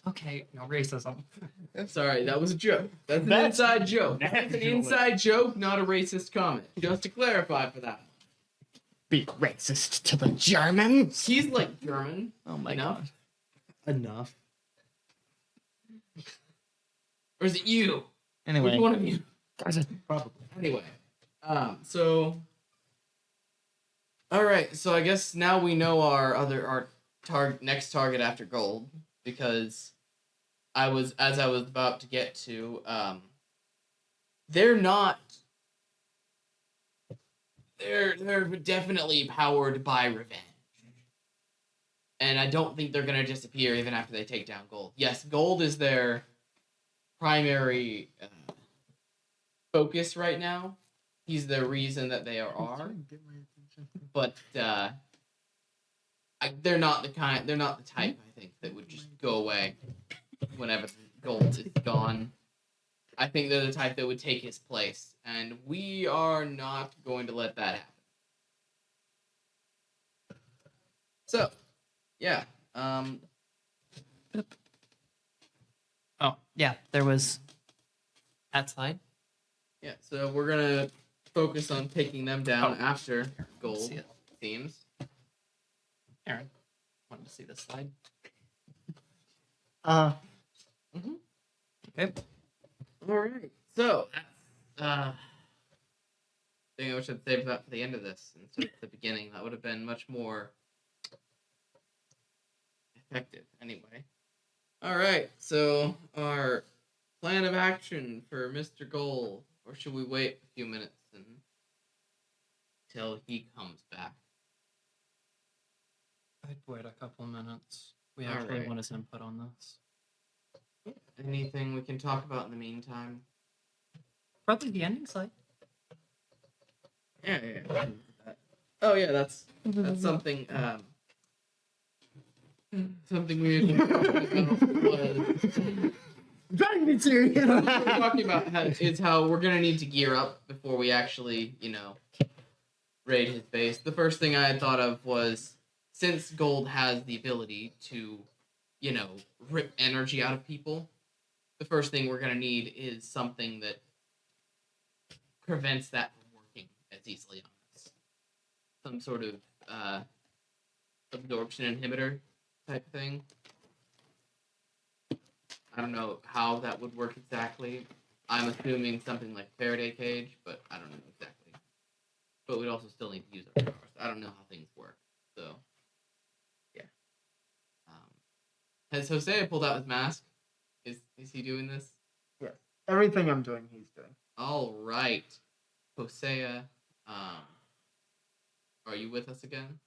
Speaker 6: Okay, no racism.
Speaker 4: Sorry, that was a joke. That's an
Speaker 1: That's
Speaker 4: inside joke. That's an
Speaker 1: naturally-
Speaker 4: inside joke, not a racist comment. Just to clarify for that.
Speaker 1: be racist to the Germans.
Speaker 4: He's like German.
Speaker 1: Oh my
Speaker 4: Enough.
Speaker 1: god.
Speaker 2: Enough.
Speaker 4: Or is it you?
Speaker 1: Anyway.
Speaker 4: Which one of you?
Speaker 2: Probably.
Speaker 4: Anyway, so all right, so I guess now we know our next target after Gold, because I was about to get to they're definitely powered by revenge. And I don't think they're going to disappear even after they take down Gold. Yes, Gold is their primary focus right now. He's the reason that they are. But they're not the type, I think, that would just go away whenever Gold is gone. I think they're the type that would take his place, and we are not going to let that happen. So, yeah.
Speaker 6: Oh, yeah, there was that slide.
Speaker 4: Yeah, so we're gonna focus on taking them down
Speaker 6: Oh.
Speaker 4: after Gold,
Speaker 6: See it.
Speaker 4: seems.
Speaker 6: Aaron, wanted to see this slide. Okay.
Speaker 4: Alright, so I think I wish I'd saved that for the end of this instead of the beginning. That would have been much more effective anyway. Alright, so our plan of action for Mr. Gold, or should we wait a few minutes until he comes back?
Speaker 6: I'd wait a couple minutes. We
Speaker 4: All
Speaker 6: actually
Speaker 4: right.
Speaker 6: want his input on this.
Speaker 4: Anything we can talk about in the meantime?
Speaker 6: Probably the ending slide.
Speaker 4: Yeah. Oh yeah, that's something. Something we had been talking about was
Speaker 1: Trying to be serious.
Speaker 4: what we're talking about is how we're gonna need to gear up before we actually, raid his base. The first thing I had thought of was, since Gold has the ability to, rip energy out of people, the first thing we're gonna need is something that prevents that from working as easily on us. Some sort of absorption inhibitor type thing. I don't know how that would work exactly. I'm assuming something like Faraday cage, but I don't know exactly. But we'd also still need to use our powers. I don't know how things work. So, yeah. Has Hosea pulled out his mask? Is he doing this?
Speaker 1: Yes. Everything I'm doing, he's doing.
Speaker 4: All right, Hosea. Are you with us again?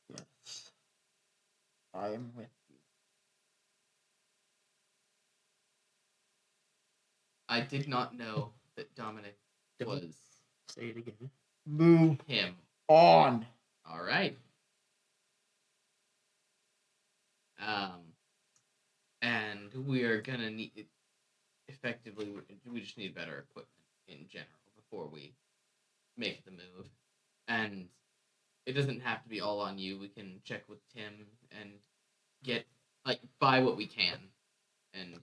Speaker 1: Yes. I am with you.
Speaker 4: I did not know that Dominic
Speaker 2: Don't
Speaker 4: was
Speaker 2: say it again.
Speaker 7: Move
Speaker 4: him.
Speaker 7: on.
Speaker 4: All right. And we are gonna need effectively. We just need better equipment in general before we make the move, and it doesn't have to be all on you. We can check with Tim and get buy what we can, and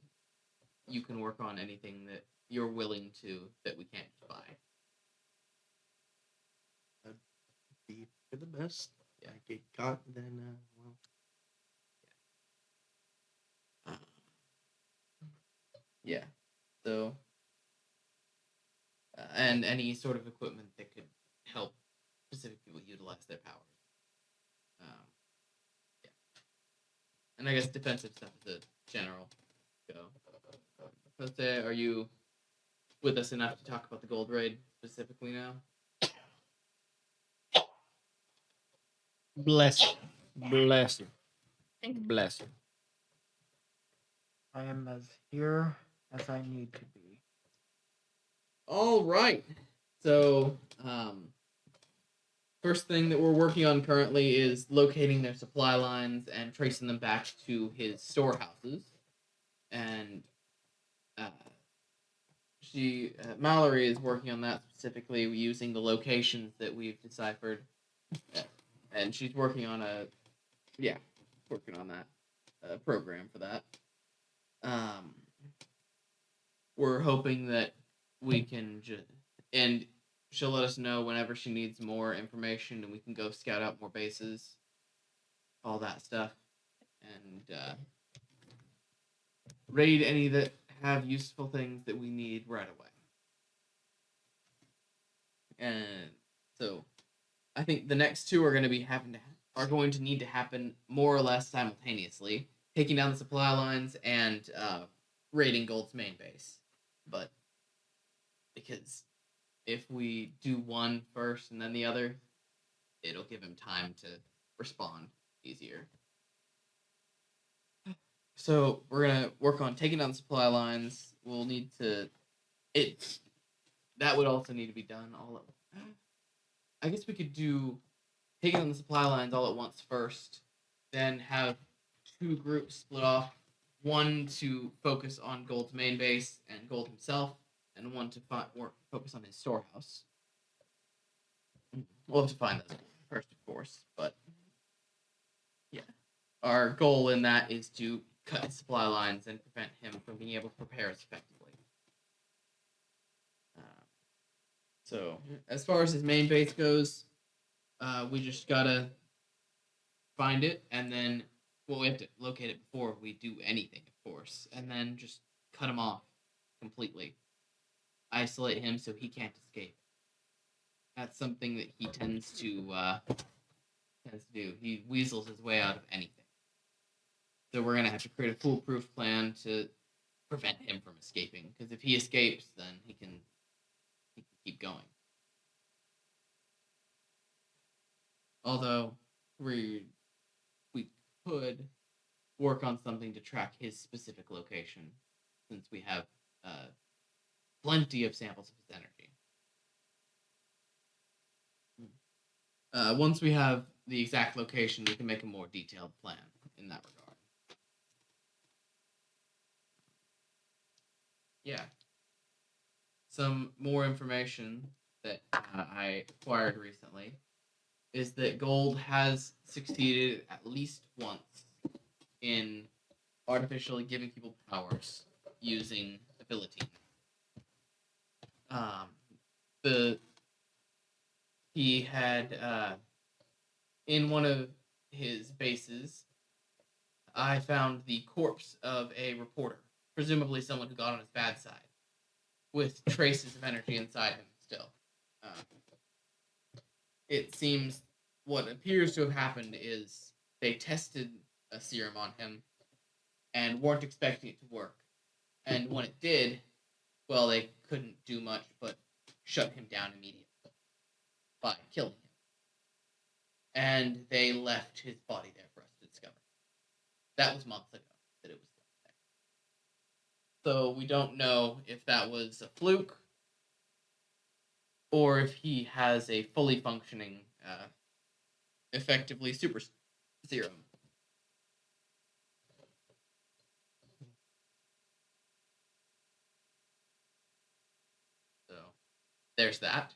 Speaker 4: you can work on anything that you're willing to that we can't just buy.
Speaker 2: Be for the best.
Speaker 4: Yeah.
Speaker 2: I get caught, then well.
Speaker 4: Yeah. So, and any sort of equipment that could help specific people utilize their powers. Yeah. And I guess defensive stuff is a general go. Jose, are you with us enough to talk about the gold raid specifically now?
Speaker 7: Bless you. Bless you.
Speaker 5: Thank you.
Speaker 7: Bless you. I am as here as I need to be.
Speaker 4: All right. So, first thing that we're working on currently is locating their supply lines and tracing them back to his storehouses. And Mallory is working on that specifically using the locations that we've deciphered. And she's working on working on that program for that. We're hoping that we can and she'll let us know whenever she needs more information, and we can go scout out more bases, all that stuff, and raid any that have useful things that we need right away. And so, I think the next two are going to be are going to need to happen more or less simultaneously, taking down the supply lines and raiding Gold's main base. But because if we do one first and then the other, it'll give him time to respond easier. So we're gonna work on taking down the supply lines. We'll need to that would also need to be done all at. I guess we could do taking down the supply lines all at once first, then have two groups split off. One to focus on Gold's main base and Gold himself, and one to focus on his storehouse. We'll have to find those first, of course, but yeah. Our goal in that is to cut his supply lines and prevent him from being able to prepare as effectively. So, as far as his main base goes, we just gotta find it, and then, well, we have to locate it before we do anything, of course, and then just cut him off completely. Isolate him so he can't escape. That's something that he tends to do. He weasels his way out of anything. So we're gonna have to create a foolproof plan to prevent him from escaping. Because if he escapes, then he can keep going. Although we could work on something to track his specific location, since we have plenty of samples of his energy. Once we have the exact location, we can make a more detailed plan in that regard. Yeah. Some more information that I acquired recently is that Gold has succeeded at least once in artificially giving people powers using ability. He had in one of his bases, I found the corpse of a reporter, presumably someone who got on his bad side, with traces of energy inside him still. It seems what appears to have happened is they tested a serum on him and weren't expecting it to work. And when it did, well, they couldn't do much but shut him down immediately by killing him. And they left his body there for us to discover. That was months ago that it was left So we don't know if that was a fluke or if he has a fully functioning, effectively super serum. So there's that.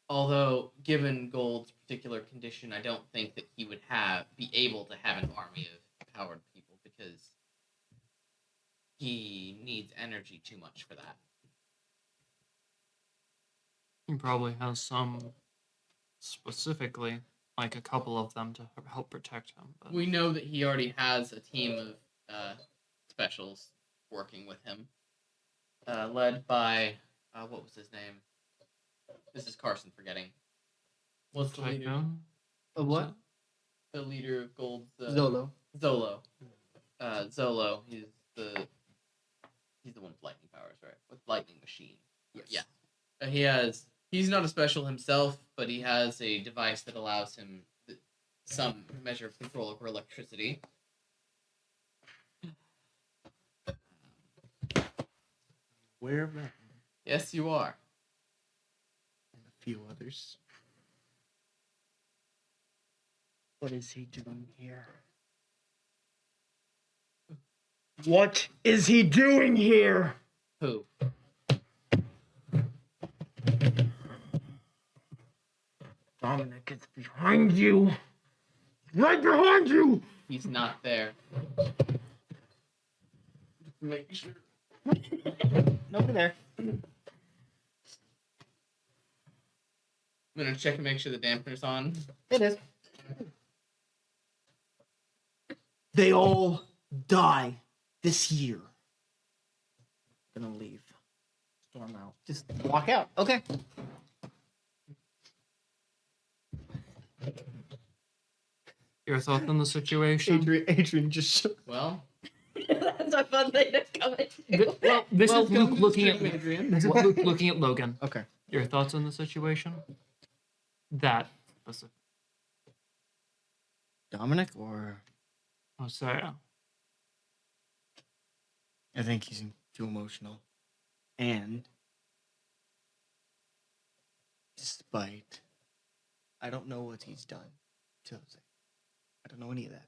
Speaker 4: Although, given Gold's particular condition, I don't think that he would be able to have an army of powered people because he needs energy too much for that.
Speaker 6: He probably has some specifically, like a couple of them to help protect him. But
Speaker 4: We know that he already has a team of specials working with him, led by what was his name? This is Carson forgetting. What's the leader?
Speaker 6: Tycoon?
Speaker 3: Of what?
Speaker 4: The leader of Gold's
Speaker 3: Zolo.
Speaker 4: Zolo. Zolo. He's the one with lightning powers, right? With lightning machine.
Speaker 3: Yes.
Speaker 4: Yeah. He's not a special himself, but he has a device that allows him some measure of control over electricity.
Speaker 2: Aware of that.
Speaker 4: Yes, you are.
Speaker 2: And a few others. What is he doing here? What is he doing here?
Speaker 4: Who?
Speaker 2: Dominic is behind you. Right behind you.
Speaker 4: He's not there. Make sure.
Speaker 1: Over there.
Speaker 4: I'm gonna check and make sure the dampener's on.
Speaker 1: It is.
Speaker 3: They all die this year. Gonna leave. Storm out.
Speaker 1: Just walk out. Okay.
Speaker 6: your thoughts on the situation?
Speaker 1: Adrian just shook.
Speaker 4: Well,
Speaker 5: That's a fun thing to come into.
Speaker 6: Well, this is
Speaker 4: welcome
Speaker 6: Luke
Speaker 4: to the
Speaker 6: looking at
Speaker 4: stream, Adrian.
Speaker 6: this is Luke looking at Logan.
Speaker 1: Okay.
Speaker 6: Your thoughts on the situation? That specific.
Speaker 2: Dominic or
Speaker 6: Oh, sorry.
Speaker 2: I think he's too emotional. And despite I don't know what he's done to Jose. I don't know any of that.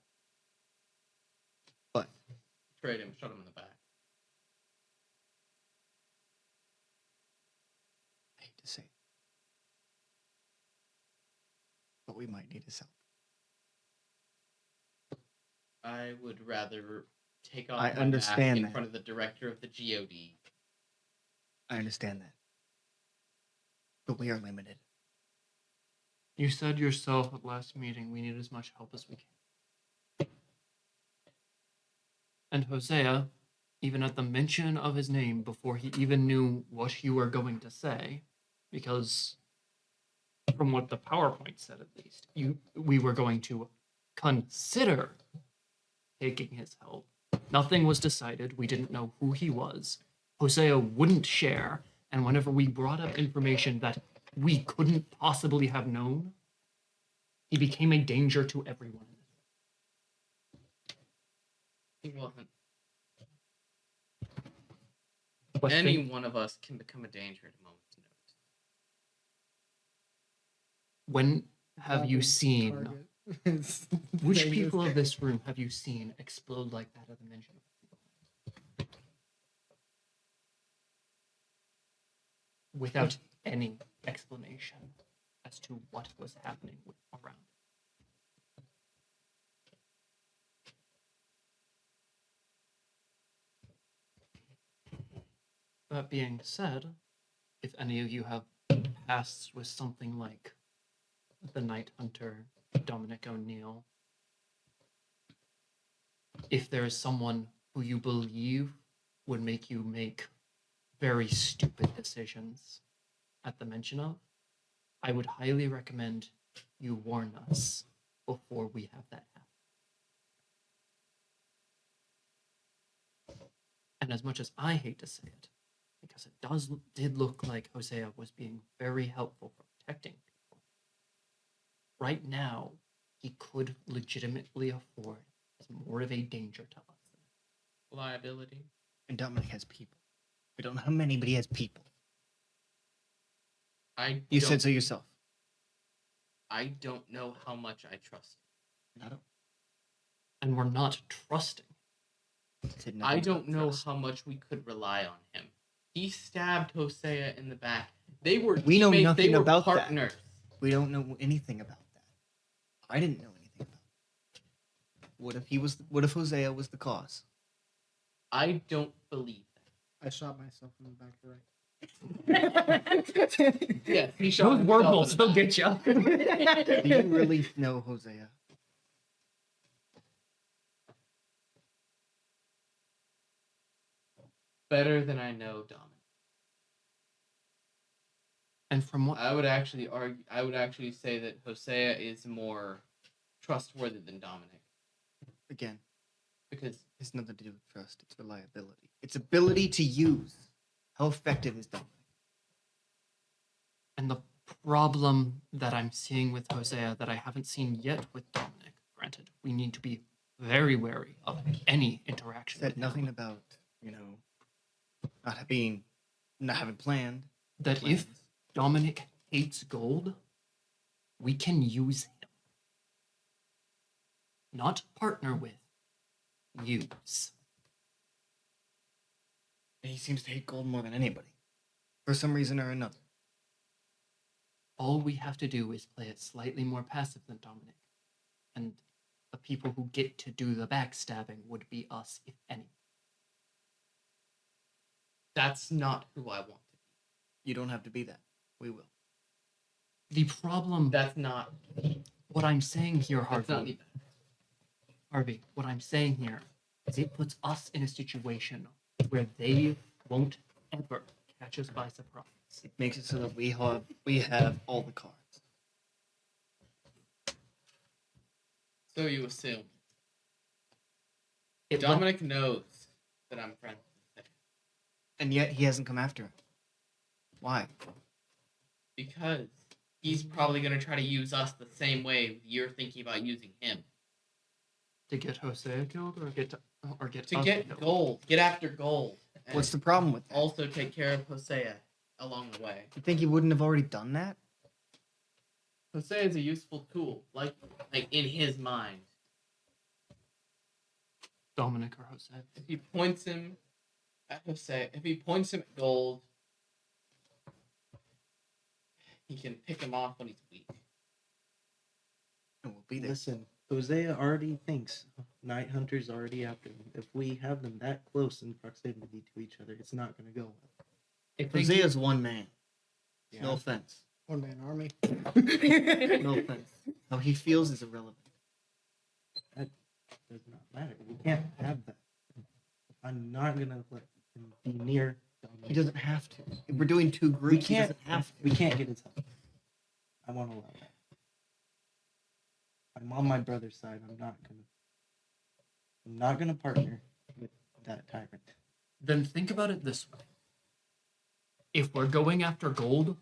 Speaker 2: But
Speaker 4: Trade him, shot him in the back.
Speaker 2: I hate to say it. But we might need his help.
Speaker 4: I would rather take off
Speaker 2: I
Speaker 4: my
Speaker 2: understand
Speaker 4: mask in
Speaker 2: that.
Speaker 4: front of the director of the GOD.
Speaker 2: I understand that. But we are limited.
Speaker 6: You said yourself at last meeting we need as much help as we can. And Hosea, even at the mention of his name before he even knew what you were going to say, because from what the PowerPoint said at least, we were going to consider taking his help. Nothing was decided. We didn't know who he was. Hosea wouldn't share, and whenever we brought up information that we couldn't possibly have known, he became a danger to everyone.
Speaker 4: He wasn't.
Speaker 6: But
Speaker 4: Any
Speaker 6: think-
Speaker 4: one of us can become a danger at a moment's notice.
Speaker 6: when have you seen which people of this room have you seen explode like that at the mention of without any explanation as to what was happening around? That being said, if any of you have pasts with something like the Night Hunter, Dominic O'Neill, if there is someone who you believe would make you make very stupid decisions at the mention of, I would highly recommend you warn us before we have that happen. And as much as I hate to say it, because it did look like Hosea was being very helpful for protecting people, right now he could legitimately afford as more of a danger to us.
Speaker 4: Liability.
Speaker 1: And Dominic has people. We don't know how many, but he has people. You said so yourself.
Speaker 4: I don't know how much I trust him.
Speaker 1: I don't.
Speaker 6: And we're not trusting.
Speaker 1: Said
Speaker 4: I
Speaker 1: nothing
Speaker 4: don't
Speaker 1: about
Speaker 4: know
Speaker 1: trust.
Speaker 4: how much we could rely on him. He stabbed Hosea in the back. They were
Speaker 1: We know
Speaker 4: teammates,
Speaker 1: nothing
Speaker 4: they were
Speaker 1: about that.
Speaker 4: partners.
Speaker 1: We don't know anything about that. I didn't know anything about it. What if Hosea was the cause?
Speaker 4: I don't believe
Speaker 3: I shot myself in the back of the right.
Speaker 4: that. Yes, he shot
Speaker 6: Those
Speaker 4: himself
Speaker 6: wormholes
Speaker 4: in the
Speaker 6: will
Speaker 4: back.
Speaker 6: get you.
Speaker 1: Do you really know Hosea?
Speaker 4: Better than I know Dominic.
Speaker 6: And from what
Speaker 4: I would actually say that Hosea is more trustworthy than Dominic.
Speaker 1: Again,
Speaker 4: Because
Speaker 1: it has nothing to do with trust. It's reliability. It's ability to use. How effective is Dominic?
Speaker 6: and the problem that I'm seeing with Hosea that I haven't seen yet with Dominic, granted, we need to be very wary of any interaction.
Speaker 1: Said
Speaker 6: with
Speaker 1: nothing
Speaker 6: him.
Speaker 1: about, not having planned.
Speaker 6: That if Dominic hates gold, we can use him. Not partner with, use.
Speaker 1: He seems to hate gold more than anybody. For some reason or another.
Speaker 6: All we have to do is play it slightly more passive than Dominic. And the people who get to do the backstabbing would be us, if any.
Speaker 4: that's not who I want to be.
Speaker 1: You don't have to be that. We will.
Speaker 6: The problem,
Speaker 4: That's not.
Speaker 6: what I'm saying here,
Speaker 4: That's not
Speaker 6: Harvey,
Speaker 4: me.
Speaker 6: Harvey, what I'm saying here is it puts us in a situation where they won't ever catch us by surprise.
Speaker 1: It makes it so that we have all the cards.
Speaker 4: So you assume.
Speaker 6: It let-
Speaker 4: Dominic knows that I'm friends with him.
Speaker 1: And yet he hasn't come after him. Why?
Speaker 4: Because he's probably going to try to use us the same way you're thinking about using him.
Speaker 6: to get Hosea killed or get
Speaker 4: To
Speaker 6: us
Speaker 4: get
Speaker 6: killed?
Speaker 4: gold. Get after gold. And
Speaker 1: What's the problem with that?
Speaker 4: also take care of Hosea along the way.
Speaker 1: You think he wouldn't have already done that?
Speaker 4: Hosea is a useful tool, like in his mind.
Speaker 6: Dominic or Hosea?
Speaker 4: If he points him at Hosea, if he points him at gold, he can pick him off when he's weak.
Speaker 1: And we'll be there.
Speaker 2: Listen, Hosea already thinks Night Hunter's already after him. If we have them that close in proximity to each other, it's not going to go well.
Speaker 6: If they
Speaker 1: Hosea's one man.
Speaker 2: Yeah.
Speaker 1: No offense.
Speaker 3: One man army.
Speaker 1: No offense. How he feels is irrelevant.
Speaker 2: Does not matter. We can't have that. I'm not going to let him be near Dominic.
Speaker 1: He doesn't have to. If we're doing two groups,
Speaker 2: We
Speaker 1: he
Speaker 2: can't
Speaker 1: doesn't have to.
Speaker 2: We can't get his help. I won't allow that. I'm on my brother's side. I'm not gonna partner with that tyrant.
Speaker 6: Then think about it this way. If we're going after gold,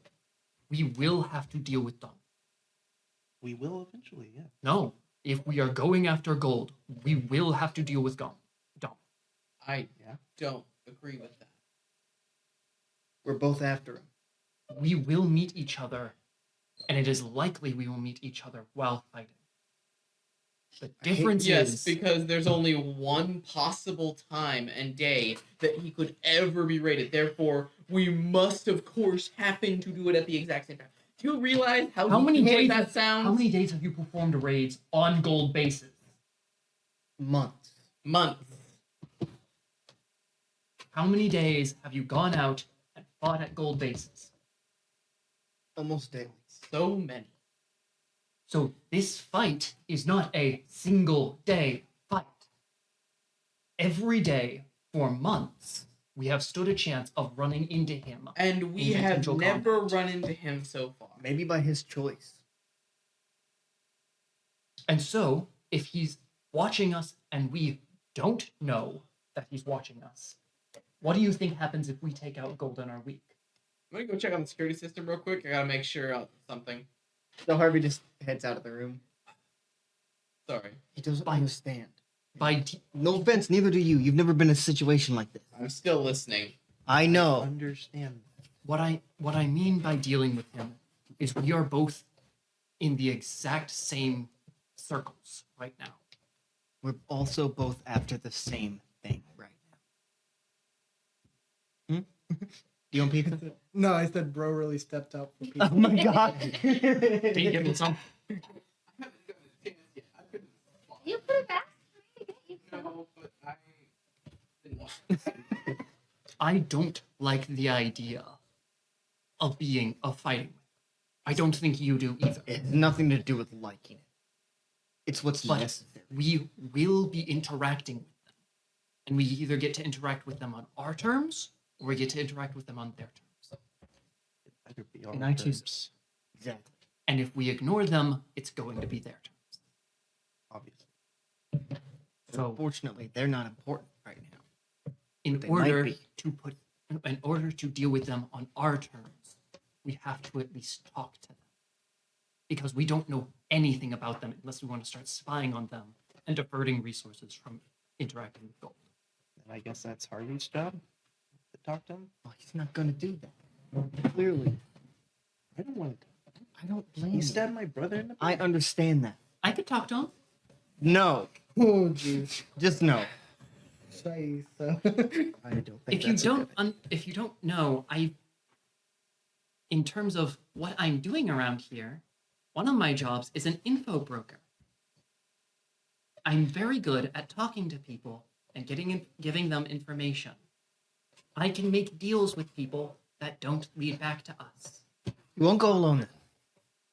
Speaker 6: we will have to deal with Dominic.
Speaker 2: We will eventually, yeah.
Speaker 6: No, if we are going after gold, we will have to deal with Dominic.
Speaker 4: I
Speaker 2: Yeah.
Speaker 4: don't agree with that.
Speaker 1: We're both after him.
Speaker 6: We will meet each other, and it is likely we will meet each other while fighting. The difference
Speaker 4: Yes,
Speaker 6: is
Speaker 4: because there's only one possible time and day that he could ever be raided. Therefore, we must, of course, happen to do it at the exact same time. Do you realize
Speaker 6: how many days
Speaker 4: that sounds?
Speaker 6: How many days have you performed raids on gold bases?
Speaker 1: Months.
Speaker 4: Months.
Speaker 6: How many days have you gone out and fought at gold bases?
Speaker 1: Almost daily.
Speaker 4: So many.
Speaker 6: So this fight is not a single day fight. Every day for months, we have stood a chance of running into him.
Speaker 4: And we
Speaker 6: In
Speaker 4: have
Speaker 6: potential
Speaker 4: never
Speaker 6: combat.
Speaker 4: run into him so far.
Speaker 1: Maybe by his choice.
Speaker 6: And so, if he's watching us and we don't know that he's watching us, what do you think happens if we take out gold in our week?
Speaker 4: I'm gonna go check on the security system real quick. I gotta make sure of something.
Speaker 1: So Harvey just heads out of the room.
Speaker 4: Sorry.
Speaker 1: He doesn't
Speaker 6: Fine.
Speaker 1: understand. No offense, neither do you. You've never been in a situation like this.
Speaker 4: I'm still listening.
Speaker 1: I
Speaker 2: I
Speaker 1: know.
Speaker 2: understand.
Speaker 6: what I mean by dealing with him is we are both in the exact same circles right now.
Speaker 1: We're also both after the same thing right now. Do you want pizza?
Speaker 3: No, I said bro really stepped out for
Speaker 1: Oh
Speaker 3: people.
Speaker 1: my god.
Speaker 6: Can you give me some?
Speaker 5: You put it back. You
Speaker 4: No, but I didn't want
Speaker 6: I don't like the idea of fighting. I don't think you do either.
Speaker 1: It has nothing to do with liking it. It's what's
Speaker 6: But
Speaker 1: necessary.
Speaker 6: we will be interacting with them. And we either get to interact with them on our terms, or we get to interact with them on their terms.
Speaker 2: It better be
Speaker 6: And
Speaker 2: our
Speaker 6: I choose-
Speaker 2: terms,
Speaker 1: Exactly.
Speaker 6: And if we ignore them, it's going to be their terms.
Speaker 2: obviously.
Speaker 6: So
Speaker 1: Unfortunately, they're not important right now.
Speaker 6: in
Speaker 1: they might be.
Speaker 6: in order to deal with them on our terms, we have to at least talk to them. Because we don't know anything about them unless we want to start spying on them and diverting resources from interacting with gold.
Speaker 2: And I guess that's Harvey's job to talk to him.
Speaker 1: Well, he's not going to do that. Clearly.
Speaker 2: I don't want to.
Speaker 1: I don't blame
Speaker 2: He
Speaker 1: you.
Speaker 2: stabbed my brother in the
Speaker 1: I
Speaker 2: back.
Speaker 1: understand that.
Speaker 6: I could talk to him.
Speaker 1: No.
Speaker 3: Oh, jeez.
Speaker 1: Just no.
Speaker 3: Say so.
Speaker 1: I don't think
Speaker 6: If you
Speaker 1: that's a
Speaker 6: don't
Speaker 1: good
Speaker 6: if you don't know, in terms of what I'm doing around here, one of my jobs is an info broker. I'm very good at talking to people and giving them information. I can make deals with people that don't lead back to us.
Speaker 1: You won't go alone then.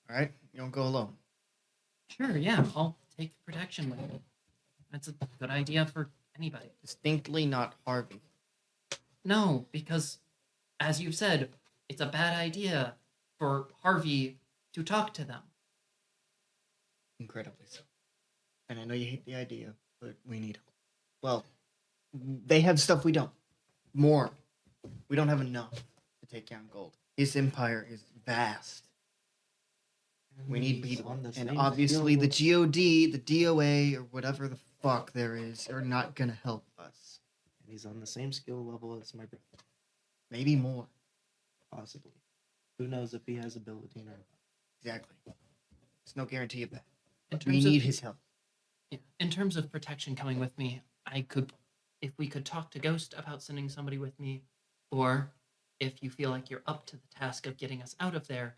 Speaker 1: Alright? You won't go alone.
Speaker 6: Sure, yeah, I'll take protection with me. That's a good idea for anybody.
Speaker 1: Distinctly not Harvey.
Speaker 6: No, because as you said, it's a bad idea for Harvey to talk to them.
Speaker 1: Incredibly so. And I know you hate the idea, but we need help. Well, they have stuff we don't. More. We don't have enough to take down gold. His empire is vast. We need
Speaker 2: He's
Speaker 1: people.
Speaker 2: on the
Speaker 1: And
Speaker 2: same
Speaker 1: obviously the
Speaker 2: skill-
Speaker 1: GOD, the DOA, or whatever the fuck there is, are not gonna help us.
Speaker 2: And he's on the same skill level as my brother.
Speaker 1: Maybe more.
Speaker 2: Possibly. Who knows if he has ability or not.
Speaker 1: Exactly. There's no guarantee of that.
Speaker 6: In
Speaker 1: We
Speaker 6: terms
Speaker 1: need
Speaker 6: of,
Speaker 1: his help.
Speaker 6: yeah, in terms of protection coming with me, if we could talk to Ghost about sending somebody with me, or if you feel like you're up to the task of getting us out of there,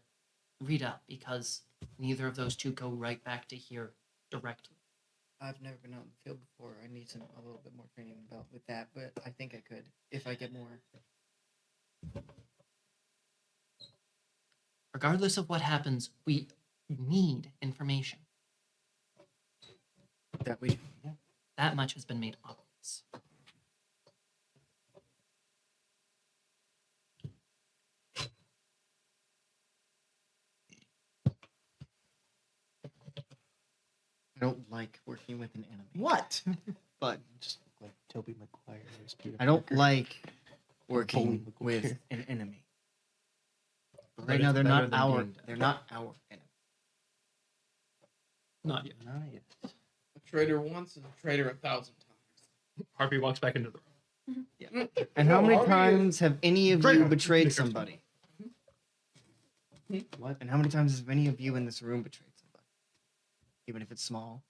Speaker 6: Rita, because neither of those two go right back to here directly.
Speaker 1: I've never been out in the field before. I need a little bit more training about with that, but I think I could if I get more.
Speaker 6: Regardless of what happens, we need information.
Speaker 1: That we
Speaker 6: That much has been made obvious.
Speaker 1: I don't like working with an enemy.
Speaker 3: What?
Speaker 1: But
Speaker 2: Just look like Toby Maguire as Peter
Speaker 1: I don't
Speaker 2: Parker.
Speaker 1: like working
Speaker 2: Bully
Speaker 1: with
Speaker 2: McGuire.
Speaker 1: an enemy.
Speaker 6: But
Speaker 1: Right now,
Speaker 6: it's
Speaker 1: they're
Speaker 6: better
Speaker 1: not
Speaker 6: than
Speaker 1: our.
Speaker 6: being dead.
Speaker 1: They're not our enemy.
Speaker 6: Not yet.
Speaker 2: Not yet.
Speaker 4: a traitor once and a traitor 1,000 times.
Speaker 6: Harvey walks back into the room.
Speaker 1: And how
Speaker 4: No,
Speaker 1: many
Speaker 4: Harvey
Speaker 1: times have any of you
Speaker 6: Traitor.
Speaker 1: betrayed somebody?
Speaker 2: What?
Speaker 1: And how many times have any of you in this room betrayed somebody? Even if it's small.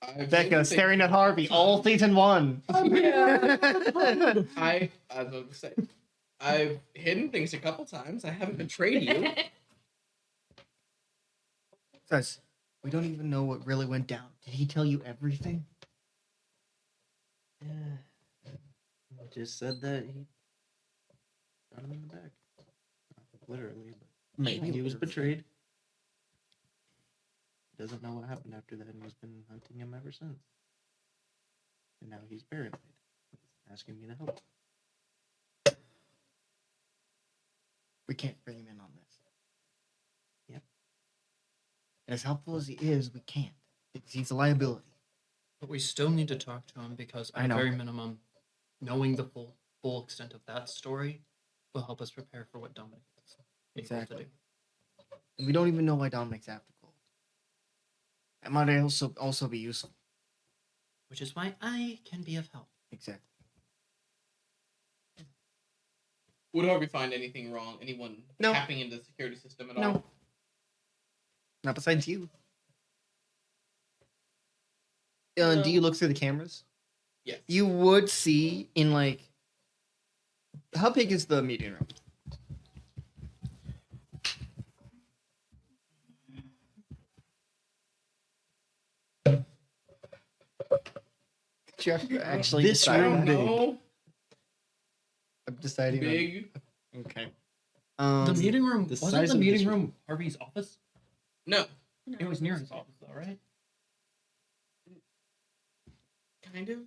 Speaker 4: I've
Speaker 1: Becca
Speaker 4: been
Speaker 1: staring at
Speaker 4: thinking-
Speaker 1: Harvey all season one.
Speaker 4: I was going to say, I've hidden things a couple times. I haven't betrayed you.
Speaker 1: Guys, we don't even know what really went down. Did he tell you everything?
Speaker 2: Yeah. He just said that he got him in the back. Not literally, but
Speaker 1: Maybe
Speaker 2: he was
Speaker 1: literally.
Speaker 2: betrayed. He doesn't know what happened after that, and he's been hunting him ever since. And now he's paranoid. He's asking me to help.
Speaker 1: We can't bring him in on this.
Speaker 2: Yep.
Speaker 1: And as helpful as he is, we can't. He's a liability.
Speaker 6: But we still need to talk to him because,
Speaker 1: I
Speaker 6: at
Speaker 1: know.
Speaker 6: very minimum, knowing the full extent of that story will help us prepare for what Dominic is able
Speaker 1: Exactly.
Speaker 6: to do.
Speaker 1: And we don't even know why Dominic's after gold.
Speaker 7: That might also be useful.
Speaker 6: Which is why I can be of help.
Speaker 7: Exactly.
Speaker 4: Would Harvey find anything wrong? Anyone
Speaker 7: No.
Speaker 4: tapping into the security system at
Speaker 7: No.
Speaker 4: all?
Speaker 7: Not besides you.
Speaker 4: No.
Speaker 7: Do you look through the cameras?
Speaker 4: Yes.
Speaker 7: You would see in like. How big is the meeting room? Jeff, actually,
Speaker 3: This
Speaker 7: decide
Speaker 3: room
Speaker 7: that?
Speaker 3: big.
Speaker 4: No.
Speaker 7: I'm deciding.
Speaker 4: Big.
Speaker 7: Okay.
Speaker 6: The meeting room
Speaker 3: the
Speaker 6: wasn't
Speaker 3: size
Speaker 6: the
Speaker 3: of
Speaker 6: meeting
Speaker 3: this
Speaker 6: room Harvey's office?
Speaker 4: No.
Speaker 6: It was near his office though, right?
Speaker 4: Kind of.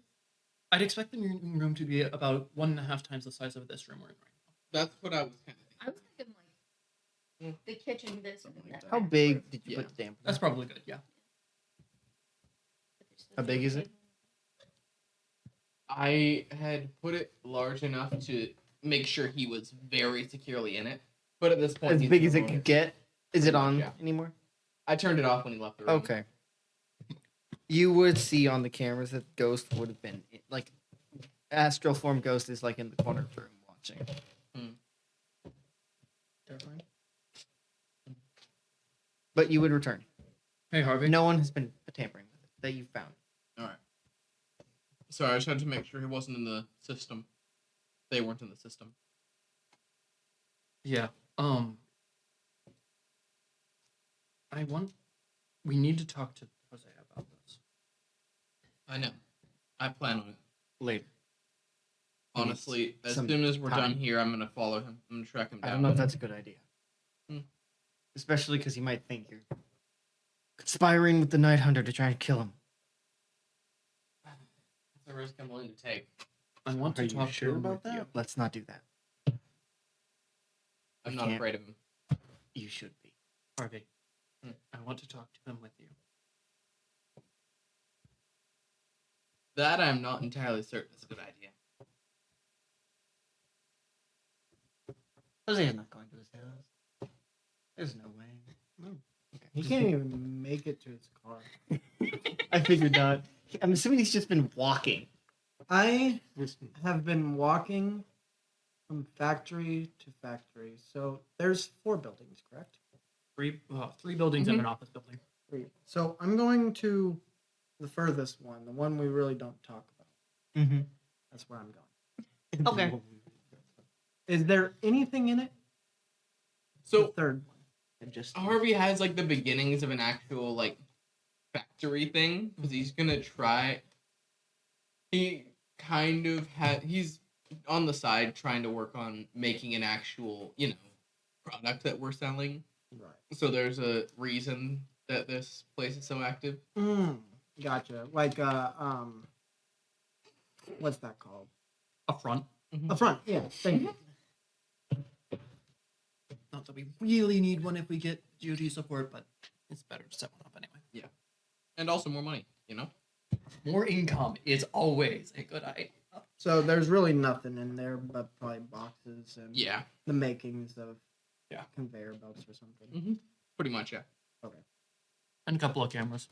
Speaker 6: I'd expect the meeting room to be about 1.5 times the size of this room we're in right now.
Speaker 4: That's what I was kind of
Speaker 5: I was thinking like the kitchen, this, and that.
Speaker 7: How big did you
Speaker 4: Yeah.
Speaker 7: put the damper?
Speaker 6: That's probably good, yeah.
Speaker 7: How big is it?
Speaker 4: I had put it large enough to make sure he was very securely in it. But at this point,
Speaker 7: As
Speaker 4: he's
Speaker 7: big as it
Speaker 4: remote.
Speaker 7: could get? Is it
Speaker 4: Pretty much,
Speaker 7: on
Speaker 4: yeah.
Speaker 7: anymore?
Speaker 4: I turned it off when he left the room.
Speaker 7: Okay. You would see on the cameras that Ghost would have been like astral form Ghost is like in the corner of the room watching.
Speaker 3: Terrifying.
Speaker 7: But you would return.
Speaker 6: Hey Harvey.
Speaker 7: No one has been tampering with it that you found.
Speaker 4: All right. Sorry, I just had to make sure he wasn't in the system. They weren't in the system.
Speaker 6: Yeah. We need to talk to Jose about this.
Speaker 4: I know. I plan on it.
Speaker 7: Later.
Speaker 4: Honestly, as
Speaker 7: some
Speaker 4: soon as we're
Speaker 7: time.
Speaker 4: done here, I'm gonna follow him. I'm gonna track him down.
Speaker 7: I don't know if that's a good idea.
Speaker 4: Hmm.
Speaker 7: Especially because he might think you're conspiring with the Night Hunter to try and kill him.
Speaker 4: That's a risk I'm willing to take.
Speaker 6: I want
Speaker 3: Are
Speaker 6: to
Speaker 3: you
Speaker 6: talk
Speaker 3: sure
Speaker 6: to him
Speaker 3: about
Speaker 6: with you.
Speaker 3: that?
Speaker 7: Let's not do that.
Speaker 4: I'm
Speaker 7: We
Speaker 4: not
Speaker 7: can't.
Speaker 4: afraid of him.
Speaker 7: You should be.
Speaker 6: Harvey.
Speaker 4: Hmm.
Speaker 6: I want to talk to him with you.
Speaker 4: That I'm not entirely certain is a good idea.
Speaker 7: Jose is not going to his house. There's no way.
Speaker 3: No.
Speaker 7: Okay.
Speaker 3: He can't even make it to his car.
Speaker 7: I figured not. I'm assuming he's just been walking.
Speaker 3: I have been walking from factory to factory. So there's 4 buildings, correct?
Speaker 6: 3 buildings and an office building.
Speaker 3: 3. So I'm going to the furthest one, the one we really don't talk about.
Speaker 7: Mm-hmm.
Speaker 3: That's where I'm going.
Speaker 7: Okay.
Speaker 3: Is there anything in it? The
Speaker 4: So
Speaker 3: 3rd one.
Speaker 7: Just
Speaker 4: Harvey has like the beginnings of an actual like factory thing because he's gonna try. He kind of he's on the side trying to work on making an actual product that we're selling.
Speaker 3: Right.
Speaker 4: So there's a reason that this place is so active.
Speaker 3: Gotcha. Like what's that called?
Speaker 6: A front.
Speaker 3: A front. Yeah. Thank you.
Speaker 6: Not that we really need one if we get GOG support, but it's better to set one up anyway.
Speaker 4: And also more money,
Speaker 6: More income is always a good idea.
Speaker 3: So there's really nothing in there but probably boxes and
Speaker 4: Yeah,
Speaker 3: the makings of
Speaker 6: Yeah.
Speaker 3: conveyor belts or something.
Speaker 4: pretty much, yeah.
Speaker 6: And a couple of cameras.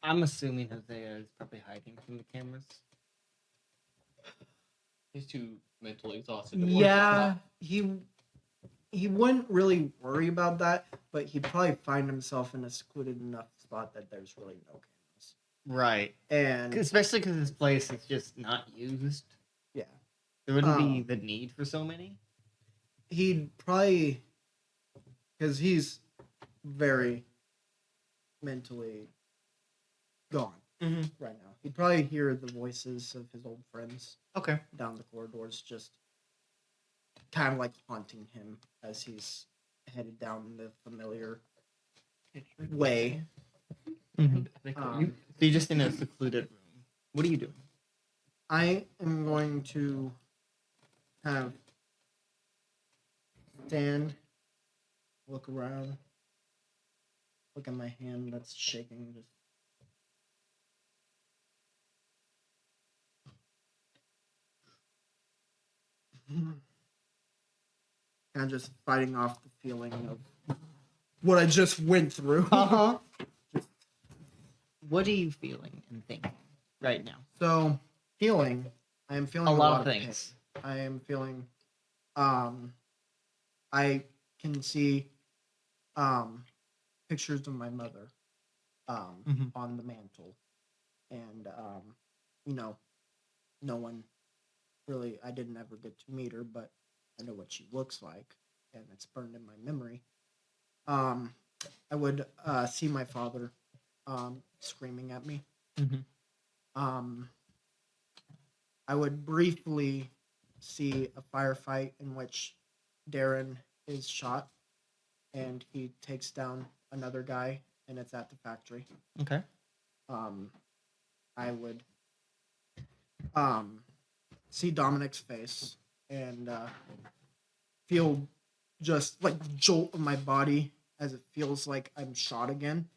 Speaker 7: I'm assuming Hosea is probably hiding from the cameras.
Speaker 4: He's too mentally exhausted. to worry about
Speaker 3: Yeah,
Speaker 4: that.
Speaker 3: he wouldn't really worry about that, but he'd probably find himself in a secluded enough spot that there's really no cameras.
Speaker 7: Right.
Speaker 3: And
Speaker 7: Especially because this place is just not used.
Speaker 3: yeah,
Speaker 7: There wouldn't be the need for so many.
Speaker 3: he'd probably, because he's very mentally gone right now. He'd probably hear the voices of his old friends
Speaker 7: Okay.
Speaker 3: down the corridors, just kind of like haunting him as he's headed down the familiar way.
Speaker 7: So you're just in a secluded room. What are you doing?
Speaker 3: I am going to kind of stand, look around, look at my hand that's shaking, just kind of just fighting off the feeling of what I just went through.
Speaker 1: Uh huh. What are you feeling and thinking right now?
Speaker 3: So, I am feeling
Speaker 1: A
Speaker 3: a
Speaker 1: lot
Speaker 3: lot
Speaker 1: of
Speaker 3: of pain.
Speaker 1: things.
Speaker 3: I am feeling, I can see, pictures of my mother,
Speaker 1: Mhm.
Speaker 3: on the mantle, and you know, no one really. I didn't ever get to meet her, but I know what she looks like, and it's burned in my memory. Um, I would see my father, screaming at me.
Speaker 1: Mhm.
Speaker 3: Um, I would briefly see a firefight in which Darren is shot and he takes down another guy, and it's at the factory.
Speaker 1: Okay.
Speaker 3: I would see Dominic's face and feel just like the jolt of my body as it feels like I'm shot again.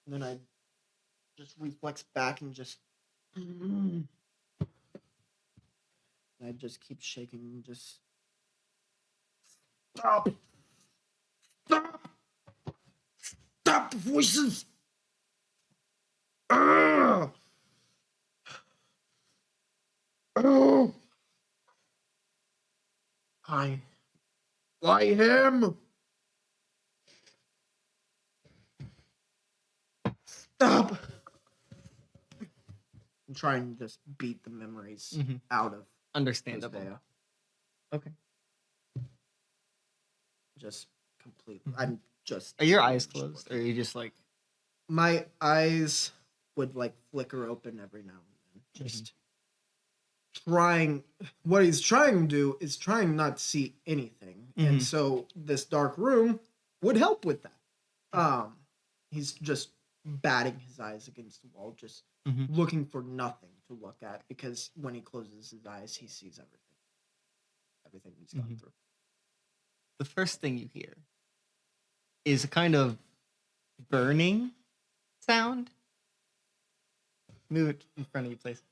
Speaker 3: And then I just reflex back and just. And I just keep shaking and just. Stop! Stop! Stop the voices! Ugh! Ugh! Why him? Stop! I'm trying to just beat the memories
Speaker 1: Mhm.
Speaker 3: out of
Speaker 1: Understandable.
Speaker 3: Hosea.
Speaker 1: Okay.
Speaker 3: Just completely.
Speaker 1: Mhm.
Speaker 3: I'm just.
Speaker 1: Are your eyes closed, or are you just like?
Speaker 3: My eyes would like flicker open every now and then. Just trying. What he's trying to do is trying not to see anything, and
Speaker 1: Mhm.
Speaker 3: so this dark room would help with that. He's just batting his eyes against the wall, just
Speaker 1: Mhm.
Speaker 3: looking for nothing to look at because when he closes his eyes, he sees everything he's gone
Speaker 1: Mhm.
Speaker 3: through.
Speaker 1: The first thing you hear is a kind of burning sound. Move it in front of you, please.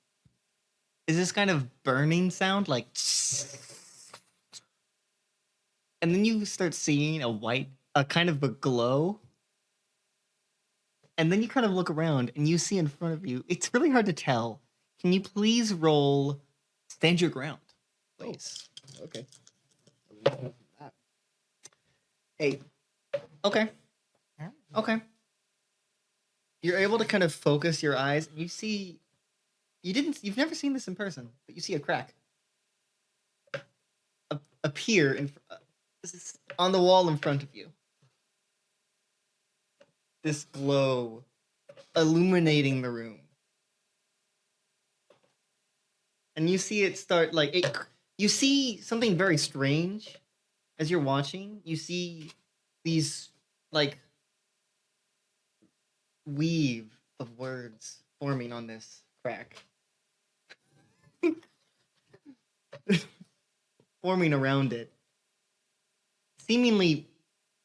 Speaker 1: Is this kind of burning sound like? And then you start seeing a kind of a glow. And then you kind of look around and you see in front of you. It's really hard to tell. Can you please roll stand your ground, please?
Speaker 3: Okay. 8.
Speaker 1: Okay. Okay. You're able to kind of focus your eyes and you see you've never seen this in person, but you see a crack appear this is on the wall in front of you. This glow illuminating the room. And you see it start you see something very strange as you're watching. You see these like weave of words forming on this crack. Forming around it. Seemingly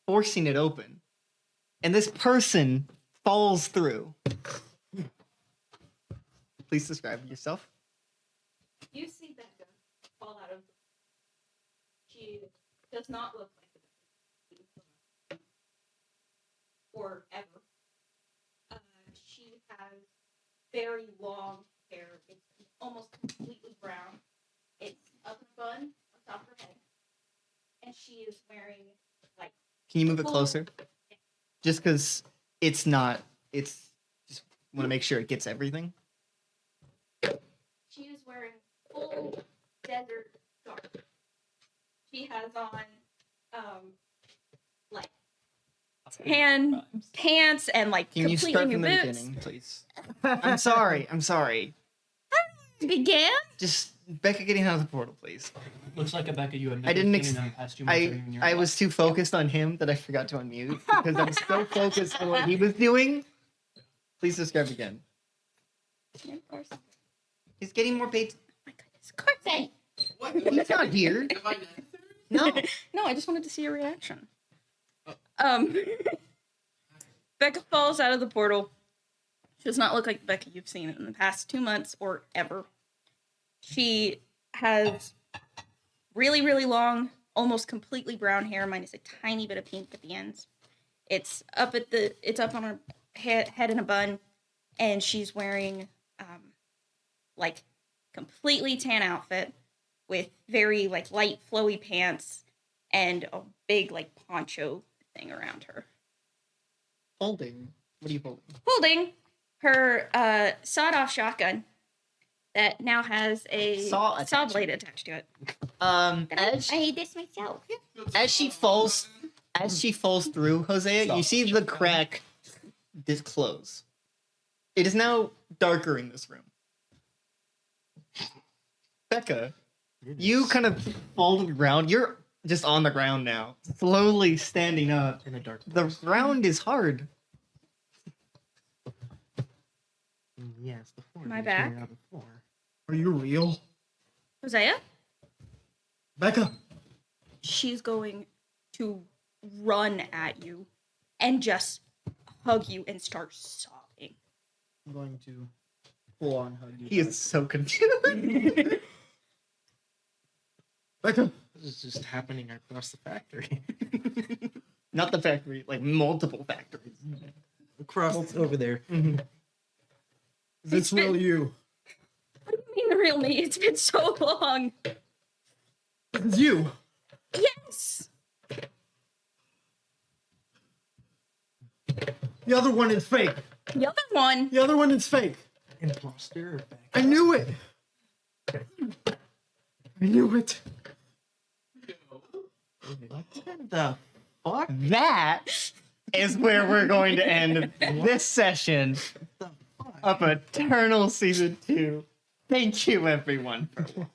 Speaker 1: forcing it open. And this person falls through. Please describe yourself.
Speaker 5: You see Becca fall out of. She does not look like the Becca or ever. She has very long hair. It's almost completely brown. It's up in a bun on top of her head, and she is wearing like.
Speaker 1: Can you move it
Speaker 5: full-
Speaker 1: closer? Just because it's not. It's just want to make sure it gets everything.
Speaker 5: She is wearing full desert garb. She has on like tan pants and like
Speaker 1: Can you
Speaker 5: completely
Speaker 1: start
Speaker 5: new
Speaker 1: from the
Speaker 5: boots.
Speaker 1: beginning, please? I'm sorry. I'm sorry.
Speaker 5: Began?
Speaker 1: Just Becca getting out of the portal, please.
Speaker 6: Looks like a Becca you have
Speaker 1: I
Speaker 6: never
Speaker 1: didn't.
Speaker 6: seen in the past 2 months or even your
Speaker 1: I
Speaker 6: life.
Speaker 1: was too focused on him that I forgot to unmute because I'm so focused on what he was doing. Please describe again.
Speaker 5: Yeah, of course.
Speaker 1: He's getting more bait.
Speaker 5: Oh my goodness, Carthay!
Speaker 1: He's not here.
Speaker 4: Am I necessary?
Speaker 1: No.
Speaker 5: No, I just wanted to see your reaction. Becca falls out of the portal. She does not look like the Becca you've seen in the past 2 months or ever. She has really, really long, almost completely brown hair, minus a tiny bit of pink at the ends. It's up on her head in a bun, and she's wearing like completely tan outfit with very like light flowy pants and a big like poncho thing around her.
Speaker 3: Holding. What are you holding?
Speaker 5: Holding her sawed-off shotgun that now has a saw blade attached to it. I made this myself.
Speaker 1: As she falls through, Hosea, you see the crack disclose. It is now darker in this room. Becca, you kind of fall to the ground. You're just on the ground now, slowly standing up.
Speaker 2: In a dark
Speaker 1: The
Speaker 2: place.
Speaker 1: ground is hard.
Speaker 2: Yes, the floor.
Speaker 5: My
Speaker 2: is
Speaker 5: back?
Speaker 2: coming out of the floor.
Speaker 3: Are you real?
Speaker 5: Hosea,
Speaker 3: Becca!
Speaker 5: she's going to run at you and just hug you and start sobbing.
Speaker 3: I'm going to full on hug you.
Speaker 1: He is so confused.
Speaker 3: Becca!
Speaker 2: This is just happening across the factory.
Speaker 1: Not the factory, like multiple factories.
Speaker 2: Across over there.
Speaker 3: Is this real you?
Speaker 5: What do you mean the real me? It's been so long.
Speaker 3: This is you!
Speaker 5: Yes.
Speaker 3: The other one is fake!
Speaker 5: The other one.
Speaker 3: The other one is fake!
Speaker 2: Imposter or back?
Speaker 3: I knew it! I knew it!
Speaker 2: What the fuck?
Speaker 1: That is where we're going to end this session
Speaker 2: The fuck?
Speaker 1: of Eternal Season 2. Thank you, everyone, for watching.